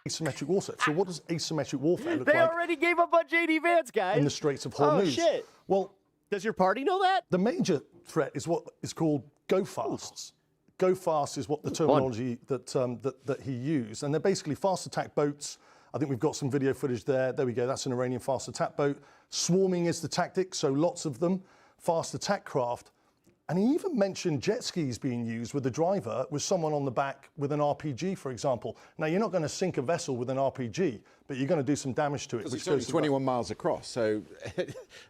Speaker 1: asymmetric warfare. So what does asymmetric warfare look
Speaker 5: They
Speaker 1: like?
Speaker 5: already gave up on J.D. Vance, guys.
Speaker 1: In the Straits of Hormuz.
Speaker 5: Oh, shit.
Speaker 1: Well,
Speaker 5: does your party know that?
Speaker 1: The major threat is what is called go fasts. Go fast is what the terminology that he used. And they're basically fast attack boats. I think we've got some video footage there. There we go. That's an Iranian fast attack boat. Swarming is the tactic, so lots of them. Fast attack craft. And he even mentioned jet skis being used with the driver, with someone on the back with an RPG, for example. Now, you're not going to sink a vessel with an RPG, but you're going to do some damage to it.
Speaker 21: Because it's only 21 miles across, so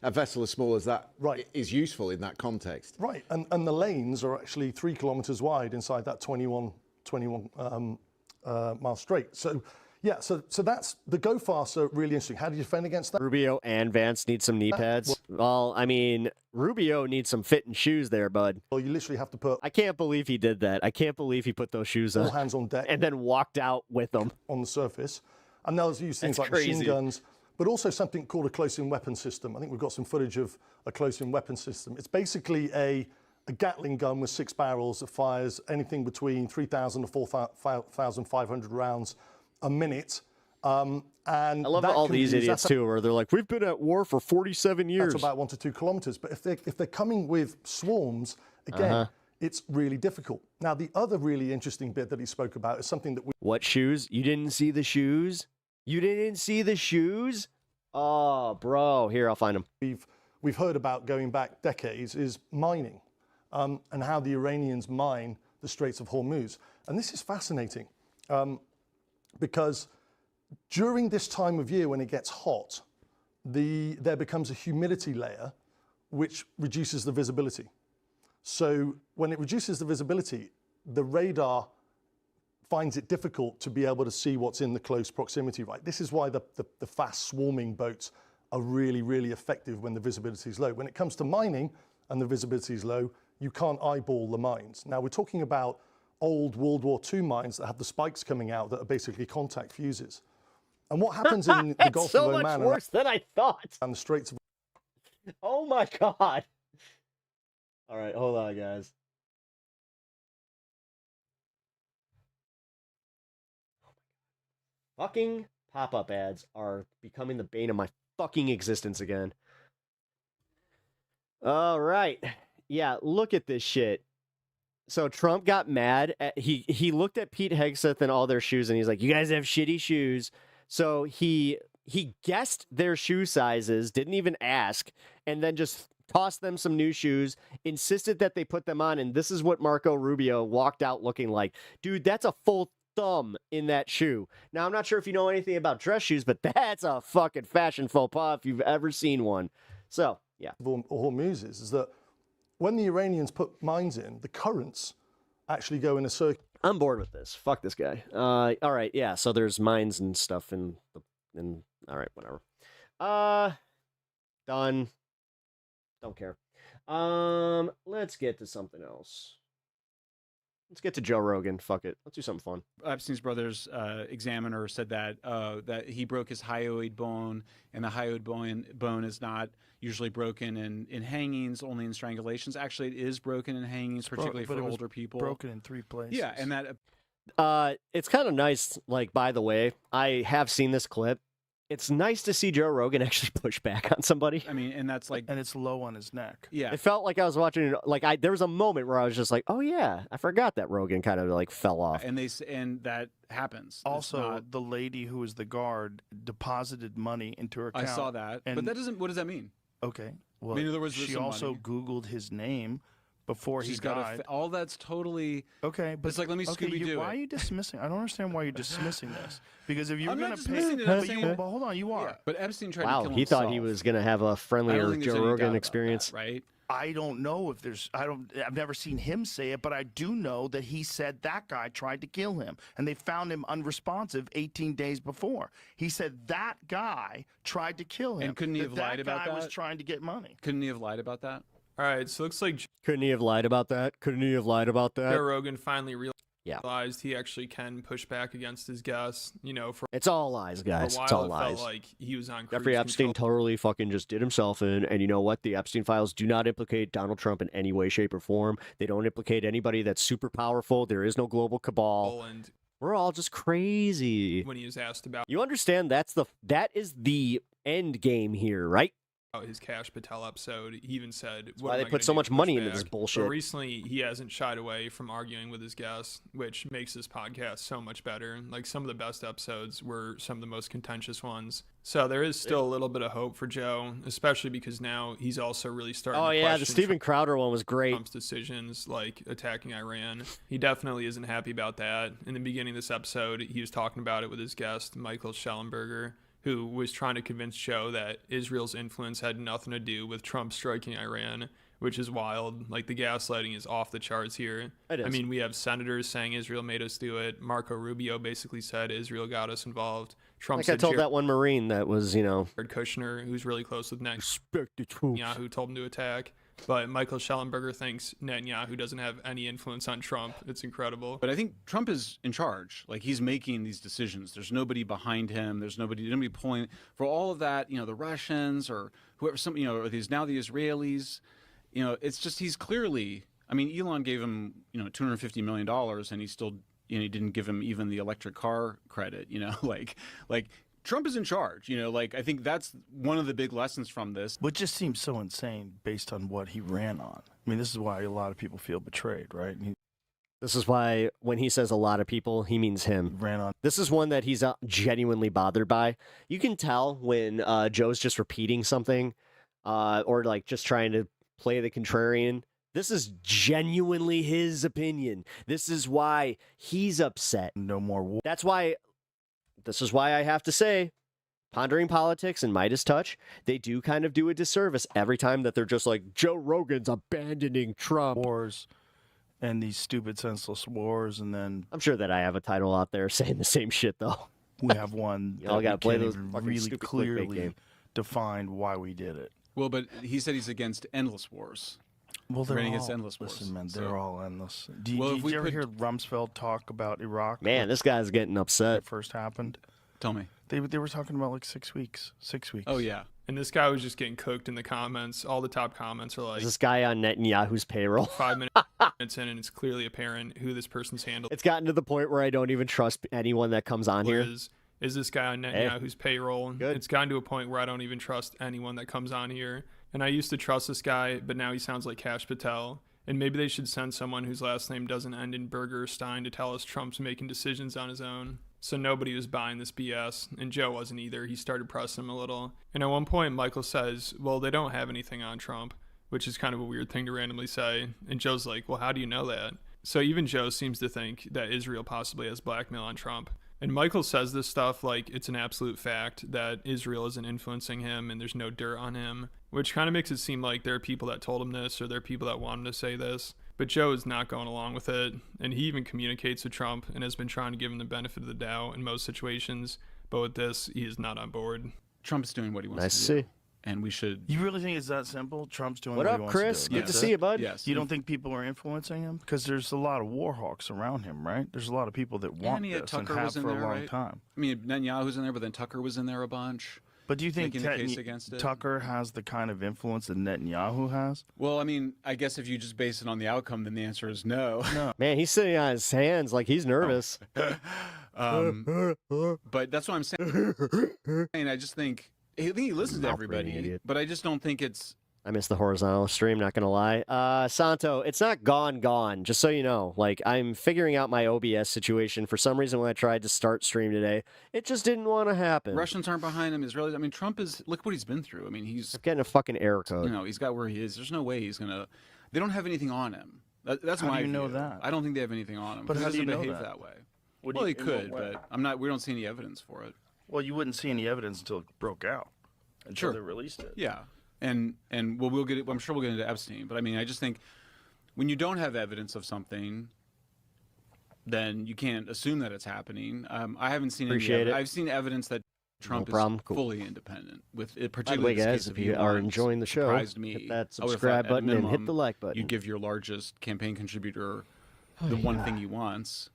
Speaker 21: a vessel as small as that is useful in that context.
Speaker 1: Right, and the lanes are actually 3 kilometers wide inside that 21 mile strait. So, yeah, so that's the go fast are really interesting. How do you defend against that?
Speaker 5: Rubio and Vance need some knee pads. Well, I mean, Rubio needs some fitting shoes there, bud.
Speaker 1: Well, you literally have to put.
Speaker 5: I can't believe he did that. I can't believe he put those shoes on.
Speaker 1: All hands on deck.
Speaker 5: And then walked out with them.
Speaker 1: On the surface. And they'll use things like machine guns, but also something called a close-in weapon system. I think we've got some footage of a close-in weapon system. It's basically a Gatling gun with 6 barrels that fires anything between 3,000 to 4,500 rounds a minute. And
Speaker 5: I love all these idiots too, where they're like, "We've been at war for 47 years."
Speaker 1: That's about 1 to 2 kilometers. But if they're coming with swarms, again, it's really difficult. Now, the other really interesting bit that he spoke about is something that we.
Speaker 5: What shoes? You didn't see the shoes? You didn't see the shoes? Oh, bro, here I'll find them.
Speaker 1: We've heard about going back decades is mining, and how the Iranians mine the Straits of Hormuz, and this is fascinating, because during this time of year when it gets hot, there becomes a humidity layer which reduces the visibility. So when it reduces the visibility, the radar finds it difficult to be able to see what's in the close proximity, right? This is why the fast swarming boats are really, really effective when the visibility is low. When it comes to mining and the visibility is low, you can't eyeball the mines. Now, we're talking about old World War II mines that have the spikes coming out that are basically contact fuses. And what happens in the Gulf of Oman?
Speaker 5: That's so much worse than I thought.
Speaker 1: And the Straits of.
Speaker 5: Oh my God. All right, hold on, guys. Fucking pop-up ads are becoming the bane of my fucking existence again. All right. Yeah, look at this shit. So Trump got mad. He looked at Pete Hegseth and all their shoes, and he's like, "You guys have shitty shoes." So he guessed their shoe sizes, didn't even ask, and then just tossed them some new shoes, insisted that they put them on, and this is what Marco Rubio walked out looking like. Dude, that's a full thumb in that shoe. Now, I'm not sure if you know anything about dress shoes, but that's a fucking fashion faux pas if you've ever seen one. So, yeah.
Speaker 1: Hormuz is that when the Iranians put mines in, the currents actually go in a circle.
Speaker 5: I'm bored with this. Fuck this guy. All right, yeah, so there's mines and stuff in all right, whatever. Done. Don't care. Let's get to something else. Let's get to Joe Rogan. Fuck it. Let's do something fun.
Speaker 8: Epstein's brother's examiner said that that he broke his hyoid bone, and the hyoid bone is not usually broken in hangings, only in strangulations. Actually, it is broken in hangings, particularly for older people.
Speaker 1: Broken in 3 places.
Speaker 8: Yeah, and that.
Speaker 5: It's kind of nice. Like, by the way, I have seen this clip. It's nice to see Joe Rogan actually push back on somebody.
Speaker 8: I mean, and that's like,
Speaker 1: and it's low on his neck.
Speaker 8: Yeah,
Speaker 5: it felt like I was watching. Like, there was a moment where I was just like, "Oh yeah, I forgot that Rogan kind of like fell off."
Speaker 8: And that happens.
Speaker 1: Also, the lady who was the guard deposited money into her account.
Speaker 8: I saw that, but that doesn't. What does that mean?
Speaker 1: Okay, well,
Speaker 8: I mean, in other words,
Speaker 1: she also Googled his name before he died.
Speaker 8: All that's totally
Speaker 1: okay, but
Speaker 8: it's like, let me Scooby-Doo.
Speaker 1: Why are you dismissing? I don't understand why you're dismissing this. Because if you're going to pay,
Speaker 8: but
Speaker 1: hold on, you are.
Speaker 8: Yeah, but Epstein tried to kill himself.
Speaker 5: He thought he was going to have a friendlier Joe Rogan experience,
Speaker 8: right?
Speaker 1: I don't know if there's. I've never seen him say it, but I do know that he said that guy tried to kill him, and they found him unresponsive 18 days before. He said that guy tried to kill him,
Speaker 8: and couldn't he have lied about that?
Speaker 1: That guy was trying to get money.
Speaker 8: Couldn't he have lied about that?
Speaker 13: All right, so it looks like
Speaker 5: couldn't he have lied about that? Couldn't he have lied about that?
Speaker 13: Joe Rogan finally realized he actually can push back against his guests. You know, for
Speaker 5: it's all lies, guys.
Speaker 13: For a while,
Speaker 5: it's all
Speaker 13: it
Speaker 5: lies.
Speaker 13: felt like he was on
Speaker 5: Jeffrey Epstein totally fucking just did himself in, and you know what? The Epstein files do not implicate Donald Trump in any way, shape, or form. They don't implicate anybody that's super powerful. There is no global cabal.
Speaker 13: And
Speaker 5: we're all just crazy.
Speaker 13: When he was asked about,
Speaker 5: you understand that is the end game here, right?
Speaker 13: His Cash Patel episode, he even said,
Speaker 5: that's why they put so much money into this bullshit.
Speaker 13: But recently, he hasn't shied away from arguing with his guests, which makes this podcast so much better. Like, some of the best episodes were some of the most contentious ones. So there is still a little bit of hope for Joe, especially because now he's also really starting to question
Speaker 5: the Steven Crowder one was great.
Speaker 13: Trump's decisions, like attacking Iran. He definitely isn't happy about that. In the beginning of this episode, he was talking about it with his guest, Michael Shellenberger, who was trying to convince Joe that Israel's influence had nothing to do with Trump striking Iran, which is wild. Like, the gaslighting is off the charts here.
Speaker 5: It is.
Speaker 13: I mean, we have senators saying Israel made us do it. Marco Rubio basically said Israel got us involved. Trump
Speaker 5: like
Speaker 13: said
Speaker 5: I told that one Marine that was,
Speaker 13: Jared Kushner, who's really close with Netanyahu, told him to attack. But Michael Shellenberger thinks Netanyahu doesn't have any influence on Trump. It's incredible.
Speaker 8: But I think Trump is in charge. Like, he's making these decisions. There's nobody behind him. There's nobody pulling for all of that. You know, the Russians or whoever, or these now the Israelis. You know, it's just he's clearly. I mean, Elon gave him $250 million, and he still he didn't give him even the electric car credit. You know, like. Trump is in charge, I think that's one of the big lessons from this.
Speaker 1: Which just seems so insane based on what he ran on. I mean, this is why a lot of people feel betrayed, right?
Speaker 5: This is why when he says a lot of people, he means him.
Speaker 1: Ran on.
Speaker 5: This is one that he's genuinely bothered by. You can tell when Joe's just repeating something or like just trying to play the contrarian. This is genuinely his opinion. This is why he's upset.
Speaker 1: No more war.
Speaker 5: This is why I have to say, Pondering Politics and Midas Touch, they do kind of do a disservice every time that they're just like, Joe Rogan's abandoning Trump.
Speaker 1: Wars and these stupid, senseless wars, and then...
Speaker 5: I'm sure that I have a title out there saying the same shit, though.
Speaker 1: We have one
Speaker 5: that we
Speaker 1: can't even really clearly defined why we did it.
Speaker 8: Well, but he said he's against endless wars.
Speaker 1: Well, they're
Speaker 8: against
Speaker 1: all,
Speaker 8: endless wars.
Speaker 1: Listen, man, they're all endless. Did you ever hear Rumsfeld talk about Iraq?
Speaker 5: Man, this guy's getting upset.
Speaker 1: When it first happened.
Speaker 8: Tell me.
Speaker 1: They were talking about like 6 weeks. 6 weeks.
Speaker 8: Oh, yeah.
Speaker 13: And this guy was just getting cooked in the comments. All the top comments are like...
Speaker 5: Is this guy on Netanyahu's payroll?
Speaker 13: 5 minutes in, and it's clearly apparent who this person's handled.
Speaker 5: It's gotten to the point where I don't even trust anyone that comes on here.
Speaker 13: is this guy on Netanyahu's payroll. It's gotten to a point where I don't even trust anyone that comes on here. And I used to trust this guy, but now he sounds like Kash Patel. And maybe they should send someone whose last name doesn't end in Berger or Stein to tell us Trump's making decisions on his own. So nobody was buying this BS, and Joe wasn't either. He started pressing him a little. And at one point, Michael says, well, they don't have anything on Trump, which is kind of a weird thing to randomly say. And Joe's like, well, how do you know that? So even Joe seems to think that Israel possibly has blackmail on Trump. And Michael says this stuff like it's an absolute fact that Israel isn't influencing him and there's no dirt on him, which kind of makes it seem like there are people that told him this or there are people that want him to say this. But Joe is not going along with it, and he even communicates with Trump and has been trying to give him the benefit of the doubt in most situations. But with this, he is not on board.
Speaker 8: Trump's doing what he wants
Speaker 5: Nice
Speaker 8: to
Speaker 5: to
Speaker 8: do.
Speaker 5: see.
Speaker 8: And we should...
Speaker 10: You really think it's that simple? Trump's doing
Speaker 5: What
Speaker 10: what
Speaker 5: up,
Speaker 10: he wants
Speaker 5: Chris?
Speaker 10: to do?
Speaker 5: Good to see you, bud.
Speaker 8: Yes.
Speaker 10: You don't think people are influencing him? Because there's a lot of war hawks around him, right? There's a lot of people that want this and
Speaker 8: Tucker
Speaker 10: have
Speaker 8: was in
Speaker 10: for
Speaker 8: there,
Speaker 10: a long
Speaker 8: right?
Speaker 10: time.
Speaker 8: I mean, Netanyahu's in there, but then Tucker was in there a bunch.
Speaker 10: But do you think
Speaker 8: making the case against it?
Speaker 10: Tucker has the kind of influence that Netanyahu has?
Speaker 8: Well, I mean, I guess if you just base it on the outcome, then the answer is no.
Speaker 5: Man, he's sitting on his hands like he's nervous.
Speaker 8: But that's what I'm saying. And I just think he listens to everybody,
Speaker 5: idiot.
Speaker 8: but I just don't think it's...
Speaker 5: I missed the horizontal stream, not going to lie. Santo, it's not gone, just so you know. Like, I'm figuring out my OBS situation. For some reason, when I tried to start stream today, it just didn't want to happen.
Speaker 8: Russians aren't behind him. Israelis... I mean, Trump is... Look what he's been through. I mean, he's...
Speaker 5: I'm getting a fucking error code.
Speaker 8: You know, he's got where he is. There's no way he's going to... They don't have anything on him. That's
Speaker 10: How
Speaker 8: my
Speaker 10: do you know
Speaker 8: view.
Speaker 10: that?
Speaker 8: I don't think they have anything on him.
Speaker 10: But
Speaker 8: he
Speaker 10: how do you
Speaker 8: doesn't
Speaker 10: know
Speaker 8: behave
Speaker 10: that?
Speaker 8: way.
Speaker 10: What do
Speaker 8: Well,
Speaker 10: you-
Speaker 8: he
Speaker 10: in what
Speaker 8: could,
Speaker 10: way?
Speaker 8: but we don't see any evidence for it.
Speaker 10: Well, you wouldn't see any evidence until it broke out. Until they released it.
Speaker 8: Yeah. And we'll get it. I'm sure we'll get into Epstein, but I mean, I just think when you don't have evidence of something, then you can't assume that it's happening. I haven't seen
Speaker 5: Appreciate it.
Speaker 8: I've seen evidence that Trump
Speaker 5: problem.
Speaker 8: is
Speaker 5: Cool.
Speaker 8: fully independent. With it,
Speaker 5: By the
Speaker 8: particularly
Speaker 5: way,
Speaker 8: in this
Speaker 5: guys,
Speaker 8: case
Speaker 5: if
Speaker 8: of
Speaker 5: you are
Speaker 8: Elon,
Speaker 5: enjoying the show,
Speaker 8: surprised me.
Speaker 5: hit that
Speaker 8: I would've thought
Speaker 5: subscribe
Speaker 8: at
Speaker 5: button and hit
Speaker 8: minimum,
Speaker 5: the like button.
Speaker 8: You give your largest campaign contributor
Speaker 5: Oh,
Speaker 8: the one thing he wants.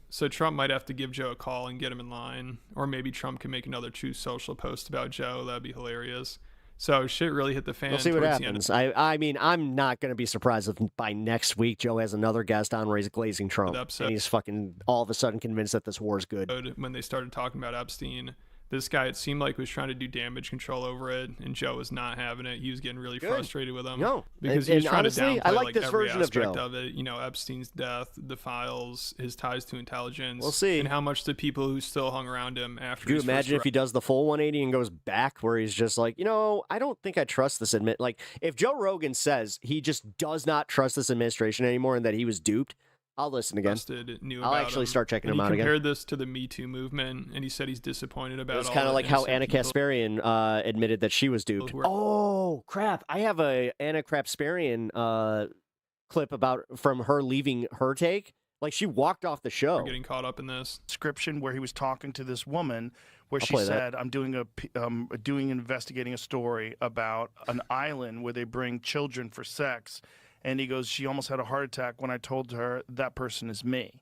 Speaker 13: So Trump might have to give Joe a call and get him in line. Or maybe Trump can make another Truth Social post about Joe. That'd be hilarious. So shit really hit the fan.
Speaker 5: We'll see what
Speaker 13: towards the end
Speaker 5: happens.
Speaker 13: of
Speaker 5: I mean, I'm not going to be surprised if by next week Joe has another guest on where he's glazing Trump. And he's fucking all of a sudden convinced that this war is good.
Speaker 13: When they started talking about Epstein, this guy, it seemed like, was trying to do damage control over it, and Joe was not having it. He was getting really frustrated with him.
Speaker 5: No.
Speaker 13: Because
Speaker 5: And-
Speaker 13: he was
Speaker 5: and
Speaker 13: trying
Speaker 5: honestly,
Speaker 13: to downplay
Speaker 5: I like this
Speaker 13: every
Speaker 5: version of
Speaker 13: aspect
Speaker 5: Joe.
Speaker 13: of it. You know, Epstein's death, the files, his ties to intelligence.
Speaker 5: We'll see.
Speaker 13: And how much the people who still hung around him after
Speaker 5: Could you
Speaker 13: his first
Speaker 5: imagine if he
Speaker 13: arrest-
Speaker 5: does the full 180 and goes back where he's just like, I don't think I trust this like if Joe Rogan says he just does not trust this administration anymore and that he was duped, I'll listen again.
Speaker 13: knew
Speaker 5: I'll
Speaker 13: about
Speaker 5: actually
Speaker 13: him.
Speaker 5: start checking
Speaker 13: And
Speaker 5: him out
Speaker 13: he
Speaker 5: again.
Speaker 13: compared this to the Me Too movement, and he said he's disappointed about
Speaker 5: It's
Speaker 13: all
Speaker 5: kind of
Speaker 13: the
Speaker 5: like how Anna
Speaker 13: innocent people.
Speaker 5: Kasparian admitted that she was duped. Oh, crap. I have a Anna Kasparian clip from her leaving her take. Like, she walked off the show.
Speaker 13: Getting caught up in this.
Speaker 10: Description where he was talking to this woman where
Speaker 5: I'll
Speaker 10: she
Speaker 5: play that.
Speaker 10: said, I'm investigating a story about an island where they bring children for sex. And he goes, she almost had a heart attack when I told her that person is me.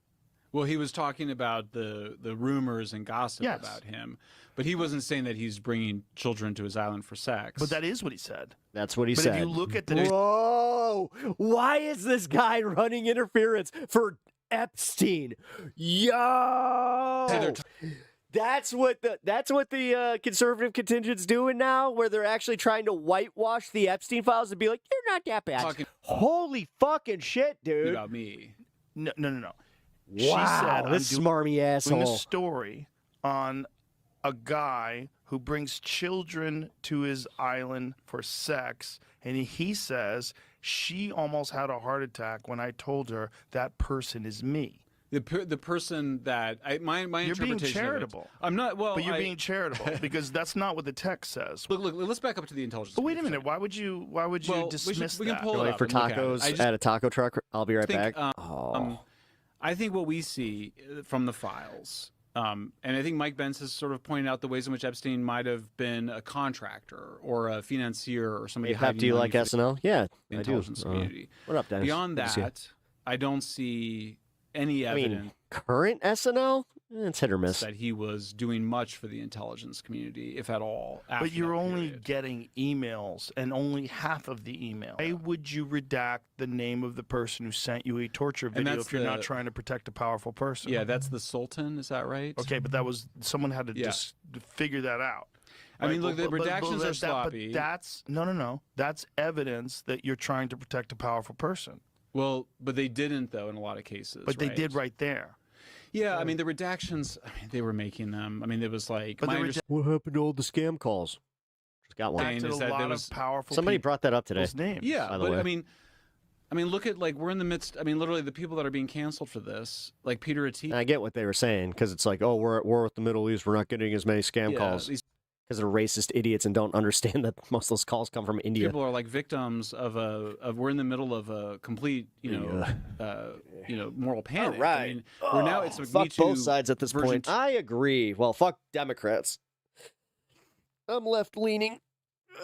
Speaker 8: Well, he was talking about the rumors and gossip
Speaker 10: Yes.
Speaker 8: about him, but he wasn't saying that he's bringing children to his island for sex.
Speaker 10: But that is what he said.
Speaker 5: That's what he
Speaker 10: But
Speaker 5: said.
Speaker 10: if you look at the
Speaker 5: Bro, why is this guy running interference for Epstein? Yo! That's what the conservative contingent's doing now, where they're actually trying to whitewash the Epstein files and be like, you're not that bad. Holy fucking shit, dude.
Speaker 8: About me.
Speaker 10: No.
Speaker 5: Wow,
Speaker 10: She said,
Speaker 5: this
Speaker 10: I'm
Speaker 5: smarmy
Speaker 10: doing a
Speaker 5: asshole.
Speaker 10: story on a guy who brings children to his island for sex, and he says she almost had a heart attack when I told her that person is me.
Speaker 8: The person that my
Speaker 10: You're being
Speaker 8: interpretation of it-
Speaker 10: charitable.
Speaker 8: I'm not. Well,
Speaker 10: but you're being charitable because that's not what the text says.
Speaker 8: Look. Let's back up to the intelligence.
Speaker 10: But wait a minute. Why would you dismiss
Speaker 8: we can
Speaker 10: that?
Speaker 8: pull it
Speaker 5: Going
Speaker 8: up
Speaker 5: for
Speaker 8: and look at it.
Speaker 5: tacos
Speaker 8: I just
Speaker 5: at a taco truck. I'll be right
Speaker 8: think,
Speaker 5: back.
Speaker 8: I think what we see from the files, and I think Mike Benz has sort of pointed out the ways in which Epstein might have been a contractor or a financier or somebody.
Speaker 5: Hey, Pep, do you like SNL? Yeah,
Speaker 8: the
Speaker 5: I do.
Speaker 8: intelligence community.
Speaker 5: What up, Dennis?
Speaker 8: Beyond
Speaker 5: Good to see you.
Speaker 8: that, I don't see any
Speaker 5: I
Speaker 8: evidence.
Speaker 5: mean, current SNL? It's hit or miss.
Speaker 8: That he was doing much for the intelligence community, if at all.
Speaker 10: But you're only getting emails, and only half of the email. Why would you redact the name of the person who sent you a torture video if you're not trying to protect a powerful person?
Speaker 8: Yeah, that's the Sultan. Is that right?
Speaker 10: Okay, but that was someone had to just figure that out.
Speaker 8: I mean, look, the redactions are sloppy.
Speaker 10: But that's no. That's evidence that you're trying to protect a powerful person.
Speaker 8: Well, but they didn't, though, in a lot of cases.
Speaker 10: But they did right there.
Speaker 8: Yeah, I mean, the redactions, they were making them. I mean, it was like...
Speaker 5: What happened to all the scam calls? Just got one.
Speaker 8: Is that there was
Speaker 10: powerful
Speaker 5: Somebody brought that up today.
Speaker 8: Yeah,
Speaker 5: by the
Speaker 8: but
Speaker 5: way.
Speaker 8: I mean, look at, like, we're in the midst... I mean, literally, the people that are being canceled for this, like Peter Attia...
Speaker 5: I get what they were saying, because it's like, oh, we're at war with the Middle East. We're not getting as many scam calls. Because they're racist idiots and don't understand that most of those calls come from India.
Speaker 8: People are like victims of we're in the middle of a complete, moral panic.
Speaker 5: All right.
Speaker 8: I mean, we're now it's a
Speaker 5: fuck
Speaker 8: Me Too
Speaker 5: both sides at this
Speaker 8: version
Speaker 5: point. I agree. Well, fuck Democrats. I'm left leaning.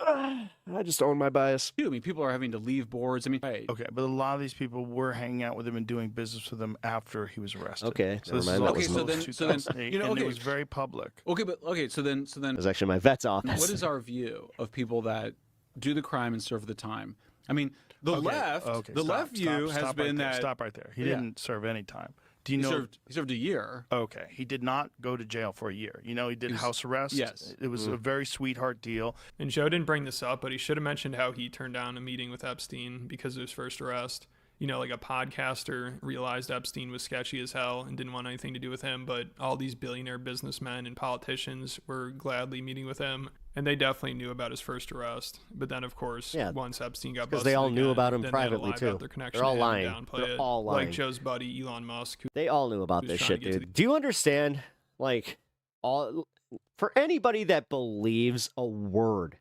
Speaker 5: I just own my bias.
Speaker 8: I mean, people are having to leave boards. I mean,
Speaker 10: Okay, but a lot of these people were hanging out with him and doing business with him after he was arrested.
Speaker 5: Okay,
Speaker 10: so this
Speaker 5: never mind.
Speaker 10: is
Speaker 5: That
Speaker 10: all
Speaker 5: was
Speaker 8: so then,
Speaker 10: and it was very public.
Speaker 8: Okay, so then,
Speaker 5: It was actually my vet's office.
Speaker 8: what is our view of people that do the crime and serve the time? I mean, the left view has been that.
Speaker 10: Stop right there. He didn't serve any time. Do you
Speaker 8: he
Speaker 10: know?
Speaker 8: He served a year.
Speaker 10: Okay, he did not go to jail for a year. You know, he did house arrest.
Speaker 8: Yes.
Speaker 10: It was a very sweetheart deal.
Speaker 13: And Joe didn't bring this up, but he should have mentioned how he turned down a meeting with Epstein because of his first arrest. You know, like a podcaster realized Epstein was sketchy as hell and didn't want anything to do with him, but all these billionaire businessmen and politicians were gladly meeting with him, and they definitely knew about his first arrest. But then, of course, once Epstein got busted,
Speaker 5: because they all knew about him
Speaker 13: then
Speaker 5: privately
Speaker 13: they had to lie
Speaker 5: too.
Speaker 13: about their connection
Speaker 5: They're all
Speaker 13: to him
Speaker 5: lying.
Speaker 13: and downplay
Speaker 5: They're
Speaker 13: it.
Speaker 5: all lying.
Speaker 13: Like Joe's buddy Elon Musk.
Speaker 5: They all knew about this shit, dude. Do you understand? Like, for anybody that believes a word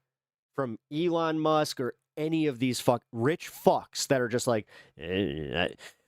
Speaker 5: from Elon Musk or any of these rich fucks that are just like,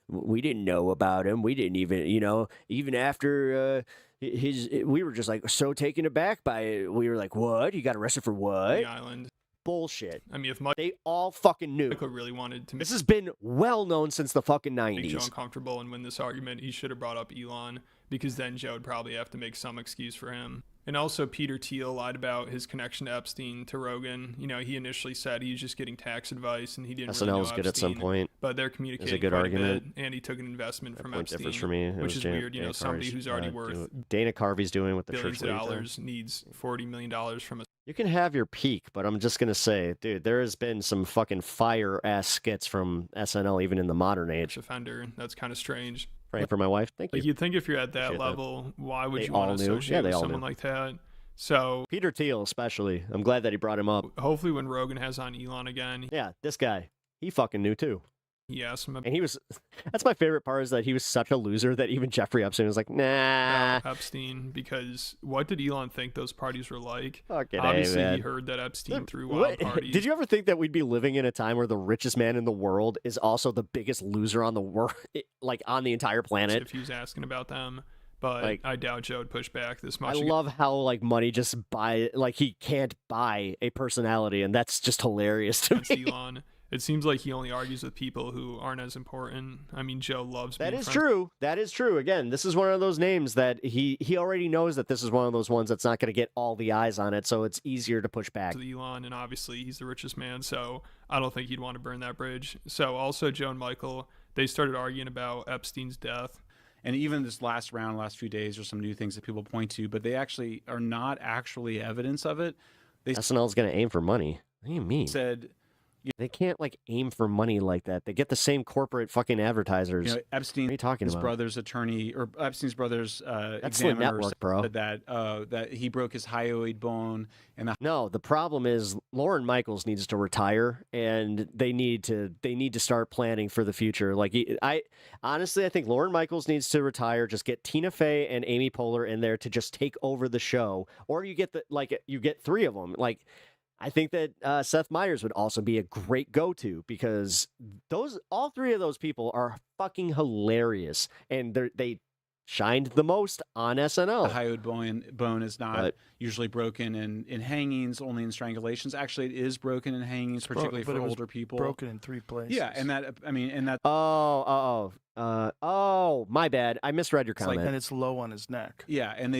Speaker 5: we didn't know about him. We didn't even, even after we were just like so taken aback by it. We were like, what? You got arrested for what?
Speaker 13: The island.
Speaker 5: Bullshit.
Speaker 13: I mean, if
Speaker 5: they all fucking knew.
Speaker 13: Michael really wanted to.
Speaker 5: This has been well known since the fucking
Speaker 13: make Joe
Speaker 5: 90s.
Speaker 13: uncomfortable and win this argument, he should have brought up Elon, because then Joe would probably have to make some excuse for him. And also, Peter Thiel lied about his connection to Epstein to Rogan. You know, he initially said he was just getting tax advice and he didn't really know
Speaker 5: SNL was good
Speaker 13: Epstein,
Speaker 5: at some point.
Speaker 13: but they're communicating
Speaker 5: It was a good
Speaker 13: quite
Speaker 5: argument.
Speaker 13: a bit, and he took an investment from
Speaker 5: Point
Speaker 13: Epstein,
Speaker 5: difference for me.
Speaker 13: which is weird. You know, somebody who's already worth
Speaker 5: Dana Carvey's doing with the
Speaker 13: billions
Speaker 5: church
Speaker 13: of
Speaker 5: league
Speaker 13: dollars needs $40 million from a.
Speaker 5: You can have your peak, but I'm just gonna say, dude, there has been some fucking fire ass skits from SNL even in the modern age.
Speaker 13: Offender. That's kind of strange.
Speaker 5: Praying for my wife. Thank you.
Speaker 13: Like, you'd think if you're at that
Speaker 5: Appreciate
Speaker 13: level, why would
Speaker 5: They
Speaker 13: you want
Speaker 5: all
Speaker 13: to
Speaker 5: knew.
Speaker 13: associate
Speaker 5: Yeah, they
Speaker 13: with
Speaker 5: all
Speaker 13: someone
Speaker 5: knew.
Speaker 13: like that? So
Speaker 5: Peter Thiel, especially. I'm glad that he brought him up.
Speaker 13: Hopefully, when Rogan has on Elon again,
Speaker 5: Yeah, this guy, he fucking knew too.
Speaker 13: he asks him
Speaker 5: And he was, that's my favorite part, is that he was such a loser that even Jeffrey Epstein was like, nah.
Speaker 13: about Epstein, because what did Elon think those parties were like?
Speaker 5: Fucking A,
Speaker 13: Obviously,
Speaker 5: man.
Speaker 13: he heard that Epstein threw wild
Speaker 5: What-
Speaker 13: parties.
Speaker 5: Did you ever think that we'd be living in a time where the richest man in the world is also the biggest loser on the world, like on the entire planet?
Speaker 13: If he was asking about them, but
Speaker 5: Like-
Speaker 13: I doubt Joe would push back this much.
Speaker 5: I love how like money just he can't buy a personality, and that's just hilarious to
Speaker 13: against
Speaker 5: me.
Speaker 13: Elon. It seems like he only argues with people who aren't as important. I mean, Joe loves
Speaker 5: That
Speaker 13: being
Speaker 5: is
Speaker 13: friends
Speaker 5: true. That is true. Again, this is one of those names that he already knows that this is one of those ones that's not going to get all the eyes on it, so it's easier to push back.
Speaker 13: with Elon, and obviously he's the richest man, so I don't think he'd want to burn that bridge. So also Joe and Michael, they started arguing about Epstein's death.
Speaker 8: And even this last few days, there's some new things that people point to, but they actually are not actually evidence of it. They
Speaker 5: SNL's going to aim for money. What do you mean?
Speaker 8: said
Speaker 5: They can't like aim for money like that. They get the same corporate fucking advertisers.
Speaker 8: Epstein,
Speaker 5: what are you talking
Speaker 8: his
Speaker 5: about?
Speaker 8: brother's attorney, or Epstein's brother's
Speaker 5: That's the
Speaker 8: examiner
Speaker 5: network, bro.
Speaker 8: said that he broke his hyoid bone, and
Speaker 5: No, the problem is Lorne Michaels needs to retire, and they need to start planning for the future. Like I honestly, I think Lorne Michaels needs to retire. Just get Tina Fey and Amy Poehler in there to just take over the show, or you get you get three of them. Like I think that Seth Meyers would also be a great go-to, because all three of those people are fucking hilarious, and they shined the most on SNL.
Speaker 8: The hyoid bone is not usually broken in hangings, only in strangulations. Actually, it is broken in hangings, particularly for older people.
Speaker 10: Broken in 3 places.
Speaker 8: Yeah, and that, I mean, and that.
Speaker 5: My bad. I misread your comment.
Speaker 10: And it's low on his neck.
Speaker 8: Yeah, and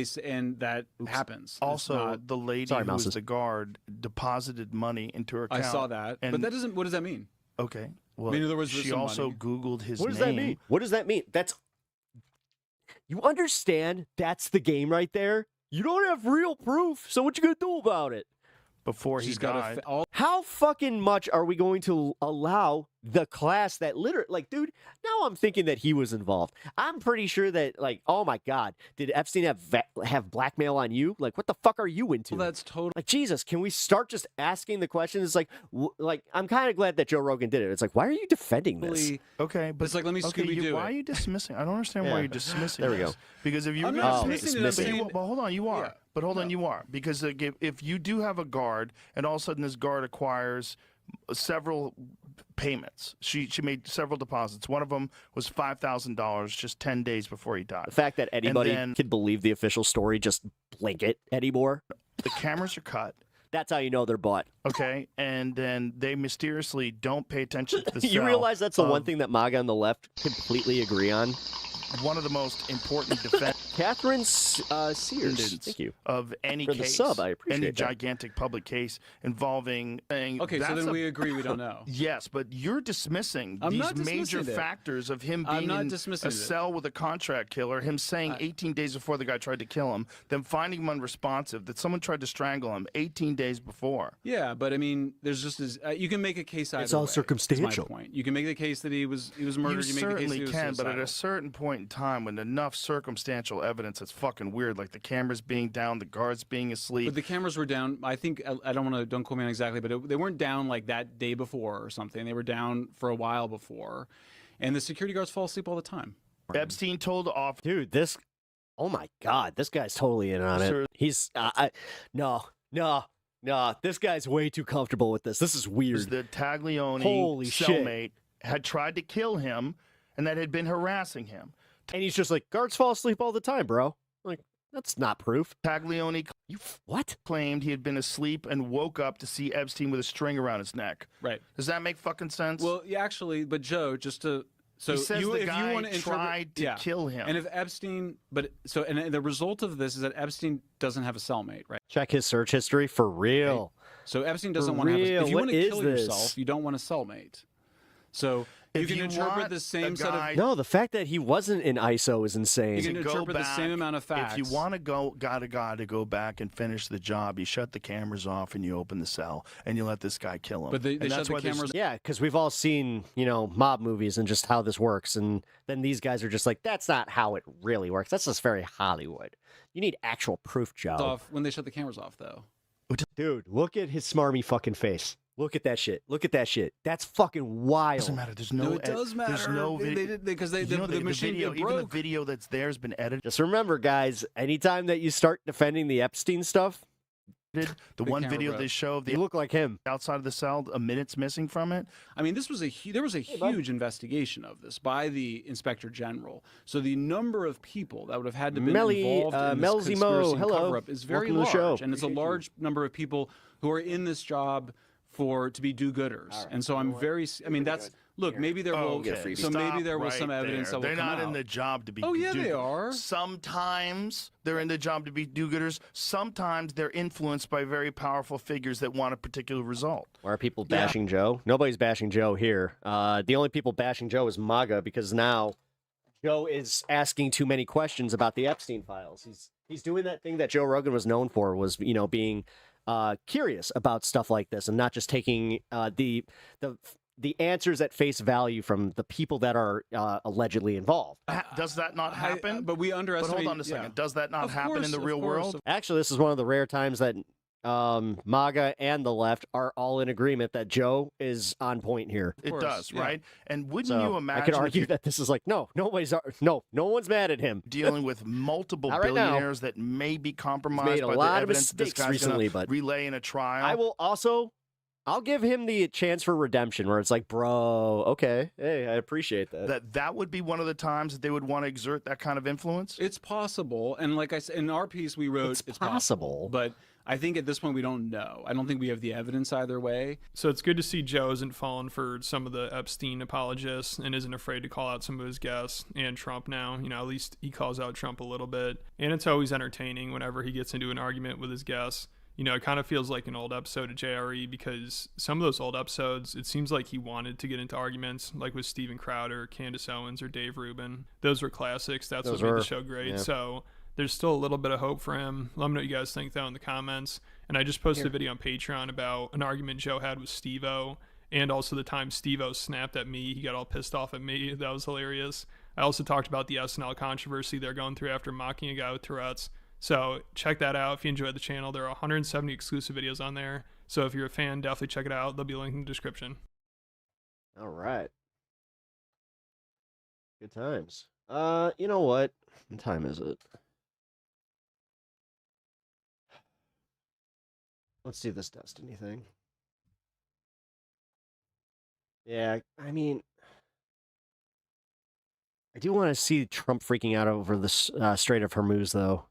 Speaker 8: that happens.
Speaker 10: Also, the lady who was the guard deposited money into her account.
Speaker 8: I saw that, but that doesn't. What does that mean?
Speaker 10: Okay. Well,
Speaker 8: I mean, there was
Speaker 10: she
Speaker 8: some
Speaker 10: also
Speaker 8: money.
Speaker 10: Googled his
Speaker 5: What does
Speaker 10: name.
Speaker 5: that mean? What does that mean? You understand? That's the game right there. You don't have real proof, so what you gonna do about it?
Speaker 10: Before he died.
Speaker 5: How fucking much are we going to allow the class that literally, like, dude, now I'm thinking that he was involved. I'm pretty sure that, like, oh my God, did Epstein have blackmail on you? Like, what the fuck are you into?
Speaker 8: Well, that's totally.
Speaker 5: Like, Jesus, can we start just asking the questions? It's like, I'm kind of glad that Joe Rogan did it. It's like, why are you defending this?
Speaker 10: Okay, but
Speaker 8: it's like, let me Scooby-Doo
Speaker 10: why are you dismissing? I don't understand why you're dismissing
Speaker 5: There we go.
Speaker 10: this. Because if you're
Speaker 8: I'm
Speaker 10: going
Speaker 8: not
Speaker 10: to
Speaker 8: dismissing it, I'm saying-
Speaker 10: well, hold on, you are.
Speaker 8: Yeah.
Speaker 10: But hold on, you are. Because if you do have a guard, and all of a sudden this guard acquires several payments. She made several deposits. One of them was $5,000 just 10 days before he died.
Speaker 5: The fact that anybody can believe the official story, just blink it anymore.
Speaker 10: The cameras are cut.
Speaker 5: That's how you know they're bought.
Speaker 10: Okay, and then they mysteriously don't pay attention to the
Speaker 5: You
Speaker 10: cell
Speaker 5: realize that's the one
Speaker 10: of
Speaker 5: thing that MAGA on the left completely agree on?
Speaker 10: one of the most important defense
Speaker 5: Catherine Sears, thank you.
Speaker 10: of any
Speaker 5: For the
Speaker 10: case,
Speaker 5: sub, I appreciate
Speaker 10: any
Speaker 5: that.
Speaker 10: gigantic public case involving.
Speaker 8: Okay, so then we agree we don't know.
Speaker 10: Yes, but you're dismissing
Speaker 8: I'm
Speaker 10: these
Speaker 8: not dismissing
Speaker 10: major
Speaker 8: it.
Speaker 10: factors of him
Speaker 8: I'm
Speaker 10: being
Speaker 8: not
Speaker 10: in
Speaker 8: dismissing
Speaker 10: a
Speaker 8: it.
Speaker 10: cell with a contract killer, him saying 18 days before the guy tried to kill him, them finding him unresponsive, that someone tried to strangle him 18 days before.
Speaker 8: Yeah, but I mean, there's just this, you can make a case either
Speaker 5: It's all
Speaker 8: way, is
Speaker 5: circumstantial.
Speaker 8: my point. You can make the case that he was murdered.
Speaker 10: You
Speaker 8: make the case that
Speaker 10: certainly
Speaker 8: he was
Speaker 10: can, but at
Speaker 8: suicidal.
Speaker 10: a certain point in time, when enough circumstantial evidence, it's fucking weird. Like the cameras being down, the guards being asleep.
Speaker 8: But the cameras were down. I think I don't quote me on exactly, but they weren't down like that day before or something. They were down for a while before, and the security guards fall asleep all the time.
Speaker 10: Epstein told off.
Speaker 5: Dude, this. Oh my God, this guy's totally in on it.
Speaker 10: Sir.
Speaker 5: He's. No. This guy's way too comfortable with this. This is weird.
Speaker 10: The Taglioni
Speaker 5: Holy shit.
Speaker 10: cellmate had tried to kill him, and that had been harassing him.
Speaker 5: And he's just like, guards fall asleep all the time, bro. Like, that's not proof.
Speaker 10: Taglioni
Speaker 5: what?
Speaker 10: Claimed he had been asleep and woke up to see Epstein with a string around his neck.
Speaker 8: Right.
Speaker 10: Does that make fucking sense?
Speaker 8: Well, yeah, actually, but Joe, just to so
Speaker 10: He says
Speaker 8: you,
Speaker 10: the
Speaker 8: if
Speaker 10: guy
Speaker 8: you want to
Speaker 10: tried to kill him.
Speaker 8: and if Epstein, and the result of this is that Epstein doesn't have a cellmate, right?
Speaker 5: Check his search history for real.
Speaker 8: So Epstein doesn't
Speaker 5: For
Speaker 8: want to have.
Speaker 5: real,
Speaker 8: If you want
Speaker 5: what
Speaker 8: to
Speaker 5: is
Speaker 8: kill
Speaker 5: this?
Speaker 8: yourself, you don't want a cellmate. So you
Speaker 10: If
Speaker 8: can
Speaker 10: you
Speaker 8: interpret
Speaker 10: want
Speaker 8: the
Speaker 10: a
Speaker 8: same set
Speaker 10: guy-
Speaker 8: of.
Speaker 5: No, the fact that he wasn't in ISO is insane.
Speaker 8: You can
Speaker 10: Go
Speaker 8: interpret the
Speaker 10: back.
Speaker 8: same amount of facts.
Speaker 10: If you want to got a guy to go back and finish the job, you shut the cameras off and you open the cell and you let this guy kill him.
Speaker 8: But they
Speaker 10: And
Speaker 8: shut
Speaker 10: that's
Speaker 8: the
Speaker 10: why there's-
Speaker 8: cameras.
Speaker 5: Yeah, because we've all seen, mob movies and just how this works. And then these guys are just like, that's not how it really works. That's just very Hollywood. You need actual proof, Joe.
Speaker 8: Off when they shut the cameras off, though.
Speaker 5: Dude, look at his smarmy fucking face. Look at that shit. Look at that shit. That's fucking wild.
Speaker 10: Doesn't matter. There's no.
Speaker 8: it does matter.
Speaker 10: There's no
Speaker 8: because the machine
Speaker 10: video,
Speaker 8: broke.
Speaker 10: even the video that's there has been edited.
Speaker 5: Just remember, guys, anytime that you start defending the Epstein stuff,
Speaker 10: The one
Speaker 8: camera
Speaker 10: video
Speaker 8: broke.
Speaker 10: they show of the
Speaker 5: you look like him.
Speaker 10: outside of the cell, a minute's missing from it.
Speaker 8: I mean, there was a huge investigation of this by the Inspector General. So the number of people that would have had to be involved in this
Speaker 5: Melzy Mo,
Speaker 8: conspiracy and
Speaker 5: hello.
Speaker 8: cover-up is very
Speaker 5: Welcome to the
Speaker 8: large,
Speaker 5: show.
Speaker 8: and it's a large number of people who are in this job to be do-gooders. And so I'm very. I mean, that's look. Maybe there will.
Speaker 10: Okay.
Speaker 8: So maybe there was
Speaker 10: Stop
Speaker 8: some
Speaker 10: right
Speaker 8: evidence
Speaker 10: there.
Speaker 8: that will
Speaker 10: They're
Speaker 8: come
Speaker 10: not in
Speaker 8: out.
Speaker 10: the job to be.
Speaker 8: Oh, yeah,
Speaker 10: do-
Speaker 8: they are.
Speaker 10: Sometimes they're in the job to be do-gooders. Sometimes they're influenced by very powerful figures that want a particular result.
Speaker 5: Why are people bashing Joe? Nobody's bashing Joe here. The only people bashing Joe is MAGA because now Joe is asking too many questions about the Epstein files. He's doing that thing that Joe Rogan was known for, was being curious about stuff like this and not just taking the answers at face value from the people that are allegedly involved.
Speaker 10: Does that not happen?
Speaker 8: But we
Speaker 10: But
Speaker 8: underestimate.
Speaker 10: hold on a second.
Speaker 8: yeah.
Speaker 10: Does that not
Speaker 8: Of
Speaker 10: happen
Speaker 8: course,
Speaker 10: in the
Speaker 8: of
Speaker 10: real
Speaker 8: course,
Speaker 10: world?
Speaker 5: Actually, this is one of the rare times that MAGA and the left are all in agreement that Joe is on point here.
Speaker 10: It does,
Speaker 8: yeah.
Speaker 10: right? And wouldn't
Speaker 5: So
Speaker 10: you imagine
Speaker 5: I could
Speaker 10: if
Speaker 5: argue
Speaker 10: you're
Speaker 5: that this is like, no one's mad at him.
Speaker 10: dealing with multiple
Speaker 5: Not right now.
Speaker 10: billionaires that may be compromised
Speaker 5: made a
Speaker 10: by
Speaker 5: lot
Speaker 10: the
Speaker 5: of
Speaker 10: evidence that this
Speaker 5: mistakes
Speaker 10: guy's
Speaker 5: recently,
Speaker 10: gonna
Speaker 5: but
Speaker 10: relay in a trial?
Speaker 5: I will also I'll give him the chance for redemption where it's like, bro, okay, hey, I appreciate that.
Speaker 10: That would be one of the times that they would want to exert that kind of influence?
Speaker 8: It's possible. And like I said, in our piece we wrote, it's possible. But I think at this point we don't know. I don't think we have the evidence either way.
Speaker 13: So it's good to see Joe isn't falling for some of the Epstein apologists and isn't afraid to call out some of his guests and Trump now. You know, at least he calls out Trump a little bit. And it's always entertaining whenever he gets into an argument with his guests. You know, it kind of feels like an old episode of JRE because some of those old episodes, it seems like he wanted to get into arguments, like with Steven Crowder, Candace Owens, or Dave Rubin. Those were classics. That's what made the show great. Yeah. So there's still a little bit of hope for him. Let me know what you guys think, though, in the comments. And I just posted a video on Patreon about an argument Joe had with Steve-O, and also the time Steve-O snapped at me. He got all pissed off at me. That was hilarious. I also talked about the SNL controversy they're going through after mocking a guy with Tourette's. So check that out if you enjoyed the channel. There are 170 exclusive videos on there. So if you're a fan, definitely check it out. There'll be a link in the description.
Speaker 5: All right. Good times. You know what? What time is it? Let's do this Destiny thing. Yeah, I mean, I do want to see Trump freaking out over the Strait of Hormuz, though.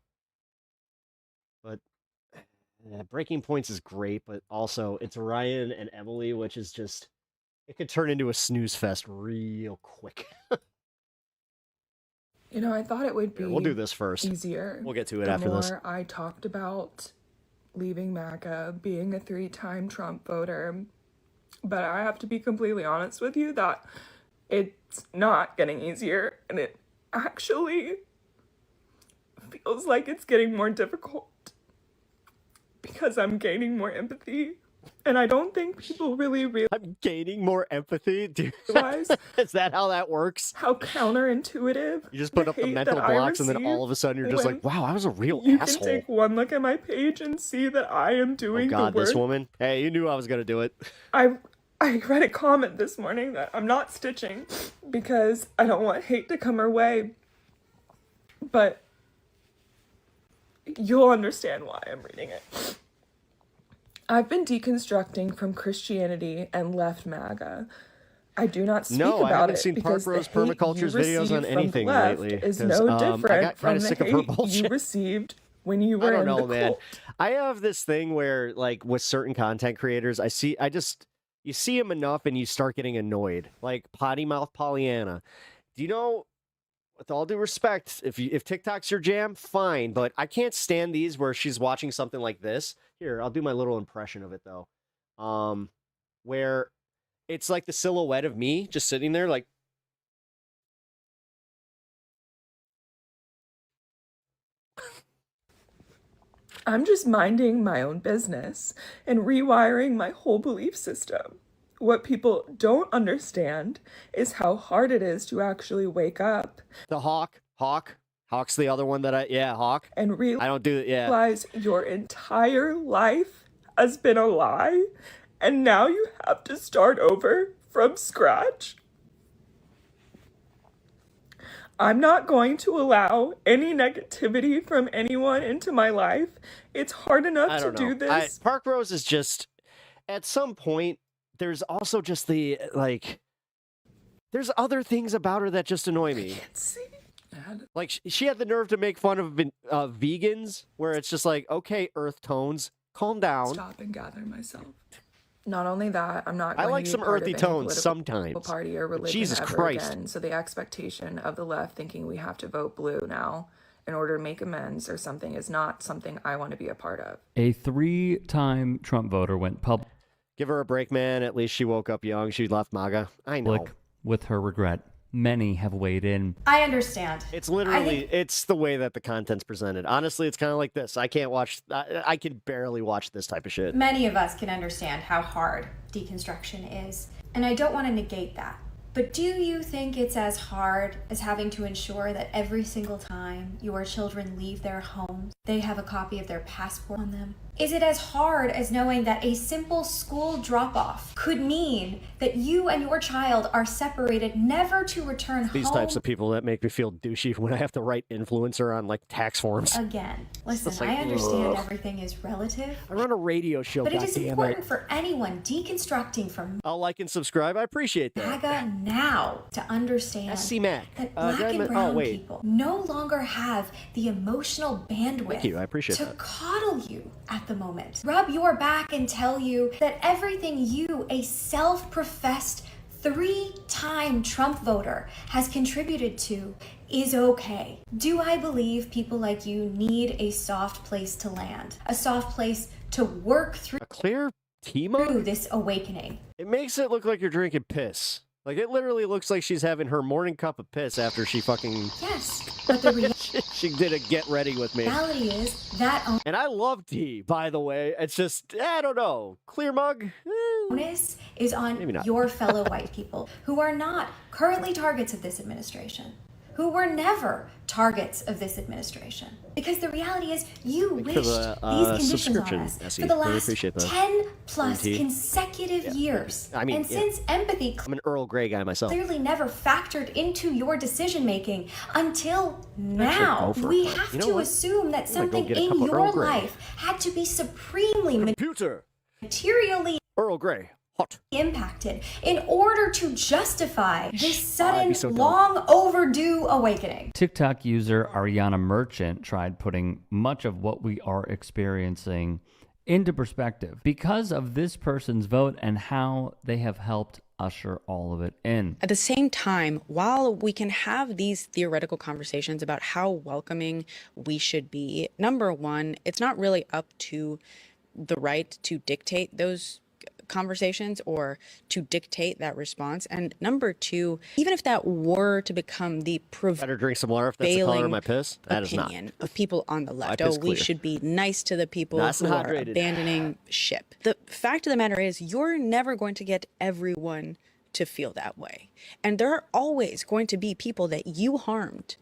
Speaker 5: But Breaking Points is great, but also it's Ryan and Emily, which is just, it could turn into a snooze fest real quick.
Speaker 15: You know, I thought it would be
Speaker 5: we'll do this first.
Speaker 15: Easier.
Speaker 5: We'll get to it after this.
Speaker 15: The more I talked about leaving MAGA, being a 3-time Trump voter, but I have to be completely honest with you that it's not getting easier, and it actually feels like it's getting more difficult because I'm gaining more empathy, and I don't think people really realize.
Speaker 5: I'm gaining more empathy? Dude,
Speaker 15: realize
Speaker 5: is that how that works?
Speaker 15: How counterintuitive.
Speaker 5: You just put up the mental blocks, and then all of a sudden you're just like, wow, I was a real asshole.
Speaker 15: You can take one look at my page and see that I am doing
Speaker 5: the work.
Speaker 15: this
Speaker 5: woman. Hey, you knew I was going to do it.
Speaker 15: I read a comment this morning that I'm not stitching because I don't want hate to come her way, but you'll understand why I'm reading it. I've been deconstructing from Christianity and left MAGA. I do not speak about it.
Speaker 5: No, I haven't seen Park Rose Permaculture's videos on anything lately.
Speaker 15: Is no different from the hate
Speaker 5: bullshit
Speaker 15: you received when you were in the cult.
Speaker 5: I have this thing where, like, with certain content creators, you see them enough and you start getting annoyed. Like Potty Mouth Pollyanna. Do you know, with all due respect, if TikTok's your jam, fine, but I can't stand these where she's watching something like this. Here, I'll do my little impression of it though. Where it's like the silhouette of me just sitting there like,
Speaker 15: I'm just minding my own business and rewiring my whole belief system. What people don't understand is how hard it is to actually wake up.
Speaker 5: The Hawk's the other one that Hawk.
Speaker 15: And
Speaker 5: I don't do it,
Speaker 15: realize your entire life has been a lie, and now you have to start over from scratch. I'm not going to allow any negativity from anyone into my life. It's hard enough to do this.
Speaker 5: Park Rose is just, at some point, there's also just the, like, there's other things about her that just annoy me.
Speaker 15: I can't see.
Speaker 5: Like, she had the nerve to make fun of vegans, where it's just like, okay, earth tones, calm down.
Speaker 15: Stop and gather myself. Not only that, I'm not going
Speaker 5: I like
Speaker 15: to be
Speaker 5: some
Speaker 15: part
Speaker 5: earthy
Speaker 15: of
Speaker 5: tones
Speaker 15: any
Speaker 5: sometimes.
Speaker 15: Party or religion
Speaker 5: Jesus
Speaker 15: ever
Speaker 5: Christ.
Speaker 15: Again. So the expectation of the left thinking we have to vote blue now in order to make amends or something is not something I want to be a part of.
Speaker 16: A 3-time Trump voter went public.
Speaker 5: Give her a break, man. At least she woke up young. She left MAGA. I know.
Speaker 16: With her regret. Many have weighed in.
Speaker 23: I understand.
Speaker 5: It's literally, it's the way that the content's presented. Honestly, it's kind of like this. I can barely watch this type of shit.
Speaker 23: Many of us can understand how hard deconstruction is, and I don't want to negate that. But do you think it's as hard as having to ensure that every single time your children leave their homes, they have a copy of their passport on them? Is it as hard as knowing that a simple school drop-off could mean that you and your child are separated, never to return home?
Speaker 5: These types of people that make me feel douchey when I have to write influencer on like tax forms.
Speaker 23: Again, listen,
Speaker 5: like,
Speaker 23: I understand
Speaker 5: ugh.
Speaker 23: everything is relative.
Speaker 5: I run a radio show,
Speaker 23: But it is
Speaker 5: goddammit.
Speaker 23: important for anyone deconstructing from
Speaker 5: I'll like and subscribe. I appreciate that.
Speaker 23: MAGA now to understand
Speaker 5: SC-Mac.
Speaker 23: that black and brown
Speaker 5: wait.
Speaker 23: people no longer have the emotional bandwidth
Speaker 5: Thank you. I appreciate
Speaker 23: to
Speaker 5: that.
Speaker 23: coddle you at the moment, rub your back and tell you that everything you, a self-professed 3-time Trump voter, has contributed to is okay. Do I believe people like you need a soft place to land, a soft place to work through
Speaker 5: Clear tea mug?
Speaker 23: this awakening?
Speaker 5: It makes it look like you're drinking piss. Like, it literally looks like she's having her morning cup of piss after she fucking...
Speaker 23: Yes, but the
Speaker 5: she did a get ready with me.
Speaker 23: reality is that
Speaker 5: And I love tea, by the way. It's just, I don't know. Clear mug?
Speaker 23: onus is
Speaker 5: Maybe
Speaker 23: on
Speaker 5: not.
Speaker 23: your fellow white people who are not currently targets of this administration, who were never targets of this administration. Because the reality is you wished these conditions on us for the last 10 plus consecutive years.
Speaker 5: I mean,
Speaker 23: and since empathy
Speaker 5: I'm an Earl Grey guy myself.
Speaker 23: clearly never factored into your decision making until now,
Speaker 5: go for
Speaker 23: we
Speaker 5: it, but
Speaker 23: have
Speaker 5: you know
Speaker 23: to
Speaker 5: what?
Speaker 23: assume that
Speaker 5: I'm gonna go
Speaker 23: something
Speaker 5: get a
Speaker 23: in
Speaker 5: cup of
Speaker 23: your
Speaker 5: Earl Grey.
Speaker 23: life had to be supremely materially
Speaker 5: Earl Grey. Hot.
Speaker 23: impacted in order to justify this sudden,
Speaker 16: so dumb.
Speaker 23: long overdue awakening.
Speaker 16: TikTok user Ariana Merchant tried putting much of what we are experiencing into perspective because of this person's vote and how they have helped usher all of it in.
Speaker 2: At the same time, while we can have these theoretical conversations about how welcoming we should be, number one, it's not really up to the right to dictate those conversations or to dictate that response. And number two, even if that were to become the
Speaker 5: Better drink some water if that's the color of my piss. That is not.
Speaker 2: opinion of people on the left,
Speaker 5: My piss
Speaker 2: oh, we
Speaker 5: clear.
Speaker 2: should be nice to the people
Speaker 5: Nice
Speaker 2: who
Speaker 5: and
Speaker 2: are
Speaker 5: hydrated.
Speaker 2: abandoning ship. The fact of the matter is, you're never going to get everyone to feel that way. And there are always going to be people that you harmed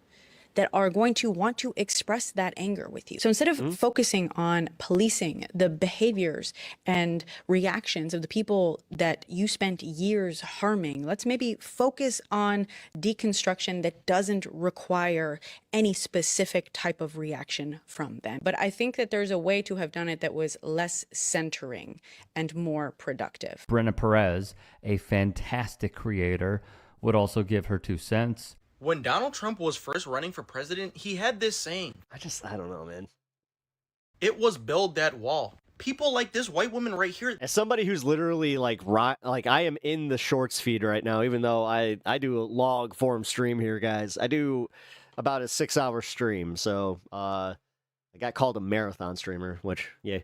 Speaker 2: that are going to want to express that anger with you. So instead of focusing on policing the behaviors and reactions of the people that you spent years harming, let's maybe focus on deconstruction that doesn't require any specific type of reaction from them. But I think that there's a way to have done it that was less centering and more productive.
Speaker 16: Brenna Perez, a fantastic creator, would also give her 2 cents.
Speaker 4: When Donald Trump was first running for president, he had this saying.
Speaker 5: I don't know, man.
Speaker 4: It was build that wall. People like this white woman right here.
Speaker 5: As somebody who's literally like I am in the shorts feed right now, even though I do a log form stream here, guys. I do about a 6-hour stream, so I got called a marathon streamer, which yeah.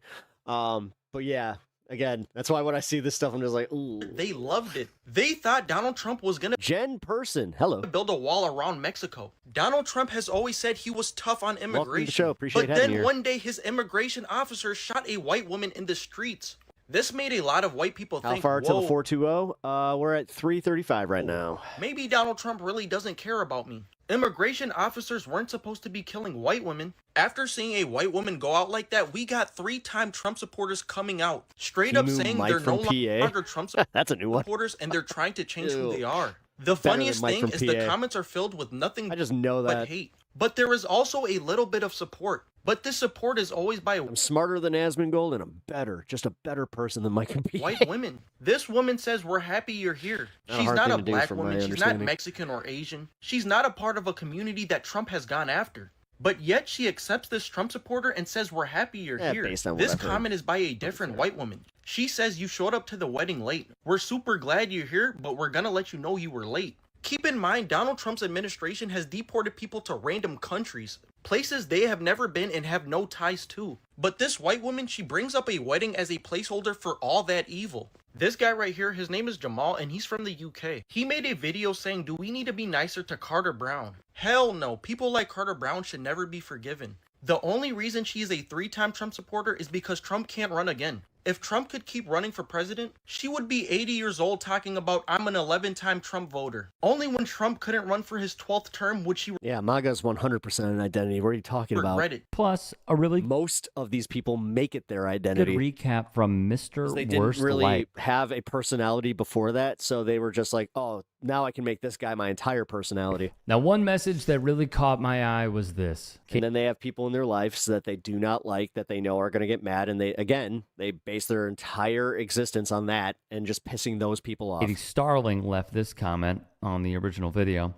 Speaker 5: But yeah. Again, that's why when I see this stuff, I'm just like, ooh.
Speaker 4: They loved it. They thought Donald Trump was gonna
Speaker 5: Jen Person, hello.
Speaker 4: build a wall around Mexico. Donald Trump has always said he was tough on immigration.
Speaker 5: Welcome to the show. Appreciate
Speaker 4: but
Speaker 5: having
Speaker 4: then
Speaker 5: you here.
Speaker 4: one day his immigration officer shot a white woman in the streets. This made a lot of white people
Speaker 5: How
Speaker 4: think,
Speaker 5: far to the
Speaker 4: whoa,
Speaker 5: 420? We're at 335 right now.
Speaker 4: maybe Donald Trump really doesn't care about me. Immigration officers weren't supposed to be killing white women. After seeing a white woman go out like that, we got 3-time Trump supporters coming out, straight up
Speaker 5: Emu
Speaker 4: saying
Speaker 5: Mike
Speaker 4: they're no
Speaker 5: from PA.
Speaker 4: longer Trump
Speaker 5: That's a new one.
Speaker 4: supporters and they're trying to change who
Speaker 5: Ew.
Speaker 4: they are. The
Speaker 5: Better than
Speaker 4: funniest
Speaker 5: Mike
Speaker 4: thing
Speaker 5: from
Speaker 4: is the
Speaker 5: PA.
Speaker 4: comments are filled with nothing
Speaker 5: I just know
Speaker 4: but
Speaker 5: that.
Speaker 4: hate. But there is also a little bit of support. But this support is always by
Speaker 5: I'm smarter than Asmongold and I'm better, just a better person than Mike and PA.
Speaker 4: white women. This woman says we're happy you're here.
Speaker 5: Not a
Speaker 4: She's
Speaker 5: hard
Speaker 4: not
Speaker 5: thing
Speaker 4: a
Speaker 5: to do
Speaker 4: black
Speaker 5: from my
Speaker 4: woman. She's not
Speaker 5: understanding.
Speaker 4: Mexican or Asian. She's not a part of a community that Trump has gone after. But yet she accepts this Trump supporter and says we're happy you're
Speaker 5: Yeah,
Speaker 4: here.
Speaker 5: based on what
Speaker 4: This
Speaker 5: I've heard.
Speaker 4: comment is by a different white woman. She says you showed up to the wedding late. We're super glad you're here, but we're gonna let you know you were late. Keep in mind, Donald Trump's administration has deported people to random countries, places they have never been and have no ties to. But this white woman, she brings up a wedding as a placeholder for all that evil. This guy right here, his name is Jamal, and he's from the UK. He made a video saying, do we need to be nicer to Carter Brown? Hell no, people like Carter Brown should never be forgiven. The only reason she is a 3-time Trump supporter is because Trump can't run again. If Trump could keep running for president, she would be 80 years old talking about, I'm an 11-time Trump voter. Only when Trump couldn't run for his 12th term would she
Speaker 5: Yeah, MAGA's 100% an identity. What are you talking about?
Speaker 4: regret it.
Speaker 16: Plus, a really
Speaker 5: Most of these people make it their
Speaker 16: good
Speaker 5: identity.
Speaker 16: recap from Mr.
Speaker 5: They didn't
Speaker 16: Worst
Speaker 5: really
Speaker 16: Life.
Speaker 5: have a personality before that, so they were just like, oh, now I can make this guy my entire personality.
Speaker 16: Now, one message that really caught my eye was this.
Speaker 5: And then they have people in their lives that they do not like, that they know are going to get mad, and they base their entire existence on that and just pissing those people off.
Speaker 16: Katie Starling left this comment on the original video.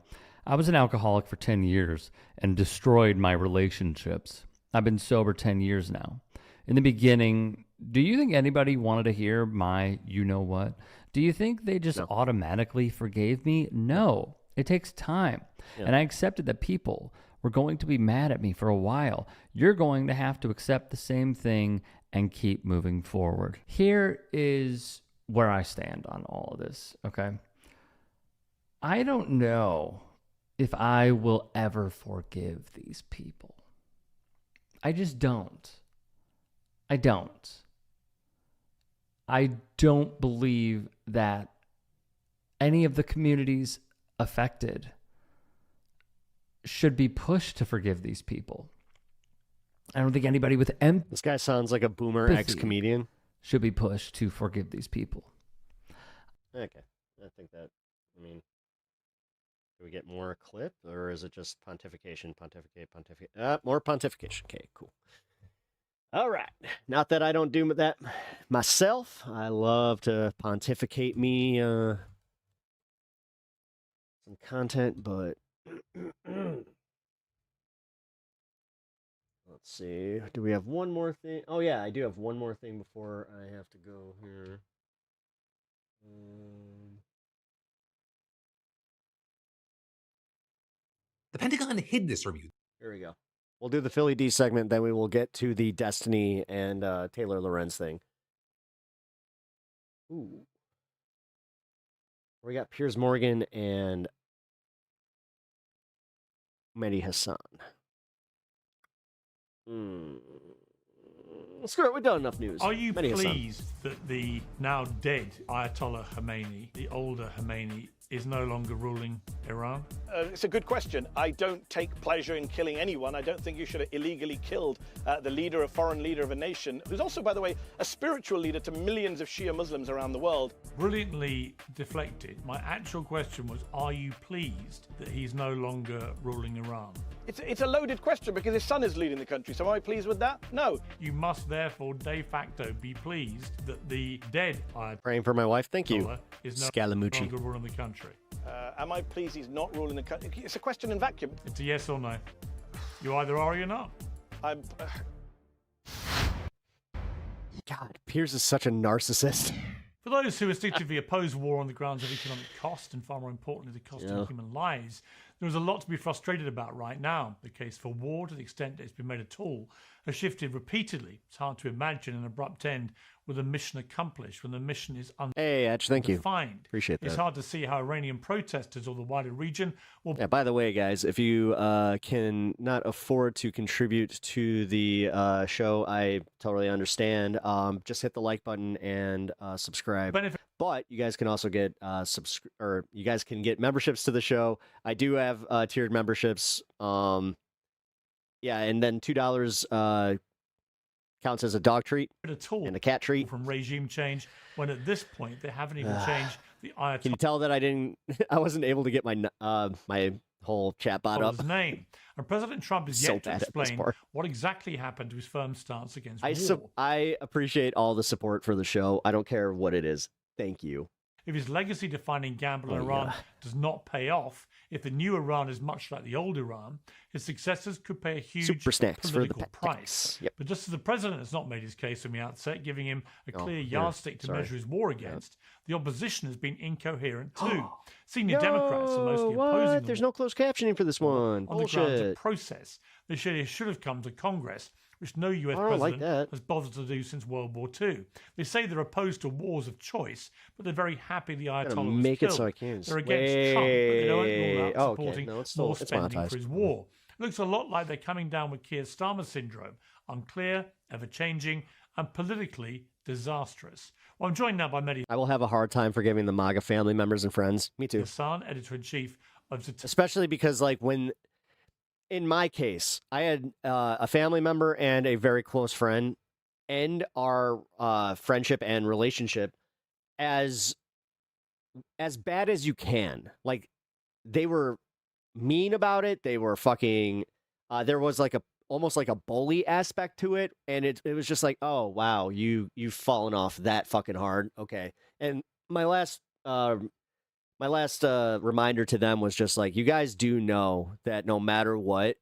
Speaker 16: I was an alcoholic for 10 years and destroyed my relationships. I've been sober 10 years now. In the beginning, do you think anybody wanted to hear my you-know-what? Do you think they just automatically forgave me? No. It takes time.
Speaker 5: Yeah.
Speaker 16: And I accepted that people were going to be mad at me for a while. You're going to have to accept the same thing and keep moving forward. Here is where I stand on all of this, okay? I don't know if I will ever forgive these people. I just don't. I don't believe that any of the communities affected should be pushed to forgive these people. I don't think anybody with empathy.
Speaker 5: This guy sounds like a boomer ex-comedian.
Speaker 16: Should be pushed to forgive these people.
Speaker 5: Okay. I think that, do we get more clip, or is it just pontification? More pontification. Okay, cool. All right. Not that I don't do that myself. I love to pontificate me some content, but let's see. Do we have one more thing? Oh, yeah, I do have one more thing before I have to go here.
Speaker 17: The Pentagon hid this review.
Speaker 5: Here we go. We'll do the Philly D segment, then we will get to the Destiny and Taylor Lorenz thing. Ooh. We got Piers Morgan and Mehdi Hassan. Screw it, we've done enough news.
Speaker 18: Are you
Speaker 5: Mehdi Hassan.
Speaker 18: pleased that the now dead Ayatollah Khomeini, the older Khomeini, is no longer ruling Iran?
Speaker 20: It's a good question. I don't take pleasure in killing anyone. I don't think you should have illegally killed the foreign leader of a nation, who's also, by the way, a spiritual leader to millions of Shia Muslims around the world.
Speaker 18: Brilliantly deflected. My actual question was, are you pleased that he's no longer ruling Iran?
Speaker 20: It's a loaded question because his son is leading the country, so am I pleased with that? No.
Speaker 18: You must therefore de facto be pleased that the dead Ayatollah
Speaker 5: Praying for my wife, thank you.
Speaker 18: is no
Speaker 5: Scalamucci.
Speaker 18: longer ruling the country.
Speaker 20: Am I pleased he's not ruling the country? It's a question in vacuum.
Speaker 18: It's a yes or no. You either are or you're not.
Speaker 20: I'm...
Speaker 5: God, Piers is such a narcissist.
Speaker 18: For those who instinctively oppose war on the grounds of economic cost, and far more importantly, the cost of human lives, there is a lot to be frustrated about right now. The case for war, to the extent that it's been made at all, has shifted repeatedly. It's hard to imagine an abrupt end with a mission accomplished when the mission is
Speaker 5: Hey, Etch, thank you.
Speaker 18: undefined.
Speaker 5: Appreciate that.
Speaker 18: It's hard to see how Iranian protesters or the wider region will...
Speaker 5: Yeah, by the way, guys, if you can not afford to contribute to the show, I totally understand. Just hit the like button and subscribe. But you guys can also get you guys can get memberships to the show. I do have tiered memberships. Yeah, and then $2 counts as a dog treat and a cat treat.
Speaker 18: From regime change, when at this point they haven't even changed the Ayatollah.
Speaker 5: Can you tell that I wasn't able to get my my whole chat bot up?
Speaker 18: Name. And President Trump is
Speaker 5: So
Speaker 18: yet to
Speaker 5: bad at this
Speaker 18: explain
Speaker 5: part.
Speaker 18: what exactly happened to his firm stance against war.
Speaker 5: I appreciate all the support for the show. I don't care what it is. Thank you.
Speaker 18: If his legacy-defining gamble in Iran does not pay off, if the new Iran is much like the old Iran, his successors could pay a huge
Speaker 5: Super snacks for the
Speaker 18: political price.
Speaker 5: Yep.
Speaker 18: But just as the president has not made his case from the outset, giving him a clear yardstick to measure his war against, the opposition has been incoherent too. Senior Democrats are mostly opposing
Speaker 5: There's no closed captioning for this one.
Speaker 18: on the grounds of
Speaker 5: Bullshit.
Speaker 18: process. They should have come to Congress, which no US
Speaker 5: I don't like
Speaker 18: president has bothered to do since World War II. They say they're opposed to wars of choice, but they're very happy the Ayatollah was
Speaker 5: make it
Speaker 18: killed.
Speaker 5: so I can.
Speaker 18: They're against Trump, but they don't rule out
Speaker 5: Oh, okay.
Speaker 18: supporting
Speaker 5: No, it's
Speaker 18: more
Speaker 5: still- it's
Speaker 18: spending
Speaker 5: monetized.
Speaker 18: for his war. It looks a lot like they're coming down with Keir Starmer syndrome, unclear, ever-changing, and politically disastrous. Well, I'm joined now by Mehdi
Speaker 5: I will have a hard time forgiving the MAGA family members and friends. Me too.
Speaker 18: Hassan, editor-in-chief of
Speaker 5: Especially because, like, in my case, I had a family member and a very close friend end our friendship and relationship as bad as you can. Like, they were mean about it. They were fucking. There was like almost like a bully aspect to it, and it was just like, oh wow, you've fallen off that fucking hard. Okay, and my last reminder to them was just like, you guys do know that no matter what,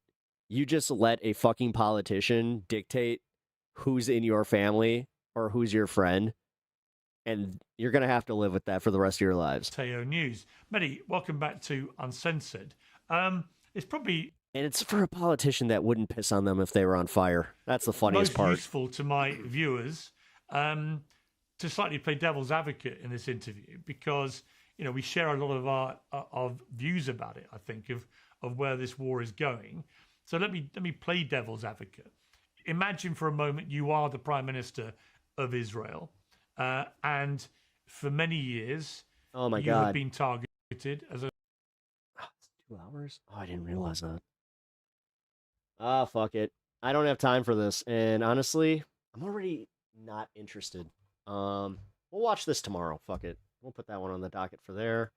Speaker 5: you just let a fucking politician dictate who's in your family or who's your friend, and you're gonna have to live with that for the rest of your lives.
Speaker 18: Teo News. Mehdi, welcome back to Uncensored. It's probably...
Speaker 5: And it's for a politician that wouldn't piss on them if they were on fire. That's the funniest
Speaker 18: most
Speaker 5: part.
Speaker 18: Useful to my viewers to slightly play devil's advocate in this interview, because we share a lot of our views about it. I think of where this war is going. So let me play devil's advocate. Imagine for a moment you are the Prime Minister of Israel, and for many years,
Speaker 5: oh my
Speaker 18: you
Speaker 5: God,
Speaker 18: have been targeted as a.
Speaker 5: It's 2 hours. Oh, I didn't realize that. Ah, fuck it. I don't have time for this. And honestly, I'm already not interested. We'll watch this tomorrow. Fuck it. We'll put that one on the docket for there.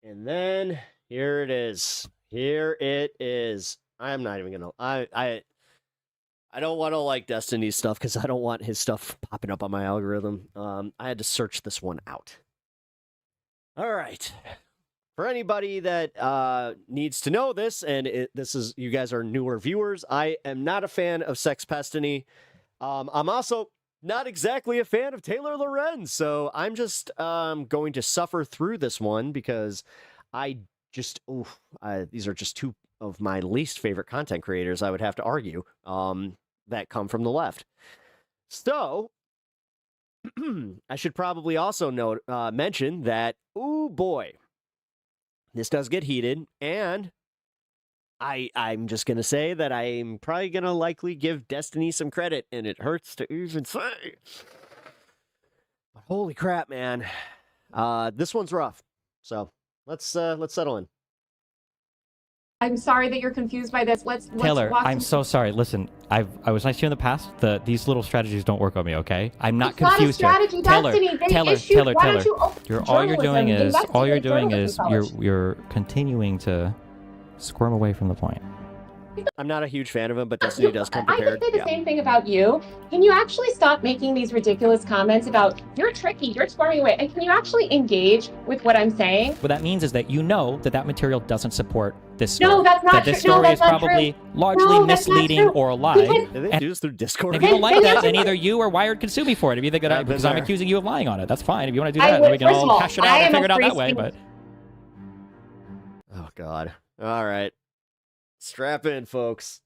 Speaker 5: And then here it is. Here it is. I'm not even gonna. I don't want to like Destiny's stuff because I don't want his stuff popping up on my algorithm. I had to search this one out. All right. For anybody that needs to know this, and this is, you guys are newer viewers, I am not a fan of Sex Pestiny. I'm also not exactly a fan of Taylor Lorenz, so I'm just going to suffer through this one because these are just two of my least favorite content creators, I would have to argue, that come from the left. So I should probably also mention that, ooh boy, this does get heated, and I'm just going to say that I'm probably going to likely give Destiny some credit, and it hurts to even say. But holy crap, man. This one's rough. So let's settle in.
Speaker 3: I'm sorry that you're confused by this. Let's
Speaker 7: Taylor,
Speaker 3: walk
Speaker 7: I'm so sorry. Listen, I was nice to you in the past. These little strategies don't work on me, okay? I'm not confused here.
Speaker 3: Strategy, Destiny.
Speaker 7: Taylor. All you're doing is
Speaker 3: journalism.
Speaker 7: you're continuing to squirm away from the point.
Speaker 5: I'm not a huge fan of him, but Destiny does come prepared.
Speaker 3: I could say the same thing about you. Can you actually stop making these ridiculous comments about you're tricky, you're squirming away, and can you actually engage with what I'm saying?
Speaker 7: What that means is that you know that material doesn't support this story.
Speaker 3: No, that's not
Speaker 7: that
Speaker 3: true.
Speaker 7: This story is probably largely misleading or a lie.
Speaker 5: Did they do this through Discord?
Speaker 7: If you don't like that, then either you or Wired can sue me for it. If you think that because I'm accusing you of lying on it, that's fine. If you want to do that, then we can all hash it out and figure it out that way. But
Speaker 5: oh God! All right, strap in, folks.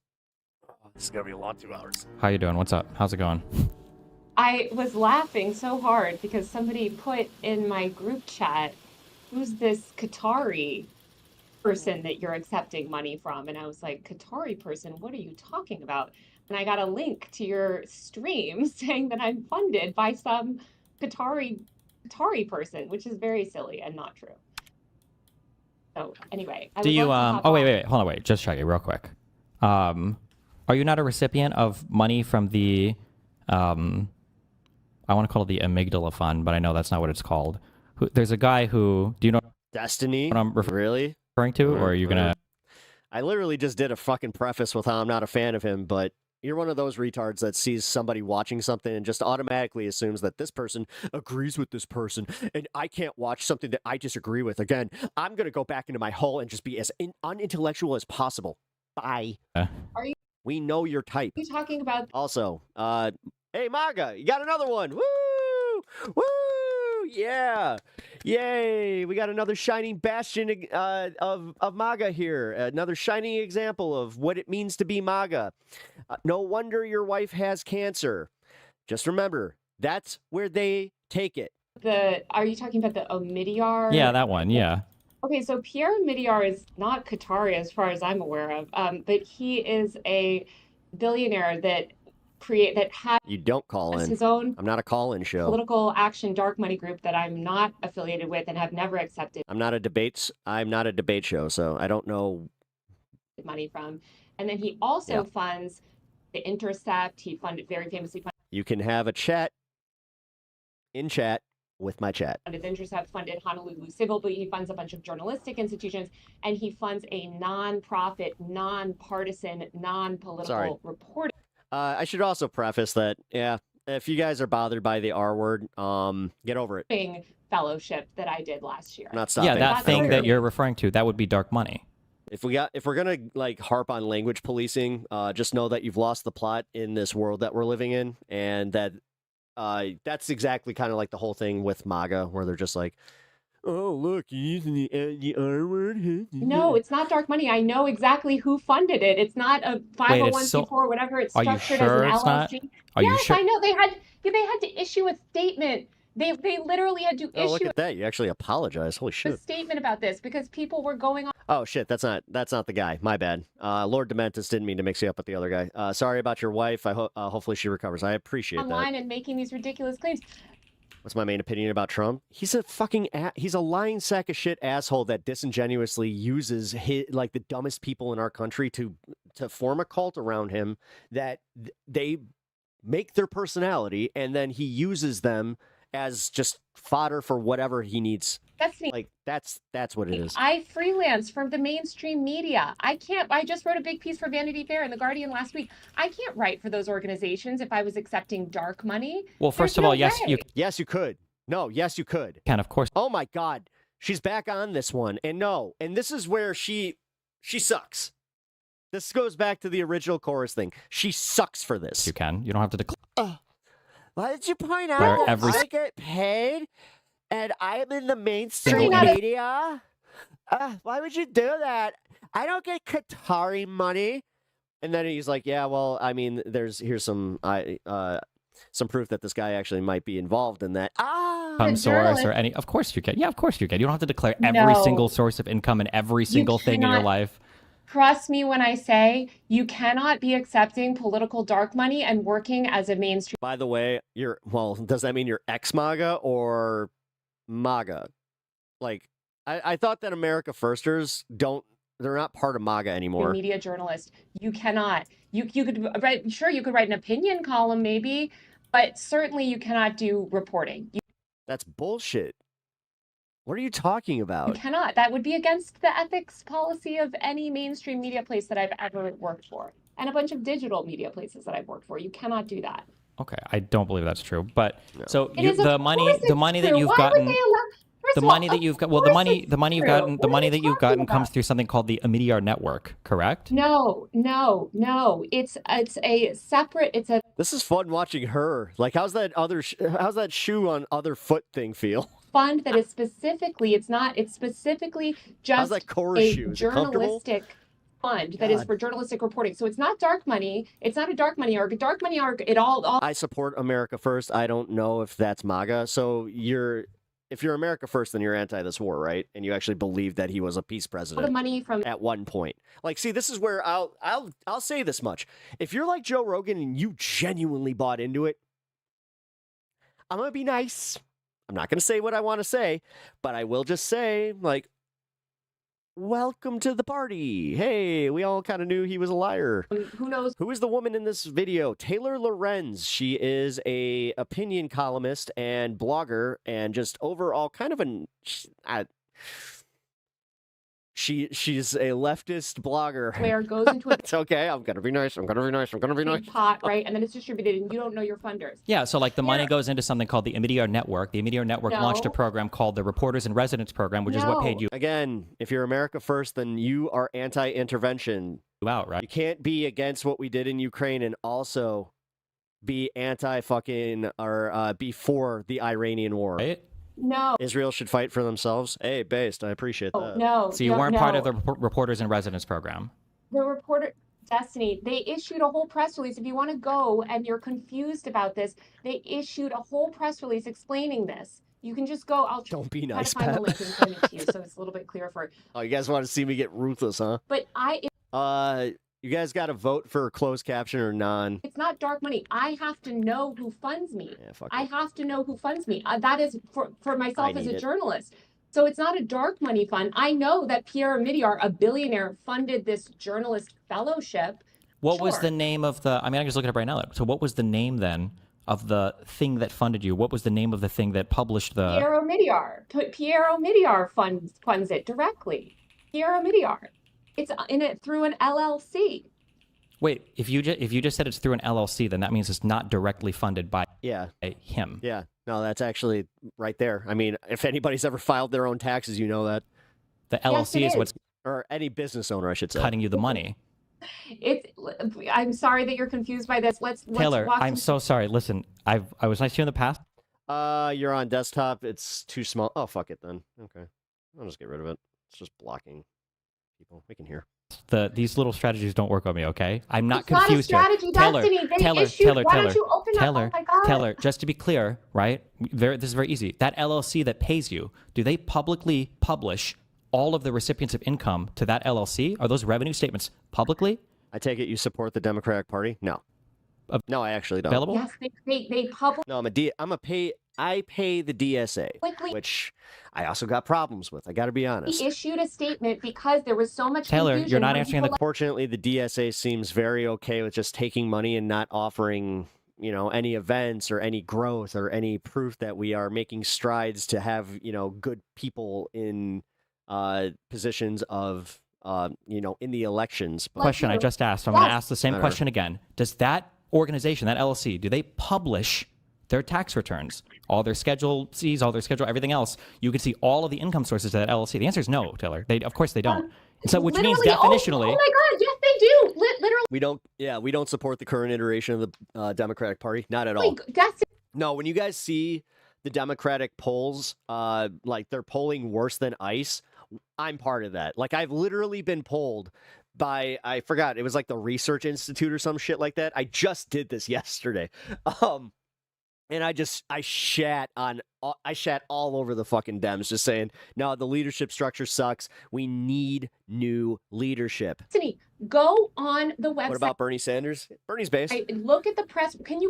Speaker 5: This is gonna be a long 2 hours.
Speaker 7: how you doing? What's up? How's it going?
Speaker 3: I was laughing so hard because somebody put in my group chat, who's this Qatari person that you're accepting money from? And I was like, Qatari person, what are you talking about? And I got a link to your stream saying that I'm funded by some Qatari person, which is very silly and not true. So anyway,
Speaker 7: do you oh wait, hold on, just check it real quick. Are you not a recipient of money from the I want to call it the Amygdala Fund, but I know that's not what it's called. There's a guy who, do you know
Speaker 5: Destiny?
Speaker 7: What I'm
Speaker 5: really
Speaker 7: referring to, or are you gonna?
Speaker 5: I literally just did a fucking preface with how I'm not a fan of him, but you're one of those retards that sees somebody watching something and just automatically assumes that this person agrees with this person, and I can't watch something that I disagree with. Again, I'm gonna go back into my hole and just be as unintellectual as possible. Bye.
Speaker 3: Are you?
Speaker 5: We know your type.
Speaker 3: Are you talking about?
Speaker 5: Also, hey MAGA, you got another one. Woo! Woo! Yeah! Yay! We got another shining bastion of MAGA here. Another shining example of what it means to be MAGA. No wonder your wife has cancer. Just remember, that's where they take it.
Speaker 3: Are you talking about the Omidyar?
Speaker 7: Yeah, that one. Yeah.
Speaker 3: Okay, so Pierre Omidyar is not Qatari as far as I'm aware of, but he is a billionaire that has
Speaker 5: You don't call in.
Speaker 3: his own
Speaker 5: I'm not a call-in show.
Speaker 3: political action dark money group that I'm not affiliated with and have never accepted
Speaker 5: I'm not a debate show, so I don't know.
Speaker 3: money from. And then he also funds The Intercept. He very famously
Speaker 5: You can have a chat in chat with my chat.
Speaker 3: funded The Intercept, funded Honolulu Civil, but he funds a bunch of journalistic institutions, and he funds a non-profit, non-partisan, non-political reporting.
Speaker 5: I should also preface that, if you guys are bothered by the R word, get over it.
Speaker 3: Fellowship that I did last year.
Speaker 5: Not stopping.
Speaker 7: Yeah, that thing that you're referring to, that would be dark money.
Speaker 5: If we're gonna like harp on language policing, just know that you've lost the plot in this world that we're living in, and that that's exactly kind of like the whole thing with MAGA, where they're just like, "Oh, look, you're using the R word."
Speaker 3: No, it's not dark money. I know exactly who funded it. It's not a 501c4, whatever it's structured as an LLC. Yes, I know. They had to issue a statement. They literally had to
Speaker 5: Oh, look
Speaker 3: issue
Speaker 5: at that! You actually apologize. Holy
Speaker 3: a
Speaker 5: shit!
Speaker 3: statement about this because people were going on
Speaker 5: Oh shit! That's not the guy. My bad. Lord Dementis didn't mean to mix you up with the other guy. Sorry about your wife. Hopefully she recovers. I appreciate
Speaker 3: online
Speaker 5: that.
Speaker 3: and making these ridiculous claims.
Speaker 5: What's my main opinion about Trump? He's a fucking he's a lying sack of shit asshole that disingenuously uses like the dumbest people in our country to form a cult around him that they make their personality, and then he uses them as just fodder for whatever he needs.
Speaker 3: That's me.
Speaker 5: Like that's what it is.
Speaker 3: I freelance from the mainstream media. I just wrote a big piece for Vanity Fair and The Guardian last week. I can't write for those organizations if I was accepting dark money.
Speaker 7: Well, first of all, yes, you
Speaker 5: could. No, yes, you could.
Speaker 7: can, of course.
Speaker 5: Oh my God, she's back on this one, and this is where she sucks. This goes back to the original chorus thing. She sucks for this.
Speaker 7: You can. You don't have to declare.
Speaker 5: Why did you point
Speaker 7: Where
Speaker 5: out that
Speaker 7: every-
Speaker 5: I get paid and I'm in the mainstream
Speaker 7: Single image.
Speaker 5: media? Why would you do that? I don't get Qatari money. And then he's like, yeah, well, I mean, here's some proof that this guy actually might be involved in that.
Speaker 7: Income source or any. Of course you can. Yeah, of course you can. You don't have to declare every single source of income and every single thing in your
Speaker 3: cannot-
Speaker 7: life.
Speaker 3: Trust me when I say you cannot be accepting political dark money and working as a mainstream.
Speaker 5: By the way, does that mean you're ex-MAGA or MAGA? Like, I thought that America Firsters they're not part of MAGA anymore.
Speaker 3: Media journalist. You cannot. You could write, sure, you could write an opinion column maybe, but certainly you cannot do reporting.
Speaker 5: That's bullshit. What are you talking
Speaker 3: You
Speaker 5: about?
Speaker 3: cannot. That would be against the ethics policy of any mainstream media place that I've ever worked for, and a bunch of digital media places that I've worked for. You cannot do that.
Speaker 7: Okay, I don't believe that's true. But so
Speaker 3: It is, of
Speaker 7: the money
Speaker 3: course
Speaker 7: that
Speaker 3: true.
Speaker 7: you've
Speaker 3: Why would
Speaker 7: gotten.
Speaker 3: they allow- First
Speaker 7: The
Speaker 3: of all,
Speaker 7: money that you've got, well, the money you've
Speaker 3: true.
Speaker 7: gotten, the
Speaker 3: What
Speaker 7: money
Speaker 3: are
Speaker 7: that
Speaker 3: you
Speaker 7: you've gotten
Speaker 3: talking
Speaker 7: comes
Speaker 3: about?
Speaker 7: through something called the Media Network, correct?
Speaker 3: No. It's a separate. It's a
Speaker 5: This is fun watching her. Like, how's that shoe on other foot thing feel?
Speaker 3: fund that is specifically. It's specifically just
Speaker 5: How's that chorus shoe?
Speaker 3: a
Speaker 5: Is it comfortable?
Speaker 3: journalistic fund that is
Speaker 5: God.
Speaker 3: for journalistic reporting. So it's not dark money. It's not a dark money arc. Dark money arc. It all
Speaker 5: I support America First. I don't know if that's MAGA. So if you're America First, then you're anti this war, right? And you actually believe that he was a peace
Speaker 3: the
Speaker 5: president
Speaker 3: money from
Speaker 5: at one point. Like, see, this is where I'll say this much. If you're like Joe Rogan and you genuinely bought into it, I'm gonna be nice. I'm not gonna say what I want to say, but I will just say, like, welcome to the party. Hey, we all kind of knew he was a liar.
Speaker 3: Who knows?
Speaker 5: Who is the woman in this video? Taylor Lorenz. She is a opinion columnist and blogger and just overall kind of she's a leftist blogger.
Speaker 3: Where it goes into a
Speaker 5: It's okay. I'm gonna be nice. I'm gonna be nice.
Speaker 3: pot, right? And then it's distributed, and you don't know your funders.
Speaker 7: Yeah, so like the money goes into something called the Media Network. The Media Network launched a
Speaker 3: No.
Speaker 7: program called the Reporters in Residence Program, which is what paid you
Speaker 5: Again, if you're America First, then you are anti-intervention.
Speaker 7: out, right?
Speaker 5: You can't be against what we did in Ukraine and also be anti-fucking or be for the Iranian war.
Speaker 7: Right?
Speaker 3: No.
Speaker 5: Israel should fight for themselves. Hey, based. I appreciate that.
Speaker 3: No.
Speaker 7: So you weren't part of the Reporters in Residence Program.
Speaker 3: The reporter, Destiny, they issued a whole press release. If you want to go and you're confused about this, they issued a whole press release explaining this. You can just go. I'll
Speaker 5: Don't be
Speaker 3: try
Speaker 5: nice,
Speaker 3: to find the
Speaker 5: Pat.
Speaker 3: link and send it to you so it's a little bit clearer for it.
Speaker 5: Oh, you guys want to see me get ruthless, huh?
Speaker 3: But
Speaker 5: You guys got to vote for closed caption or non.
Speaker 3: It's not dark money. I have to know who funds me.
Speaker 5: Yeah, fuck
Speaker 3: I
Speaker 5: it.
Speaker 3: have to know who funds me. That is for myself as
Speaker 5: need
Speaker 3: a
Speaker 5: it.
Speaker 3: journalist. So it's not a dark money fund. I know that Pierre Omidyar, a billionaire, funded this journalist fellowship.
Speaker 7: What was
Speaker 3: Sure.
Speaker 7: the name of the? I mean, I can just look it up right now. So what was the name then of the thing that funded you? What was the name of the thing that published the?
Speaker 3: Pierre Omidyar. Pierre Omidyar funds it directly. Pierre Omidyar. It's in it through an LLC.
Speaker 7: Wait, if you just said it's through an LLC, then that means it's not directly funded by him.
Speaker 5: Yeah, no, that's actually right there. I mean, if anybody's ever filed their own taxes, you know that.
Speaker 7: The LLC is what's
Speaker 5: or any business owner, I should say,
Speaker 7: cutting you the money.
Speaker 3: I'm sorry that you're confused by this. Let's
Speaker 7: Taylor,
Speaker 3: walk
Speaker 7: I'm so sorry. Listen, I was nice to you in the past.
Speaker 5: You're on desktop. It's too small. Oh, fuck it then. Okay, I'll just get rid of it. It's just blocking people. We can hear.
Speaker 7: These little strategies don't work on me, okay? I'm not
Speaker 3: It's not a
Speaker 7: confused here.
Speaker 3: strategy, Destiny. They issued- why don't you open up-
Speaker 7: Taylor,
Speaker 3: oh my God.
Speaker 7: Taylor, just to be clear, right? This is very easy. That LLC that pays you, do they publicly publish all of the recipients of income to that LLC? Are those revenue statements publicly?
Speaker 5: I take it you support the Democratic Party? No. No, I actually don't.
Speaker 7: Available?
Speaker 3: Yes, they publish.
Speaker 5: No, I pay the DSA,
Speaker 3: Quickly.
Speaker 5: which I also got problems with. I got to be honest.
Speaker 3: He issued a statement because there was so much
Speaker 5: Taylor,
Speaker 3: confusion
Speaker 5: you're not
Speaker 3: when
Speaker 5: answering the.
Speaker 3: people-
Speaker 5: Fortunately, the DSA seems very okay with just taking money and not offering, any events or any growth or any proof that we are making strides to have, good people in positions of, in the elections. But
Speaker 7: Question I just asked. So I'm going to ask the same question again. Does that organization, that LLC, do they publish their tax returns, all their Schedule C's, all their schedule, everything else? You can see all of the income sources of that LLC. The answer is no, Taylor. Of course they don't. And so, which means
Speaker 3: Literally,
Speaker 7: definitionally,
Speaker 3: oh my God, yes, they do. Literally.
Speaker 5: we don't support the current iteration of the Democratic Party. Not at all. No, when you guys see the Democratic polls, like they're polling worse than ICE, I'm part of that. Like I've literally been polled by, I forgot, it was like the Research Institute or some shit like that. I just did this yesterday. And I shat all over the fucking Dems, just saying, no, the leadership structure sucks. We need new leadership.
Speaker 3: Destiny, go on the website.
Speaker 5: What about Bernie Sanders? Bernie's base.
Speaker 3: Look at the press. Can you?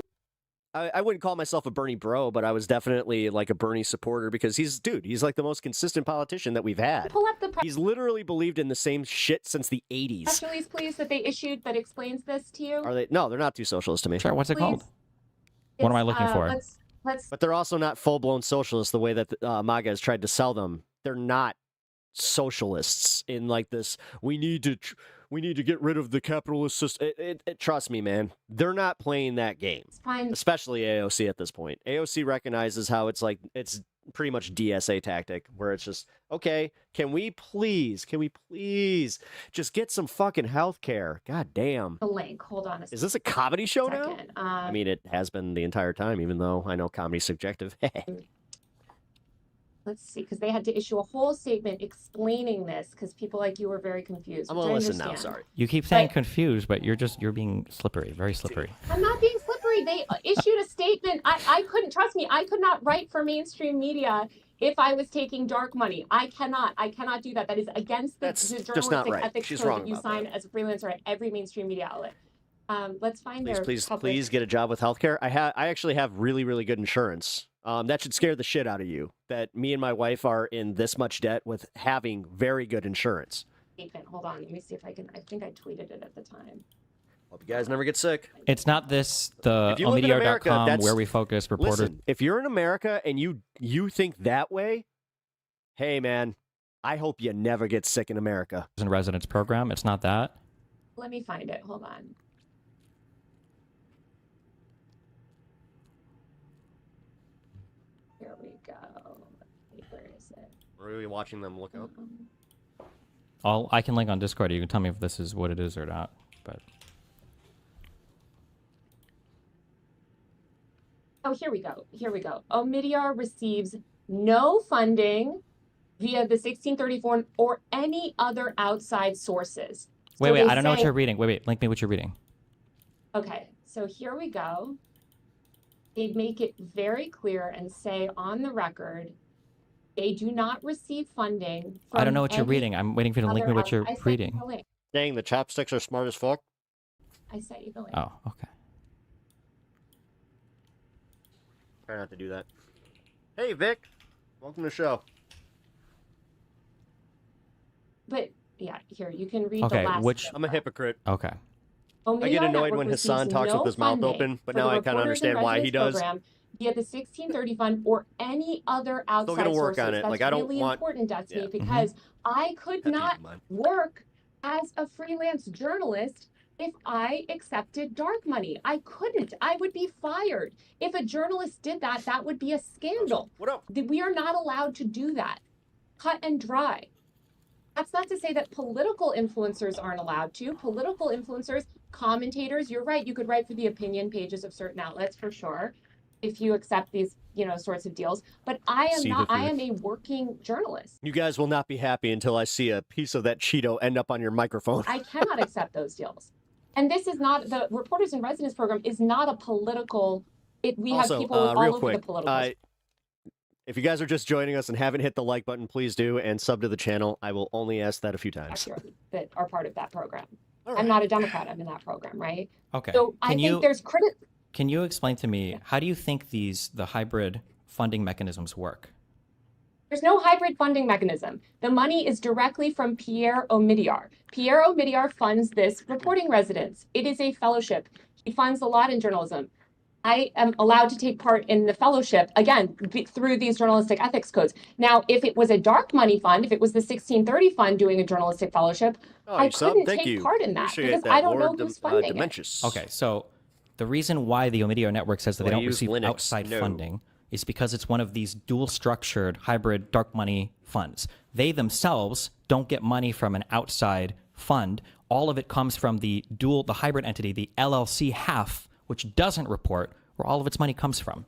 Speaker 5: I wouldn't call myself a Bernie bro, but I was definitely like a Bernie supporter because he's like the most consistent politician that we've had.
Speaker 3: Pull up the press.
Speaker 5: He's literally believed in the same shit since the 80s.
Speaker 3: Press release, please, that they issued that explains this to you.
Speaker 5: Are they? No, they're not too socialist to me.
Speaker 7: Sure, what's it
Speaker 3: Please.
Speaker 7: called? What am I looking for?
Speaker 3: Let's.
Speaker 5: But they're also not full-blown socialists the way that MAGA has tried to sell them. They're not socialists in like this. We need to get rid of the capitalist system. Trust me, man. They're not playing that game.
Speaker 3: Fine.
Speaker 5: Especially AOC at this point. AOC recognizes how it's pretty much DSA tactic where it's just, okay, can we please just get some fucking health care? God damn.
Speaker 3: The link. Hold on a second.
Speaker 5: Is this a comedy show now?
Speaker 3: Second.
Speaker 5: I mean, it has been the entire time, even though I know comedy's subjective.
Speaker 3: Let's see, because they had to issue a whole statement explaining this because people like you were very confused.
Speaker 5: I'm
Speaker 3: which
Speaker 5: gonna
Speaker 3: I
Speaker 5: listen now.
Speaker 3: understand.
Speaker 5: Sorry.
Speaker 7: You keep saying confused, but you're being slippery, very slippery.
Speaker 3: I'm not being slippery. They issued a statement. I couldn't, trust me, I could not write for mainstream media if I was taking dark money. I cannot do that. That is against the journalistic
Speaker 5: right.
Speaker 3: ethics
Speaker 5: She's
Speaker 3: code
Speaker 5: wrong
Speaker 3: that you
Speaker 5: about
Speaker 3: sign as a freelancer at every mainstream media outlet. Let's find their public.
Speaker 5: Please get a job with healthcare. I actually have really, really good insurance. That should scare the shit out of you. That me and my wife are in this much debt with having very good insurance.
Speaker 3: Hold on, let me see if I can. I think I tweeted it at the time.
Speaker 5: Hope you guys never get sick.
Speaker 7: It's not the
Speaker 5: If you live in America,
Speaker 7: Omidyar.com
Speaker 5: that's-
Speaker 7: where we focus reporter.
Speaker 5: Listen, if you're in America and you think that way, hey man, I hope you never get sick in America.
Speaker 7: And residence program. It's not that.
Speaker 3: Let me find it. Hold on. Here we go. Where is it?
Speaker 5: Are we watching them look up?
Speaker 7: I can link on Discord. You can tell me if this is what it is or not. But
Speaker 3: Oh, here we go. Here we go. Omidyar receives no funding via the 1634 or any other outside sources.
Speaker 7: wait,
Speaker 3: So
Speaker 7: I
Speaker 3: they
Speaker 7: don't know what
Speaker 3: say-
Speaker 7: you're reading. Wait, link me what you're reading.
Speaker 3: Okay, so here we go. They make it very clear and say on the record, they do not receive funding.
Speaker 7: I don't know
Speaker 3: from
Speaker 7: what you're
Speaker 3: any
Speaker 7: reading. I'm waiting for you to link me
Speaker 3: other
Speaker 7: what you're
Speaker 3: I sent you
Speaker 7: reading.
Speaker 3: the link.
Speaker 5: Dang, the chopsticks are smart as fuck.
Speaker 3: I set you the link.
Speaker 7: Oh, okay.
Speaker 5: Try not to do that. Hey, Vic. Welcome to the show.
Speaker 3: But yeah, here you can read
Speaker 7: Okay,
Speaker 3: the last.
Speaker 7: which
Speaker 5: I'm a hypocrite.
Speaker 7: Okay.
Speaker 5: I get annoyed when Hassan talks with his mouth open, but now I kind of understand why he does.
Speaker 3: Via the 1630 fund or any other outside
Speaker 5: gonna work
Speaker 3: sources.
Speaker 5: on it.
Speaker 3: That's
Speaker 5: Like, I don't
Speaker 3: really
Speaker 5: want-
Speaker 3: important, Destiny,
Speaker 5: Yeah.
Speaker 3: because I could not work as a freelance journalist if I accepted dark money. I couldn't. I would be fired. If a journalist did that, that would be a scandal.
Speaker 5: What up?
Speaker 3: We are not allowed to do that. Cut and dry. That's not to say that political influencers aren't allowed to. Political influencers, commentators, you're right. You could write for the opinion pages of certain outlets for sure, if you accept these, sorts of deals. But I am not. I am a working journalist.
Speaker 5: You guys will not be happy until I see a piece of that Cheeto end up on your microphone.
Speaker 3: I cannot accept those deals. And this is not the Reporters in Residence program is not a political. We have people all
Speaker 5: real
Speaker 3: over
Speaker 5: quick,
Speaker 3: the political.
Speaker 5: if you guys are just joining us and haven't hit the like button, please do, and sub to the channel. I will only ask that a few times.
Speaker 3: That are part of that program. I'm not a Democrat. I'm in that program, right?
Speaker 7: Okay.
Speaker 3: So I think there's
Speaker 7: Can you explain to me, how do you think the hybrid funding mechanisms work?
Speaker 3: There's no hybrid funding mechanism. The money is directly from Pierre Omidyar. Pierre Omidyar funds this reporting residence. It is a fellowship. He funds a lot in journalism. I am allowed to take part in the fellowship, again, through these journalistic ethics codes. Now, if it was a dark money fund, if it was the 1630 fund doing a journalistic fellowship, I couldn't take part in that because I don't know who's funding it.
Speaker 7: Okay, so the reason why the Omidyar network says that they
Speaker 5: Well,
Speaker 7: don't
Speaker 5: use
Speaker 7: receive
Speaker 5: Linux.
Speaker 7: outside
Speaker 5: No.
Speaker 7: funding is because it's one of these dual-structured hybrid dark money funds. They themselves don't get money from an outside fund. All of it comes from the hybrid entity, the LLC half, which doesn't report where all of its money comes from.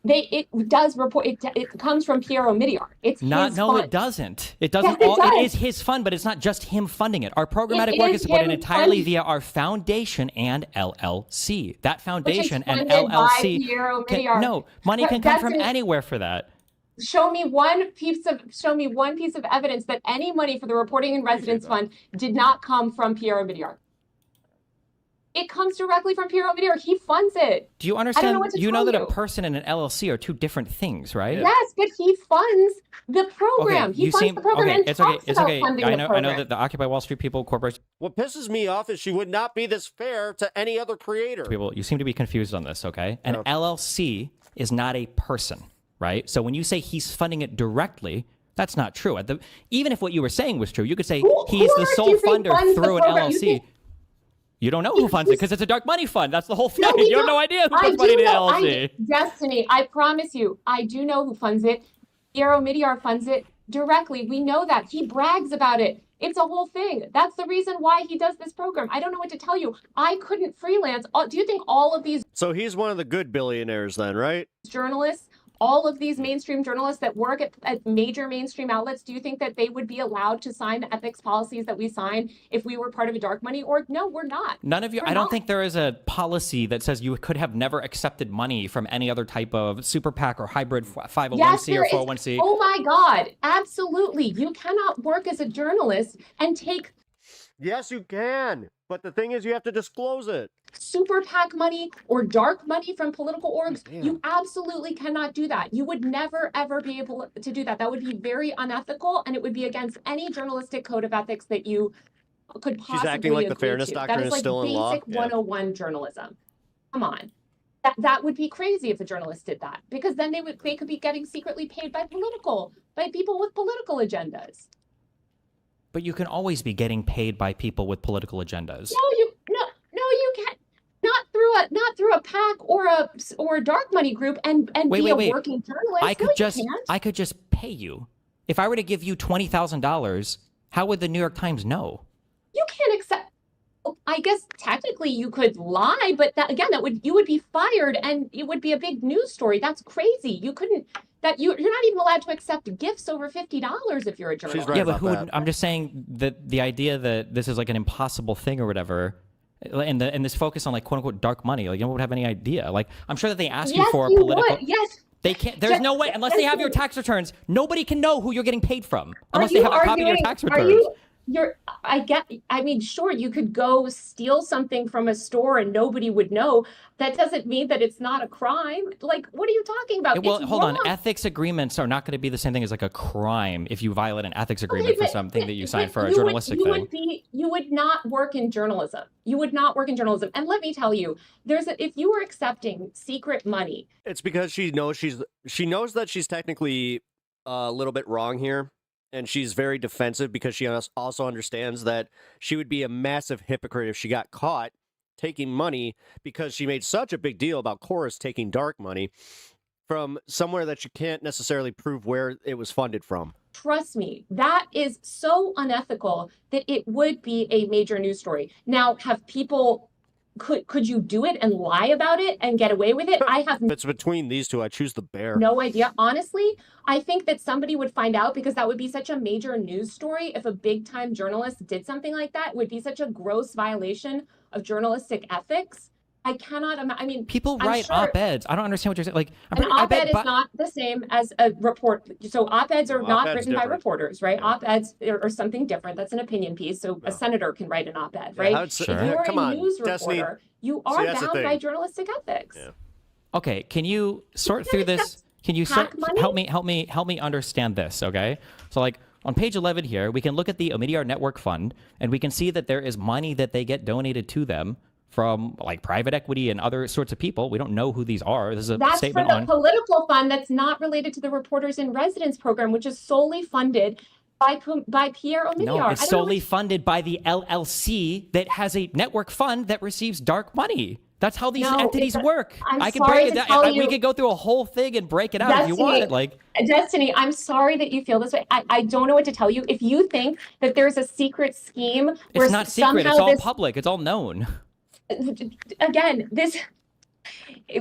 Speaker 3: It does report. It comes from Pierre Omidyar. It's his fund.
Speaker 7: It doesn't. It doesn't.
Speaker 3: Yes, it does.
Speaker 7: It is his fund, but it's not just him funding it. Our programmatic
Speaker 3: It
Speaker 7: work
Speaker 3: is
Speaker 7: is supported
Speaker 3: him
Speaker 7: entirely
Speaker 3: funding-
Speaker 7: via our foundation and LLC. That foundation and
Speaker 3: funded by
Speaker 7: LLC.
Speaker 3: Pierre Omidyar.
Speaker 7: No, money can come from
Speaker 3: Destiny-
Speaker 7: anywhere for that.
Speaker 3: Show me one piece of evidence that any money for the Reporting and Residence Fund did not come from Pierre Omidyar. It comes directly from Pierre Omidyar. He funds it.
Speaker 7: Do you
Speaker 3: I don't
Speaker 7: understand?
Speaker 3: know what to
Speaker 7: You know
Speaker 3: tell
Speaker 7: that a person and an LLC are two different things, right?
Speaker 3: Yes, but he funds the program.
Speaker 7: Okay,
Speaker 3: He funds the program and
Speaker 7: it's okay.
Speaker 3: talks
Speaker 7: It's
Speaker 3: about
Speaker 7: okay.
Speaker 3: funding
Speaker 7: I
Speaker 3: the
Speaker 7: know
Speaker 3: program.
Speaker 7: that the Occupy Wall Street people, corporations,
Speaker 5: What pisses me off is she would not be this fair to any other creator.
Speaker 7: people, you seem to be confused on this. Okay, an
Speaker 5: No.
Speaker 7: LLC is not a person, right? So when you say he's funding it directly, that's not true. Even if what you were saying was true, you could say he's the
Speaker 3: on earth do
Speaker 7: sole
Speaker 3: you think
Speaker 7: funder
Speaker 3: funds the
Speaker 7: through an
Speaker 3: program? You
Speaker 7: LLC.
Speaker 3: think-
Speaker 7: You don't know who funds it because it's a dark money fund. That's the whole thing.
Speaker 3: No, we
Speaker 7: You have
Speaker 3: don't.
Speaker 7: no idea who
Speaker 3: I
Speaker 7: puts money
Speaker 3: do
Speaker 7: in the
Speaker 3: know.
Speaker 7: LLC.
Speaker 3: Destiny, I promise you, I do know who funds it. Pierre Omidyar funds it directly. We know that. He brags about it. It's a whole thing. That's the reason why he does this program. I don't know what to tell you. I couldn't freelance. Do you think all of these
Speaker 5: So he's one of the good billionaires then, right?
Speaker 3: journalists, all of these mainstream journalists that work at major mainstream outlets, do you think that they would be allowed to sign the ethics policies that we sign if we were part of a dark money org? No, we're not.
Speaker 7: None of you.
Speaker 3: We're
Speaker 7: I don't
Speaker 3: not.
Speaker 7: think there is a policy that says you could have never accepted money from any other type of super PAC or hybrid 501c
Speaker 3: Yes,
Speaker 7: or
Speaker 3: there is.
Speaker 7: 401c.
Speaker 3: Oh my God, absolutely. You cannot work as a journalist and take
Speaker 5: Yes, you can. But the thing is, you have to disclose it.
Speaker 3: super PAC money or dark money from political orgs. You absolutely cannot do that. You would never, ever be able to do that. That would be very unethical, and it would be against any journalistic code of ethics that you could possibly
Speaker 5: She's acting like the
Speaker 3: agree
Speaker 5: fairness
Speaker 3: to.
Speaker 5: doctrine
Speaker 3: That is
Speaker 5: is
Speaker 3: like
Speaker 5: still in law.
Speaker 3: basic 101 journalism. Come on. That would be crazy if a journalist did that, because then they could be getting secretly paid by people with political agendas.
Speaker 7: But you can always be getting paid by people with political agendas.
Speaker 3: No, you can't. Not through a PAC or a dark money group and be a working journalist.
Speaker 7: I could
Speaker 3: No,
Speaker 7: just
Speaker 3: you can't.
Speaker 7: I could just pay you. If I were to give you $20,000, how would the New York Times know?
Speaker 3: You can't accept. I guess technically you could lie, but you would be fired and it would be a big news story. That's crazy. You couldn't. You're not even allowed to accept gifts over $50 if you're a journalist.
Speaker 7: Yeah, but who would, I'm just saying that the idea that this is like an impossible thing or whatever, and this focus on like quote unquote dark money, like no one would have any idea. Like I'm sure that they ask you for a political.
Speaker 3: Would. Yes.
Speaker 7: They can't. There's no way unless they have your tax returns. Nobody can know who you're getting paid from unless they have a copy of your tax returns.
Speaker 3: I mean, sure, you could go steal something from a store and nobody would know. That doesn't mean that it's not a crime. Like, what are you talking about?
Speaker 7: Well,
Speaker 3: It's
Speaker 7: hold on.
Speaker 3: wrong.
Speaker 7: Ethics agreements are not going to be the same thing as like a crime if you violate an ethics agreement for
Speaker 3: but-
Speaker 7: something that you signed for a
Speaker 3: you
Speaker 7: journalistic
Speaker 3: would,
Speaker 7: thing.
Speaker 3: you would not work in journalism. You would not work in journalism. And let me tell you, if you were accepting secret money.
Speaker 5: It's because she knows that she's technically a little bit wrong here, and she's very defensive because she also understands that she would be a massive hypocrite if she got caught taking money, because she made such a big deal about Chorus taking dark money from somewhere that you can't necessarily prove where it was funded from.
Speaker 3: Trust me, that is so unethical that it would be a major news story. Now, have people, could you do it and lie about it and get away with it? I have
Speaker 5: If it's between these two, I choose the bear.
Speaker 3: no idea. Honestly, I think that somebody would find out, because that would be such a major news story. If a big time journalist did something like that, it would be such a gross violation of journalistic ethics. I cannot imagine. I mean,
Speaker 7: People
Speaker 3: I'm
Speaker 7: write
Speaker 3: sure
Speaker 7: op-eds. I don't understand what you're saying. Like,
Speaker 3: an op-ed is not the same as a report. So op-eds are
Speaker 5: No,
Speaker 3: not
Speaker 5: op-ed's
Speaker 3: written by
Speaker 5: different.
Speaker 3: reporters, right? Op-eds are something different. That's an opinion piece. So a senator can write an op-ed,
Speaker 5: Yeah,
Speaker 3: right?
Speaker 5: how'd-
Speaker 3: If
Speaker 5: Sure.
Speaker 3: you're
Speaker 5: Come
Speaker 3: a
Speaker 5: on,
Speaker 3: news
Speaker 5: Destiny.
Speaker 3: reporter, you
Speaker 5: See,
Speaker 3: are
Speaker 5: that's the
Speaker 3: bound by
Speaker 5: thing.
Speaker 3: journalistic ethics.
Speaker 7: Okay, can you sort through this? Can you
Speaker 3: PAC money?
Speaker 7: help me understand this, okay? So like on page 11 here, we can look at the Omidyar Network Fund, and we can see that there is money that they get donated to them from like private equity and other sorts of people. We don't know who these are. This is a
Speaker 3: That's for
Speaker 7: statement
Speaker 3: the
Speaker 7: on
Speaker 3: political fund that's not related to the Reporters in Residence program, which is solely funded by Pierre Omidyar.
Speaker 7: No, it's solely funded by the LLC that has a network fund that receives dark money. That's how these
Speaker 3: No,
Speaker 7: entities
Speaker 3: it's-
Speaker 7: work.
Speaker 3: I'm
Speaker 7: I can
Speaker 3: sorry
Speaker 7: break it
Speaker 3: to
Speaker 7: down.
Speaker 3: tell
Speaker 7: We
Speaker 3: you-
Speaker 7: could go through a whole thing and break it out if you want. Like,
Speaker 3: Destiny, I'm sorry that you feel this way. I don't know what to tell you. If you think that there's a secret scheme where
Speaker 7: it's not secret. It's
Speaker 3: somehow
Speaker 7: all
Speaker 3: this,
Speaker 7: public. It's all known.
Speaker 3: again,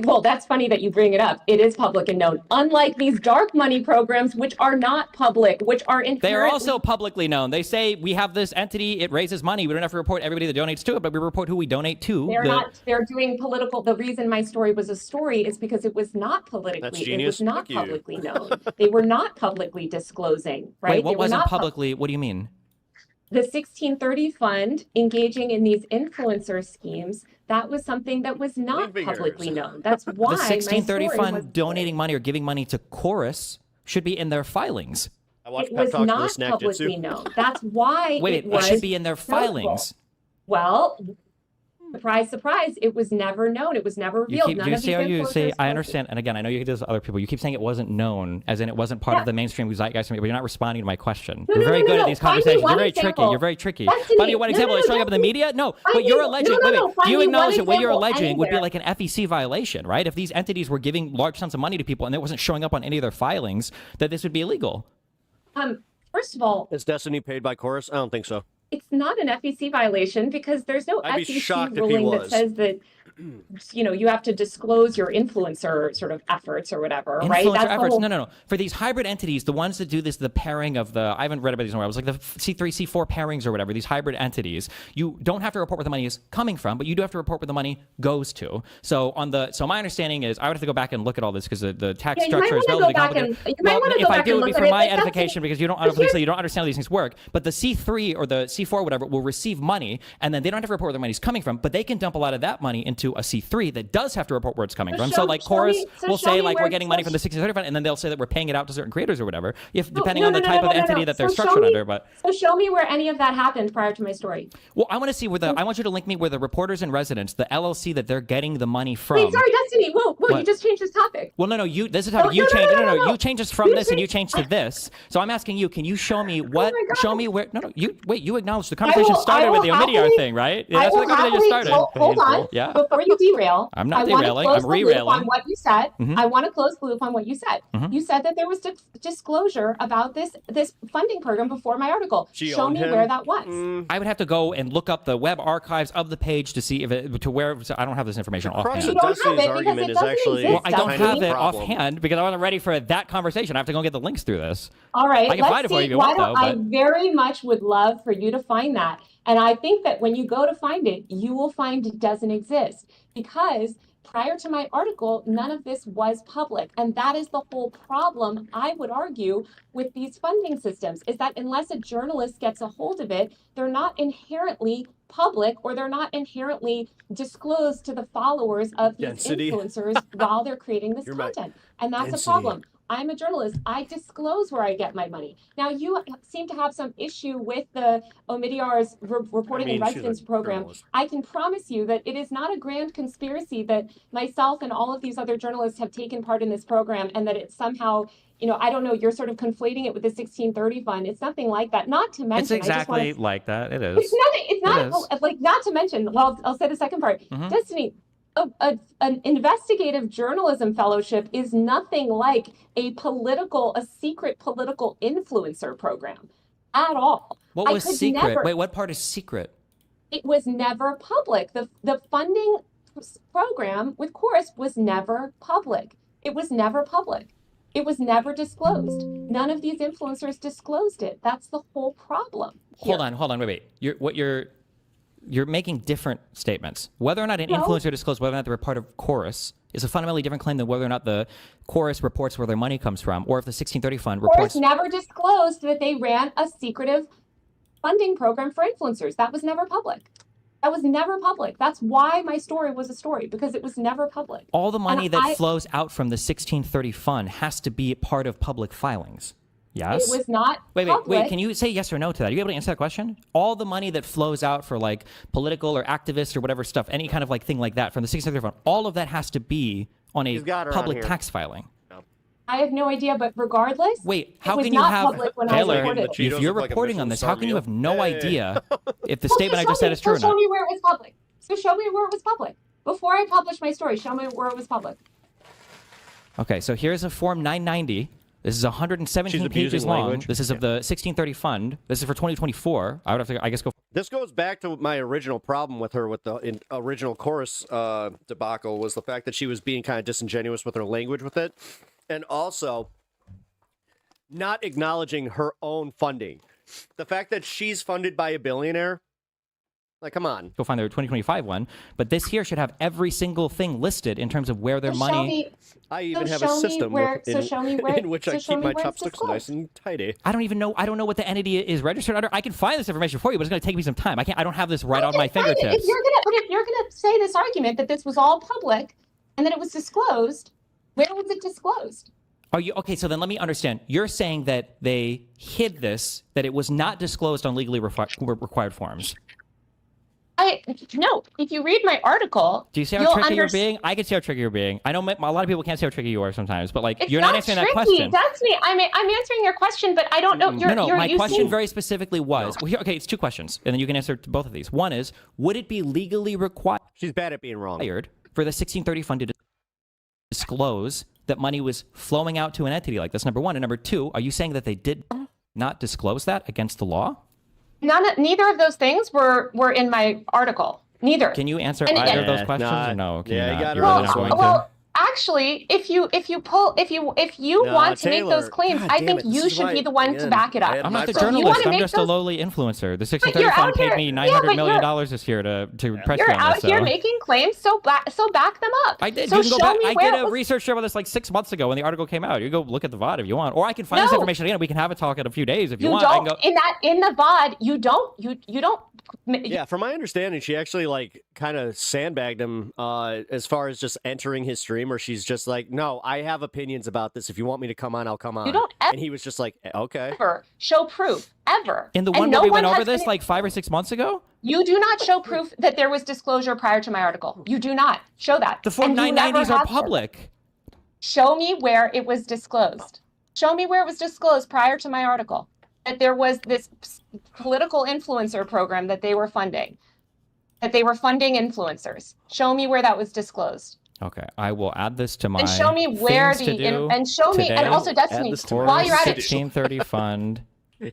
Speaker 3: well, that's funny that you bring it up. It is public and known. Unlike these dark money programs, which are not public, which are
Speaker 7: They are
Speaker 3: inherently
Speaker 7: also publicly known. They say we have this entity, it raises money. We don't have to report everybody that donates to it, but we report who we donate to.
Speaker 3: they're doing political. The reason my story was a story is because it was not
Speaker 7: That's
Speaker 3: politically, it
Speaker 7: genius.
Speaker 3: was not
Speaker 7: Fuck you.
Speaker 3: publicly known. They were not publicly disclosing, right?
Speaker 7: Wait, what
Speaker 3: They were
Speaker 7: wasn't
Speaker 3: not
Speaker 7: publicly? What do you mean?
Speaker 3: The 1630 fund engaging in these influencer schemes, that was something that was not publicly known. That's why
Speaker 7: The
Speaker 3: my
Speaker 7: 1630
Speaker 3: story
Speaker 7: fund
Speaker 3: was,
Speaker 7: donating money or giving money to Chorus should be in their filings.
Speaker 3: it was not publicly known. That's why
Speaker 7: Wait,
Speaker 3: it
Speaker 7: it
Speaker 3: was
Speaker 7: should be in their
Speaker 3: notable.
Speaker 7: filings.
Speaker 3: Well, surprise, surprise, it was never known. It was never
Speaker 7: You
Speaker 3: revealed.
Speaker 7: keep,
Speaker 3: None
Speaker 7: do you
Speaker 3: of
Speaker 7: see
Speaker 3: these
Speaker 7: how you say,
Speaker 3: influencers
Speaker 7: I
Speaker 3: were-
Speaker 7: understand, and again, I know you do this to other people. You keep saying it wasn't known, as in it wasn't part of the mainstream zeitgeist, but you're not responding to my question.
Speaker 3: No,
Speaker 7: You're
Speaker 3: no,
Speaker 7: very
Speaker 3: no,
Speaker 7: good
Speaker 3: no,
Speaker 7: at these
Speaker 3: find me
Speaker 7: conversations.
Speaker 3: one
Speaker 7: You're very tricky.
Speaker 3: example.
Speaker 7: You're very tricky.
Speaker 3: Destiny,
Speaker 7: Find me one
Speaker 3: no,
Speaker 7: example.
Speaker 3: no,
Speaker 7: It's showing up in the
Speaker 3: Destiny.
Speaker 7: media? No,
Speaker 3: Find
Speaker 7: but
Speaker 3: me-
Speaker 7: you're
Speaker 3: no,
Speaker 7: alleging,
Speaker 3: no,
Speaker 7: wait,
Speaker 3: no,
Speaker 7: wait,
Speaker 3: find
Speaker 7: do you
Speaker 3: me one
Speaker 7: acknowledge that what you're
Speaker 3: example
Speaker 7: alleging would be
Speaker 3: anywhere.
Speaker 7: like an FEC violation, right? If these entities were giving large sums of money to people and it wasn't showing up on any of their filings, that this would be illegal.
Speaker 3: First of all,
Speaker 5: Is Destiny paid by Chorus? I don't think so.
Speaker 3: it's not an FEC violation because there's no
Speaker 5: I'd be
Speaker 3: FEC
Speaker 5: shocked if he
Speaker 3: ruling that
Speaker 5: was.
Speaker 3: says that you have to disclose your influencer sort of efforts or whatever, right?
Speaker 7: Influencer
Speaker 3: That's the
Speaker 7: efforts.
Speaker 3: whole-
Speaker 7: No. For these hybrid entities, the ones that do this, the pairing of the, I haven't read about these anywhere. It was like the C3, C4 pairings or whatever, these hybrid entities. You don't have to report where the money is coming from, but you do have to report where the money goes to. So my understanding is, I would have to go back and look at all this because the tax
Speaker 3: Yeah, you might
Speaker 7: structure is
Speaker 3: wanna
Speaker 7: relatively
Speaker 3: go back
Speaker 7: complicated.
Speaker 3: and- you might wanna
Speaker 7: if
Speaker 3: go
Speaker 7: I
Speaker 3: back
Speaker 7: do, it
Speaker 3: and
Speaker 7: would be
Speaker 3: look
Speaker 7: for
Speaker 3: at it,
Speaker 7: my
Speaker 3: but that's-
Speaker 7: edification because you don't obviously you don't understand how these things work. But the C3 or the C4 whatever will receive money, and then they don't have to report where the money's coming from, but they can dump a lot of that money into a C3 that does have to report where it's coming from. So like Chorus will say like we're getting money from the 1630 fund, and then they'll say that we're paying it out to certain creators or whatever, depending on the type of entity that they're structured under. But
Speaker 3: So show me where any of that happened prior to my story.
Speaker 7: well, I want to see where I want you to link me where the Reporters in Residence, the LLC that they're getting the money from.
Speaker 3: Wait, sorry, Destiny. Whoa, you
Speaker 7: What?
Speaker 3: just changed this topic.
Speaker 7: Well, no, this is how
Speaker 3: No,
Speaker 7: you
Speaker 3: no,
Speaker 7: change.
Speaker 3: no,
Speaker 7: No,
Speaker 3: no, no.
Speaker 7: you change us from this and you change to this. So I'm asking you, can you show me what? Show me where? No, you acknowledge the conversation started with the Omidyar thing, right? Yeah, that's where the conversation started.
Speaker 3: Hold on.
Speaker 7: Yeah.
Speaker 3: Before you derail,
Speaker 7: I'm not
Speaker 3: I wanna
Speaker 7: derailing,
Speaker 3: close
Speaker 7: I'm
Speaker 3: the loop
Speaker 7: re-railing.
Speaker 3: on what you said.
Speaker 7: Mhm.
Speaker 3: I want to close the loop on what you said.
Speaker 7: Mhm.
Speaker 3: You said that there was disclosure about this funding program before my article.
Speaker 7: She
Speaker 3: Show
Speaker 7: owned
Speaker 3: me
Speaker 7: him?
Speaker 3: where that was.
Speaker 7: I would have to go and look up the web archives of the page to see if it to where. I don't have this information offhand.
Speaker 3: You don't have it because it doesn't exist.
Speaker 7: Well, I don't
Speaker 3: Destiny.
Speaker 7: have it offhand because I wasn't ready for that conversation. I have to go and get the links through this.
Speaker 3: All right,
Speaker 7: I can find it for you if you
Speaker 3: Why
Speaker 7: want, though.
Speaker 3: don't I
Speaker 7: But
Speaker 3: very much would love for you to find that. And I think that when you go to find it, you will find it doesn't exist because prior to my article, none of this was public. And that is the whole problem, I would argue, with these funding systems, is that unless a journalist gets a hold of it, they're not inherently public, or they're not inherently disclosed to the followers of these influencers while they're creating this content. And that's a problem. I'm a journalist. I disclose where I get my money. Now, you seem to have some issue with the Omidyar's reporting and residence program. I can promise you that it is not a grand conspiracy that myself and all of these other journalists have taken part in this program, and that it's somehow, I don't know, you're sort of conflating it with the 1630 fund. It's nothing like that. Not to mention,
Speaker 7: It's exactly like that. It is.
Speaker 3: It's not like, not to mention, well, I'll say the second part. Destiny, an investigative journalism fellowship is nothing like a secret political influencer program at all.
Speaker 7: What was secret? Wait, what part is secret?
Speaker 3: It was never public. The funding program with Chorus was never public. It was never public. It was never disclosed. None of these influencers disclosed it. That's the whole problem.
Speaker 7: Hold on, wait. You're making different statements. Whether or not an influencer disclosed whether or not they were part of Chorus is a fundamentally different claim than whether or not the Chorus reports where their money comes from, or if the 1630 fund reports.
Speaker 3: Chorus never disclosed that they ran a secretive funding program for influencers. That was never public. That was never public. That's why my story was a story, because it was never public.
Speaker 7: All the money that flows out from the 1630 fund has to be part of public filings. Yes.
Speaker 3: It was not public.
Speaker 7: Wait. Can you say yes or no to that? Are you able to answer that question? All the money that flows out for like political or activist or whatever stuff, any kind of like thing like that from the 1630 fund, all of that has to be on a public tax filing.
Speaker 3: I have no idea, but regardless,
Speaker 7: wait, how can you have Taylor? If you're reporting on this, how can you have no idea if the statement I just said is true or not?
Speaker 3: Show me where it was public. So show me where it was public. Before I publish my story, show me where it was public.
Speaker 7: Okay, so here's a Form 990. This is 117 pages long. This is of the 1630 fund. This is for 2024. I would have to, I guess, go.
Speaker 5: This goes back to my original problem with her with the original Chorus debacle, was the fact that she was being kind of disingenuous with her language with it. And also not acknowledging her own funding. The fact that she's funded by a billionaire, like, come on.
Speaker 7: Go find their 2025 one. But this here should have every single thing listed in terms of where their money.
Speaker 5: I even have a system in which I keep my chopsticks nice and tidy.
Speaker 7: I don't even know. I don't know what the entity is registered under. I can find this information for you, but it's going to take me some time. I don't have this right on my fingertips.
Speaker 3: If you're gonna say this argument that this was all public and that it was disclosed, where was it disclosed?
Speaker 7: Are you okay? So then let me understand. You're saying that they hid this, that it was not disclosed on legally required forms.
Speaker 3: No. If you read my article,
Speaker 7: do you see how tricky you're being? I can see how tricky you're being. I know a lot of people can't see how tricky you are sometimes, but like you're not answering that question.
Speaker 3: That's me. I'm answering your question, but I don't know.
Speaker 7: No. My question very specifically was. Well, here, okay, it's two questions, and then you can answer both of these. One is, would it be legally required?
Speaker 5: She's bad at being wrong.
Speaker 7: For the 1630 fund to disclose that money was flowing out to an entity like this, number one. And number two, are you saying that they did not disclose that against the law?
Speaker 3: Neither of those things were in my article. Neither.
Speaker 7: Can you answer either of those questions or no? Can
Speaker 5: you
Speaker 7: not?
Speaker 5: You're really not going to?
Speaker 3: Actually, if you want to make those claims, I think you should be the one to back it up.
Speaker 7: I'm not the journalist. I'm just a lowly influencer. The 1630 fund paid me $900 million this year to press you on this.
Speaker 3: You're out here making claims, so back them up.
Speaker 7: I did.
Speaker 3: So
Speaker 7: you can go back. I did a research about this like 6 months ago when the article came out. You go look at the VOD if you want, or I can find this information again. We can have a talk in a few days if you want.
Speaker 3: In the VOD, you don't.
Speaker 5: Yeah, from my understanding, she actually like kind of sandbagged him as far as just entering his stream, where she's just like, "No, I have opinions about this. If you want me to come on, I'll come on."
Speaker 3: You don't
Speaker 5: and he was just like, "Okay."
Speaker 3: Ever show proof ever.
Speaker 7: In the one where we went over this like 5 or 6 months ago?
Speaker 3: You do not show proof that there was disclosure prior to my article. You do not show that.
Speaker 7: The Form 990s are public.
Speaker 3: Show me where it was disclosed. Show me where it was disclosed prior to my article. That there was this political influencer program that they were funding. That they were funding influencers. Show me where that was disclosed.
Speaker 7: Okay, I will add this to my
Speaker 3: and show me where
Speaker 7: and
Speaker 3: show me and also Destiny while you're at it.
Speaker 7: 1630 fund.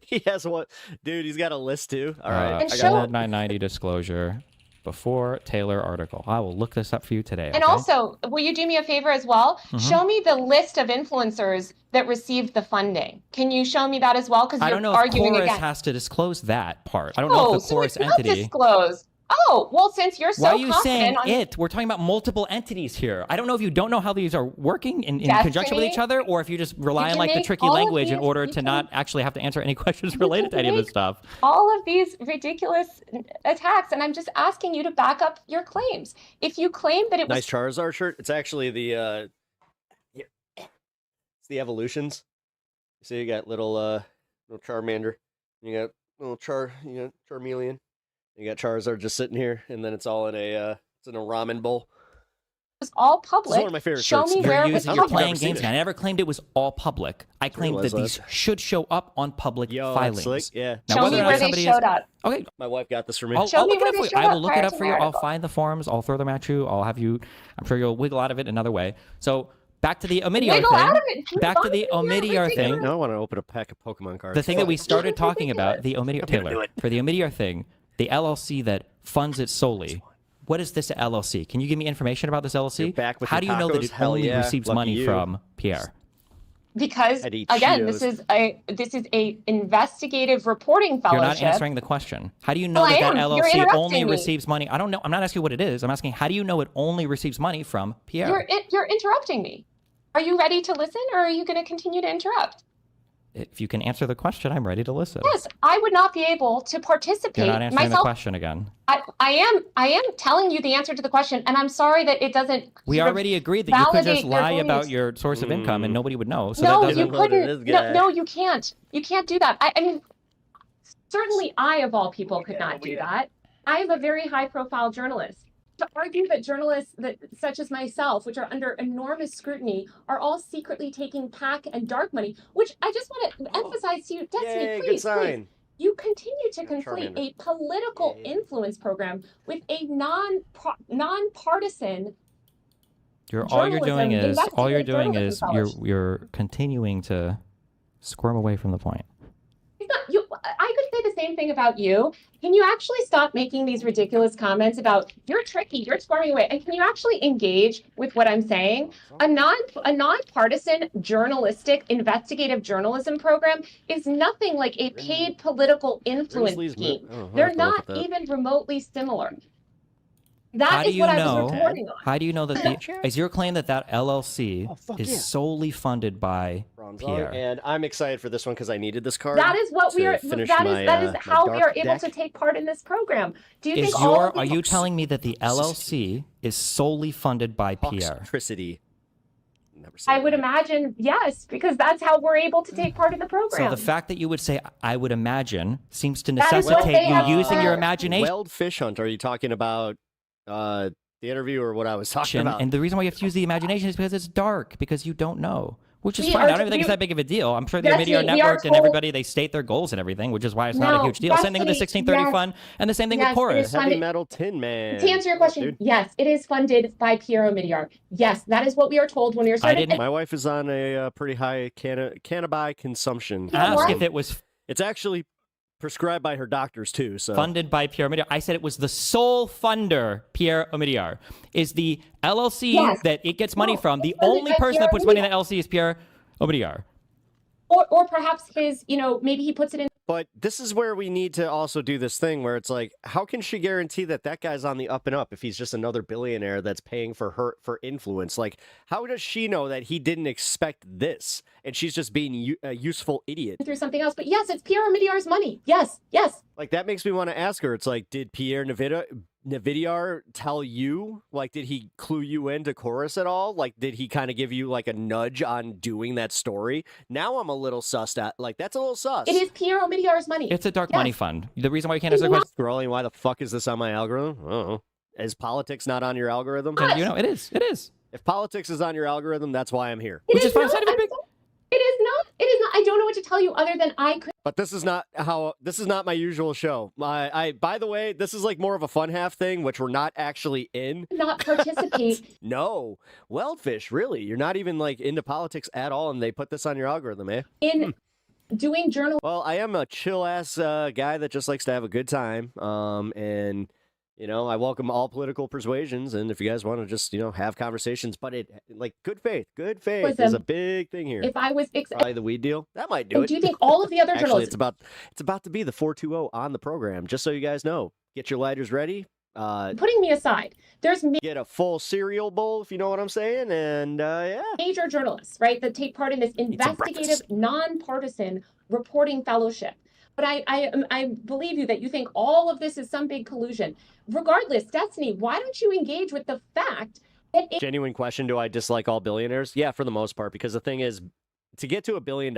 Speaker 5: He has one, dude. He's got a list too. All right,
Speaker 7: I got 990 disclosure before Taylor article. I will look this up for you today.
Speaker 3: And also, will you do me a favor as well? Show me the list of influencers that received the funding. Can you show me that as well? Because
Speaker 7: I don't know if Chorus has to disclose that part. I don't know if the Chorus entity.
Speaker 3: Disclose. Oh, well, since you're so
Speaker 7: Why are you saying
Speaker 3: confident on
Speaker 7: it? We're talking about multiple entities here. I don't know if you don't know how these are working in
Speaker 3: Destiny,
Speaker 7: conjunction with each other, or if you just rely
Speaker 3: you
Speaker 7: on
Speaker 3: can
Speaker 7: like the
Speaker 3: make
Speaker 7: tricky
Speaker 3: all of
Speaker 7: language in
Speaker 3: these-
Speaker 7: order
Speaker 3: you
Speaker 7: to
Speaker 3: can-
Speaker 7: not actually have to answer any questions related to any of this
Speaker 3: make
Speaker 7: stuff.
Speaker 3: all of these ridiculous attacks, and I'm just asking you to back up your claims. If you claim that it was
Speaker 5: Nice Charizard shirt. It's actually the it's the evolutions. So you got little Charmander, you got little Charmeleon, you got Charizard just sitting here, and then it's all in a it's in a ramen bowl.
Speaker 3: all
Speaker 5: It's
Speaker 3: public,
Speaker 5: one of my favorite
Speaker 3: show
Speaker 5: shirts.
Speaker 3: me
Speaker 7: You're,
Speaker 3: where it was
Speaker 7: you're
Speaker 3: public.
Speaker 7: playing games. I never claimed it was all public. I claimed that these should show up on public filings.
Speaker 5: Slick. Yeah.
Speaker 7: Now,
Speaker 3: Show
Speaker 7: whether
Speaker 3: me
Speaker 7: or not
Speaker 3: where they
Speaker 7: somebody
Speaker 3: showed
Speaker 7: is,
Speaker 3: up.
Speaker 7: Okay,
Speaker 5: My wife got this for me.
Speaker 7: I'll
Speaker 3: Show me
Speaker 7: look it
Speaker 3: where
Speaker 7: up
Speaker 3: they
Speaker 7: for you.
Speaker 3: showed
Speaker 7: I will
Speaker 3: up
Speaker 7: look
Speaker 3: prior
Speaker 7: it up
Speaker 3: to
Speaker 7: for
Speaker 3: my
Speaker 7: you. I'll
Speaker 3: article.
Speaker 7: find the forums. I'll throw them at you. I'll have you. I'm sure you'll wiggle out of it another way. So back to the Omidyar
Speaker 3: Wiggle
Speaker 7: thing.
Speaker 3: out of it. Drew
Speaker 7: Back to the
Speaker 3: Bonner, you're
Speaker 7: Omidyar thing.
Speaker 3: ridiculous.
Speaker 5: Now I want to open a pack of Pokemon cards.
Speaker 7: The thing that we started talking about, the Omidyar Taylor, for the Omidyar thing, the LLC that funds it solely. What is this LLC? Can you give me information about this LLC?
Speaker 5: You're back with
Speaker 7: How
Speaker 5: your
Speaker 7: do you know that
Speaker 5: tacos?
Speaker 7: it
Speaker 5: Hell
Speaker 7: only
Speaker 5: yeah.
Speaker 7: receives
Speaker 5: Lucky
Speaker 7: money
Speaker 5: you.
Speaker 7: from Pierre?
Speaker 3: Because
Speaker 5: I'd eat
Speaker 3: again,
Speaker 5: Cheetos.
Speaker 3: this is a investigative reporting fellowship.
Speaker 7: You're not answering the question. How do you know
Speaker 3: Well, I
Speaker 7: that
Speaker 3: am. You're
Speaker 7: LLC
Speaker 3: interrupting
Speaker 7: only
Speaker 3: me.
Speaker 7: receives money? I don't know. I'm not asking what it is. I'm asking how do you know it only receives money from Pierre?
Speaker 3: You're interrupting me. Are you ready to listen, or are you going to continue to interrupt?
Speaker 7: If you can answer the question, I'm ready to listen.
Speaker 3: Yes, I would not be able to participate
Speaker 7: You're not answering the
Speaker 3: myself.
Speaker 7: question again.
Speaker 3: I am telling you the answer to the question, and I'm sorry that it doesn't.
Speaker 7: We
Speaker 3: sort of
Speaker 7: already agreed that you could
Speaker 3: validate
Speaker 7: just
Speaker 3: your
Speaker 7: lie
Speaker 3: beliefs.
Speaker 7: about your source of income and nobody would know. So
Speaker 3: No,
Speaker 7: that
Speaker 3: you
Speaker 7: doesn't.
Speaker 3: couldn't. No, you can't. You can't do that. I mean, certainly I, of all people, could not do that. I am a very high-profile journalist. To argue that journalists that, such as myself, which are under enormous scrutiny, are all secretly taking PAC and dark money, which I just want to emphasize to you, Destiny,
Speaker 5: Yay, good
Speaker 3: please,
Speaker 5: sign.
Speaker 3: please. You continue to conflate
Speaker 5: Charmander.
Speaker 3: a political influence program with a nonpartisan.
Speaker 7: All you're doing
Speaker 3: journalism,
Speaker 7: is
Speaker 3: investigative journalism
Speaker 7: you're continuing to squirm away from the point.
Speaker 3: It's not, I could say the same thing about you. Can you actually stop making these ridiculous comments about you're tricky, you're squirming away, and can you actually engage with what I'm saying? A nonpartisan journalistic investigative journalism program is nothing like a paid political influence scheme. They're not even remotely similar. That is what I was reporting on.
Speaker 7: How do you know that is your claim that LLC is solely funded by Pierre?
Speaker 5: And I'm excited for this one because I needed this card.
Speaker 3: That is what we are. That is how we are able to
Speaker 5: deck.
Speaker 3: take part in this program. Do you think all of
Speaker 7: Are you telling me that the LLC is solely funded by Pierre?
Speaker 5: Electricity.
Speaker 3: I would imagine yes, because that's how we're able to take part in the program.
Speaker 7: So the fact that you would say "I would imagine" seems to
Speaker 3: That is what
Speaker 7: necessitate
Speaker 3: they
Speaker 7: you
Speaker 3: have
Speaker 7: using your
Speaker 3: said.
Speaker 7: imagination.
Speaker 5: Weld fish hunt. Are you talking about the interview or what I was talking about?
Speaker 7: And the reason why you have to use the imagination is because it's dark, because you don't know. Which is
Speaker 3: We
Speaker 7: fine.
Speaker 3: are-
Speaker 7: I don't even think it's that big of a deal. I'm sure the
Speaker 3: Destiny,
Speaker 7: Omidyar
Speaker 3: we are
Speaker 7: Network and
Speaker 3: told-
Speaker 7: everybody, they state their goals and everything, which is why it's not a
Speaker 3: No,
Speaker 7: huge deal. Same thing with the
Speaker 3: Destiny,
Speaker 7: 1630
Speaker 3: yes.
Speaker 7: fund, and the same thing
Speaker 3: Yes,
Speaker 7: with
Speaker 3: it
Speaker 7: Chorus.
Speaker 3: is funded-
Speaker 5: Heavy Metal Tin Man.
Speaker 3: To answer your question,
Speaker 5: Dude.
Speaker 3: yes, it is funded by Pierre Omidyar. Yes, that is what we are told when we are starting.
Speaker 5: My wife is on a pretty high cannabis consumption.
Speaker 7: Ask if it was
Speaker 5: It's actually prescribed by her doctors too. So
Speaker 7: funded by Pierre Omidyar. I said it was the sole funder, Pierre Omidyar. Is the LLC
Speaker 3: Yes.
Speaker 7: that it gets money
Speaker 3: No,
Speaker 7: from, the
Speaker 3: it's funded
Speaker 7: only
Speaker 3: by
Speaker 7: person
Speaker 3: Pierre
Speaker 7: that puts money in
Speaker 3: Omidyar.
Speaker 7: the LLC is Pierre Omidyar.
Speaker 3: Or perhaps his, maybe he puts it in.
Speaker 5: But this is where we need to also do this thing where it's like, how can she guarantee that that guy's on the up and up if he's just another billionaire that's paying for influence? Like, how does she know that he didn't expect this and she's just being a useful idiot?
Speaker 3: Through something else, but yes, it's Pierre Omidyar's money. Yes.
Speaker 5: Like, that makes me want to ask her. It's like, did Pierre Omidyar tell you? Like, did he clue you into Chorus at all? Like, did he kind of give you like a nudge on doing that story? Now I'm a little sussed at. Like, that's a little sus.
Speaker 3: It is Pierre Omidyar's money.
Speaker 7: It's a dark
Speaker 3: Yes.
Speaker 7: money fund. The reason why you can't answer the question,
Speaker 5: Scrolling, why the fuck is this on my algorithm? I don't know. Is politics not on your algorithm?
Speaker 7: and you know, it is. It is.
Speaker 5: If politics is on your algorithm, that's why I'm here.
Speaker 3: It is not. It is not. I don't know what to tell you other than I could.
Speaker 5: But this is not my usual show. By the way, this is like more of a fun half thing, which we're not actually in.
Speaker 3: Not participate.
Speaker 5: No. Weldfish, really? You're not even like into politics at all, and they put this on your algorithm, eh?
Speaker 3: In doing journal.
Speaker 5: Well, I am a chill ass guy that just likes to have a good time. And I welcome all political persuasions, and if you guys want to just have conversations, but it like good faith is a big thing here.
Speaker 3: If I was
Speaker 5: Probably the weed deal, that might do it.
Speaker 3: do you think all of the other
Speaker 5: Actually,
Speaker 3: journalists?
Speaker 5: it's about to be the 420 on the program. Just so you guys know, get your lighters ready.
Speaker 3: putting me aside, there's
Speaker 5: get a full cereal bowl, if you know what I'm saying, and yeah.
Speaker 3: Major journalists, right, that take part in this investigative, nonpartisan reporting fellowship. But I believe you that you think all of this is some big collusion. Regardless, Destiny, why don't you engage with the fact that
Speaker 5: Genuine question, do I dislike all billionaires? Yeah, for the most part, because the thing is, to get to $1 billion,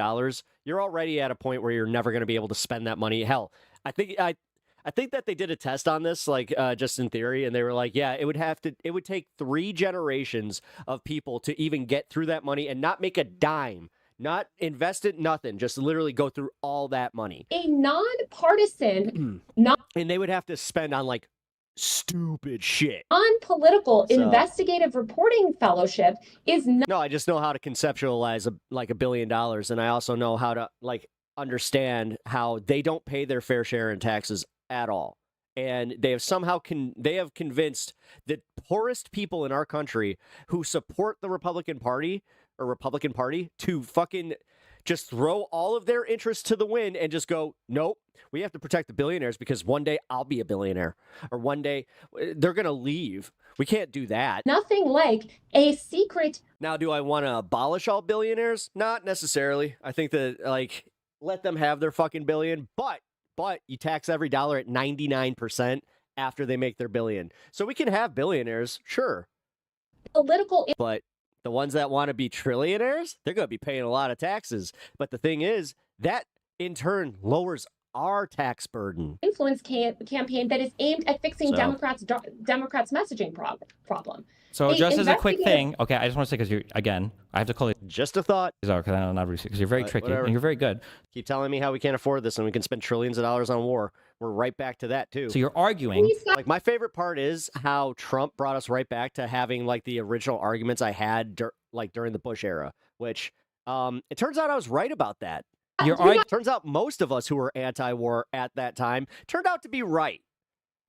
Speaker 5: you're already at a point where you're never going to be able to spend that money. Hell, I think that they did a test on this, like just in theory, and they were like, yeah, it would take 3 generations of people to even get through that money and not make a dime, not invest it, nothing, just literally go through all that money.
Speaker 3: a nonpartisan,
Speaker 5: And they would have to spend on like stupid shit.
Speaker 3: non-political
Speaker 5: So-
Speaker 3: investigative reporting fellowship is not
Speaker 5: No, I just know how to conceptualize $1 billion, and I also know how to like understand how they don't pay their fair share in taxes at all. And they have somehow convinced the poorest people in our country who support the Republican Party to fucking just throw all of their interests to the wind and just go, nope, we have to protect the billionaires because one day I'll be a billionaire, or one day they're going to leave. We can't do that.
Speaker 3: nothing like a secret
Speaker 5: Now, do I want to abolish all billionaires? Not necessarily. I think that, like, let them have their fucking billion, but you tax every dollar at 99% after they make their billion. So we can have billionaires, sure.
Speaker 3: political
Speaker 5: But the ones that want to be trillionaires, they're going to be paying a lot of taxes. But the thing is, that in turn lowers our tax burden.
Speaker 3: influence campaign that is aimed at fixing
Speaker 5: So-
Speaker 3: Democrats' messaging problem.
Speaker 7: So just as a quick
Speaker 3: investigative-
Speaker 7: thing, okay, I just want to say, because I have to call you.
Speaker 5: Just a thought.
Speaker 7: Because I don't know, because you're very tricky
Speaker 5: Whatever.
Speaker 7: and you're very good.
Speaker 5: Keep telling me how we can't afford this and we can spend trillions of dollars on war. We're right back to that, too.
Speaker 7: So you're arguing.
Speaker 5: Like, my favorite part is how Trump brought us right back to having, like, the original arguments I had, during the Bush era, which it turns out I was right about that. Turns out most of us who were anti-war at that time turned out to be right.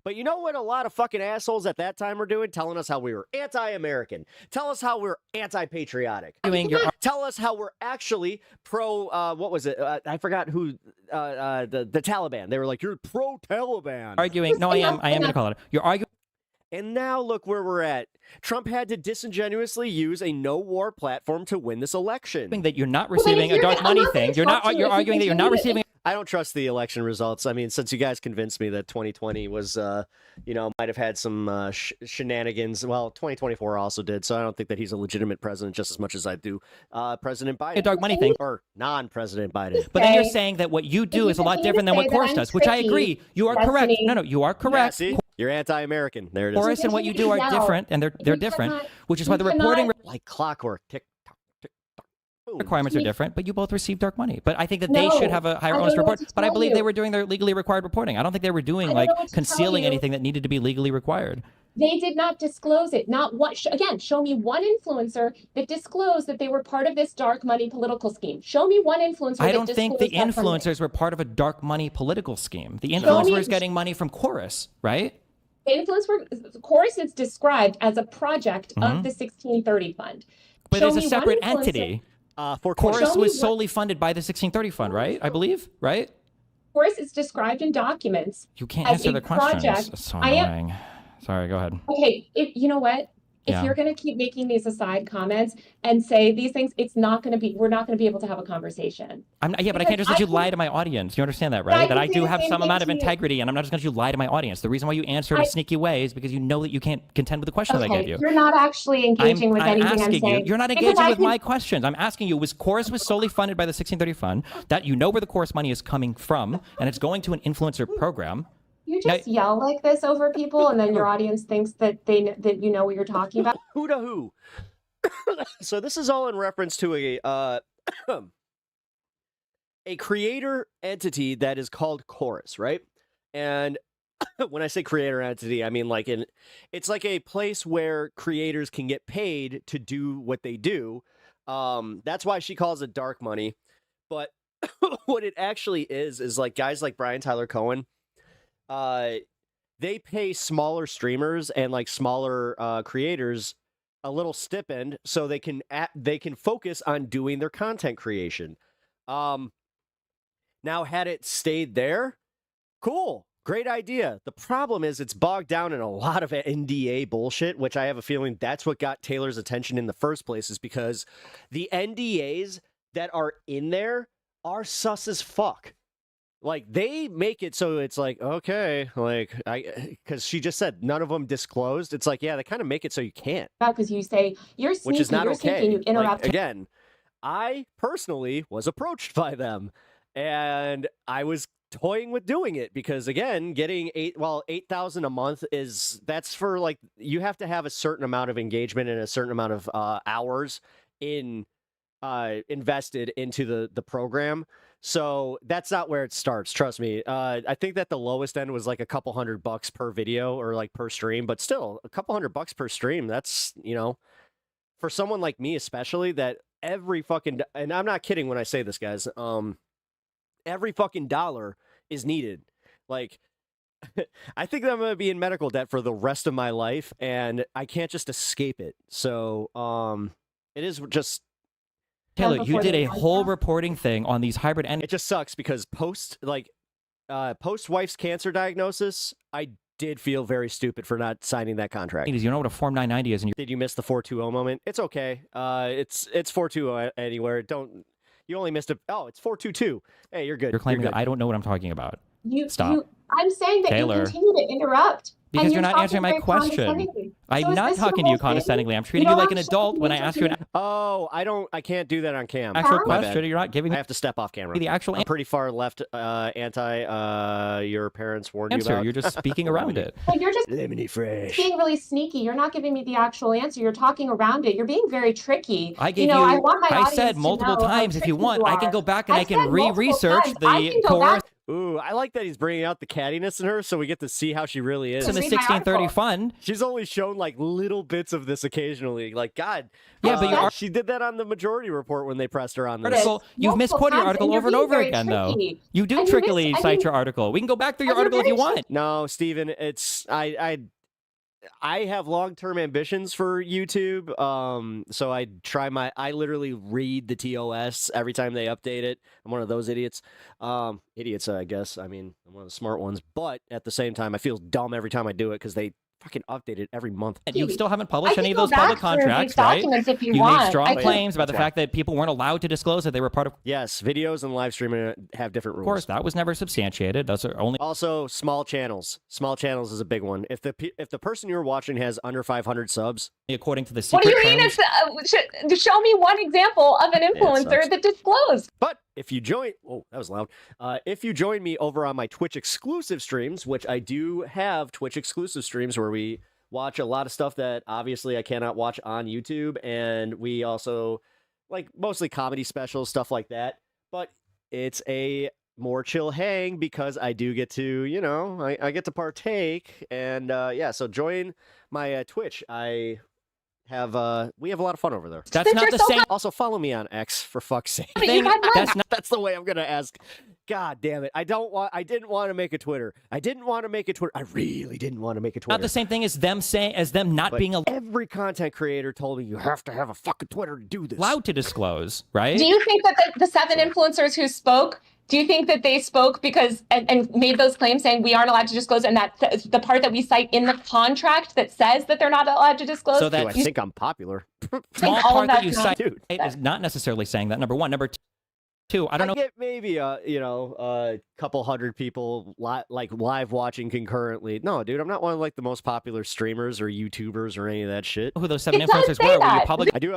Speaker 5: But you know what a lot of fucking assholes at that time were doing? Telling us how we were anti-American. Tell us how we're anti-patriotic. Tell us how we're actually pro, what was it? I forgot who, the Taliban. They were like, you're pro-Taliban.
Speaker 7: Arguing. No, I am going to call it. You're arguing.
Speaker 5: And now look where we're at. Trump had to disingenuously use a no-war platform to win this election.
Speaker 7: That you're not receiving a dark money thing. You're arguing that you're not receiving.
Speaker 5: I don't trust the election results. I mean, since you guys convinced me that 2020 was, might have had some shenanigans. Well, 2024 also did. So I don't think that he's a legitimate president just as much as I do President Biden.
Speaker 7: A dark money thing.
Speaker 5: Or non-President Biden.
Speaker 7: But then you're saying that what you do is a lot different than what Corus does, which I agree. You are correct. No, you are correct.
Speaker 5: Yeah, see? You're anti-American. There it is.
Speaker 7: Corus and what you do are different, and they're different, which is why the reporting
Speaker 5: like clockwork. Tick.
Speaker 7: Requirements are different, but you both receive dark money. But I think that they should have a higher onus report. But I believe they were doing their legally required reporting. I don't think they were doing like concealing anything that needed to be legally required.
Speaker 3: They did not disclose it. Not what. Again, show me one influencer that disclosed that they were part of this dark money political scheme. Show me one influencer.
Speaker 7: I don't think the influencers were part of a dark money political scheme. The influencer was getting money from Corus, right?
Speaker 3: The influencer, Corus is described as a project of the 1630 fund.
Speaker 7: But
Speaker 3: Show
Speaker 7: it's a
Speaker 3: me one
Speaker 7: separate
Speaker 3: influencer-
Speaker 7: entity.
Speaker 5: For
Speaker 7: Corus was solely funded by the 1630 fund, right? I believe, right?
Speaker 3: Corus is described in documents.
Speaker 7: You can't
Speaker 3: as
Speaker 7: answer
Speaker 3: a
Speaker 7: the questions.
Speaker 3: project.
Speaker 7: It's so
Speaker 3: I am-
Speaker 7: annoying. Sorry, go ahead.
Speaker 3: Okay, you know what? If
Speaker 7: Yeah.
Speaker 3: you're going to keep making these aside comments and say these things, we're not going to be able to have a conversation.
Speaker 7: But I can't just let you lie to my audience. You understand that,
Speaker 3: But I
Speaker 7: right? That
Speaker 3: can
Speaker 7: I
Speaker 3: say
Speaker 7: do
Speaker 3: the
Speaker 7: have
Speaker 3: same
Speaker 7: some
Speaker 3: thing
Speaker 7: amount of
Speaker 3: to you.
Speaker 7: integrity, and I'm not just going to let you lie to my audience. The reason why you answer in a sneaky way is because you know that you can't contend with the questions I gave you.
Speaker 3: You're not actually engaging with anything I'm
Speaker 7: asking
Speaker 3: saying.
Speaker 7: you. You're not
Speaker 3: Because
Speaker 7: engaging
Speaker 3: I
Speaker 7: with
Speaker 3: can-
Speaker 7: my questions. I'm asking you, Corus was solely funded by the 1630 fund, that you know where the Corus money is coming from, and it's going to an influencer program.
Speaker 3: You just yell like this over people, and then your audience thinks that that you know what you're talking about.
Speaker 5: Who to who? So this is all in reference to a creator entity that is called Corus, right? And when I say creator entity, I mean it's like a place where creators can get paid to do what they do. That's why she calls it dark money. But what it actually is like guys like Brian Tyler Cohen. They pay smaller streamers and like smaller creators a little stipend so they can focus on doing their content creation. Now, had it stayed there, cool. Great idea. The problem is it's bogged down in a lot of NDA bullshit, which I have a feeling that's what got Taylor's attention in the first place, is because the NDAs that are in there are sus as fuck. Like, they make it so it's like, okay, like, because she just said none of them disclosed. It's like, yeah, they kind of make it so you can't.
Speaker 3: Because you say, you're sneaky,
Speaker 5: Which is not
Speaker 3: you're
Speaker 5: okay.
Speaker 3: sneaky, you interrupt.
Speaker 5: Like, again, I personally was approached by them, and I was toying with doing it because, again, getting $8,000 a month that's for, like, you have to have a certain amount of engagement and a certain amount of hours invested into the program. So that's not where it starts. Trust me. I think that the lowest end was like a couple $100 per video or like per stream, but still a couple $100 per stream. That's, for someone like me, especially, that every fucking, and I'm not kidding when I say this, guys, every fucking dollar is needed. Like, I think that I'm going to be in medical debt for the rest of my life, and I can't just escape it. So, it is just...
Speaker 7: Taylor, you did a whole reporting thing on these hybrid...
Speaker 5: And it just sucks because post-wife's cancer diagnosis, I did feel very stupid for not signing that contract.
Speaker 7: You know what a Form 990 is? And
Speaker 5: Did you miss the 420 moment? It's okay. It's 420 anywhere. You only missed it. Oh, it's 422. Hey, you're good.
Speaker 7: You're claiming
Speaker 5: good.
Speaker 7: that I don't know what I'm talking about.
Speaker 3: Stop. I'm saying that
Speaker 7: Taylor.
Speaker 3: you continue to interrupt.
Speaker 7: Because you're not
Speaker 3: talking
Speaker 7: answering my
Speaker 3: very
Speaker 7: question.
Speaker 3: condescendingly.
Speaker 7: I'm
Speaker 3: So is
Speaker 7: not
Speaker 3: this
Speaker 7: talking
Speaker 3: your
Speaker 7: to you
Speaker 3: whole thing?
Speaker 7: condescendingly. I'm treating you like an adult when I ask you an
Speaker 5: Oh, I can't do that on cam.
Speaker 7: actual
Speaker 5: My bad.
Speaker 7: question. You're not giving
Speaker 5: I
Speaker 7: me
Speaker 5: have to step off camera.
Speaker 7: the actual
Speaker 5: I'm pretty far left anti your parents warned you
Speaker 7: answer.
Speaker 5: about.
Speaker 7: You're just speaking around it.
Speaker 3: Like, you're just
Speaker 5: Lemony fresh.
Speaker 3: being really sneaky. You're not giving me the actual answer. You're talking around it. You're being very tricky.
Speaker 7: I gave
Speaker 3: I want my
Speaker 7: I
Speaker 3: audience
Speaker 7: said
Speaker 3: to
Speaker 7: multiple
Speaker 3: know how
Speaker 7: times, if you
Speaker 3: tricky
Speaker 7: want,
Speaker 3: you
Speaker 7: I can
Speaker 3: are.
Speaker 7: go back and I
Speaker 3: I've
Speaker 7: can
Speaker 3: said multiple
Speaker 7: re-research
Speaker 3: times. I
Speaker 7: the
Speaker 3: can go
Speaker 7: chorus.
Speaker 3: back.
Speaker 5: Ooh, I like that he's bringing out the cattiness in her, so we get to see how she really is.
Speaker 7: In the
Speaker 3: Read my
Speaker 7: 1630
Speaker 3: article.
Speaker 7: fund.
Speaker 5: She's only shown like little bits of this occasionally. Like, God.
Speaker 7: Yeah, but
Speaker 5: she did that on the Majority Report when they pressed her on this.
Speaker 7: Article. You've
Speaker 3: multiple
Speaker 7: misquoted your
Speaker 3: times,
Speaker 7: article
Speaker 3: and you're
Speaker 7: over and
Speaker 3: being
Speaker 7: over
Speaker 3: very
Speaker 7: again, though.
Speaker 3: tricky.
Speaker 7: You do
Speaker 3: And you
Speaker 7: trickily
Speaker 3: miss- I
Speaker 7: cite
Speaker 3: mean-
Speaker 7: your article. We can go back through your
Speaker 3: and you're
Speaker 7: article if you
Speaker 3: very
Speaker 7: want.
Speaker 5: No, Steven, it's I have long-term ambitions for YouTube. So I literally read the TOS every time they update it. I'm one of those idiots. Idiots, I guess. I mean, I'm one of the smart ones, but at the same time, I feel dumb every time I do it because they fucking update it every month.
Speaker 7: And you still haven't published
Speaker 3: I
Speaker 7: any of
Speaker 3: can
Speaker 7: those
Speaker 3: go
Speaker 7: public
Speaker 3: back through these
Speaker 7: contracts, right?
Speaker 3: documents if you
Speaker 7: made
Speaker 3: want.
Speaker 7: strong
Speaker 3: I can-
Speaker 7: claims about the
Speaker 5: That's
Speaker 7: fact that people weren't allowed to disclose that they were part of.
Speaker 5: Yes, videos and live streaming have different
Speaker 7: Of
Speaker 5: rules.
Speaker 7: course, that was never substantiated. Those are only.
Speaker 5: Also, small channels. Small channels is a big one. If the person you're watching has under 500 subs,
Speaker 7: according to the
Speaker 3: What
Speaker 7: secret
Speaker 3: do you mean?
Speaker 7: terms.
Speaker 3: Show me one example of an influencer
Speaker 5: sucks.
Speaker 3: that disclosed.
Speaker 5: But if you join, oh, that was loud. If you join me over on my Twitch exclusive streams, which I do have Twitch exclusive streams where we watch a lot of stuff that obviously I cannot watch on YouTube, and we also like mostly comedy specials, stuff like that. But it's a more chill hang because I do get to, I get to partake, and yeah. So join my Twitch. We have a lot of fun over there.
Speaker 7: That's not the same.
Speaker 5: Also, follow me on X for fuck's sake.
Speaker 3: You had one.
Speaker 5: That's the way I'm gonna ask. God damn it! I didn't want to make a Twitter. I really didn't want to make a Twitter.
Speaker 7: Not the same thing as them not
Speaker 5: But
Speaker 7: being
Speaker 5: every content creator told me you have to have a fucking Twitter to do this.
Speaker 7: allowed to disclose, right?
Speaker 3: Do you think that the 7 influencers who spoke, do you think that they spoke because and made those claims saying we aren't allowed to disclose, and that the part that we cite in the contract that says that they're not allowed to disclose?
Speaker 7: So that
Speaker 5: I think I'm popular.
Speaker 7: small
Speaker 3: all of
Speaker 7: part that
Speaker 3: that's
Speaker 7: you
Speaker 3: not-
Speaker 7: cite is not necessarily saying that. Number one. Number two, I don't know.
Speaker 5: get maybe a couple hundred people live watching concurrently. No, dude, I'm not one of like the most popular streamers or YouTubers or any of that shit.
Speaker 7: Who those 7
Speaker 3: It does
Speaker 7: influencers
Speaker 3: say
Speaker 7: were? Were you
Speaker 3: that.
Speaker 7: public?
Speaker 5: I do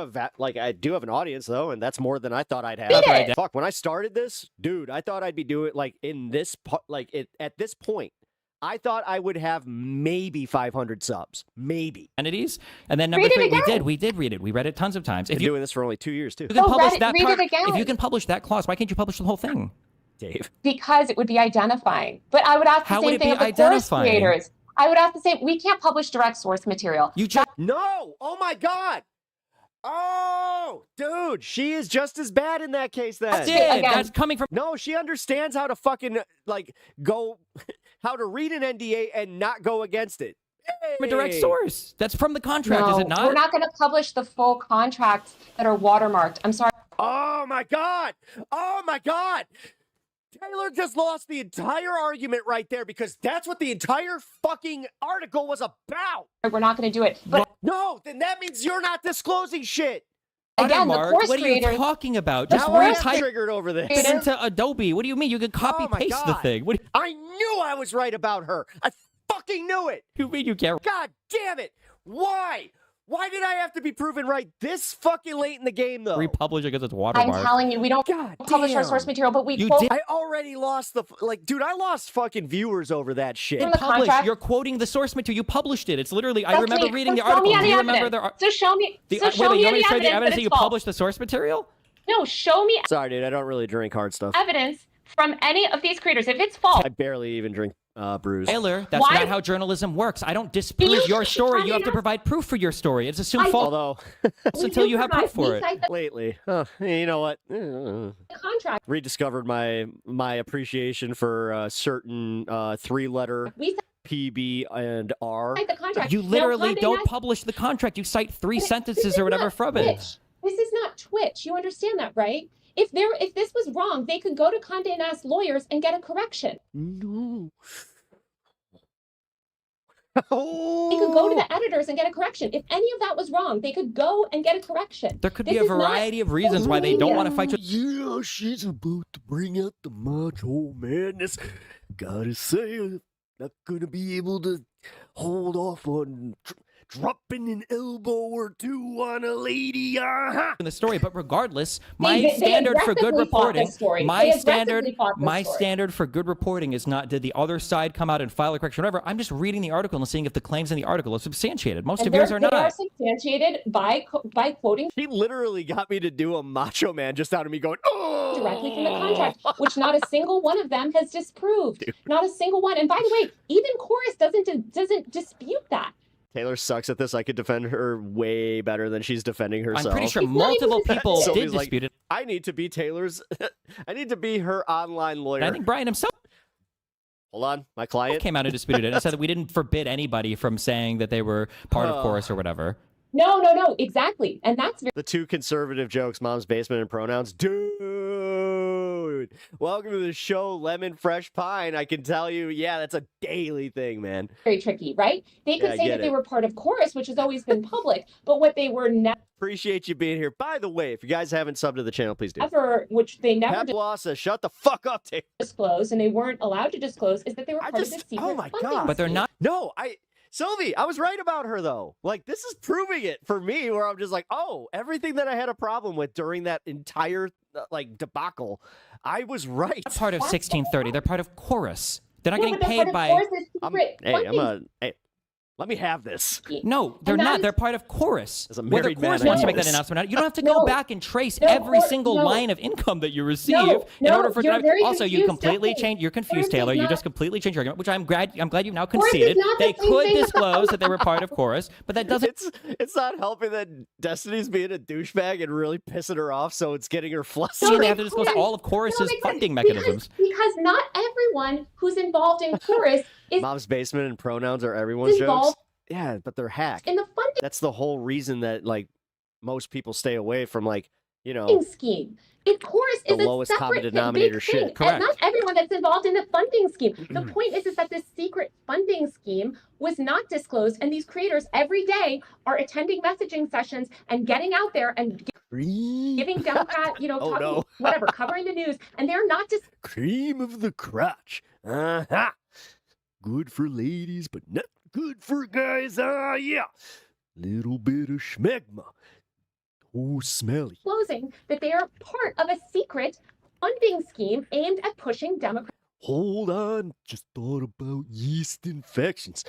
Speaker 5: have an audience though, and that's more than I thought I'd have.
Speaker 3: Beat it.
Speaker 5: Fuck, when I started this, dude, I thought I'd be doing like in this at this point. I thought I would have maybe 500 subs, maybe.
Speaker 7: Entities, and then number
Speaker 3: Read it
Speaker 7: three,
Speaker 3: again.
Speaker 7: we did read it. We read it tons of times. If
Speaker 5: Been
Speaker 7: you
Speaker 5: doing this for only 2 years too.
Speaker 7: can
Speaker 3: Oh,
Speaker 7: publish
Speaker 3: read
Speaker 7: that
Speaker 3: it
Speaker 7: part,
Speaker 3: again.
Speaker 7: if you can publish that clause, why can't you publish the whole thing?
Speaker 5: Dave.
Speaker 3: Because it would be identifying. But I would ask the
Speaker 7: How would
Speaker 3: same
Speaker 7: it
Speaker 3: thing
Speaker 7: be
Speaker 3: of the course
Speaker 7: identifying?
Speaker 3: creators. I would ask the same. We can't publish direct source material.
Speaker 7: You just
Speaker 5: No! Oh my god! Oh, dude, she is just as bad in that case then.
Speaker 7: did.
Speaker 3: Again.
Speaker 7: That's coming from.
Speaker 5: No, she understands how to fucking go, how to read an NDA and not go against it.
Speaker 7: A direct
Speaker 5: Hey!
Speaker 7: source. That's from the contract,
Speaker 3: No,
Speaker 7: is it not?
Speaker 3: we're not going to publish the full contracts that are watermarked. I'm sorry.
Speaker 5: Oh my god! Oh my god! Taylor just lost the entire argument right there because that's what the entire fucking article was about.
Speaker 3: We're not going to do it. But
Speaker 5: no, then that means you're not disclosing shit.
Speaker 3: again, the
Speaker 7: Mark,
Speaker 3: course
Speaker 7: what are you
Speaker 3: creators.
Speaker 7: talking about? Just
Speaker 5: Now I'm
Speaker 7: retype
Speaker 5: triggered over this.
Speaker 7: it into Adobe. What do you mean? You can copy
Speaker 5: Oh my
Speaker 7: paste the
Speaker 5: God.
Speaker 7: thing. What do
Speaker 5: I knew I was right about her. I fucking knew it.
Speaker 7: you mean you can't?
Speaker 5: God damn it. Why? Why did I have to be proven right this fucking late in the game, though?
Speaker 7: Republish because it's
Speaker 3: I'm
Speaker 7: watermark.
Speaker 3: telling you, we don't publish our source material, but we quote
Speaker 5: I already lost the dude. I lost fucking viewers over that shit.
Speaker 3: From the
Speaker 7: Publish.
Speaker 3: contract.
Speaker 7: You're quoting the source material. You published it. It's literally. I
Speaker 3: That's
Speaker 7: remember
Speaker 3: me.
Speaker 7: reading
Speaker 3: So
Speaker 7: the
Speaker 3: show
Speaker 7: article.
Speaker 3: me
Speaker 7: Do
Speaker 3: any
Speaker 7: you remember
Speaker 3: evidence.
Speaker 7: the?
Speaker 3: So show me. So show
Speaker 7: wait,
Speaker 3: me
Speaker 7: you want
Speaker 3: any
Speaker 7: me to show you the
Speaker 3: evidence
Speaker 7: evidence
Speaker 3: that
Speaker 7: that you
Speaker 3: it's false.
Speaker 7: published the source material?
Speaker 3: No, show me
Speaker 5: Sorry, dude. I don't really drink hard stuff.
Speaker 3: evidence from any of these creators. If it's false,
Speaker 5: I barely even drink brews.
Speaker 7: Taylor, that's
Speaker 3: Why-
Speaker 7: not how journalism works. I don't disprove your story. You have to provide proof for your story. It's assumed false
Speaker 5: Although
Speaker 7: until you have proof for it.
Speaker 5: lately, you know what?
Speaker 3: contract.
Speaker 5: Rediscovered my appreciation for certain three-letter
Speaker 3: We
Speaker 5: PB and R.
Speaker 3: cite the contract.
Speaker 7: You
Speaker 3: Now,
Speaker 7: literally
Speaker 3: Condé
Speaker 7: don't
Speaker 3: Nast-
Speaker 7: publish the contract. You cite three
Speaker 3: This
Speaker 7: sentences
Speaker 3: is
Speaker 7: or whatever
Speaker 3: not
Speaker 7: from it.
Speaker 3: Twitch. This is not Twitch. You understand that, right? If this was wrong, they could go to Condé Nast lawyers and get a correction.
Speaker 5: No.
Speaker 3: They could go to the editors and get a correction. If any of that was wrong, they could go and get a correction.
Speaker 7: There could
Speaker 3: This
Speaker 7: be a
Speaker 3: is not
Speaker 7: variety of reasons why they don't want to fight you.
Speaker 5: Yeah, she's about to bring out the macho madness. Gotta say, I'm not gonna be able to hold off on dropping an elbow or two on a lady.
Speaker 7: in the story, but regardless,
Speaker 3: They-
Speaker 7: my
Speaker 3: they
Speaker 7: standard for good
Speaker 3: aggressively fought
Speaker 7: reporting,
Speaker 3: this story.
Speaker 7: my
Speaker 3: They aggressively
Speaker 7: standard,
Speaker 3: fought this
Speaker 7: my
Speaker 3: story.
Speaker 7: standard for good reporting is not did the other side come out and file a correction, or whatever. I'm just reading the article and seeing if the claims in the article are substantiated. Most
Speaker 3: And
Speaker 7: of yours are
Speaker 3: they are
Speaker 7: not.
Speaker 3: substantiated by quoting
Speaker 5: She literally got me to do a macho man just out of me going, oh!
Speaker 3: directly from the contract, which not a single one of them has disproved. Not a single one. And by the way, even Chorus doesn't dispute that.
Speaker 5: Taylor sucks at this. I could defend her way better than she's defending herself.
Speaker 7: I'm pretty sure multiple people
Speaker 5: Sylvie's
Speaker 7: did
Speaker 5: like,
Speaker 7: dispute it.
Speaker 5: I need to be Taylor's. I need to be her online lawyer.
Speaker 7: And I think Brian himself
Speaker 5: Hold on, my client
Speaker 7: came out and disputed it and said that we didn't forbid anybody from saying that they were part of Chorus or whatever.
Speaker 3: No, exactly. And that's
Speaker 5: the two conservative jokes, mom's basement and pronouns. Dude, welcome to the show, Lemon Fresh Pine. I can tell you, yeah, that's a daily thing, man.
Speaker 3: very tricky, right? They could
Speaker 5: Yeah, I
Speaker 3: say
Speaker 5: get
Speaker 3: that they
Speaker 5: it.
Speaker 3: were part of Chorus, which has always been public, but what they were
Speaker 5: Appreciate you being here. By the way, if you guys haven't subbed to the channel, please do.
Speaker 3: never, which they never
Speaker 5: Peplasa, shut the fuck up, Taylor.
Speaker 3: disclosed, and they weren't allowed to disclose, is that they were part of the secret
Speaker 5: Oh my
Speaker 3: funding
Speaker 5: god!
Speaker 7: But they're
Speaker 3: scheme.
Speaker 7: not.
Speaker 5: No, Sylvie, I was right about her though. Like this is proving it for me, where I'm just like, oh, everything that I had a problem with during that entire like debacle, I was right.
Speaker 7: Not part of 1630. They're part of Chorus. They're not
Speaker 3: Yeah,
Speaker 7: getting
Speaker 3: but they're part
Speaker 7: paid
Speaker 3: of
Speaker 7: by.
Speaker 3: Chorus's secret funding
Speaker 5: Hey, let me have this.
Speaker 7: No, they're
Speaker 3: And that
Speaker 7: not.
Speaker 3: is-
Speaker 7: They're part of Chorus.
Speaker 5: As a
Speaker 7: Whether
Speaker 5: married man,
Speaker 7: Chorus
Speaker 5: I
Speaker 7: wants to
Speaker 5: know
Speaker 7: make that
Speaker 5: this.
Speaker 7: announcement, you don't have to go
Speaker 3: No.
Speaker 7: back and trace
Speaker 3: No,
Speaker 7: every
Speaker 3: Chorus-
Speaker 7: single
Speaker 3: no.
Speaker 7: line of income that you receive
Speaker 3: No,
Speaker 7: in order for.
Speaker 3: you're very
Speaker 7: Also, you
Speaker 3: confused,
Speaker 7: completely
Speaker 3: Stephanie.
Speaker 7: changed. You're confused,
Speaker 3: Chorus is
Speaker 7: Taylor. You
Speaker 3: not-
Speaker 7: just completely changed your argument, which I'm glad you've now
Speaker 3: Chorus is
Speaker 7: conceded.
Speaker 3: not the
Speaker 7: They
Speaker 3: same
Speaker 7: could
Speaker 3: thing.
Speaker 7: disclose that they were part of Chorus, but that doesn't.
Speaker 5: It's not helping that Destiny's being a douchebag and really pissing her off, so it's getting her flustered.
Speaker 7: mean they have to disclose all of Chorus's funding mechanisms.
Speaker 3: Because not everyone who's involved in Chorus is
Speaker 5: Mom's basement and pronouns are everyone's
Speaker 3: involved
Speaker 5: jokes. Yeah, but they're hacked.
Speaker 3: in the funding
Speaker 5: That's the whole reason that like most people stay away from like, you know,
Speaker 3: scheme. Chorus
Speaker 5: the
Speaker 3: is a
Speaker 5: lowest
Speaker 3: separate
Speaker 5: common
Speaker 3: big
Speaker 5: denominator
Speaker 3: thing.
Speaker 5: shit.
Speaker 3: And
Speaker 7: Correct.
Speaker 3: not everyone that's involved in the funding scheme. The point is that this secret funding scheme was not disclosed, and these creators every day are attending messaging sessions and getting out there and giving Democrat,
Speaker 5: Oh,
Speaker 3: talking,
Speaker 5: no.
Speaker 3: whatever, covering the news, and they're not just
Speaker 5: cream of the crotch. Uh-huh. Good for ladies, but not good for guys. Ah, yeah. Little bit of schmegma. Oh, smelly.
Speaker 3: disclosing that they are part of a secret funding scheme aimed at pushing Democratic
Speaker 5: Hold on. Just thought about yeast infections.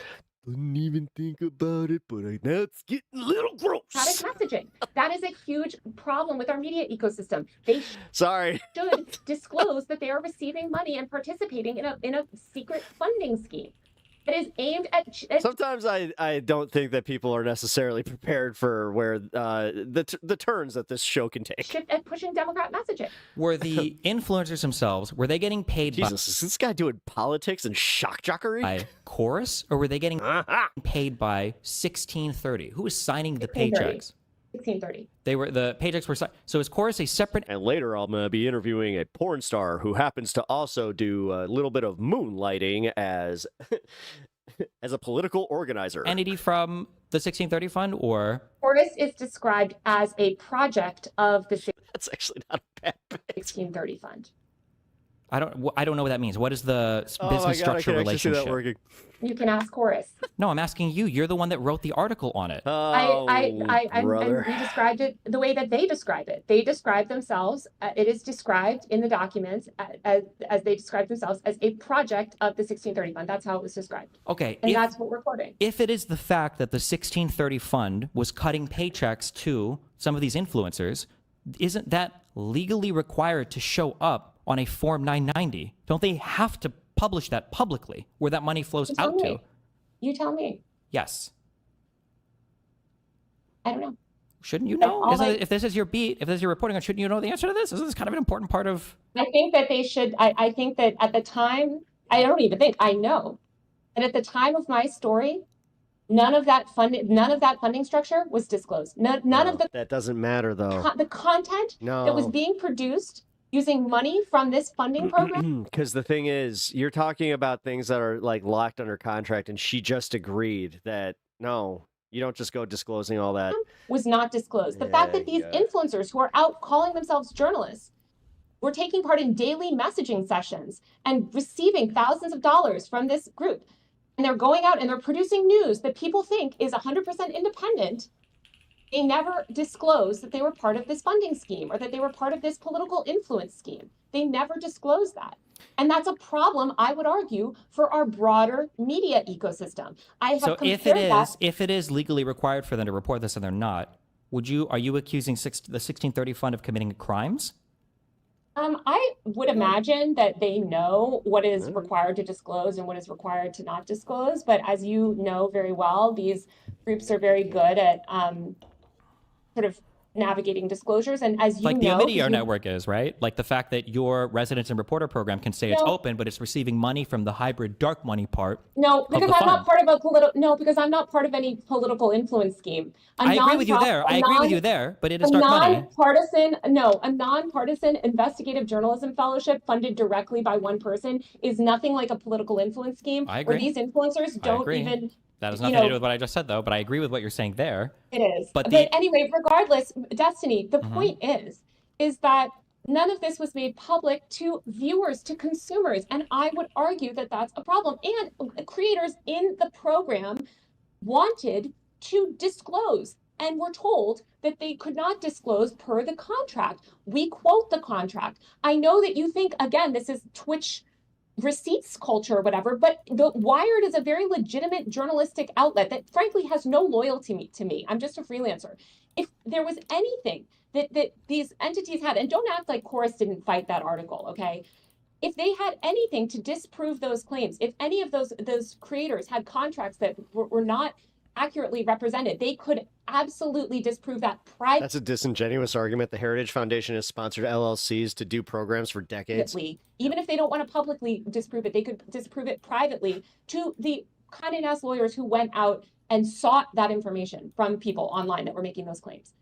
Speaker 5: Didn't even think about it, but now it's getting a little gross.
Speaker 3: messaging. That is a huge problem with our media ecosystem. They
Speaker 5: Sorry.
Speaker 3: should disclose that they are receiving money and participating in a secret funding scheme that is aimed at
Speaker 5: Sometimes I don't think that people are necessarily prepared for where the turns that this show can take.
Speaker 3: at pushing Democrat messaging.
Speaker 7: Were the influencers themselves, were they getting paid
Speaker 5: Jesus, is this guy doing politics and shock jockery?
Speaker 7: by Chorus, or were they getting paid by 1630? Who was signing the
Speaker 3: 1630.
Speaker 7: paychecks?
Speaker 3: 1630.
Speaker 7: They were, the paychecks were, so is Chorus a separate?
Speaker 5: And later I'm going to be interviewing a porn star who happens to also do a little bit of moonlighting as as a political organizer.
Speaker 7: Entity from the 1630 fund, or?
Speaker 3: Chorus is described as a project of the
Speaker 5: That's actually not a bad
Speaker 3: 1630 fund.
Speaker 7: I don't know what that means. What is the
Speaker 5: Oh
Speaker 7: business
Speaker 5: my God,
Speaker 7: structure
Speaker 5: I can actually see that
Speaker 7: relationship?
Speaker 5: working.
Speaker 3: You can ask Chorus.
Speaker 7: No, I'm asking you. You're the one that wrote the article on it.
Speaker 3: We described it the way that they describe it. They describe themselves, it is described in the documents as they describe themselves as a project of the 1630 fund. That's how it was described.
Speaker 7: Okay.
Speaker 3: And that's what we're quoting.
Speaker 7: If it is the fact that the 1630 fund was cutting paychecks to some of these influencers, isn't that legally required to show up on a Form 990? Don't they have to publish that publicly where that money flows out to?
Speaker 3: You tell me.
Speaker 7: Yes.
Speaker 3: I don't know.
Speaker 7: Shouldn't you know? If this is your beat, if this is your reporting on, shouldn't you know the answer to this? Isn't this kind of an important part of?
Speaker 3: I think that they should. I think that at the time, I don't even think, I know that at the time of my story, none of that funding structure was disclosed. None of the
Speaker 5: That doesn't matter though.
Speaker 3: the content that was being produced using money from this funding program
Speaker 5: Because the thing is, you're talking about things that are like locked under contract, and she just agreed that no, you don't just go disclosing all that.
Speaker 3: was not disclosed. The fact that these influencers who are out calling themselves journalists were taking part in daily messaging sessions and receiving thousands of dollars from this group, and they're going out and they're producing news that people think is 100% independent. They never disclosed that they were part of this funding scheme or that they were part of this political influence scheme. They never disclosed that. And that's a problem, I would argue, for our broader media ecosystem.
Speaker 7: So if it is legally required for them to report this and they're not, are you accusing the 1630 fund of committing crimes?
Speaker 3: I would imagine that they know what is required to disclose and what is required to not disclose. But as you know very well, these groups are very good at sort of navigating disclosures. And as you
Speaker 7: like
Speaker 3: know,
Speaker 7: the Omidyar network is, right? Like the fact that your resident and reporter program can say it's open, but it's receiving money from the hybrid dark money part.
Speaker 3: No, because I'm not part of a political. No, because I'm not part of any political influence scheme.
Speaker 7: I agree with you there. I agree with you there, but it is dark money.
Speaker 3: A nonpartisan investigative journalism fellowship funded directly by one person is nothing like a political influence scheme.
Speaker 7: I agree.
Speaker 3: Where these influencers don't even.
Speaker 7: That has nothing to do with what I just said, though. But I agree with what you're saying there.
Speaker 3: It is.
Speaker 7: But
Speaker 3: anyway, regardless, Destiny, the point is that none of this was made public to viewers, to consumers. And I would argue that that's a problem. And creators in the program wanted to disclose and were told that they could not disclose per the contract. We quote the contract. I know that you think, again, this is Twitch receipts culture or whatever, but the Wired is a very legitimate journalistic outlet that frankly has no loyalty to me. I'm just a freelancer. If there was anything that these entities had, and don't act like Chorus didn't fight that article, okay? If they had anything to disprove those claims, if any of those creators had contracts that were not accurately represented, they could absolutely disprove that privately.
Speaker 5: That's a disingenuous argument. The Heritage Foundation has sponsored LLCs to do programs for decades.
Speaker 3: Even if they don't want to publicly disprove it, they could disprove it privately to the Condé Nast lawyers who went out and sought that information from people online that were making those claims.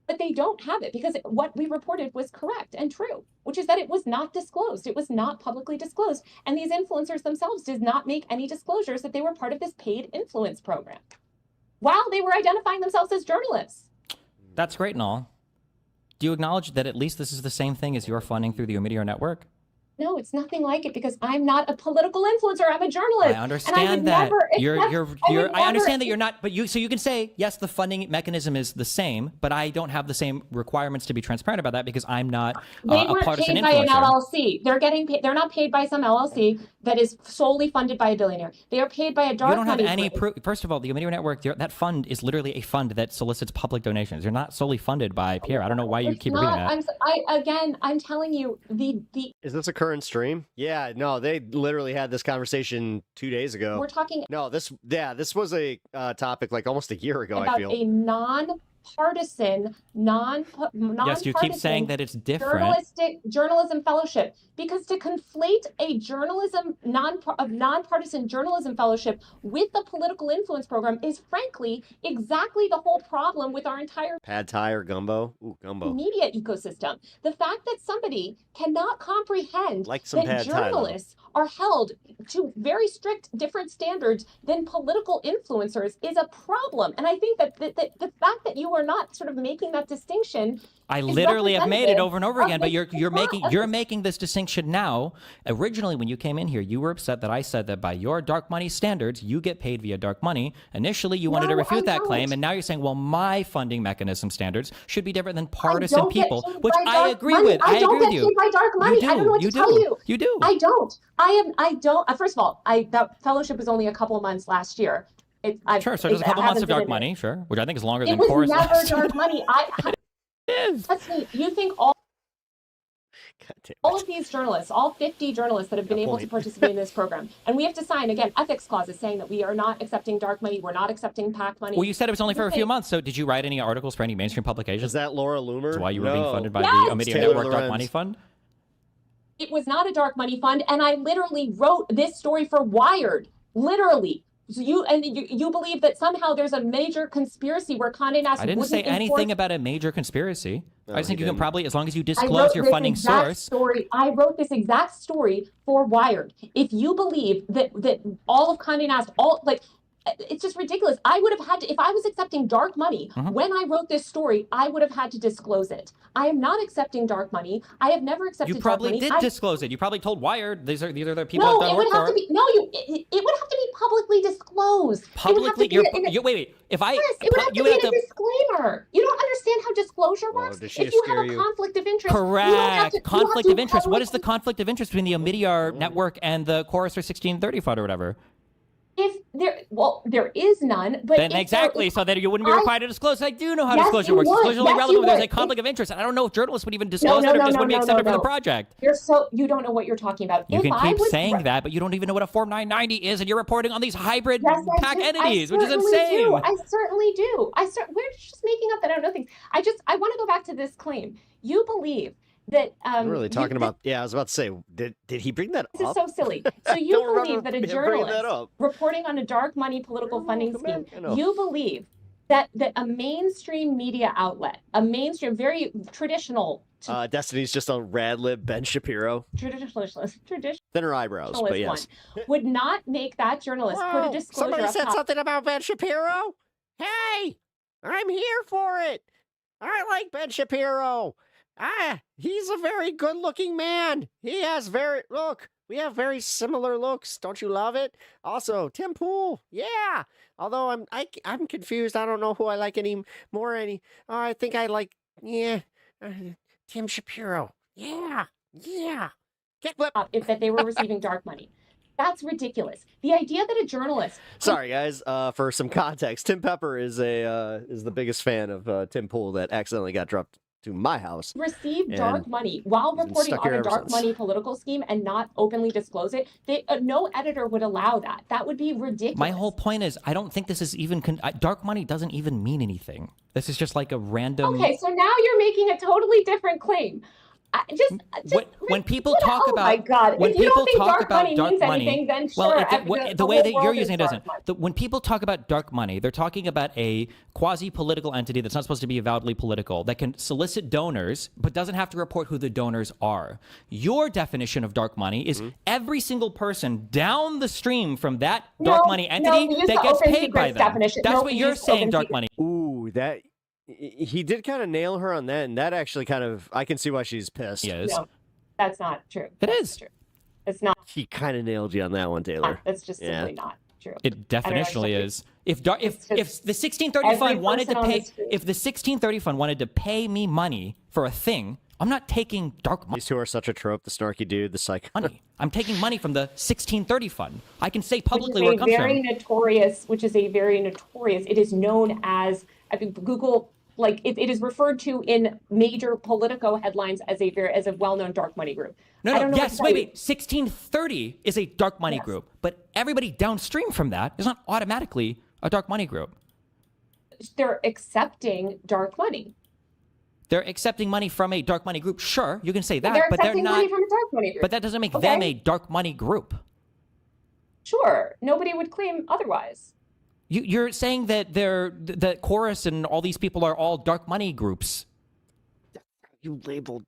Speaker 3: But they don't have it because what we reported was correct and true, which is that it was not disclosed. It was not publicly disclosed. And these influencers themselves did not make any disclosures that they were part of this paid influence program while they were identifying themselves as journalists.
Speaker 7: That's great and all. Do you acknowledge that at least this is the same thing as your funding through the Omidyar network?
Speaker 3: No, it's nothing like it because I'm not a political influencer. I'm a journalist.
Speaker 7: I understand that. I understand that you're not, but so you can say, yes, the funding mechanism is the same, but I don't have the same requirements to be transparent about that because I'm not a partisan influencer. They weren't paid by an
Speaker 3: LLC. They're getting paid. They're not paid by some LLC that is solely funded by a billionaire. They are paid by a dark money.
Speaker 7: You don't have any proof. First of all, the Omidyar network, that fund is literally a fund that solicits public donations. You're not solely funded by Pierre. I don't know why you keep repeating that.
Speaker 3: I'm telling you,
Speaker 5: Is this a current stream? Yeah, no, they literally had this conversation 2 days ago.
Speaker 3: We're talking.
Speaker 5: No, this was a topic like almost a year ago.
Speaker 3: About
Speaker 5: I feel
Speaker 3: a partisan,
Speaker 7: Yes, you keep saying that it's different.
Speaker 3: Journalism fellowship, because to conflate a nonpartisan journalism fellowship with the political influence program is frankly exactly the whole problem with our entire
Speaker 5: Pad Thai or gumbo? Ooh, gumbo.
Speaker 3: media ecosystem. The fact that somebody cannot comprehend
Speaker 5: Like some
Speaker 3: that
Speaker 5: Pad Thai, though.
Speaker 3: journalists are held to very strict different standards than political influencers is a problem. And I think that the fact that you are not sort of making that distinction,
Speaker 7: I literally have made it over and over again, but you're
Speaker 3: making
Speaker 7: making this distinction now. Originally, when you came in here, you were upset that I said that by your dark money standards, you get paid via dark money. Initially, you wanted to refute that claim, and now you're saying, well, my funding mechanism standards should be different than partisan people, which I agree with. I agree with you.
Speaker 3: By dark money. I don't know what to tell you.
Speaker 7: You do.
Speaker 3: I don't. I don't. First of all, that fellowship was only a couple of months last year.
Speaker 7: Sure, so there's a couple months of dark money, sure, which I think is longer than
Speaker 3: It was
Speaker 7: chorus
Speaker 3: never
Speaker 7: last
Speaker 3: dark money. Trust me, you think all of these journalists, all 50 journalists that have been able to participate in this program, and we have to sign, again, ethics clauses saying that we are not accepting dark money, we're not accepting PAC money.
Speaker 7: Well, you said it was only for a few months, so did you write any articles for any mainstream publications? Is
Speaker 5: that Laura Loomer?
Speaker 7: That's why you were being funded by
Speaker 3: Yes!
Speaker 7: the Media
Speaker 5: Taylor
Speaker 7: Network Dark
Speaker 5: Lorenz.
Speaker 7: Money Fund?
Speaker 3: It was not a dark money fund, and I literally wrote this story for Wired, literally. So you believe that somehow there's a major conspiracy where Condé Nast
Speaker 7: I didn't say anything about a major conspiracy. I just think you can probably, as long as you disclose your funding source.
Speaker 3: I wrote this exact story for Wired. If you believe that all of Condé Nast, it's just ridiculous. I would have had to, if I was accepting dark money, when I wrote this story, I would have had to disclose it. I am not accepting dark money. I have never accepted dark money.
Speaker 7: You probably did disclose it. You probably told Wired these are the people
Speaker 3: No,
Speaker 7: that
Speaker 3: it
Speaker 7: don't
Speaker 3: would
Speaker 7: work
Speaker 3: have
Speaker 7: for
Speaker 3: to be, no, it would have to be publicly disclosed.
Speaker 7: publicly. Wait. If I,
Speaker 3: Yes, it would have to be in a disclaimer. You don't understand how disclosure works?
Speaker 5: does she
Speaker 3: If you have
Speaker 5: scare
Speaker 3: a
Speaker 5: you?
Speaker 3: conflict of interest, you don't have
Speaker 7: correct
Speaker 3: to,
Speaker 7: conflict of interest. What is the conflict of interest between the Omidyar network and the Chorus or 1630 fund or whatever?
Speaker 3: There is none. But
Speaker 7: Then exactly, so that you wouldn't be required to disclose. I do know how
Speaker 3: Yes,
Speaker 7: disclosure
Speaker 3: you
Speaker 7: works.
Speaker 3: would.
Speaker 7: Disclosure is only
Speaker 3: Yes,
Speaker 7: relevant
Speaker 3: you
Speaker 7: when there's a
Speaker 3: would.
Speaker 7: conflict of interest. And I don't know if journalists would even disclose that or just wouldn't be accepted for the project.
Speaker 3: You don't know what you're talking about.
Speaker 7: You
Speaker 3: If
Speaker 7: can
Speaker 3: I
Speaker 7: keep
Speaker 3: was
Speaker 7: saying that, but you don't even know what a Form 990 is, and you're reporting on these hybrid
Speaker 3: Yes, I
Speaker 7: PAC
Speaker 3: do.
Speaker 7: entities,
Speaker 3: I
Speaker 7: which is
Speaker 3: certainly
Speaker 7: insane.
Speaker 3: do. I certainly do. We're just making up that I don't know things. I want to go back to this claim. You believe that
Speaker 5: I'm really talking about. Yeah, I was about to say, did he bring that
Speaker 3: this
Speaker 5: up?
Speaker 3: is so silly. So you
Speaker 5: Don't remember
Speaker 3: believe that a
Speaker 5: him bringing that
Speaker 3: journalist
Speaker 5: up.
Speaker 3: reporting on a dark money political funding scheme,
Speaker 5: I know.
Speaker 3: you believe that a mainstream media outlet, a mainstream, very traditional,
Speaker 5: Destiny's just on Rad Lib Ben Shapiro.
Speaker 3: traditionalist
Speaker 5: Thinner eyebrows, but yes.
Speaker 3: one, would not make that journalist put a disclosure
Speaker 5: Somebody
Speaker 3: up
Speaker 5: said
Speaker 3: top.
Speaker 5: something about Ben Shapiro. Hey, I'm here for it. I like Ben Shapiro. He's a very good-looking man. We have very similar looks. Don't you love it? Also, Tim Pool, yeah. Although I'm confused. I don't know who I like I think I like Tim Shapiro. Yeah. Get whipped.
Speaker 3: If that they were receiving dark money. That's ridiculous. The idea that a journalist.
Speaker 5: Sorry, guys. For some context, Tim Pepper is the biggest fan of Tim Pool that accidentally got dropped to my house.
Speaker 3: Receive dark money while reporting on a dark money political scheme and not openly disclose it. No editor would allow that. That would be ridiculous.
Speaker 7: My whole point is, I don't think this is even dark money doesn't even mean anything. This is just like a random.
Speaker 3: Okay, so now you're making a totally different claim.
Speaker 7: When people talk about,
Speaker 3: my God,
Speaker 7: when
Speaker 3: if you
Speaker 7: people
Speaker 3: don't think
Speaker 7: talk
Speaker 3: dark
Speaker 7: about
Speaker 3: money
Speaker 7: dark
Speaker 3: means
Speaker 7: money,
Speaker 3: anything, then
Speaker 7: well,
Speaker 3: sure,
Speaker 7: the way
Speaker 3: whole
Speaker 7: that you're
Speaker 3: world
Speaker 7: using it
Speaker 3: is
Speaker 7: doesn't.
Speaker 3: dark
Speaker 7: When people talk about dark money, they're talking about a quasi-political entity that's not supposed to be avowedly political, that can solicit donors, but doesn't have to report who the donors are. Your definition of dark money is every single person down the stream from that dark money entity that gets paid by them.
Speaker 3: Definition.
Speaker 7: That's what you're saying, dark money.
Speaker 5: Ooh, that he did kind of nail her on that, and that actually I can see why she's pissed.
Speaker 7: Yes.
Speaker 3: No, that's not true.
Speaker 7: Is.
Speaker 3: True. It's not.
Speaker 5: He kind of nailed you on that one, Taylor.
Speaker 3: That's just simply not true.
Speaker 7: It definitionally is. If the 1630 fund wanted to pay, if the 1630 fund wanted to pay me money for a thing, I'm not taking dark money.
Speaker 5: These two are such a trope. The snarky dude, the psych.
Speaker 7: Money. I'm taking money from the 1630 fund. I can say publicly where it comes from.
Speaker 3: Which is a very notorious. It is known as, I think Google. It is referred to in major Politico headlines as a well-known dark money group.
Speaker 7: No, yes, wait. 1630 is a dark money group, but everybody downstream from that is not automatically a dark money group.
Speaker 3: they're accepting dark money.
Speaker 7: They're accepting money from a dark money group. Sure, you can say that,
Speaker 3: They're
Speaker 7: but they're
Speaker 3: accepting
Speaker 7: not.
Speaker 3: money from a dark money group.
Speaker 7: But that doesn't make
Speaker 3: Okay.
Speaker 7: them a dark money group.
Speaker 3: Sure, nobody would claim otherwise.
Speaker 7: You're saying that that Chorus and all these people are all dark money groups.
Speaker 5: You labeled.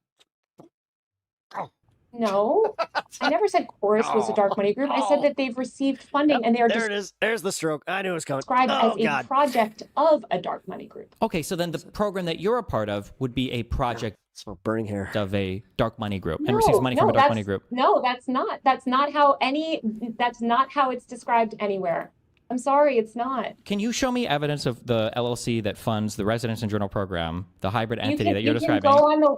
Speaker 3: No, I never said Chorus was a dark money group. I said that they've received funding and they are
Speaker 5: There it is. There's the stroke. I knew it was coming.
Speaker 3: described
Speaker 5: Oh,
Speaker 3: as a
Speaker 5: God.
Speaker 3: project of a dark money group.
Speaker 7: Okay, so then the program that you're a part of would be a project
Speaker 5: burning hair
Speaker 7: of a dark money group and receives money from a dark money group.
Speaker 3: No, that's not. That's not how it's described anywhere. I'm sorry, it's not.
Speaker 7: Can you show me evidence of the LLC that funds the Residence and Journal program, the hybrid entity that you're describing?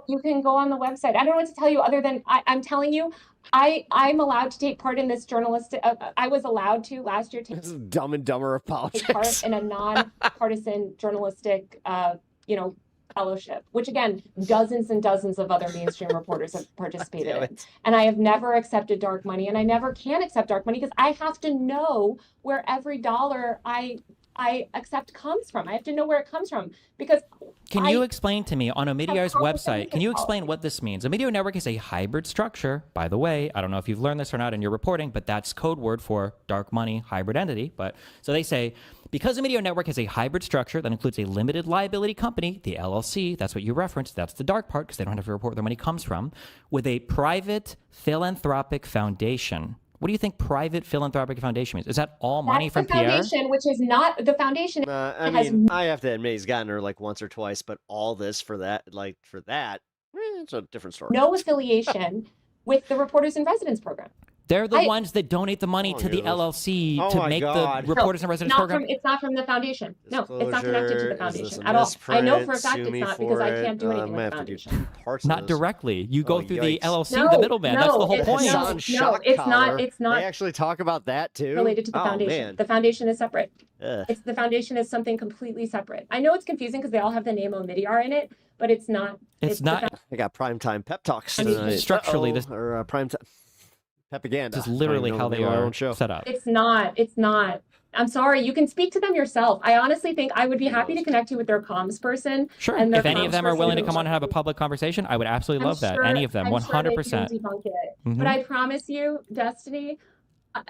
Speaker 3: You can go on the website. I don't know what to tell you other than I'm telling you, I'm allowed to take part in this journalistic. I was allowed to last year take
Speaker 5: This is Dumb and Dumber of
Speaker 3: take part
Speaker 5: politics.
Speaker 3: in a non-partisan journalistic, fellowship, which again, dozens and dozens of other mainstream reporters have participated in. And I have never accepted dark money, and I never can accept dark money because I have to know where every dollar I accept comes from. I have to know where it comes from because
Speaker 7: Can you explain to me on Omidyar's website, can you explain what this means? Omidyar Network is a hybrid structure. By the way, I don't know if you've learned this or not in your reporting, but that's code word for dark money hybrid entity. But so they say, because Omidyar Network is a hybrid structure that includes a limited liability company, the LLC, that's what you referenced, that's the dark part because they don't have to report where their money comes from, with a private philanthropic foundation. What do you think private philanthropic foundation means? Is that all money from
Speaker 3: the
Speaker 7: Pierre?
Speaker 3: foundation, which is not the foundation.
Speaker 5: I
Speaker 3: has
Speaker 5: mean, I have to admit he's gotten her like once or twice, but all this for that, it's a different story.
Speaker 3: no affiliation with the Reporters in Residence program.
Speaker 7: They're the ones that donate the money to the LLC
Speaker 5: Oh
Speaker 7: to
Speaker 5: my
Speaker 7: make
Speaker 5: God.
Speaker 7: the Reporters in Residence program.
Speaker 3: It's not from the foundation. No, it's not connected to the
Speaker 5: Disclosure, is
Speaker 3: foundation
Speaker 5: this a
Speaker 3: at all. I know for a
Speaker 5: misprint?
Speaker 3: fact
Speaker 5: Sue
Speaker 3: it's
Speaker 5: me
Speaker 3: not because
Speaker 5: for
Speaker 3: I
Speaker 5: it.
Speaker 3: can't do anything
Speaker 5: I'm
Speaker 3: with the
Speaker 5: gonna have to do
Speaker 3: foundation.
Speaker 5: two parts of
Speaker 7: Not
Speaker 5: this.
Speaker 7: directly. You go
Speaker 5: Oh,
Speaker 7: through the
Speaker 5: yikes.
Speaker 7: LLC, the middleman. That's the whole point.
Speaker 3: No, it's not. It's not
Speaker 5: They actually talk about that too.
Speaker 3: related to the
Speaker 5: Oh,
Speaker 3: foundation.
Speaker 5: man.
Speaker 3: The foundation is separate.
Speaker 5: Ugh.
Speaker 3: It's the foundation is something completely separate. I know it's confusing because they all have the name Omidyar in it, but it's not.
Speaker 7: It's not.
Speaker 5: I got primetime pep talks.
Speaker 7: I mean,
Speaker 5: tonight.
Speaker 7: structurally,
Speaker 5: Uh-oh.
Speaker 7: this-
Speaker 5: or primetime propaganda.
Speaker 7: This is literally
Speaker 5: I don't
Speaker 7: how
Speaker 5: know the
Speaker 7: they
Speaker 5: name of our
Speaker 7: are
Speaker 5: own show.
Speaker 7: set up.
Speaker 3: It's not. It's not. I'm sorry. You can speak to them yourself. I honestly think I would be happy to connect you with their comms person.
Speaker 7: Sure.
Speaker 3: And their
Speaker 7: If any of
Speaker 3: comms
Speaker 7: them are willing to
Speaker 3: person.
Speaker 7: come on and have a public conversation, I would absolutely
Speaker 3: I'm
Speaker 7: love that.
Speaker 3: sure-
Speaker 7: Any of them,
Speaker 3: I'm sure they
Speaker 7: 100%.
Speaker 3: can debunk it.
Speaker 7: Mhm.
Speaker 3: But I promise you, Destiny,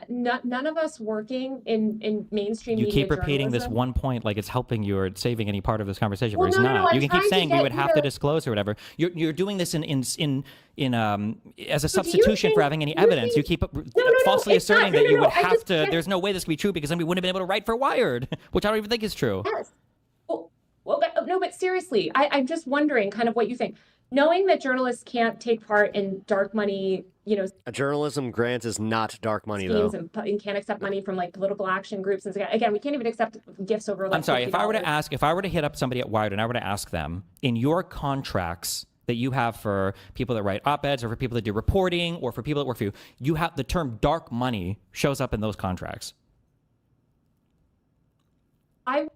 Speaker 3: none of us working in mainstream
Speaker 7: You
Speaker 3: media
Speaker 7: keep repeating this
Speaker 3: journalism-
Speaker 7: one point like it's helping you or it's saving any part of this conversation,
Speaker 3: Well,
Speaker 7: where it's
Speaker 3: no, no,
Speaker 7: not.
Speaker 3: no, I'm
Speaker 7: You can
Speaker 3: trying
Speaker 7: keep
Speaker 3: to
Speaker 7: saying we
Speaker 3: get
Speaker 7: would
Speaker 3: you
Speaker 7: have to
Speaker 3: to-
Speaker 7: disclose or whatever. You're doing this as a
Speaker 3: do you
Speaker 7: substitution for
Speaker 3: think-
Speaker 7: having any
Speaker 3: do you
Speaker 7: evidence. You
Speaker 3: think-
Speaker 7: keep
Speaker 3: no,
Speaker 7: falsely
Speaker 3: it's not.
Speaker 7: asserting
Speaker 3: No,
Speaker 7: that
Speaker 3: no,
Speaker 7: you
Speaker 3: no,
Speaker 7: would
Speaker 3: I
Speaker 7: have
Speaker 3: just
Speaker 7: to.
Speaker 3: can't-
Speaker 7: There's no way this could be true because then we wouldn't have been able to write for Wired, which I don't even think is true.
Speaker 3: Yes. Well, no, but seriously, I'm just wondering kind of what you think. Knowing that journalists can't take part in dark money,
Speaker 5: A journalism grant is not dark money, though.
Speaker 3: schemes and can't accept money from like political action groups. And again, we can't even accept gifts over like
Speaker 7: I'm sorry. If I were to
Speaker 3: $50.
Speaker 7: if I were to hit up somebody at Wired and I were to ask them in your contracts that you have for people that write op-eds or for people that do reporting or for people that work for you, you have the term dark money shows up in those contracts.
Speaker 3: I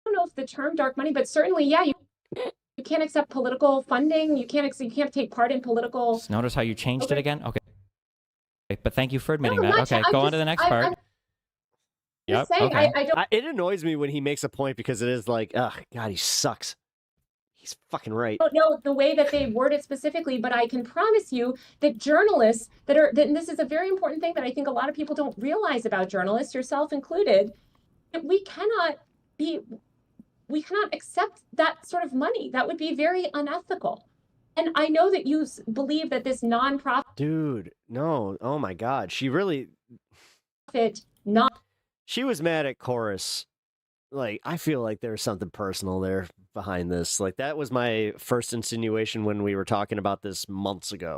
Speaker 3: don't know if the term dark money, but certainly, yeah, you can't accept political funding. You can't take part in political.
Speaker 7: Just notice how you changed it
Speaker 3: Okay.
Speaker 7: again? Okay. But thank you for admitting
Speaker 3: No,
Speaker 7: that.
Speaker 3: not-
Speaker 7: Okay,
Speaker 3: I'm
Speaker 7: go on
Speaker 3: just-
Speaker 7: to the next
Speaker 3: I'm-
Speaker 7: part.
Speaker 3: I'm
Speaker 7: Yep.
Speaker 3: saying,
Speaker 7: Okay.
Speaker 3: I don't.
Speaker 5: It annoys me when he makes a point because it is like, ugh, God, he sucks. He's fucking right.
Speaker 3: don't know the way that they word it specifically, but I can promise you that journalists and this is a very important thing that I think a lot of people don't realize about journalists, yourself included, that we cannot accept that sort of money. That would be very unethical. And I know that you believe that this nonprofit,
Speaker 5: Dude, no. Oh my God. She was mad at Chorus. Like, I feel like there was something personal there behind this. Like, that was my first insinuation when we were talking about this months ago.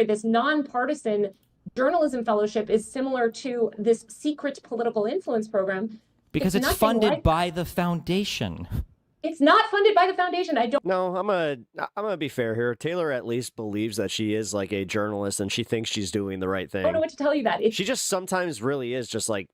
Speaker 3: this nonpartisan journalism fellowship is similar to this secret political influence program.
Speaker 7: Because it's
Speaker 3: nothing
Speaker 7: funded
Speaker 3: like
Speaker 7: by the foundation.
Speaker 3: It's not funded by the foundation. I don't.
Speaker 5: No, I'm gonna be fair here. Taylor at least believes that she is like a journalist and she thinks she's doing the right thing.
Speaker 3: I don't know what to tell you that. It's
Speaker 5: She just sometimes really is just like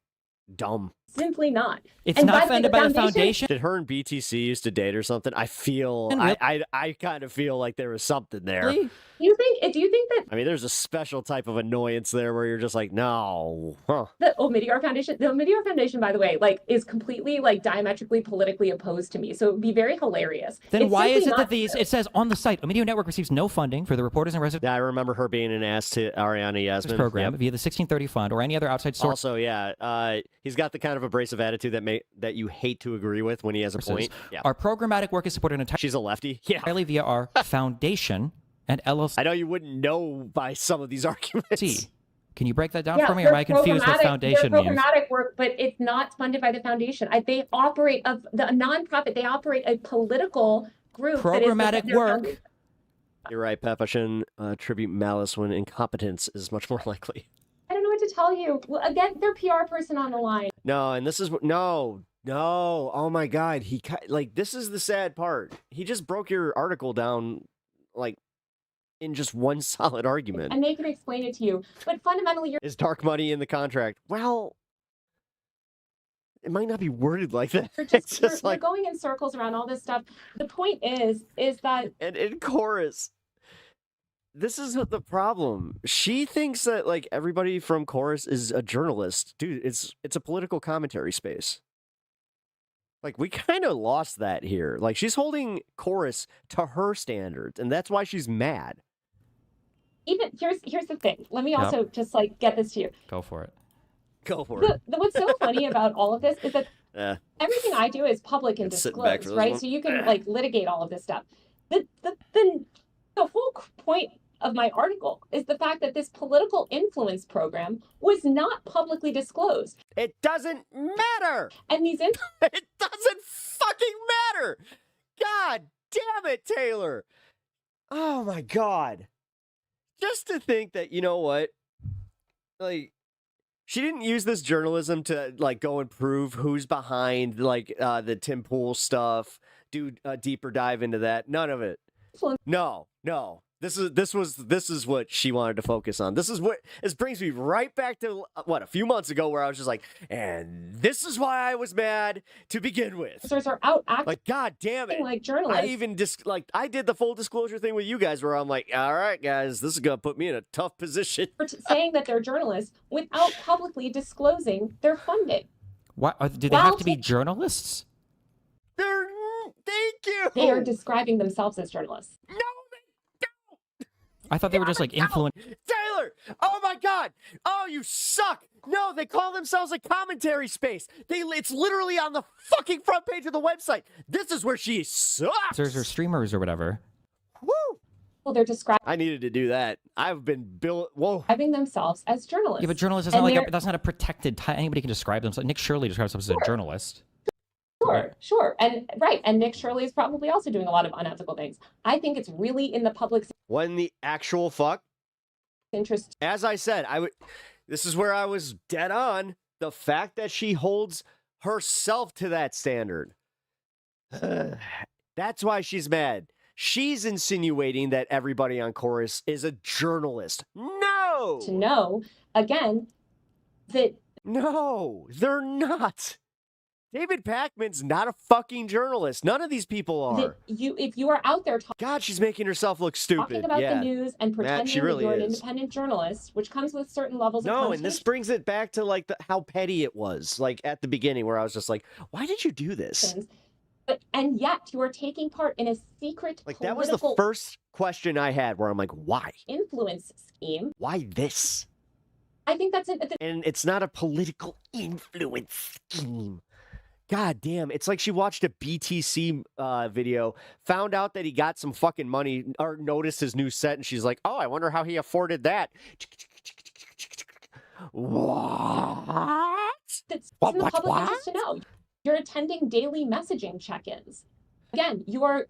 Speaker 5: dumb.
Speaker 3: simply not.
Speaker 7: It's
Speaker 3: And
Speaker 7: not
Speaker 3: by the way,
Speaker 7: funded by the foundation.
Speaker 5: Did her and BTC used to date or something? I feel
Speaker 7: And
Speaker 5: I kind of feel like there was something there.
Speaker 7: Really?
Speaker 3: Do you think that
Speaker 5: I mean, there's a special type of annoyance there where you're just like, no. Huh.
Speaker 3: the Meteor Foundation, by the way, like is completely like diametrically politically opposed to me. So it would be very hilarious.
Speaker 7: Then
Speaker 3: It's
Speaker 7: why
Speaker 3: simply
Speaker 7: is it
Speaker 3: not
Speaker 7: that these? It says on the site, Omidyar Network receives no funding for the reporters and residents.
Speaker 5: Yeah, I remember her being an ass to Ariana Yasmin.
Speaker 7: Program
Speaker 5: Yep.
Speaker 7: via the 1630 fund or any other outside source.
Speaker 5: Also, yeah, he's got the kind of abrasive attitude that you hate to agree with when he has a point. Yeah.
Speaker 7: Our programmatic work is supported entirely.
Speaker 5: She's a lefty. Yeah.
Speaker 7: Entirely via our foundation and LLC.
Speaker 5: I know you wouldn't know by some of these arguments.
Speaker 7: Can you break that down
Speaker 3: Yeah,
Speaker 7: for me, or am I confused what foundation
Speaker 3: their
Speaker 7: means?
Speaker 3: programmatic work, but it's not funded by the foundation. They operate a nonprofit. They operate a political group.
Speaker 7: Programmatic work.
Speaker 5: You're right, Pep. I shouldn't attribute malice when incompetence is much more likely.
Speaker 3: I don't know what to tell you. Well, again, their PR person on the line.
Speaker 5: No, and this is no. Oh my God, this is the sad part. He just broke your article down, like, in just one solid argument.
Speaker 3: And they can explain it to you. But fundamentally, you're
Speaker 5: Is dark money in the contract? Well, it might not be worded like that. It's just
Speaker 3: you're
Speaker 5: like
Speaker 3: going in circles around all this stuff. The point is that
Speaker 5: and in chorus. This is the problem. She thinks that like everybody from chorus is a journalist. Dude, it's a political commentary space. Like, we kind of lost that here. Like, she's holding chorus to her standards, and that's why she's mad.
Speaker 3: even here's the thing. Let me also just like get this to you.
Speaker 7: Go for it.
Speaker 5: Go for it.
Speaker 3: What's so funny about all of this is that everything I do is public and
Speaker 5: Sit back for
Speaker 3: disclosed,
Speaker 5: this
Speaker 3: right?
Speaker 5: one.
Speaker 3: So you can like litigate all of this stuff. The whole point of my article is the fact that this political influence program was not publicly disclosed.
Speaker 5: It doesn't matter.
Speaker 3: And these
Speaker 5: it doesn't fucking matter. God damn it, Taylor. Oh my God. Just to think that, you know what? Like, she didn't use this journalism to like go and prove who's behind like the Tim Pool stuff, do a deeper dive into that. None of it. No. This is what she wanted to focus on. This brings me right back to a few months ago where I was just like, and this is why I was mad to begin with.
Speaker 3: Are out acting
Speaker 5: like, God damn it.
Speaker 3: like journalists.
Speaker 5: I even I did the full disclosure thing with you guys where I'm like, all right, guys, this is going to put me in a tough position.
Speaker 3: Saying that they're journalists without publicly disclosing their funding.
Speaker 7: What do they have to be journalists?
Speaker 5: Thank you.
Speaker 3: They are describing themselves as journalists.
Speaker 5: No,
Speaker 7: I thought they were just like influence.
Speaker 5: Taylor! Oh my God! Oh, you suck! No, they call themselves a commentary space. It's literally on the fucking front page of the website. This is where she sucks.
Speaker 7: Or streamers or whatever.
Speaker 5: Woo!
Speaker 3: Well, they're describing.
Speaker 5: I needed to do that. I've been built. Whoa.
Speaker 3: Describing themselves as journalists.
Speaker 7: Yeah, but journalist is not like that's not a protected type. Anybody can describe themselves. Nick Shirley describes himself as a journalist.
Speaker 3: Sure. And Nick Shirley is probably also doing a lot of unethical things. I think it's really in the public's
Speaker 5: When the actual fuck
Speaker 3: interest.
Speaker 5: As I said, this is where I was dead on. The fact that she holds herself to that standard. That's why she's mad. She's insinuating that everybody on chorus is a journalist. No!
Speaker 3: To know, again, that...
Speaker 5: No, they're not. David Pakman's not a fucking journalist. None of these people are.
Speaker 3: If you are out there
Speaker 5: God, she's making herself look stupid.
Speaker 3: talking about the news and pretending
Speaker 5: she really
Speaker 3: that you're an
Speaker 5: is.
Speaker 3: independent journalist, which comes with certain levels of
Speaker 5: No, and this
Speaker 3: connotation.
Speaker 5: brings it back to like how petty it was, like at the beginning, where I was just like, "Why did you do this?"
Speaker 3: And yet you are taking part in a secret
Speaker 5: Like that was the first question I had, where I'm like, "Why?
Speaker 3: influence scheme.
Speaker 5: Why this?"
Speaker 3: I think that's it.
Speaker 5: And it's not a political influence scheme. God damn, it's like she watched a BTC video, found out that he got some fucking money, or noticed his new set, and she's like, "Oh, I wonder how he afforded that." What?
Speaker 3: It's in the public interest to know. You're attending daily messaging check-ins. Again, you are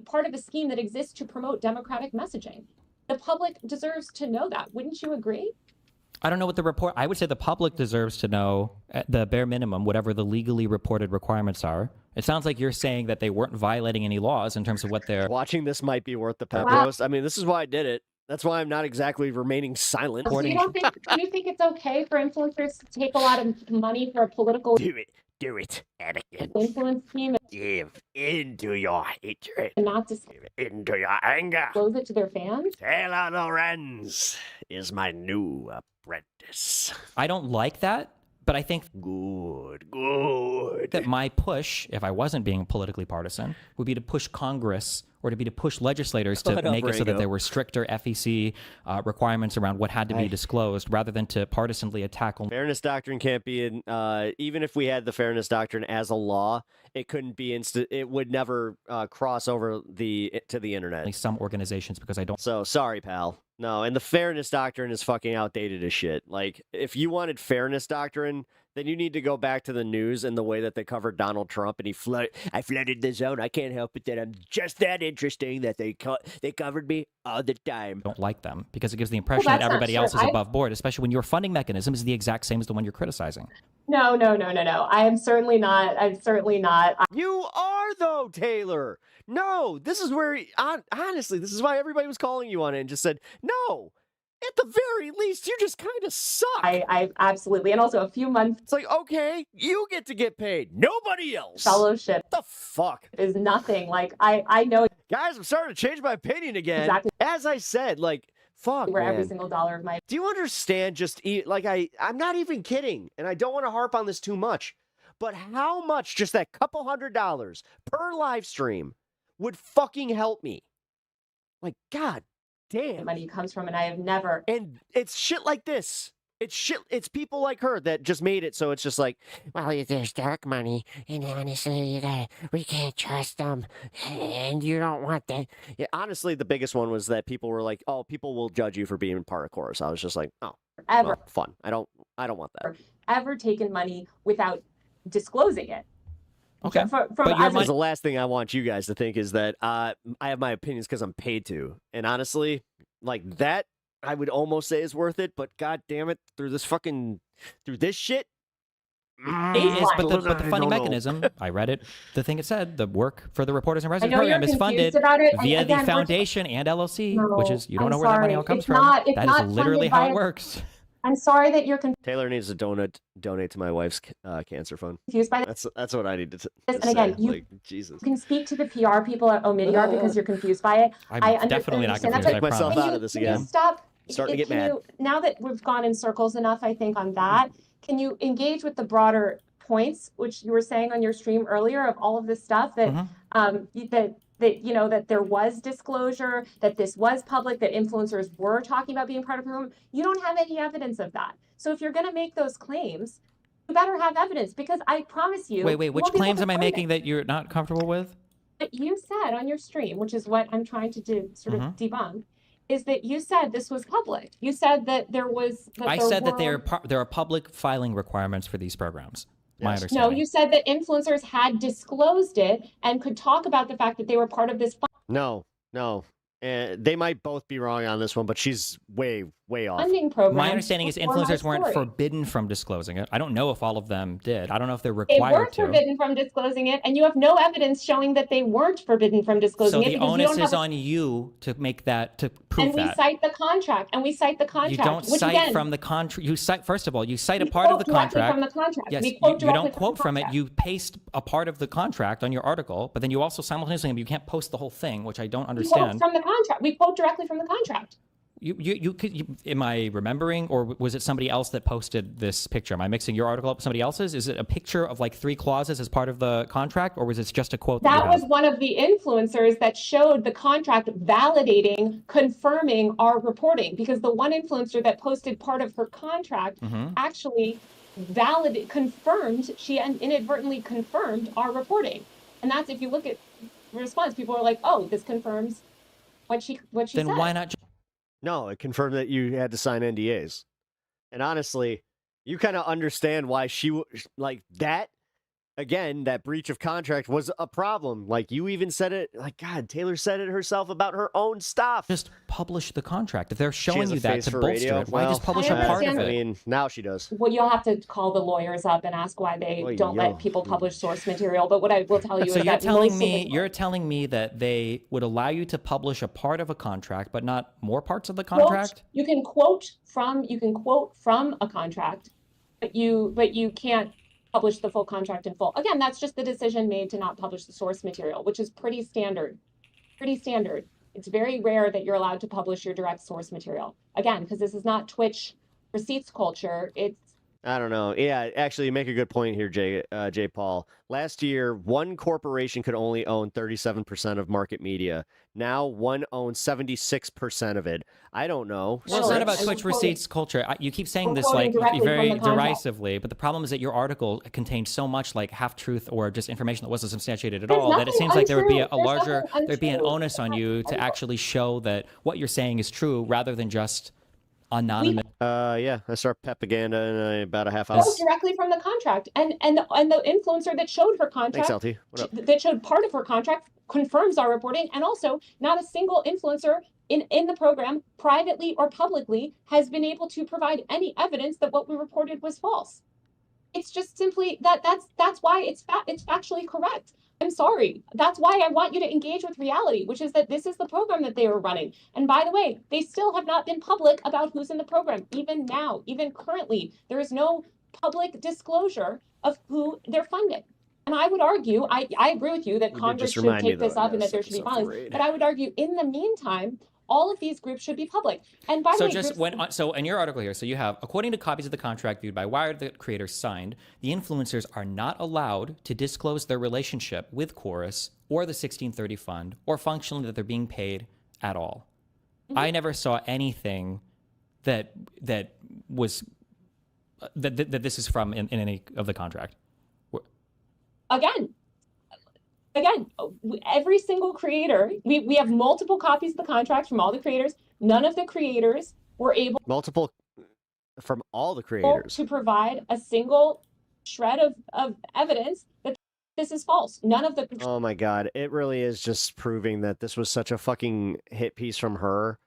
Speaker 3: part of a scheme that exists to promote democratic messaging. The public deserves to know that. Wouldn't you agree?
Speaker 7: I don't know what the report. I would say the public deserves to know at the bare minimum whatever the legally reported requirements are. It sounds like you're saying that they weren't violating any laws in terms of what they're.
Speaker 5: Watching this might be worth the pep roast. I mean, this is why I did it. That's why I'm not exactly remaining silent.
Speaker 3: So do you think it's okay for influencers to take a lot of money for a political?
Speaker 5: Do Do it, Anakin.
Speaker 3: Influence scheme.
Speaker 5: Give into your hatred.
Speaker 3: And not
Speaker 5: Give into your anger.
Speaker 3: disclose it to their fans.
Speaker 5: Taylor Lorenz is my new apprentice.
Speaker 7: I don't like that, but I think
Speaker 5: good
Speaker 7: that my push, if I wasn't being politically partisan, would be to push Congress or to push legislators to make it so that there were stricter FEC requirements around what had to be disclosed, rather than to partisanly attack.
Speaker 5: Fairness doctrine can't be in. Even if we had the fairness doctrine as a law, it couldn't be It would never cross over to the internet.
Speaker 7: Some organizations, because I don't.
Speaker 5: So sorry, pal. No, and the fairness doctrine is fucking outdated as shit. Like, if you wanted fairness doctrine, then you need to go back to the news and the way that they covered Donald Trump, and I flooded the zone. I can't help it that I'm just that interesting that they covered me all the time.
Speaker 7: Don't like them because it gives the impression that everybody else is above board, especially when your funding mechanism is the exact same as the one you're criticizing.
Speaker 3: No. I am certainly not.
Speaker 5: You are, though, Taylor. No, this is where, honestly, this is why everybody was calling you on it and just said, no. At the very least, you just kind of suck.
Speaker 3: I absolutely. And also a few months.
Speaker 5: It's like, okay, you get to get paid. Nobody else.
Speaker 3: Fellowship.
Speaker 5: The fuck?
Speaker 3: Is nothing. Like, I know.
Speaker 5: Guys, I'm starting to change my opinion again.
Speaker 3: Exactly.
Speaker 5: As I said, like, fuck,
Speaker 3: where
Speaker 5: man.
Speaker 3: every single dollar of my.
Speaker 5: Do you understand I'm not even kidding, and I don't want to harp on this too much, but how much just that couple $100 per live stream would fucking help me? Like, God damn.
Speaker 3: Money comes from, and I have never.
Speaker 5: And it's shit like this. It's people like her that just made it so it's just like, well, there's dark money, and honestly, we can't trust them, and you don't want that. Yeah, honestly, the biggest one was that people were like, oh, people will judge you for being part of chorus. I was just like, oh,
Speaker 3: ever
Speaker 5: fun. I don't want that.
Speaker 3: Ever taken money without disclosing it.
Speaker 7: Okay.
Speaker 5: But the last thing I want you guys to think is that I have my opinions because I'm paid to. And honestly, like that, I would almost say is worth it. But God damn it, through this shit.
Speaker 7: But the funding mechanism, I read it. The thing it said, the work for the Reporters and Residents program is funded via the foundation and LLC, which is, you don't know where that money all comes from. That is literally how it works.
Speaker 3: I'm sorry that you're
Speaker 5: Taylor needs to donate to my wife's cancer fund.
Speaker 3: Confused by that.
Speaker 5: That's what I need to
Speaker 3: and again,
Speaker 5: say. Like, Jesus.
Speaker 3: You can speak to the PR people at Omidyar because you're confused by it.
Speaker 5: I'm definitely not confused. Take myself out of this again.
Speaker 3: Stop.
Speaker 5: Starting to get mad.
Speaker 3: Now that we've gone in circles enough, I think, on that, can you engage with the broader points, which you were saying on your stream earlier, of all of this stuff that that there was disclosure, that this was public, that influencers were talking about being part of whom? You don't have any evidence of that. So if you're going to make those claims, you better have evidence, because I promise you.
Speaker 7: Wait, which claims am I making that you're not comfortable with?
Speaker 3: That you said on your stream, which is what I'm trying to sort of debunk, is that you said this was public. You said that there was.
Speaker 7: I said that there are public filing requirements for these programs. My understanding.
Speaker 3: No, you said that influencers had disclosed it and could talk about the fact that they were part of this.
Speaker 5: No. They might both be wrong on this one, but she's way off.
Speaker 3: Funding program.
Speaker 7: My understanding is influencers weren't forbidden from disclosing it. I don't know if all of them did. I don't know if they're required to.
Speaker 3: They were forbidden from disclosing it, and you have no evidence showing that they weren't forbidden from disclosing it.
Speaker 7: So the onus is on you to make that, to prove that.
Speaker 3: And we cite the contract.
Speaker 7: You don't cite from the contract. You cite, first of all, you cite a part of the contract.
Speaker 3: From the contract.
Speaker 7: Yes, you don't quote from it. You paste a part of the contract on your article, but then you also simultaneously, you can't post the whole thing, which I don't understand.
Speaker 3: We quote from the contract. We quote directly from the contract.
Speaker 7: Am I remembering, or was it somebody else that posted this picture? Am I mixing your article up with somebody else's? Is it a picture of like 3 clauses as part of the contract, or was it just a quote?
Speaker 3: That was one of the influencers that showed the contract validating, confirming our reporting, because the one influencer that posted part of her contract actually confirmed, she inadvertently confirmed our reporting. And that's, if you look at the response, people are like, oh, this confirms what she
Speaker 7: then
Speaker 3: said.
Speaker 7: Then why not?
Speaker 5: No, it confirmed that you had to sign NDAs. And honestly, you kind of understand why she, like that, again, that breach of contract was a problem. Like, you even said it, like, God, Taylor said it herself about her own stuff.
Speaker 7: Just publish the contract. If they're showing you that to bolster it, why just publish a part of it?
Speaker 5: I mean, now she does.
Speaker 3: Well, you'll have to call the lawyers up and ask why they don't let people publish source material. But what I will tell you
Speaker 7: so
Speaker 3: is
Speaker 7: you're
Speaker 3: that
Speaker 7: you're telling me that they would allow you to publish a part of a contract, but not more parts of the contract?
Speaker 3: You can quote from a contract, but you can't publish the full contract in full. Again, that's just the decision made to not publish the source material, which is pretty standard. Pretty standard. It's very rare that you're allowed to publish your direct source material. Again, because this is not Twitch receipts culture. It's
Speaker 5: I don't know. Yeah, actually, you make a good point here, Jay Paul. Last year, one corporation could only own 37% of market media. Now, one owns 76% of it. I don't know.
Speaker 7: Well, it's not about Twitch receipts culture. You keep saying this like very derisively, but the problem is that your article contained so much like half truth or just information that wasn't substantiated at all that it seems like there would be there'd be an onus on you to actually show that what you're saying is true rather than just anonymous.
Speaker 5: Yeah, I start propaganda in about a half hour.
Speaker 3: Directly from the contract, and the influencer that showed her contract,
Speaker 5: Thanks, LT. What up?
Speaker 3: that showed part of her contract, confirms our reporting, and also not a single influencer in the program, privately or publicly, has been able to provide any evidence that what we reported was false. It's just simply that's why it's factually correct. I'm sorry. That's why I want you to engage with reality, which is that this is the program that they were running. And by the way, they still have not been public about who's in the program. Even now, even currently, there is no public disclosure of who they're funding. And I would argue, I agree with you that Congress should take this up and that there should be violence. But I would argue in the meantime, all of these groups should be public. And by the way,
Speaker 7: so in your article here, so you have, according to copies of the contract viewed by Wired, the creators signed, the influencers are not allowed to disclose their relationship with Chorus or the 1630 fund or functionally that they're being paid at all. Mm-hmm. I never saw anything that was that this is from in any of the contract.
Speaker 3: Again, every single creator, we have multiple copies of the contract from all the creators. None of the creators were able
Speaker 5: from all the creators
Speaker 3: to provide a single shred of evidence that this is false. None of the
Speaker 5: Oh my god, it really is just proving that this was such a fucking hit piece from her.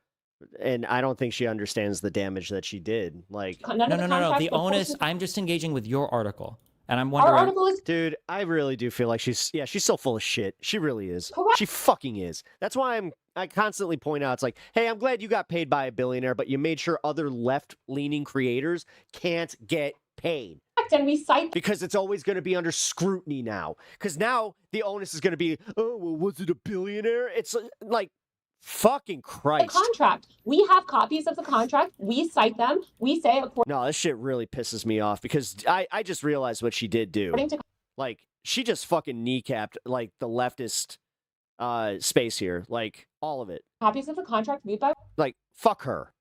Speaker 5: And I don't think she understands the damage that she did. Like
Speaker 7: no. The onus, I'm just engaging with your article. And I'm wondering,
Speaker 5: dude, I really do feel like she's so full of shit. She really is.
Speaker 3: Correct.
Speaker 5: She fucking is. That's why I constantly point out, it's like, hey, I'm glad you got paid by a billionaire, but you made sure other left-leaning creators can't get paid.
Speaker 3: And we cite
Speaker 5: because it's always going to be under scrutiny now. Because now the onus is going to be, oh, well, was it a billionaire? It's like, fucking Christ.
Speaker 3: The contract. We have copies of the contract. We cite them. We say
Speaker 5: no, this shit really pisses me off because I just realized what she did do. Like, she just fucking kneecapped like the leftist space here. Like, all of it.
Speaker 3: Copies of the contract viewed by
Speaker 5: like, fuck her.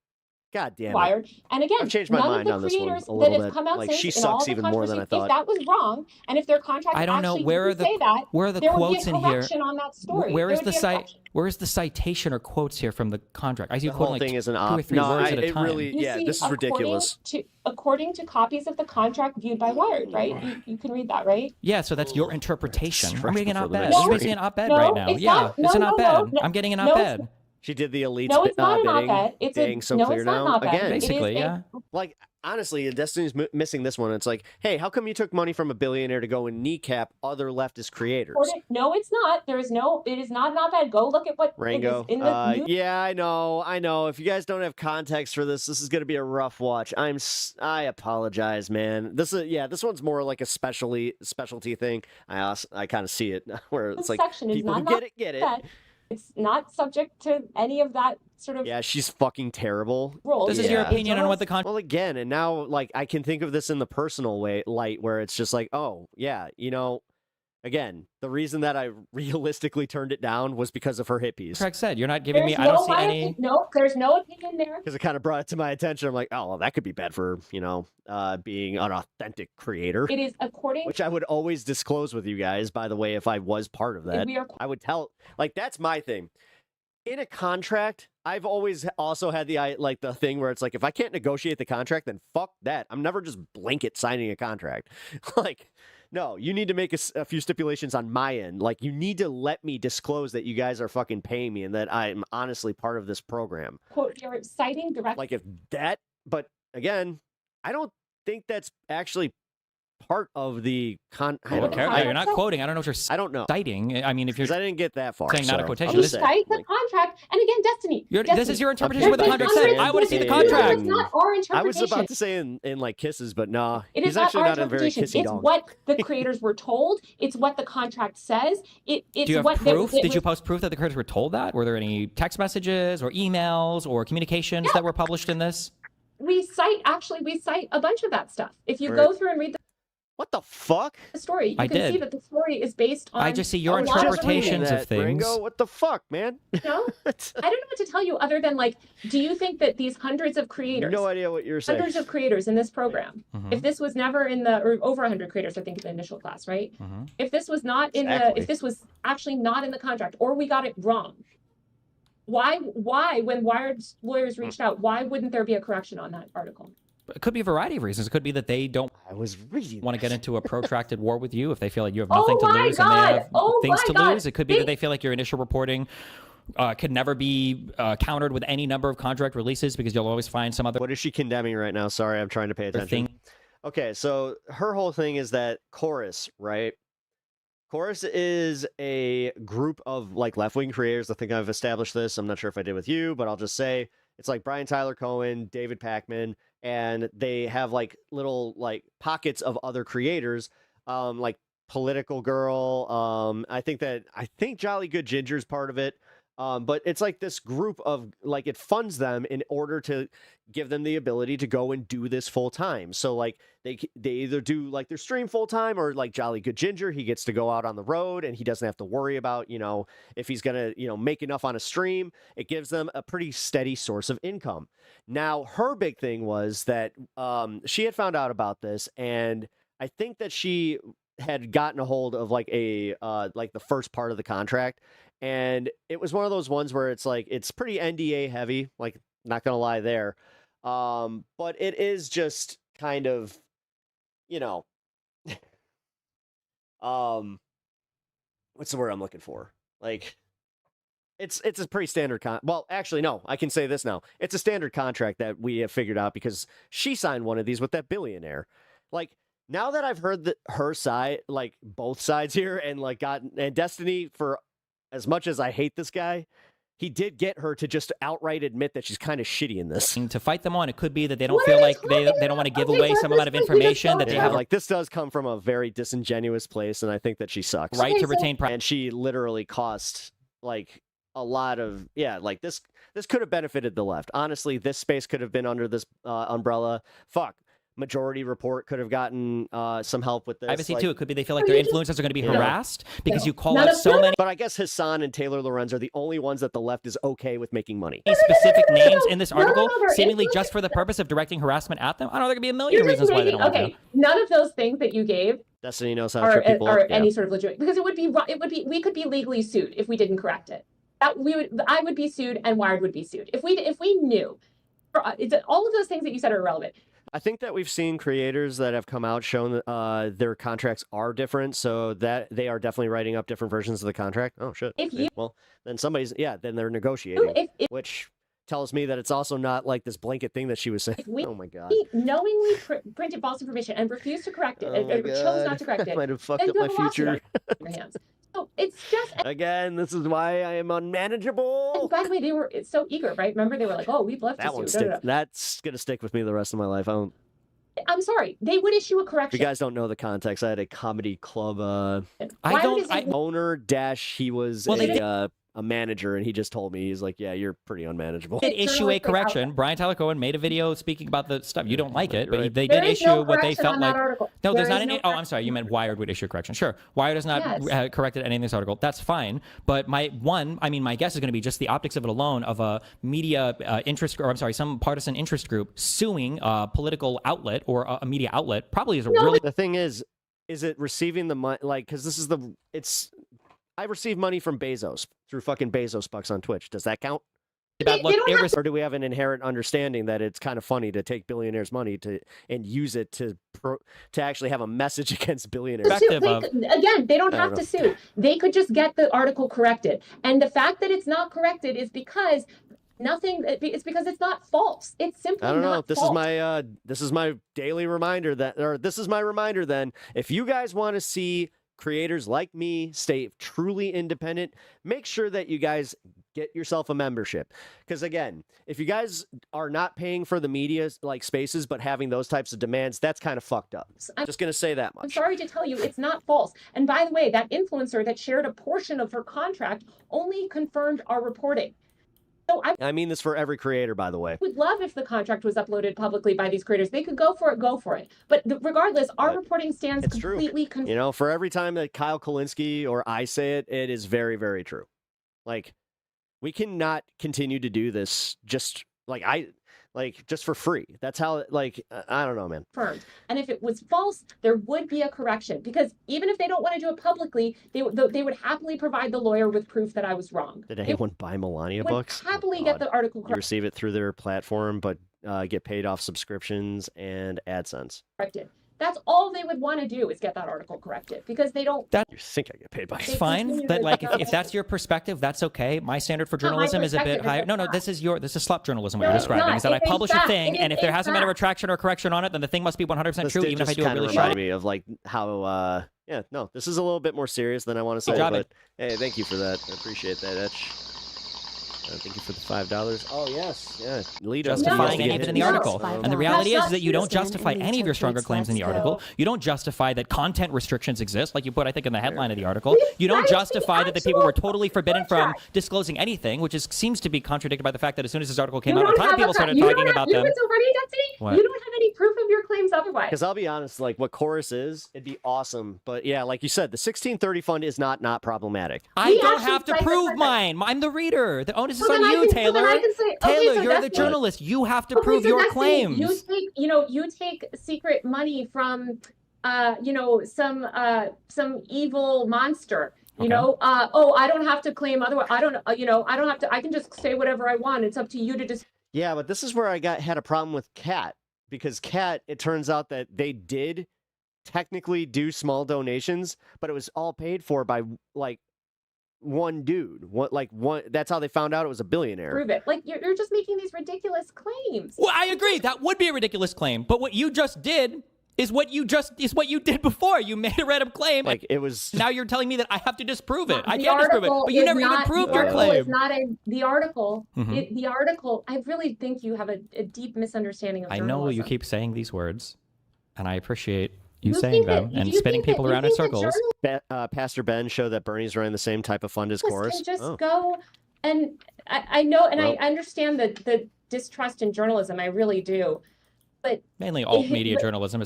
Speaker 5: God damn it.
Speaker 3: Wired. And again,
Speaker 5: I've changed my mind on this one a little bit. Like, she sucks even more than I thought.
Speaker 3: If that was wrong, and if their contract
Speaker 7: I don't know where are the quotes in here.
Speaker 3: On that story.
Speaker 7: Where is the site? Where is the citation or quotes here from the contract? I see
Speaker 5: the whole
Speaker 7: quoting
Speaker 5: thing
Speaker 7: like
Speaker 5: is an
Speaker 7: 2 or 3 words at a time.
Speaker 5: Really, yeah, this is ridiculous.
Speaker 3: According to copies of the contract viewed by Wired, right? You can read that, right?
Speaker 7: Yeah, so that's your interpretation. I'm reading an op-ed.
Speaker 5: No,
Speaker 7: She's basically an op-ed right now. Yeah, it's an op-ed. I'm getting an op-ed.
Speaker 5: She did the elite
Speaker 3: no, it's not
Speaker 5: bidding.
Speaker 3: An op-ed. It's
Speaker 5: being so
Speaker 3: no,
Speaker 5: clear
Speaker 3: it's not
Speaker 5: now.
Speaker 3: an op-ed.
Speaker 5: Again,
Speaker 7: basically, yeah.
Speaker 5: Like, honestly, Destiny's missing this one. It's like, hey, how come you took money from a billionaire to go and kneecap other leftist creators?
Speaker 3: No, it's not. It is not an op-ed. Go look at what
Speaker 5: Rango.
Speaker 3: is in the news.
Speaker 5: Yeah, I know. If you guys don't have context for this is going to be a rough watch. I apologize, man. This one's more like a specialty thing. I kind of see it where it's like people who get it.
Speaker 3: It's not subject to any of that sort of.
Speaker 5: Yeah, she's fucking terrible.
Speaker 7: This is your opinion on what the contract.
Speaker 5: Well, again, and now like I can think of this in the personal light where it's just like, oh yeah, again, the reason that I realistically turned it down was because of her hippies.
Speaker 7: Craig said, you're not giving me. I don't see any.
Speaker 3: No, there's no opinion there.
Speaker 5: Because it kind of brought it to my attention. I'm like, oh, well, that could be bad for being an authentic creator.
Speaker 3: It is according.
Speaker 5: Which I would always disclose with you guys. By the way, if I was part of that, I would tell. Like, that's my thing. In a contract, I've always also had the thing where it's like, if I can't negotiate the contract, then fuck that. I'm never just blanket signing a contract. Like, no, you need to make a few stipulations on my end. Like, you need to let me disclose that you guys are fucking paying me and that I'm honestly part of this program.
Speaker 3: Quote, you're citing directly.
Speaker 5: Like, but again, I don't think that's actually part of the
Speaker 7: You're not quoting. I don't know what you're
Speaker 5: I don't know.
Speaker 7: citing. I mean, if you're
Speaker 5: I didn't get that far.
Speaker 7: saying not a
Speaker 5: so
Speaker 7: quotation,
Speaker 5: I'll
Speaker 7: this
Speaker 5: just
Speaker 3: You
Speaker 5: say,
Speaker 3: cite the contract, and again, Destiny.
Speaker 7: this is your interpretation
Speaker 5: Okay,
Speaker 7: of what the
Speaker 5: but
Speaker 7: contract
Speaker 5: you're
Speaker 7: says.
Speaker 5: saying-
Speaker 7: I want to see the
Speaker 3: No,
Speaker 7: contract.
Speaker 3: it's not our interpretation.
Speaker 5: I was about to say in like kisses, but nah.
Speaker 3: It
Speaker 5: He's
Speaker 3: is not
Speaker 5: actually
Speaker 3: our
Speaker 5: not a very
Speaker 3: interpretation.
Speaker 5: kissy
Speaker 3: It's
Speaker 5: dog.
Speaker 3: what the creators were told. It's what the contract says. It's
Speaker 7: Do you have
Speaker 3: what
Speaker 7: proof?
Speaker 3: it
Speaker 7: Did you
Speaker 3: was-
Speaker 7: post proof that the creators were told that? Were there any text messages or emails or communications that were published in this?
Speaker 3: We cite a bunch of that stuff. If you
Speaker 5: Right.
Speaker 3: go through and read
Speaker 5: What the fuck?
Speaker 3: the story, you
Speaker 7: I
Speaker 3: can see
Speaker 7: did.
Speaker 3: that the story is based on.
Speaker 7: I just see your
Speaker 3: a lot of
Speaker 7: interpretations of things.
Speaker 5: Ringo, what the fuck, man?
Speaker 3: No, I don't know what to tell you other than like, do you think that these hundreds of creators,
Speaker 5: No idea what you're saying.
Speaker 3: hundreds of creators in this program,
Speaker 7: Mhm.
Speaker 3: if this was never in the, or over 100 creators, I think in the initial class, right?
Speaker 7: Mhm.
Speaker 3: If this was not in
Speaker 5: Exactly.
Speaker 3: if this was actually not in the contract, or we got it wrong, why when Wired's lawyers reached out, why wouldn't there be a correction on that article?
Speaker 7: It could be a variety of reasons. It could be that they don't want to get into a protracted war with you if they feel like you have nothing to
Speaker 3: my
Speaker 7: lose and they
Speaker 3: God!
Speaker 7: have
Speaker 3: Oh
Speaker 7: things
Speaker 3: my
Speaker 7: to
Speaker 3: God!
Speaker 7: lose. It could be that they feel like your initial reporting could never be countered with any number of contract releases because you'll always find some other.
Speaker 5: What is she condemning right now? Sorry, I'm trying to pay attention.
Speaker 7: thing.
Speaker 5: Okay, so her whole thing is that Chorus, right? Chorus is a group of like left-wing creators. I think I've established this. I'm not sure if I did with you, but I'll just say it's like Brian Tyler Cohen, David Pakman, and they have like little like pockets of other creators, like Political Girl. I think Jolly Good Ginger's part of it. But it's like this group of like it funds them in order to give them the ability to go and do this full time. So like they either do like their stream full time or like Jolly Good Ginger, he gets to go out on the road and he doesn't have to worry about, if he's going to, make enough on a stream. It gives them a pretty steady source of income. Now, her big thing was that she had found out about this, and I think that she had gotten a hold of like like the first part of the contract. And it was one of those ones where it's like, it's pretty NDA heavy, like not going to lie there. But it is just kind of, what's the word I'm looking for? Like, it's a pretty standard well, actually, no, I can say this now. It's a standard contract that we have figured out because she signed one of these with that billionaire. Like, now that I've heard her side, like both sides here, and like and Destiny, for as much as I hate this guy, he did get her to just outright admit that she's kind of shitty in this.
Speaker 7: To fight them on, it could be that they don't feel like they don't want to give away some amount of information that they have.
Speaker 5: Like, this does come from a very disingenuous place, and I think that she sucks.
Speaker 7: Right to retain
Speaker 5: and she literally cost like a lot of like this could have benefited the left. Honestly, this space could have been under this umbrella. Fuck. Majority Report could have gotten some help with this.
Speaker 7: I see too. It could be they feel like their influencers are going to be harassed because you call
Speaker 5: None
Speaker 7: out
Speaker 5: of
Speaker 7: so many
Speaker 5: But I guess Hassan and Taylor Lorenz are the only ones that the left is okay with making money.
Speaker 7: specific names in this article,
Speaker 3: they're
Speaker 7: seemingly just for the purpose of directing harassment at them. I don't know. There could be a million
Speaker 3: You're just
Speaker 7: reasons why they
Speaker 3: making,
Speaker 7: don't want
Speaker 3: okay,
Speaker 7: to.
Speaker 3: none of those things that you gave
Speaker 5: Destiny knows how to trip people
Speaker 3: are
Speaker 5: up.
Speaker 3: any sort of legitimate, because it would be we could be legally sued if we didn't correct it. I would be sued and Wired would be sued if we knew. All of those things that you said are irrelevant.
Speaker 5: I think that we've seen creators that have come out shown that their contracts are different, so that they are definitely writing up different versions of the contract. Oh shit! Well, then then they're negotiating, which tells me that it's also not like this blanket thing that she was saying. Oh my god!
Speaker 3: We knowingly printed false information and refused to correct it, and chose not to correct it.
Speaker 5: Might have fucked
Speaker 3: then
Speaker 5: up
Speaker 3: you
Speaker 5: my
Speaker 3: have a lawsuit
Speaker 5: future.
Speaker 3: on your hands. So it's just.
Speaker 5: Again, this is why I am unmanageable.
Speaker 3: And by the way, they were so eager, right? Remember, they were like, "Oh, we've left
Speaker 5: That
Speaker 3: to
Speaker 5: one
Speaker 3: sue."
Speaker 5: That's gonna stick with me the rest of my life.
Speaker 3: I'm sorry, they would issue a
Speaker 5: If
Speaker 3: correction.
Speaker 5: you guys don't know the context, I had a comedy club
Speaker 3: owner
Speaker 5: dash. He was a manager, and he just told me, he's like, yeah, you're pretty unmanageable.
Speaker 7: Did issue a correction. Brian Tyler Cohen made a video speaking about the stuff. You don't like it, but they
Speaker 3: There
Speaker 7: did
Speaker 3: is
Speaker 7: issue
Speaker 3: no
Speaker 7: what they
Speaker 3: correction
Speaker 7: felt
Speaker 3: on that
Speaker 7: like.
Speaker 3: article.
Speaker 7: No,
Speaker 3: There
Speaker 7: there's not
Speaker 3: is
Speaker 7: any.
Speaker 3: no
Speaker 7: I'm sorry. You meant Wired would issue a correction. Sure, Wired has not
Speaker 3: Yes.
Speaker 7: corrected anything in this article. That's fine. But my guess is going to be just the optics of it alone of a media some partisan interest group suing a political outlet or a media outlet probably is a really.
Speaker 5: The thing is it receiving the money? Like, because this is I receive money from Bezos through fucking Bezos bucks on Twitch. Does that count? Or do we have an inherent understanding that it's kind of funny to take billionaires' money and use it to actually have a message against billionaires?
Speaker 3: Again, they don't have to sue. They could just get the article corrected. And the fact that it's not corrected is because Nothing. It's because it's not false. It's simply
Speaker 5: I don't know.
Speaker 3: not
Speaker 5: This
Speaker 3: false.
Speaker 5: is my daily reminder this is my reminder then. If you guys want to see creators like me stay truly independent, make sure that you guys get yourself a membership. Because again, if you guys are not paying for the media like spaces but having those types of demands, that's kind of fucked up. I'm just going to say that much.
Speaker 3: I'm sorry to tell you, it's not false. And by the way, that influencer that shared a portion of her contract only confirmed our reporting. So I
Speaker 5: mean this for every creator, by the way.
Speaker 3: would love if the contract was uploaded publicly by these creators. They could go for it. But regardless, our reporting stands completely
Speaker 5: You know, for every time that Kyle Kalinske or I say it, it is very, very true. Like, we cannot continue to do this just just for free. That's how, I don't know, man.
Speaker 3: confirmed. And if it was false, there would be a correction, because even if they don't want to do it publicly, they would happily provide the lawyer with proof that I was wrong.
Speaker 5: Did anyone buy Melania
Speaker 3: Would
Speaker 5: books?
Speaker 3: happily get the article
Speaker 5: You receive it through their platform, but get paid off subscriptions and AdSense.
Speaker 3: corrected. That's all they would want to do, is get that article corrected, because they don't.
Speaker 5: You think I get paid by?
Speaker 7: It's fine. That if that's your perspective, that's okay. My standard for
Speaker 3: Not my
Speaker 7: journalism is a bit
Speaker 3: perspective,
Speaker 7: higher.
Speaker 3: it's
Speaker 7: No,
Speaker 3: not.
Speaker 7: this is slop journalism. What
Speaker 3: No,
Speaker 7: you're
Speaker 3: it's
Speaker 7: describing
Speaker 3: not.
Speaker 7: is that I
Speaker 3: It is
Speaker 7: publish a
Speaker 3: fact.
Speaker 7: thing,
Speaker 3: It
Speaker 7: and
Speaker 3: is
Speaker 7: if there
Speaker 3: a
Speaker 7: hasn't been a
Speaker 3: fact.
Speaker 7: retraction or correction on it, then the thing must be 100%
Speaker 5: This
Speaker 7: true,
Speaker 5: did
Speaker 7: even if I
Speaker 5: just
Speaker 7: do it
Speaker 5: kinda
Speaker 7: really
Speaker 5: remind
Speaker 7: shoddy.
Speaker 5: me of how yeah, no, this is a little bit more serious than I want to say,
Speaker 7: Good job,
Speaker 5: but hey, thank you for that. I appreciate that, Etch. Thank you for the $5. Oh yes, yeah. Lead us to
Speaker 7: Justifying
Speaker 5: get
Speaker 7: any of it in the
Speaker 5: his.
Speaker 7: article. And the reality is that you don't justify
Speaker 23: and
Speaker 7: any of your stronger
Speaker 23: interprets
Speaker 7: claims in the
Speaker 23: let's
Speaker 7: article.
Speaker 23: go.
Speaker 7: You don't justify that content restrictions exist, like you put, I think, in the headline of the article.
Speaker 3: We
Speaker 7: You don't
Speaker 3: cited the
Speaker 7: justify that the people were
Speaker 3: actual
Speaker 7: totally forbidden from
Speaker 3: contract.
Speaker 7: disclosing anything, which seems to be contradicted by the fact that as soon as this article came
Speaker 3: You
Speaker 7: out, a
Speaker 3: don't
Speaker 7: ton of
Speaker 3: have
Speaker 7: people
Speaker 3: a
Speaker 7: started
Speaker 3: you don't
Speaker 7: talking
Speaker 3: have-
Speaker 7: about
Speaker 3: you know
Speaker 7: them.
Speaker 3: what's so funny, Destiny?
Speaker 7: What?
Speaker 3: You don't have any proof of your claims otherwise.
Speaker 5: Because I'll be honest, like what chorus is, it'd be awesome. But yeah, like you said, the 1630 fund is not problematic.
Speaker 7: I
Speaker 3: We
Speaker 7: don't
Speaker 3: actually
Speaker 7: have to
Speaker 3: cite the
Speaker 7: prove
Speaker 3: contract.
Speaker 7: mine. I'm the reader. The onus is
Speaker 3: So
Speaker 7: on
Speaker 3: then I
Speaker 7: you,
Speaker 3: can- so
Speaker 7: Taylor.
Speaker 3: then I can say, okay,
Speaker 7: Taylor,
Speaker 3: so
Speaker 7: you're the
Speaker 3: Destiny-
Speaker 7: journalist. You have to
Speaker 3: Okay,
Speaker 7: prove
Speaker 3: so
Speaker 7: your
Speaker 3: Destiny,
Speaker 7: claims.
Speaker 3: You take secret money from some evil monster. You
Speaker 7: Okay.
Speaker 3: know, I don't have to claim otherwise. I don't have to. I can just say whatever I want. It's up to you to just.
Speaker 5: Yeah, but this is where I had a problem with Cat, because Cat, it turns out that they did technically do small donations, but it was all paid for by like one dude. That's how they found out it was a billionaire.
Speaker 3: Prove it. Like you're just making these ridiculous claims.
Speaker 7: Well, I agree. That would be a ridiculous claim. But what you just did is what you did before. You made a random claim.
Speaker 5: Like it was.
Speaker 7: Now you're telling me that I have to disprove it. I
Speaker 3: The
Speaker 7: can't disprove it.
Speaker 3: article
Speaker 7: But you
Speaker 3: is
Speaker 7: never even
Speaker 3: not-
Speaker 7: proved
Speaker 3: the
Speaker 7: your
Speaker 3: article
Speaker 7: claim.
Speaker 3: is not the article.
Speaker 7: Mhm.
Speaker 3: The article. I really think you have a deep misunderstanding of
Speaker 7: I
Speaker 3: journalism.
Speaker 7: know you keep saying these words, and I appreciate you
Speaker 3: You
Speaker 7: saying
Speaker 3: think that-
Speaker 7: them
Speaker 3: you
Speaker 7: and
Speaker 3: think
Speaker 7: spinning
Speaker 3: that-
Speaker 7: people
Speaker 3: you
Speaker 7: around in
Speaker 3: think that
Speaker 7: circles.
Speaker 5: Pastor Ben showed that Bernie's running the same type of fund as Chorus.
Speaker 3: Can just
Speaker 5: Oh.
Speaker 3: go, and I know, and
Speaker 5: Well-
Speaker 3: I understand the distrust in journalism. I really do, but
Speaker 7: Mainly alt media
Speaker 3: but-
Speaker 7: journalism,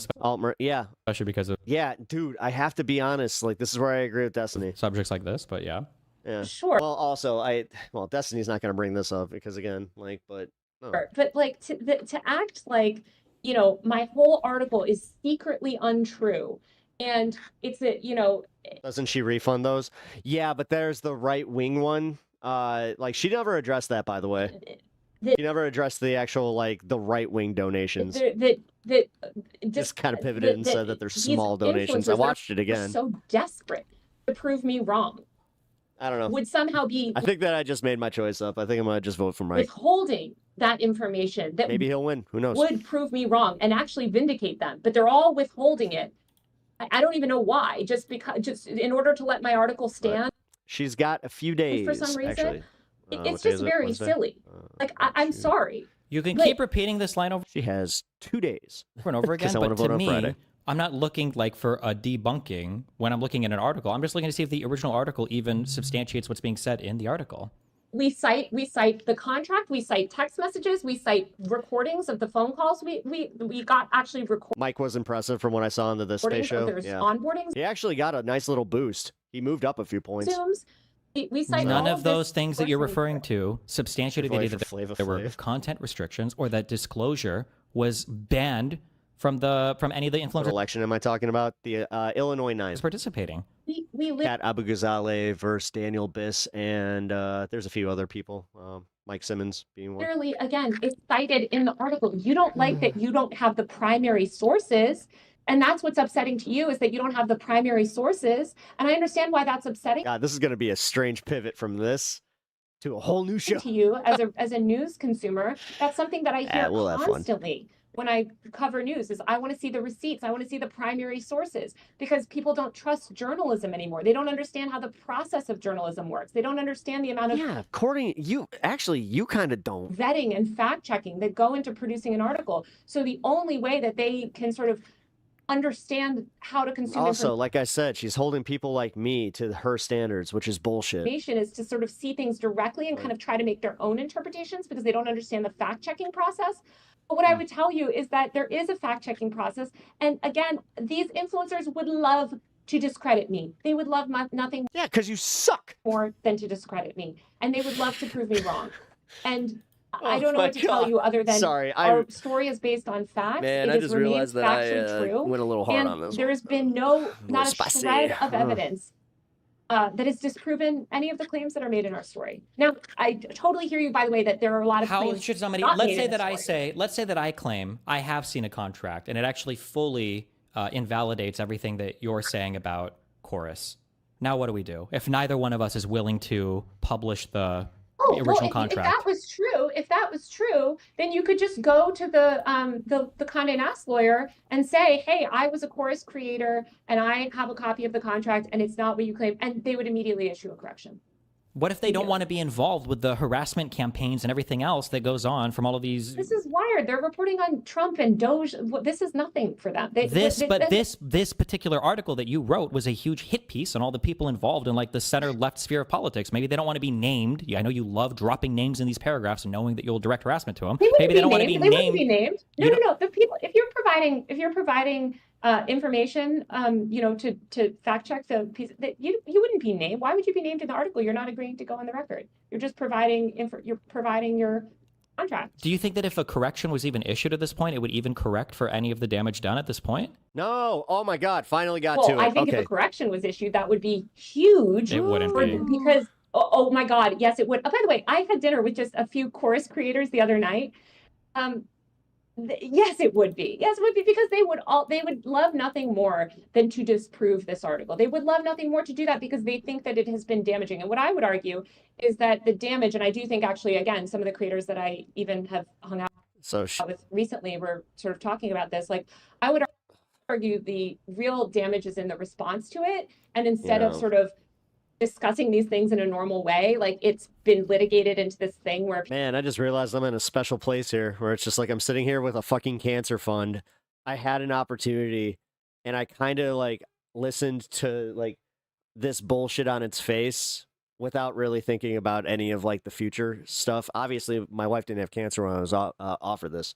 Speaker 5: yeah,
Speaker 7: especially because of
Speaker 5: yeah, dude. I have to be honest. Like this is where I agree with Destiny.
Speaker 7: subjects like this. But yeah,
Speaker 5: Yeah.
Speaker 3: Sure.
Speaker 5: Well, also Destiny's not going to bring this up because again, but no.
Speaker 3: But like to act like my whole article is secretly untrue, and it's
Speaker 5: Doesn't she refund those? Yeah, but there's the right wing one. Like she never addressed that, by the way. She never addressed the actual the right wing donations. Just kind of pivoted and said that they're
Speaker 3: these
Speaker 5: small donations. I
Speaker 3: influencers
Speaker 5: watched it
Speaker 3: are
Speaker 5: again.
Speaker 3: So desperate to prove me wrong
Speaker 5: I don't know.
Speaker 3: would somehow be
Speaker 5: I think that I just made my choice up. I think I'm gonna just vote for Mike.
Speaker 3: withholding that information that
Speaker 5: Maybe he'll win. Who knows?
Speaker 3: would prove me wrong and actually vindicate them, but they're all withholding it. I don't even know why. Just in order to let my article stand.
Speaker 5: She's got a few days.
Speaker 3: For some reason,
Speaker 5: actually.
Speaker 3: It's
Speaker 5: What day
Speaker 3: just
Speaker 5: is it?
Speaker 3: very
Speaker 5: Wednesday?
Speaker 3: silly. Like I'm sorry.
Speaker 7: you can
Speaker 3: Like-
Speaker 7: keep repeating this line over
Speaker 5: She has 2 days.
Speaker 7: and over again.
Speaker 5: 'Cause I wanna
Speaker 7: But
Speaker 5: vote
Speaker 7: to
Speaker 5: on
Speaker 7: me,
Speaker 5: Friday.
Speaker 7: I'm not looking for a debunking when I'm looking at an article. I'm just looking to see if the original article even substantiates what's being said in the article.
Speaker 3: We cite the contract. We cite text messages. We cite recordings of the phone calls we got actually recorded.
Speaker 5: Mike was impressive from what I saw on the Space Show.
Speaker 3: There's
Speaker 5: Yeah.
Speaker 3: onboardings.
Speaker 5: He actually got a nice little boost. He moved up a few points.
Speaker 3: Zooms. We cite
Speaker 7: None
Speaker 3: all
Speaker 7: of those
Speaker 3: this
Speaker 7: things that you're
Speaker 3: personally.
Speaker 7: referring to substantiated the
Speaker 5: Flavor
Speaker 7: idea that
Speaker 5: Flav
Speaker 7: there were
Speaker 5: Flav.
Speaker 7: content restrictions or that disclosure was banned from any of the
Speaker 5: What
Speaker 7: influencers
Speaker 5: election am I talking about? The Illinois 9.
Speaker 7: participating.
Speaker 3: We live.
Speaker 5: Kat Abu Ghazaleh versus Daniel Biss, and there's a few other people. Mike Simmons being one.
Speaker 3: Clearly, again, it's cited in the article. You don't like that you don't have the primary sources. And that's what's upsetting to you, is that you don't have the primary sources. And I understand why that's upsetting.
Speaker 5: God, this is going to be a strange pivot from this to a whole new show.
Speaker 3: To you as a news consumer, that's something that I hear
Speaker 5: we'll have fun.
Speaker 3: constantly when I cover news is I want to see the receipts. I want to see the primary sources because people don't trust journalism anymore. They don't understand how the process of journalism works. They don't understand the amount of
Speaker 5: according you kind of don't
Speaker 3: vetting and fact checking that go into producing an article. So the only way that they can sort of understand how to consume
Speaker 5: also, like I said, she's holding people like me to her standards, which is bullshit.
Speaker 3: information is to sort of see things directly and kind of try to make their own interpretations because they don't understand the fact checking process. But what I would tell you is that there is a fact checking process. And again, these influencers would love to discredit me. They would love nothing.
Speaker 5: Yeah, because you suck.
Speaker 3: More than to discredit me. And they would love to prove me wrong. And I don't know
Speaker 5: my
Speaker 3: what to tell you other than our story is based on facts.
Speaker 5: Man,
Speaker 3: it
Speaker 5: I just realized that I
Speaker 3: true.
Speaker 5: went a little hard
Speaker 3: and
Speaker 5: on this.
Speaker 3: There has been not a
Speaker 5: spicy.
Speaker 3: shred of evidence that has disproven any of the claims that are made in our story. Now, I totally hear you, by the way, that there are a lot of
Speaker 7: How
Speaker 3: claims
Speaker 7: should somebody?
Speaker 3: not
Speaker 7: Let's
Speaker 3: made
Speaker 7: say
Speaker 3: in the
Speaker 7: that
Speaker 3: story.
Speaker 7: let's say that I claim I have seen a contract and it actually fully invalidates everything that you're saying about Chorus. Now, what do we do if neither one of us is willing to publish the original contract?
Speaker 3: If that was true, then you could just go to the Condé Nast lawyer and say, "Hey, I was a Chorus creator, and I have a copy of the contract, and it's not what you claim," and they would immediately issue a correction.
Speaker 7: What if they don't want to be involved with the harassment campaigns and everything else that goes on from all of these?
Speaker 3: This is Wired. They're reporting on Trump and Doge. This is nothing for them.
Speaker 7: This particular article that you wrote was a huge hit piece on all the people involved in like the center left sphere of politics. Maybe they don't want to be named. Yeah, I know you love dropping names in these paragraphs and knowing that you'll direct harassment to them. Maybe they don't want to be named.
Speaker 3: They wouldn't be named. No. The people. If you're providing information, to fact check the piece, that you wouldn't be named. Why would you be named in the article? You're not agreeing to go on the record. You're just providing your contract.
Speaker 7: Do you think that if a correction was even issued at this point, it would even correct for any of the damage done at this point?
Speaker 5: No. Oh my God. Finally got to it.
Speaker 3: I think if a correction was issued, that would be huge.
Speaker 7: It wouldn't be.
Speaker 3: Because, oh my God, yes, it would. Oh, by the way, I had dinner with just a few Chorus creators the other night. Yes, it would be. Yes, it would be because they would love nothing more than to disprove this article. They would love nothing more to do that because they think that it has been damaging. And what I would argue is that the damage, and I do think actually, again, some of the creators that I even have hung out with recently were sort of talking about this. Like, I would argue the real damage is in the response to it. And instead of sort of discussing these things in a normal way, like it's been litigated into this thing where
Speaker 5: Man, I just realized I'm in a special place here where it's just like I'm sitting here with a fucking cancer fund. I had an opportunity and I kind of like listened to like this bullshit on its face without really thinking about any of like the future stuff. Obviously, my wife didn't have cancer when I was offered this.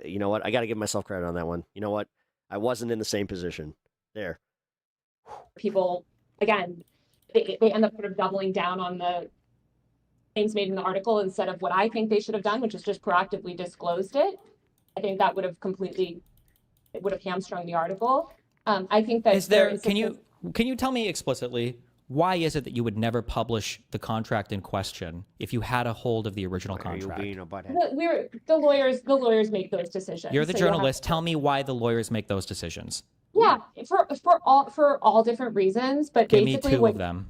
Speaker 5: You know what? I got to give myself credit on that one. You know what? I wasn't in the same position. There.
Speaker 3: people, again, they end up sort of doubling down on the claims made in the article instead of what I think they should have done, which is just proactively disclosed it. I think that would have hamstrung the article. I think that
Speaker 7: can you tell me explicitly, why is it that you would never publish the contract in question if you had a hold of the original contract?
Speaker 3: The lawyers make those decisions.
Speaker 7: You're the journalist. Tell me why the lawyers make those decisions.
Speaker 3: Yeah, for all different reasons, but
Speaker 7: Give
Speaker 3: basically
Speaker 7: me two of them.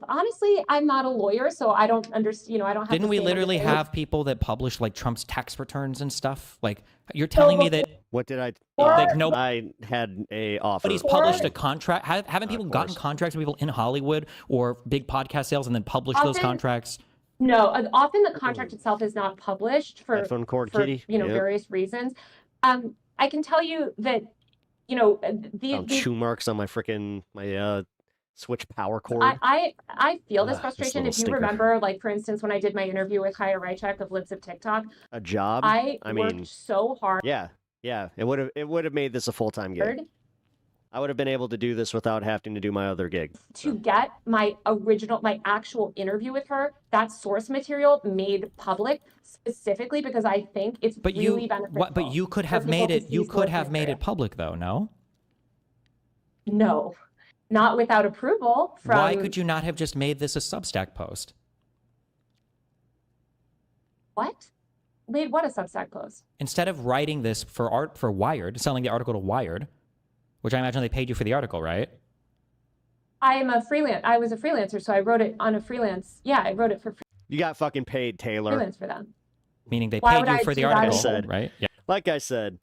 Speaker 3: Honestly, I'm not a lawyer, so I don't understand. I don't have.
Speaker 7: Didn't we literally have people that published like Trump's tax returns and stuff? Like, you're telling me that
Speaker 5: what did I?
Speaker 7: Like, no,
Speaker 5: I had a offer.
Speaker 7: But he's published a contract. Haven't people gotten contracts with people in Hollywood or big podcast sales and then published those contracts?
Speaker 3: No, often the contract itself is not published for
Speaker 5: Kitty.
Speaker 3: Various reasons. I can tell you that the
Speaker 5: chew marks on my my Switch power cord.
Speaker 3: I feel this frustration.
Speaker 5: This
Speaker 3: If you remember, like for instance, when I did my interview with Chaya Raichek of Libs of TikTok,
Speaker 5: a job.
Speaker 3: I worked so hard.
Speaker 5: Yeah. It would have made this a full-time gig. I would have been able to do this without having to do my other gig.
Speaker 3: To get my actual interview with her, that source material made public specifically because I think it's really beneficial.
Speaker 7: But you could have made it. You could have made it public, though. No.
Speaker 3: No. Not without approval from...
Speaker 7: Why could you not have just made this a Substack post?
Speaker 3: What? Made what a Substack post?
Speaker 7: Instead of writing this for Wired, selling the article to Wired, which I imagine they paid you for the article, right?
Speaker 3: I am a freelance. I was a freelancer, so I wrote it on a freelance. Yeah, I wrote it for
Speaker 5: You got fucking paid, Taylor.
Speaker 3: freelance for them.
Speaker 7: Meaning they
Speaker 3: Why
Speaker 7: paid
Speaker 3: would
Speaker 7: you
Speaker 3: I
Speaker 7: for the
Speaker 3: do that?
Speaker 7: article, right? Yeah.
Speaker 5: Like I said.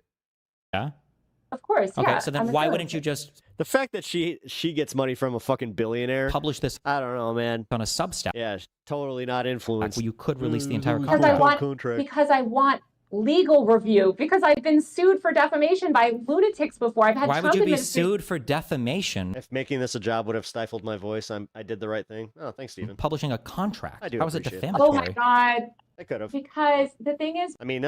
Speaker 7: Yeah.
Speaker 3: Of course,
Speaker 7: Okay,
Speaker 3: yeah.
Speaker 7: so then
Speaker 3: I'm a
Speaker 7: why wouldn't
Speaker 3: freelancer.
Speaker 7: you just
Speaker 5: The fact that she gets money from a fucking billionaire.
Speaker 7: publish this
Speaker 5: I don't know, man.
Speaker 7: on a Substack?
Speaker 5: Yeah, totally not influenced.
Speaker 7: Well, you could release the entire
Speaker 3: Because
Speaker 7: contract.
Speaker 3: I want legal review, because I've been sued for defamation by lunatics before. I've had
Speaker 7: Why
Speaker 3: Trump
Speaker 7: would you be
Speaker 3: administration-
Speaker 7: sued for defamation?
Speaker 5: If making this a job would have stifled my voice, I did the right thing. Oh, thanks, Stephen.
Speaker 7: Publishing a contract.
Speaker 5: I do
Speaker 7: How is it
Speaker 5: appreciate it.
Speaker 7: defamatory?
Speaker 3: Oh my God.
Speaker 5: I could have.
Speaker 3: Because the thing is,
Speaker 5: I mean,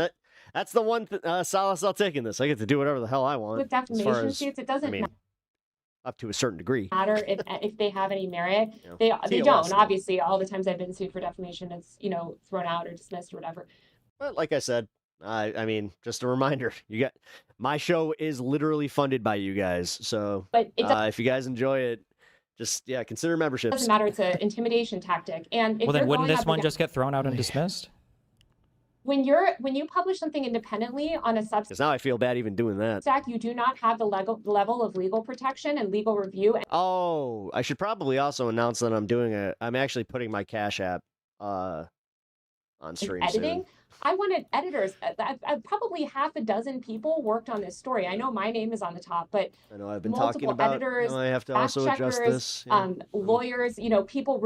Speaker 5: that's the one solace I'll take in this. I get to do whatever the hell I want.
Speaker 3: with
Speaker 5: as far
Speaker 3: defamation
Speaker 5: as-
Speaker 3: suits, it doesn't
Speaker 5: I mean, up to a certain degree.
Speaker 3: matter if they have any merit. They
Speaker 5: TOS,
Speaker 3: don't. Obviously, all the times I've been sued for defamation, it's thrown out or dismissed or whatever.
Speaker 5: But like I said, I mean, just a reminder. My show is literally funded by you guys. So
Speaker 3: But it does-
Speaker 5: if you guys enjoy it, just consider
Speaker 3: It
Speaker 5: memberships.
Speaker 3: doesn't matter. It's an intimidation tactic. And if
Speaker 7: Well, then
Speaker 3: you're
Speaker 7: wouldn't
Speaker 3: going
Speaker 7: this
Speaker 3: up
Speaker 7: one
Speaker 3: against-
Speaker 7: just get thrown out and dismissed?
Speaker 3: when you publish something independently on a Substack,
Speaker 5: Because now I feel bad even doing that.
Speaker 3: you do not have the level of legal protection and legal review.
Speaker 5: Oh, I should probably also announce that I'm actually putting my Cash App on stream
Speaker 3: editing.
Speaker 5: soon.
Speaker 3: I wanted editors. Probably half a dozen people worked on this story. I know my name is on the top, but
Speaker 5: I know I've been
Speaker 3: multiple
Speaker 5: talking about.
Speaker 3: editors,
Speaker 5: I have to
Speaker 3: fact
Speaker 5: also adjust
Speaker 3: checkers,
Speaker 5: this. Yeah.
Speaker 3: lawyers. People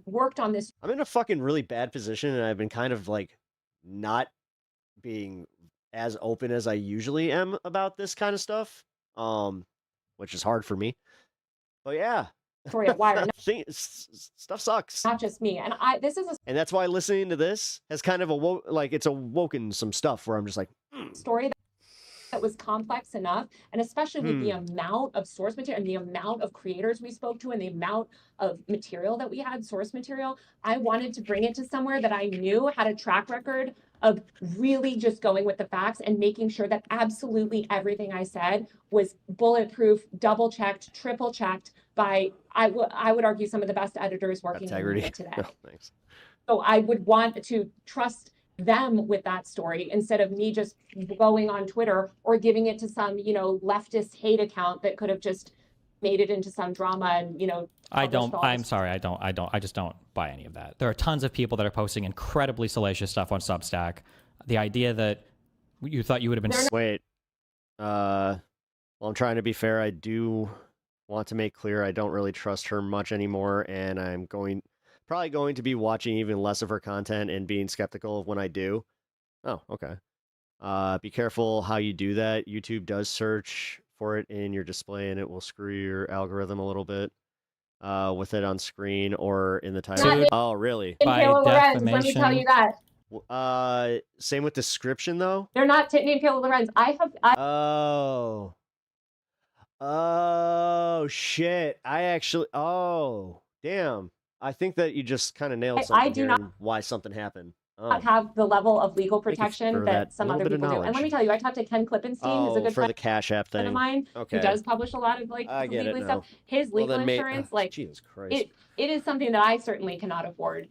Speaker 3: worked on this.
Speaker 5: I'm in a fucking really bad position, and I've been kind of like not being as open as I usually am about this kind of stuff, which is hard for me. But yeah,
Speaker 3: Story at Wire.
Speaker 5: stuff sucks.
Speaker 3: Not just me. And this is a
Speaker 5: And that's why listening to this has kind of it's awoken some stuff where I'm just like,
Speaker 3: story that was complex enough, and especially with the amount of source material and the amount of creators we spoke to and the amount of material that we had, source material, I wanted to bring it to somewhere that I knew had a track record of really just going with the facts and making sure that absolutely everything I said was bulletproof, double checked, triple checked by, I would argue, some of the best editors working in
Speaker 5: integrity.
Speaker 3: media today.
Speaker 5: Oh, thanks.
Speaker 3: So I would want to trust them with that story instead of me just going on Twitter or giving it to some, leftist hate account that could have just made it into some drama and,
Speaker 7: I just don't buy any of that. There are tons of people that are posting incredibly salacious stuff on Substack. The idea that you thought you would have been...
Speaker 5: Wait. Well, I'm trying to be fair. I do want to make clear I don't really trust her much anymore, and I'm probably going to be watching even less of her content and being skeptical of when I do. Oh, okay. Be careful how you do that. YouTube does search for it in your display, and it will screw your algorithm a little bit with it on screen or in the title. Oh, really?
Speaker 3: Taylor Lorenz, let me tell you that.
Speaker 5: Same with description, though?
Speaker 3: They're not named Taylor Lorenz.
Speaker 5: Oh, shit. Damn. I think that you just kind of nailed something.
Speaker 3: I do
Speaker 5: here
Speaker 3: not-
Speaker 5: and why something happened.
Speaker 3: Not have the level of legal
Speaker 5: Thank you
Speaker 3: protection
Speaker 5: for
Speaker 3: that some
Speaker 5: little
Speaker 3: other
Speaker 5: bit of
Speaker 3: people do. And let
Speaker 5: knowledge.
Speaker 3: me tell you, I talked to Ken Klippenstein, who's a good
Speaker 5: for the
Speaker 3: friend
Speaker 5: Cash App thing.
Speaker 3: of mine,
Speaker 5: Okay.
Speaker 3: who does publish a lot of
Speaker 5: I get it
Speaker 3: legal
Speaker 5: now.
Speaker 3: stuff. His
Speaker 5: Well,
Speaker 3: legal
Speaker 5: then
Speaker 3: insurance,
Speaker 5: Jesus Christ.
Speaker 3: it is something that I certainly cannot afford.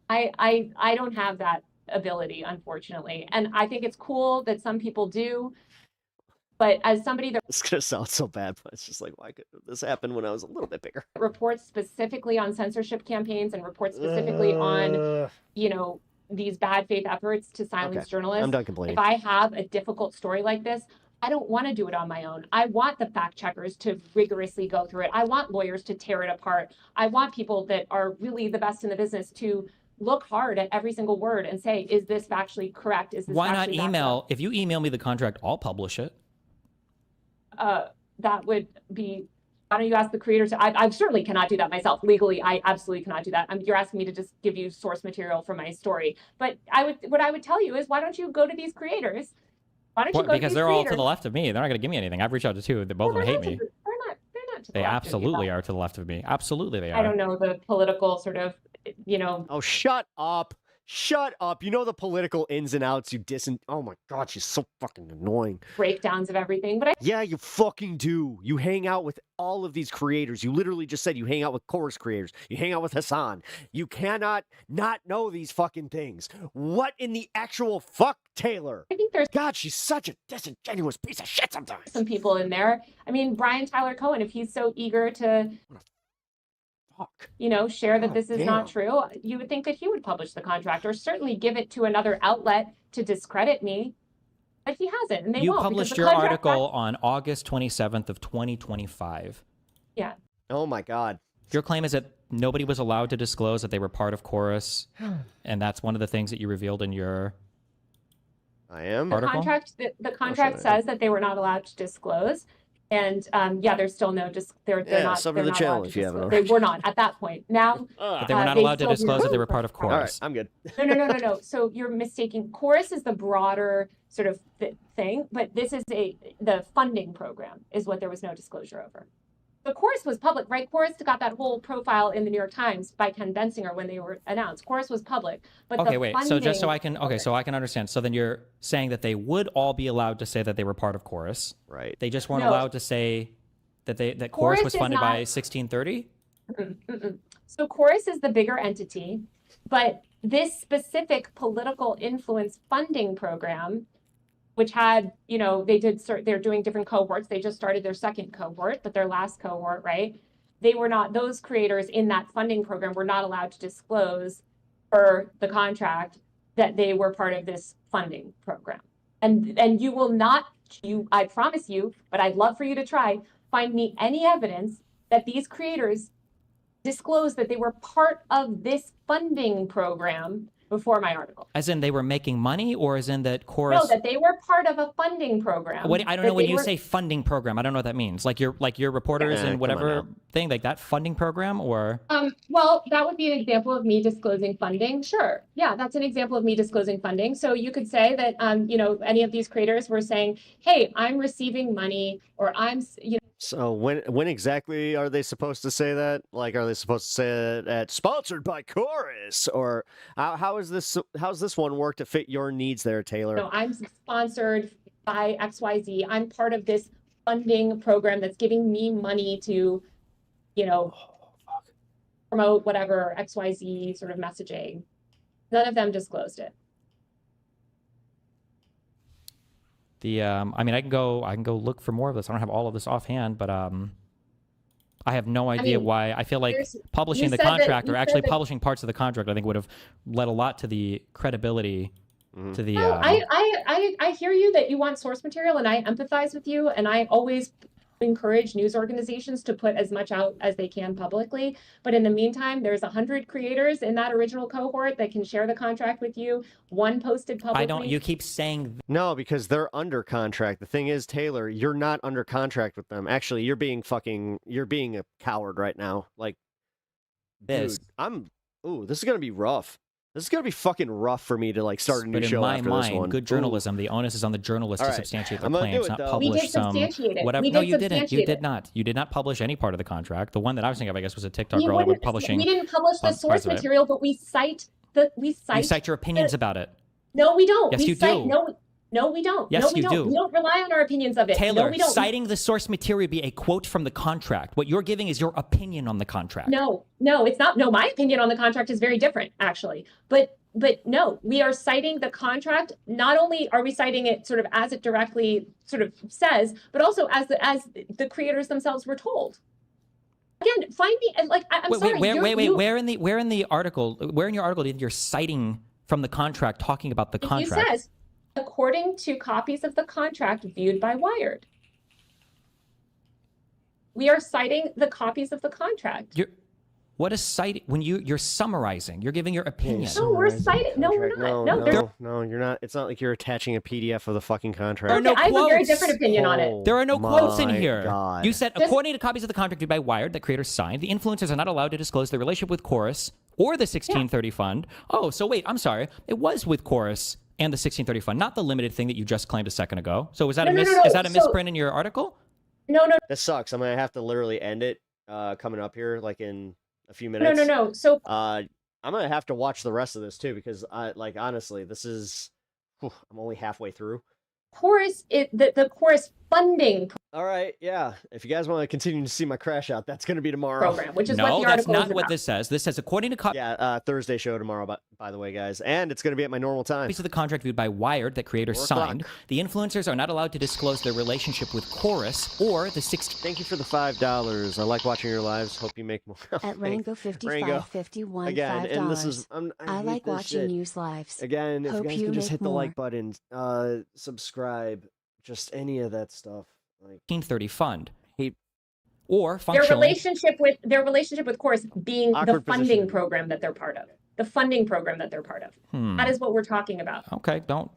Speaker 3: I don't have that ability, unfortunately. And I think it's cool that some people do. But as somebody that
Speaker 5: It's going to sound so bad, but it's just like, why could this happen when I was a little bit bigger?
Speaker 3: reports specifically on censorship campaigns and reports specifically on, these bad faith efforts to silence
Speaker 5: Okay.
Speaker 3: journalists.
Speaker 5: I'm done complaining.
Speaker 3: If I have a difficult story like this, I don't want to do it on my own. I want the fact checkers to rigorously go through it. I want lawyers to tear it apart. I want people that are really the best in the business to look hard at every single word and say, is this factually correct? Is this
Speaker 7: Why not
Speaker 3: factually backed
Speaker 7: email?
Speaker 3: up?
Speaker 7: If you email me the contract, I'll publish it.
Speaker 3: That would be, why don't you ask the creators? I certainly cannot do that myself. Legally, I absolutely cannot do that. You're asking me to just give you source material for my story. But what I would tell you is, why don't you go to these creators? Why don't you go to
Speaker 7: Because
Speaker 3: these
Speaker 7: they're all to
Speaker 3: creators?
Speaker 7: the left of me. They're not going to give me anything. I've reached out to two. They both of them hate me.
Speaker 3: They're not to the
Speaker 7: They
Speaker 3: left of you,
Speaker 7: absolutely
Speaker 3: though.
Speaker 7: are to the left of me. Absolutely they are.
Speaker 3: I don't know the political sort of,
Speaker 5: Oh, shut up. Shut up. You know the political ins and outs, oh my God, she's so fucking annoying.
Speaker 3: breakdowns of everything. But
Speaker 5: Yeah, you fucking do. You hang out with all of these creators. You literally just said you hang out with chorus creators. You hang out with Hassan. You cannot not know these fucking things. What in the actual fuck, Taylor?
Speaker 3: I think there's
Speaker 5: God, she's such a disingenuous piece of shit sometimes.
Speaker 3: some people in there. Brian Tyler Cohen, if he's so eager to share that this is not true, you would think that he would publish the contract or certainly give it to another outlet to discredit me. But he hasn't, and they
Speaker 7: You
Speaker 3: won't.
Speaker 7: published your article on August 27th of 2025.
Speaker 3: Yeah.
Speaker 5: Oh my God.
Speaker 7: Your claim is that nobody was allowed to disclose that they were part of Chorus, and that's one of the things that you revealed in your article?
Speaker 3: The contract says that they were not allowed to disclose. And there's still no they're not
Speaker 5: suffer the
Speaker 3: not allowed
Speaker 5: challenge,
Speaker 3: to
Speaker 5: you haven't
Speaker 3: disclose. They were not at that point. Now
Speaker 7: But they were not allowed to disclose that they were part of Chorus.
Speaker 5: All right, I'm good.
Speaker 3: No. So you're mistaking. Chorus is the broader sort of thing, but this is the funding program is what there was no disclosure over. The Chorus was public, right? Chorus got that whole profile in the New York Times by Ken Bensinger when they were announced. Chorus was public, but
Speaker 7: Okay, wait. So just so I can understand. So then you're saying that they would all be allowed to say that they were part of Chorus,
Speaker 5: right?
Speaker 7: They just weren't
Speaker 3: No.
Speaker 7: allowed to say that Chorus was
Speaker 3: is
Speaker 7: funded
Speaker 3: not-
Speaker 7: by 1630.
Speaker 3: So Chorus is the bigger entity, but this specific political influence funding program, which had, they're doing different cohorts. They just started their second cohort, but their last cohort, right? Those creators in that funding program were not allowed to disclose per the contract that they were part of this funding program. And you will not, I promise you, but I'd love for you to try, find me any evidence that these creators disclosed that they were part of this funding program before my article.
Speaker 7: As in they were making money, or as in that Chorus?
Speaker 3: No, that they were part of a funding program.
Speaker 7: I don't know when you say funding program. I don't know what that means. Like your reporters and whatever thing, like that funding program, or?
Speaker 3: Well, that would be an example of me disclosing funding. Sure. Yeah, that's an example of me disclosing funding. So you could say that, any of these creators were saying, hey, I'm receiving money, or
Speaker 5: So when exactly are they supposed to say that? Like, are they supposed to say that sponsored by Chorus, or how's this one work to fit your needs there, Taylor?
Speaker 3: No, I'm sponsored by XYZ. I'm part of this funding program that's giving me money to, promote whatever XYZ sort of messaging. None of them disclosed it.
Speaker 7: I can go look for more of this. I don't have all of this offhand, but I have no idea why. I feel like publishing the contract or actually publishing parts of the contract, I think would have led a lot to the credibility to the.
Speaker 3: I hear you that you want source material, and I empathize with you, and I always encourage news organizations to put as much out as they can publicly. But in the meantime, there's 100 creators in that original cohort that can share the contract with you. One posted publicly.
Speaker 7: You keep saying
Speaker 5: no, because they're under contract. The thing is, Taylor, you're not under contract with them. Actually, you're being a coward right now. Like this. Dude, this is gonna be rough. This is gonna be fucking rough for me to start a new show after this one.
Speaker 7: But in my mind, good journalism, the onus is on the journalist to substantiate their claims, not publish
Speaker 3: we did substantiate it.
Speaker 7: whatever. No, you didn't. You did not. You did not publish any part of the contract. The one that I was thinking of, I guess, was a TikTok girl that was publishing.
Speaker 3: We didn't publish the source material, but we cite
Speaker 7: You cite your opinions about it.
Speaker 3: No, we don't.
Speaker 7: Yes, you do.
Speaker 3: No, we don't.
Speaker 7: Yes,
Speaker 3: no, we
Speaker 7: you
Speaker 3: don't.
Speaker 7: do.
Speaker 3: We don't rely on our opinions of it.
Speaker 7: Taylor,
Speaker 3: no, we don't.
Speaker 7: citing the source material would be a quote from the contract. What you're giving is your opinion on the contract.
Speaker 3: No, it's not. No, my opinion on the contract is very different, actually. But no, we are citing the contract. Not only are we citing it sort of as it directly sort of says, but also as the creators themselves were told. Again, find me and I'm sorry.
Speaker 7: Where in your article did you're citing from the contract talking about the contract?
Speaker 3: It says, according to copies of the contract viewed by Wired. We are citing the copies of the contract.
Speaker 7: What is citing? When you're summarizing, you're giving your opinion.
Speaker 3: No, we're citing. No, we're not.
Speaker 5: No, you're not. It's not like you're attaching a PDF of the fucking contract.
Speaker 3: I have a very different opinion on it.
Speaker 7: There are no quotes in here.
Speaker 5: God.
Speaker 7: You said, according to copies of the contract viewed by Wired that creators signed, the influencers are not allowed to disclose their relationship with Chorus or the 1630 fund. Oh, so wait, I'm sorry. It was with Chorus and the 1630 fund, not the limited thing that you just claimed a second ago. So is that a misprint in your article?
Speaker 3: No.
Speaker 5: This sucks. I'm gonna have to literally end it coming up here in a few minutes.
Speaker 3: No. So
Speaker 5: I'm gonna have to watch the rest of this too, because honestly, this is I'm only halfway through.
Speaker 3: Chorus, the Chorus funding
Speaker 5: All right, yeah. If you guys want to continue to see my crash out, that's going to be tomorrow.
Speaker 3: program, which is what
Speaker 7: No,
Speaker 3: the
Speaker 7: that's
Speaker 3: article
Speaker 7: not
Speaker 3: is
Speaker 7: what
Speaker 3: about.
Speaker 7: this says. This says, according to
Speaker 5: Thursday show tomorrow, by the way, guys. And it's going to be at my normal time.
Speaker 7: copies of the contract viewed by Wired that creators
Speaker 5: 4 o'clock.
Speaker 7: signed, the influencers are not allowed to disclose their relationship with Chorus or the 60.
Speaker 5: Thank you for the $5. I like watching your lives. Hope you make more.
Speaker 6: At Rango 5551,
Speaker 5: Again,
Speaker 6: $5.
Speaker 5: and this is
Speaker 6: I
Speaker 5: hate
Speaker 6: like
Speaker 5: this
Speaker 6: watching
Speaker 5: shit.
Speaker 6: news lives.
Speaker 5: Again, if
Speaker 6: Hope
Speaker 5: you guys
Speaker 6: you
Speaker 5: can just
Speaker 6: make
Speaker 5: hit the
Speaker 6: more.
Speaker 5: like button, subscribe, just any of that stuff. Like
Speaker 7: 1930 fund. Or
Speaker 3: Their
Speaker 7: functionally.
Speaker 3: relationship with Chorus being the
Speaker 5: Awkward
Speaker 3: funding
Speaker 5: position.
Speaker 3: program that they're part of. The funding program that they're part of. That is what we're talking about.
Speaker 7: Okay, don't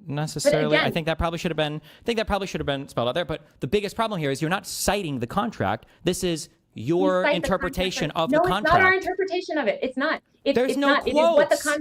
Speaker 7: necessarily. I
Speaker 3: again-
Speaker 7: think that probably should have been. Spelled out there. But the biggest problem here is you're not citing the contract. This is your
Speaker 3: We cite the
Speaker 7: interpretation
Speaker 3: contract.
Speaker 7: of
Speaker 3: No,
Speaker 7: the
Speaker 3: it's not our
Speaker 7: contract.
Speaker 3: interpretation of it. It's not.
Speaker 7: There's
Speaker 3: it's
Speaker 7: no
Speaker 3: not. It is what the
Speaker 7: quotes.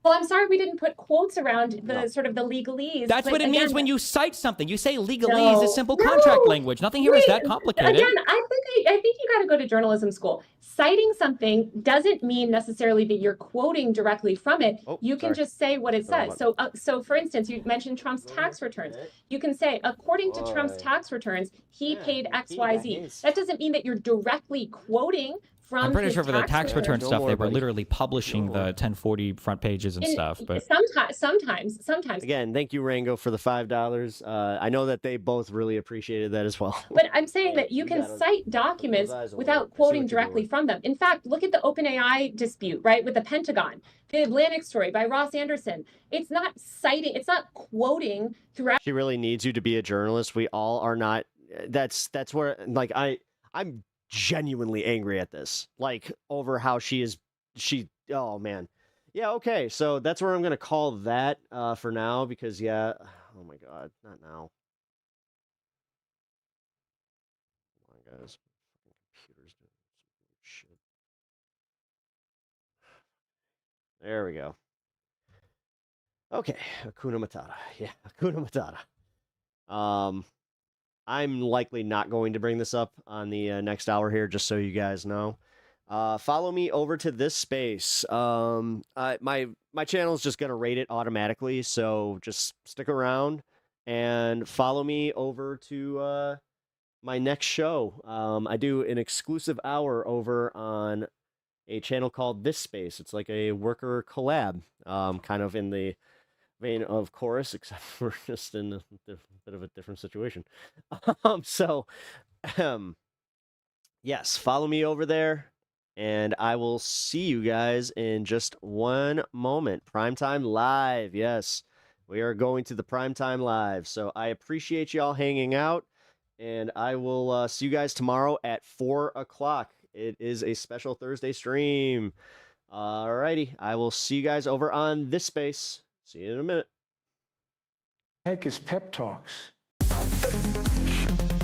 Speaker 3: Well, I'm sorry we didn't put quotes around the sort of the legalese.
Speaker 7: That's
Speaker 3: but
Speaker 7: what it means
Speaker 3: again,
Speaker 7: when you cite something. You say legalese
Speaker 3: No,
Speaker 7: is simple
Speaker 3: no.
Speaker 7: contract language. Nothing here is that
Speaker 3: Wait,
Speaker 7: complicated.
Speaker 3: Again, I think you got to go to journalism school. Citing something doesn't mean necessarily that you're quoting directly from it. You can just say what it says. So for instance, you mentioned Trump's tax returns. You can say, according to Trump's tax returns, he paid X, Y, Z. That doesn't mean that you're directly quoting from
Speaker 7: I'm pretty
Speaker 3: his
Speaker 7: sure for the tax return
Speaker 5: No
Speaker 7: stuff,
Speaker 5: more,
Speaker 7: they were
Speaker 5: buddy.
Speaker 7: literally publishing the 1040 front pages and stuff. But
Speaker 3: Sometimes.
Speaker 5: Again, thank you, Rango, for the $5. I know that they both really appreciated that as well.
Speaker 3: But I'm saying that you can cite documents without quoting directly from them. In fact, look at the OpenAI dispute, right, with the Pentagon. The Atlantic story by Ross Anderson. It's not citing, it's not quoting throughout.
Speaker 5: She really needs you to be a journalist. We all are not. That's where, like, I'm genuinely angry at this, like, over how she oh man. Yeah, okay, so that's where I'm gonna call that for now, because oh my god, not now. Come on, guys. Computer's doing some shit. There we go. Okay, Hakuna Matata. Yeah, Hakuna Matata. I'm likely not going to bring this up on the next hour here, just so you guys know. Follow me over to this space. My channel is just going to rate it automatically, so just stick around and follow me over to my next show. I do an exclusive hour over on a channel called This Space. It's like a worker collab, kind of in the vein of Chorus, except we're just in a bit of a different situation. Yes, follow me over there, and I will see you guys in just one moment. Primetime Live, yes, we are going to the Primetime Live. So I appreciate y'all hanging out, and I will see you guys tomorrow at 4 o'clock. It is a special Thursday stream. Alrighty, I will see you guys over on This Space. See you in a minute.
Speaker 11: Heck is pep talks.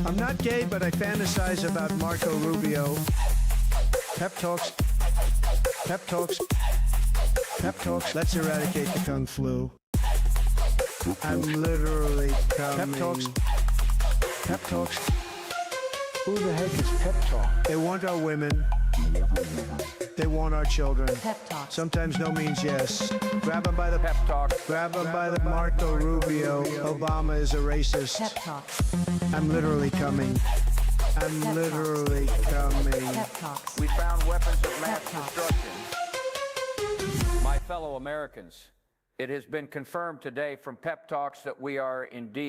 Speaker 11: I'm not gay, but I fantasize about Marco Rubio. Pep talks. Pep talks. Pep talks. Let's eradicate the Kung flu. I'm literally coming. Pep talks. Pep talks. Who the heck is pep talk? They want our women. They want our children.
Speaker 12: Pep talk.
Speaker 11: Sometimes no means yes. Grab them by the pep talk. Grab them by the Marco Rubio. Obama is a racist.
Speaker 12: Pep talk.
Speaker 11: I'm literally coming. I'm
Speaker 12: Pep
Speaker 11: literally coming.
Speaker 12: Pep talks.
Speaker 22: We found weapons of mass
Speaker 12: Pep talks.
Speaker 22: destruction. My fellow Americans, it has been confirmed today from Pep Talks that we are indeed